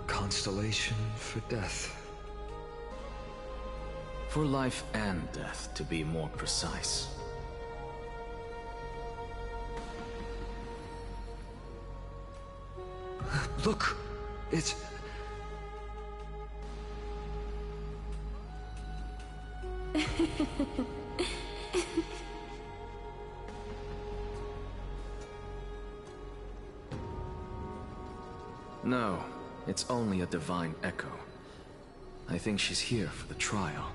Constellation for death. For life and death, to be more precise. Look! It's... No, it's only a divine echo. I think she's here for the trial.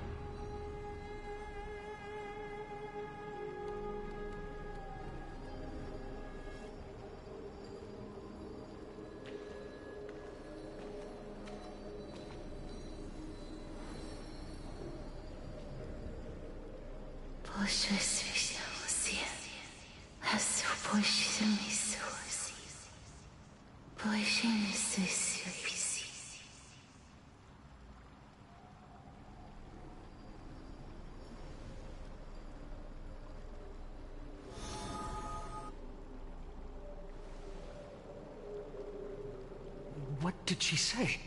What did she say?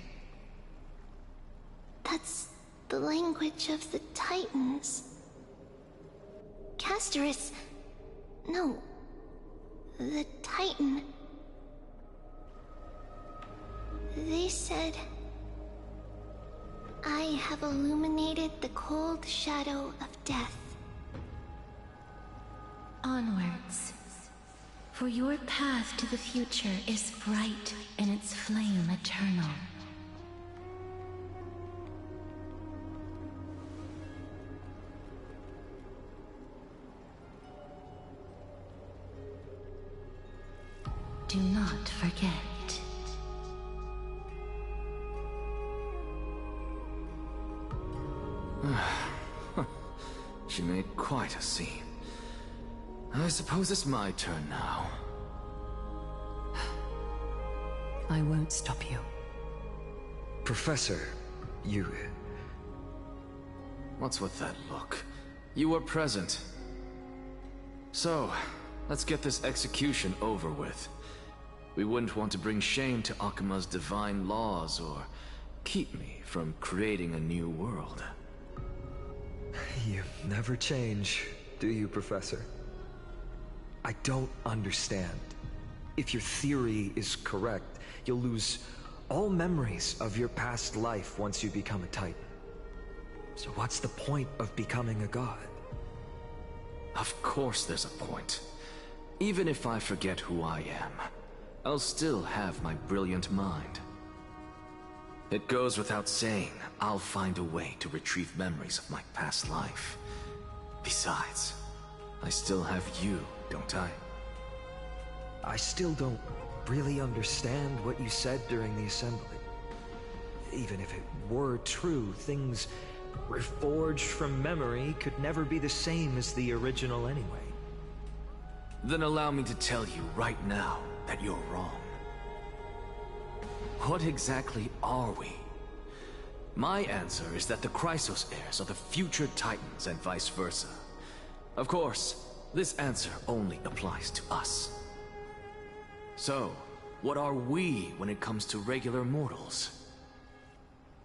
That's the language of the Titans. Castorus... No. The Titan... They said... I have illuminated the cold shadow of death. Onwards. For your path to the future is bright and its flame eternal. Do not forget. She made quite a scene. I suppose it's my turn now. I won't stop you. Professor, you... What's with that look? You were present. So, let's get this execution over with. We wouldn't want to bring shame to Akuma's divine laws or keep me from creating a new world. You never change, do you, Professor? I don't understand. If your theory is correct, you'll lose all memories of your past life once you become a Titan. So what's the point of becoming a god? Of course there's a point. Even if I forget who I am, I'll still have my brilliant mind. It goes without saying, I'll find a way to retrieve memories of my past life. Besides, I still have you, don't I? I still don't really understand what you said during the assembly. Even if it were true, things reforged from memory could never be the same as the original anyway. Then allow me to tell you right now that you're wrong. What exactly are we? My answer is that the Chrysos heirs are the future Titans and vice versa. Of course, this answer only applies to us. So, what are we when it comes to regular mortals?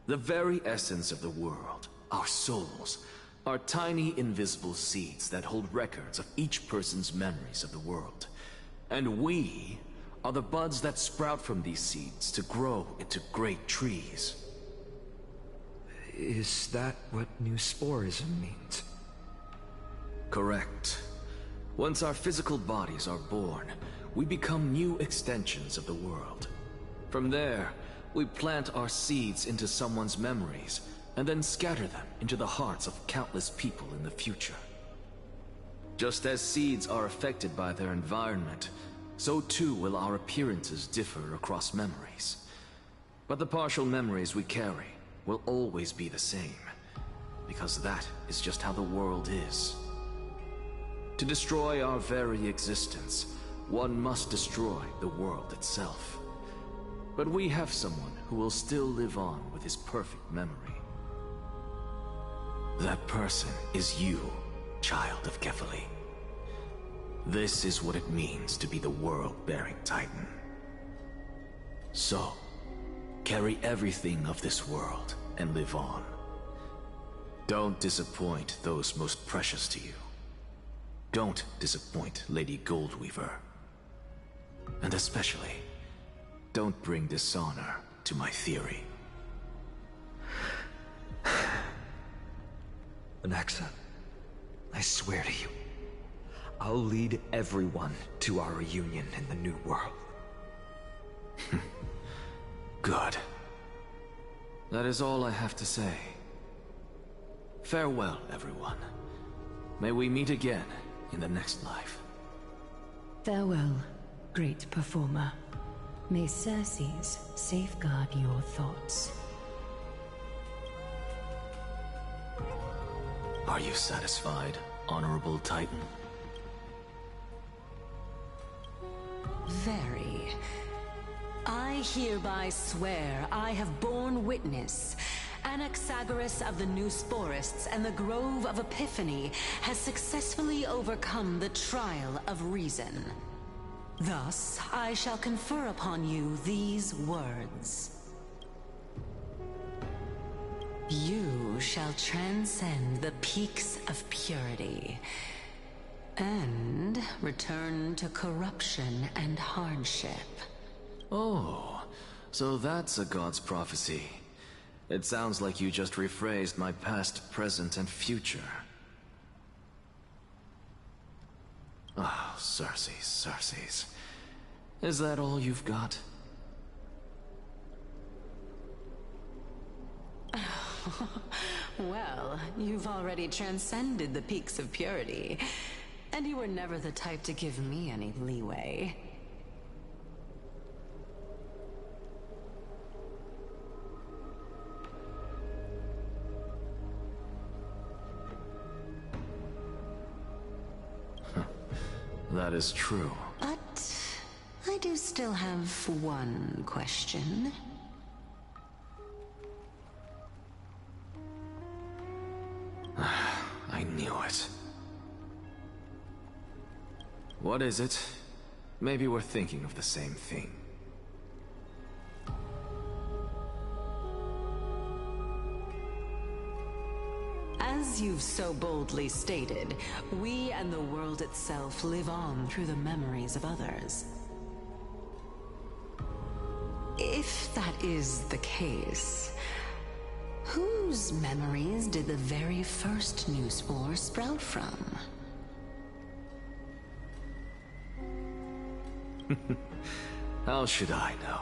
The very essence of the world, our souls, are tiny invisible seeds that hold records of each person's memories of the world. And we are the buds that sprout from these seeds to grow into great trees. Is that what new sporism means? Correct. Once our physical bodies are born, we become new extensions of the world. From there, we plant our seeds into someone's memories, and then scatter them into the hearts of countless people in the future. Just as seeds are affected by their environment, so too will our appearances differ across memories. But the partial memories we carry will always be the same, because that is just how the world is. To destroy our very existence, one must destroy the world itself. But we have someone who will still live on with his perfect memory. That person is you, child of Kefali. This is what it means to be the world-bearing Titan. So, carry everything of this world and live on. Don't disappoint those most precious to you. Don't disappoint Lady Goldweaver. And especially, don't bring dishonor to my theory. Anaxa, I swear to you, I'll lead everyone to our reunion in the new world. Good. That is all I have to say. Farewell, everyone. May we meet again in the next life. Farewell, great performer. May Circes safeguard your thoughts. Are you satisfied, Honorable Titan? Very. I hereby swear I have borne witness. Anaxagoras of the New Sporists and the Grove of Epiphany has successfully overcome the trial of reason. Thus, I shall confer upon you these words. You shall transcend the peaks of purity and return to corruption and hardship. Oh, so that's a god's prophecy. It sounds like you just rephrased my past, present, and future. Oh, Circes. Is that all you've got? Well, you've already transcended the peaks of purity, and you were never the type to give me any leeway. That is true. But I do still have one question. I knew it. What is it? Maybe we're thinking of the same thing. As you've so boldly stated, we and the world itself live on through the memories of others. If that is the case, whose memories did the very first new spore sprout from? How should I know?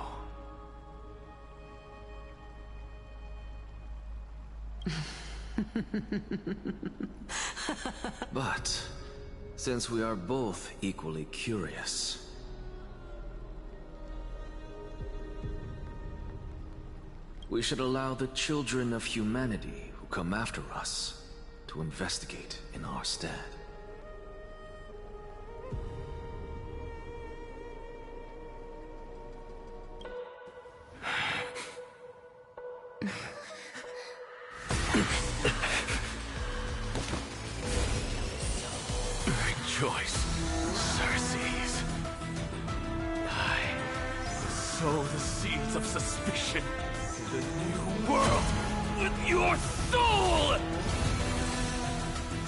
But since we are both equally curious, we should allow the children of humanity who come after us to investigate in our stead. Rejoice, Circes. I sow the seeds of suspicion in the new world with your soul!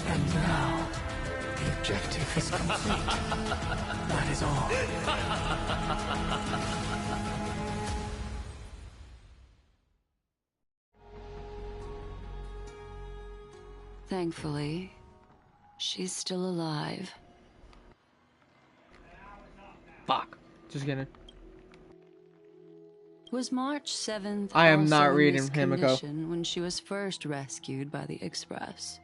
And now, the objective is complete. That is all. Thankfully, she's still alive. Fuck. Just kidding. Was March 7th I am also not in reading this Himiko. condition when she was first rescued by the Express?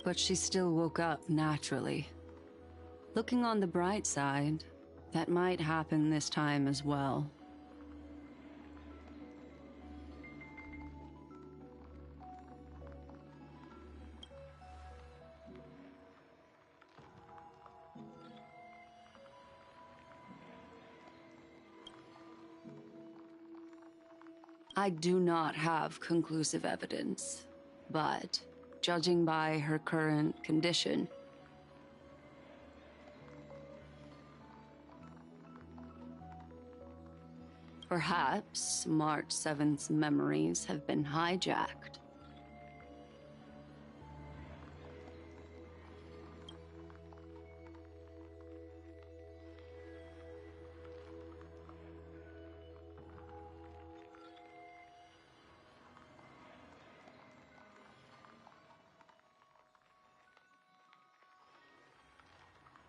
But she still woke up naturally. Looking on the bright side, that might happen this time as well. I do not have conclusive evidence, but judging by her current condition, perhaps March 7th's memories have been hijacked.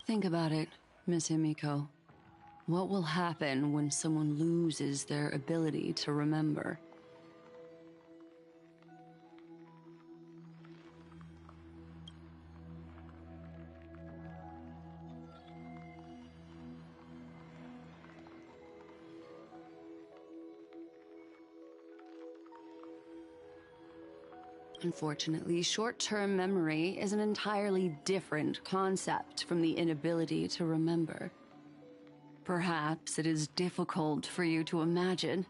Think about it, Miss Himiko. What will happen when someone loses their ability to remember? Unfortunately, short-term memory is an entirely different concept from the inability to remember. Perhaps it is difficult for you to imagine.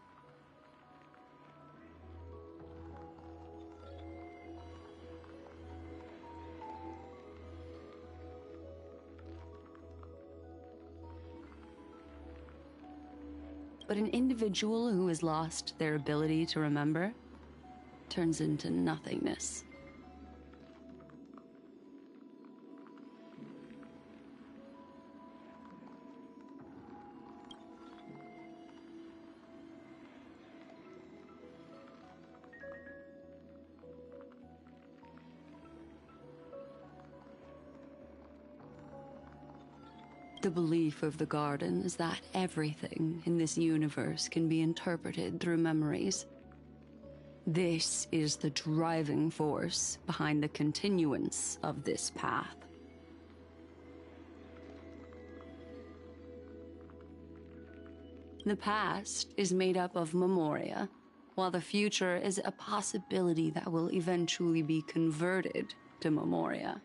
But an individual who has lost their ability to remember turns into nothingness. The belief of the Garden is that everything in this universe can be interpreted through memories. This is the driving force behind the continuance of this path. The past is made up of memoria, while the future is a possibility that will eventually be converted to memoria.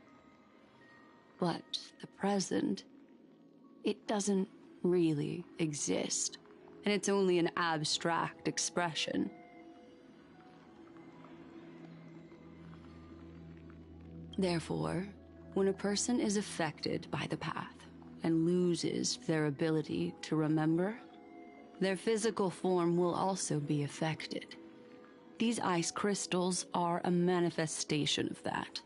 But the present, it doesn't really exist, and it's only an abstract expression. Therefore, when a person is affected by the path and loses their ability to remember, their physical form will also be affected. These ice crystals are a manifestation of that.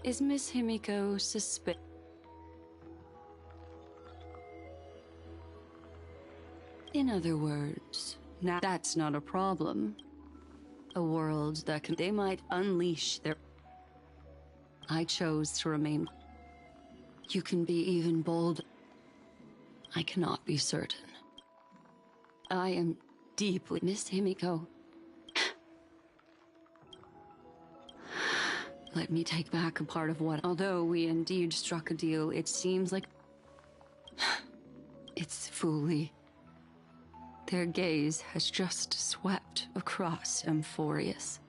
Is Miss Himiko suspicious? In other words, now that's not a problem. A world that can, they might unleash their... I chose to remain. You can be even bold. I cannot be certain. I am deeply... Miss Himiko. Let me take back a part of what... Although we indeed struck a deal, it seems like... It's fully... Their gaze has just swept across Emphorius.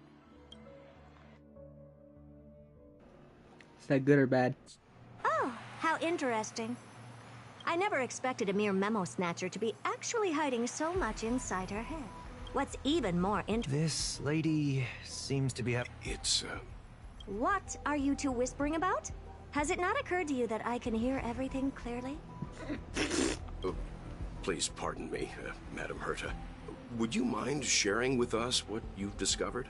Is that good or bad? Oh, how interesting. I never expected a mere memo snatcher to be actually hiding so much inside her head. What's even more This lady seems to be a... It's, What are you two whispering about? Has it not occurred to you that I can hear everything clearly? Please pardon me, Madam Herta. Would you mind sharing with us what you've discovered?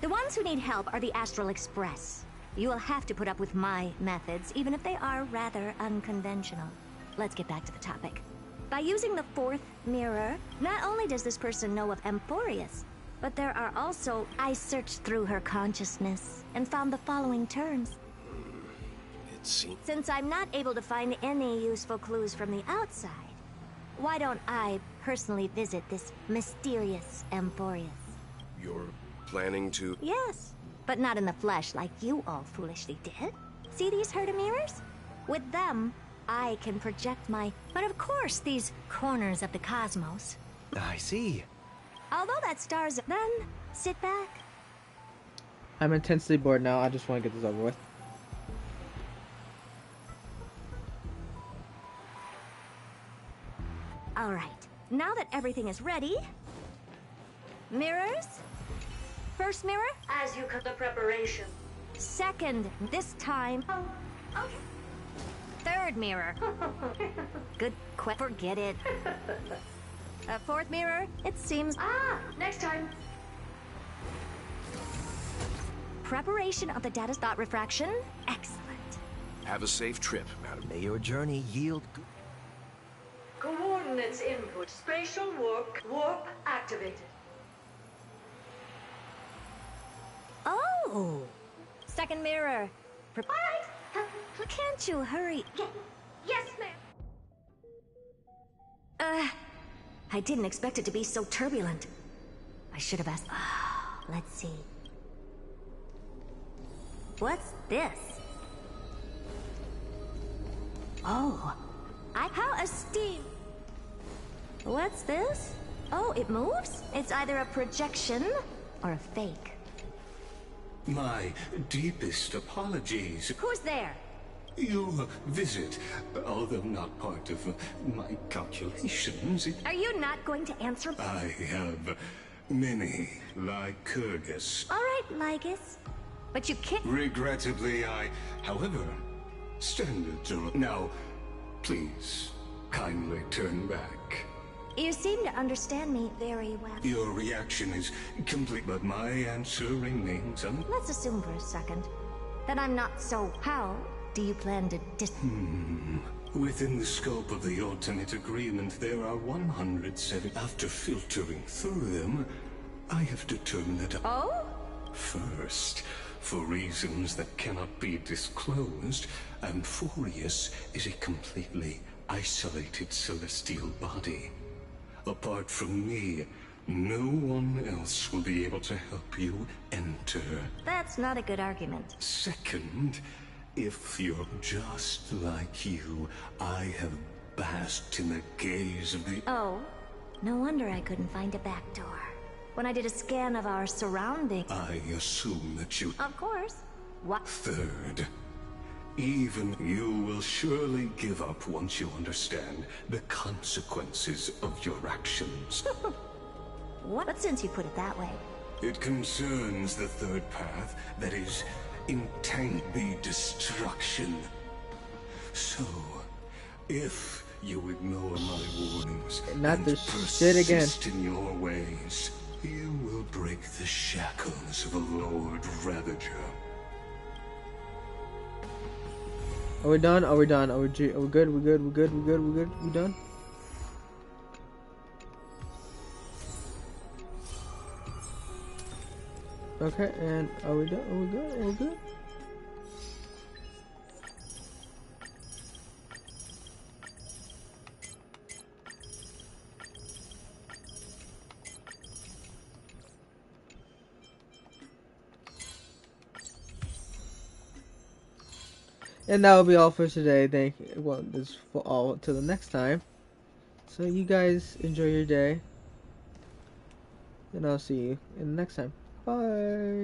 The ones who need help are the Astral Express. You will have to put up with my methods, even if they are rather unconventional. Let's get back to the topic. By using the fourth mirror, not only does this person know of Emphorius, but there are also... I searched through her consciousness and found the following terms. Since I'm not able to find any useful clues from the outside, why don't I personally visit this mysterious Emphorius? You're planning to... Yes, but not in the flesh like you all foolishly did. See these Herta mirrors? With them, I can project my... But of course, these corners of the cosmos. I see. Although that star's... Then, sit back. I'm intensely bored now. I just want to get this over with. All right, now that everything is ready... Mirrors? First mirror? As you cut the preparation. Second, this time... Oh, okay. Third mirror. Good forget it. Fourth mirror, it seems... Ah, next time. Preparation of the data thought refraction. Excellent. Have a safe trip, madam. May your journey yield... Coordinates input. Spatial warp activated. Oh! Second mirror. Can't you hurry? Yes, ma'am. I didn't expect it to be so turbulent. I should have asked... let's see. What's this? Oh. How esteemed. What's this? Oh, it moves? It's either a projection or a fake. My deepest apologies. Who's there? Your visit, although not part of my calculations... Are you not going to answer? I have many Lycurgus. All right, Lycus. But you can't... Regrettably, however, standards are... Now, please, kindly turn back. You seem to understand me very well. Your reaction is complete, but my answer remains Let's assume for a second that I'm not so... How do you plan to Within the scope of the ultimate agreement, there are 107. After filtering through them, I have determined that... Oh? First, for reasons that cannot be disclosed, Emphorius is a completely isolated celestial body. Apart from me, no one else will be able to help you enter. That's not a good argument. Second, if you're just like you, I have basked in the gaze of the... Oh, no wonder I couldn't find a back door. When I did a scan of our surroundings... I assume that you... Of course. What? Third, even you will surely give up once you understand the consequences of your actions. What? But since you put it that way... It concerns the third path, that is, the destruction. So, if you ignore my warnings Not and this shit again. persist in your ways, you will break the shackles of a Lord Ravager. Are we done? Are we done? Are we good? We're good? We're good? We're good? We're good? We're good? We done? Okay, and are we done? Are we good? Are we good? And that will be all for today. Thank you. Well, this is for all till the next time. So you guys enjoy your day. And I'll see you in the next time. Bye.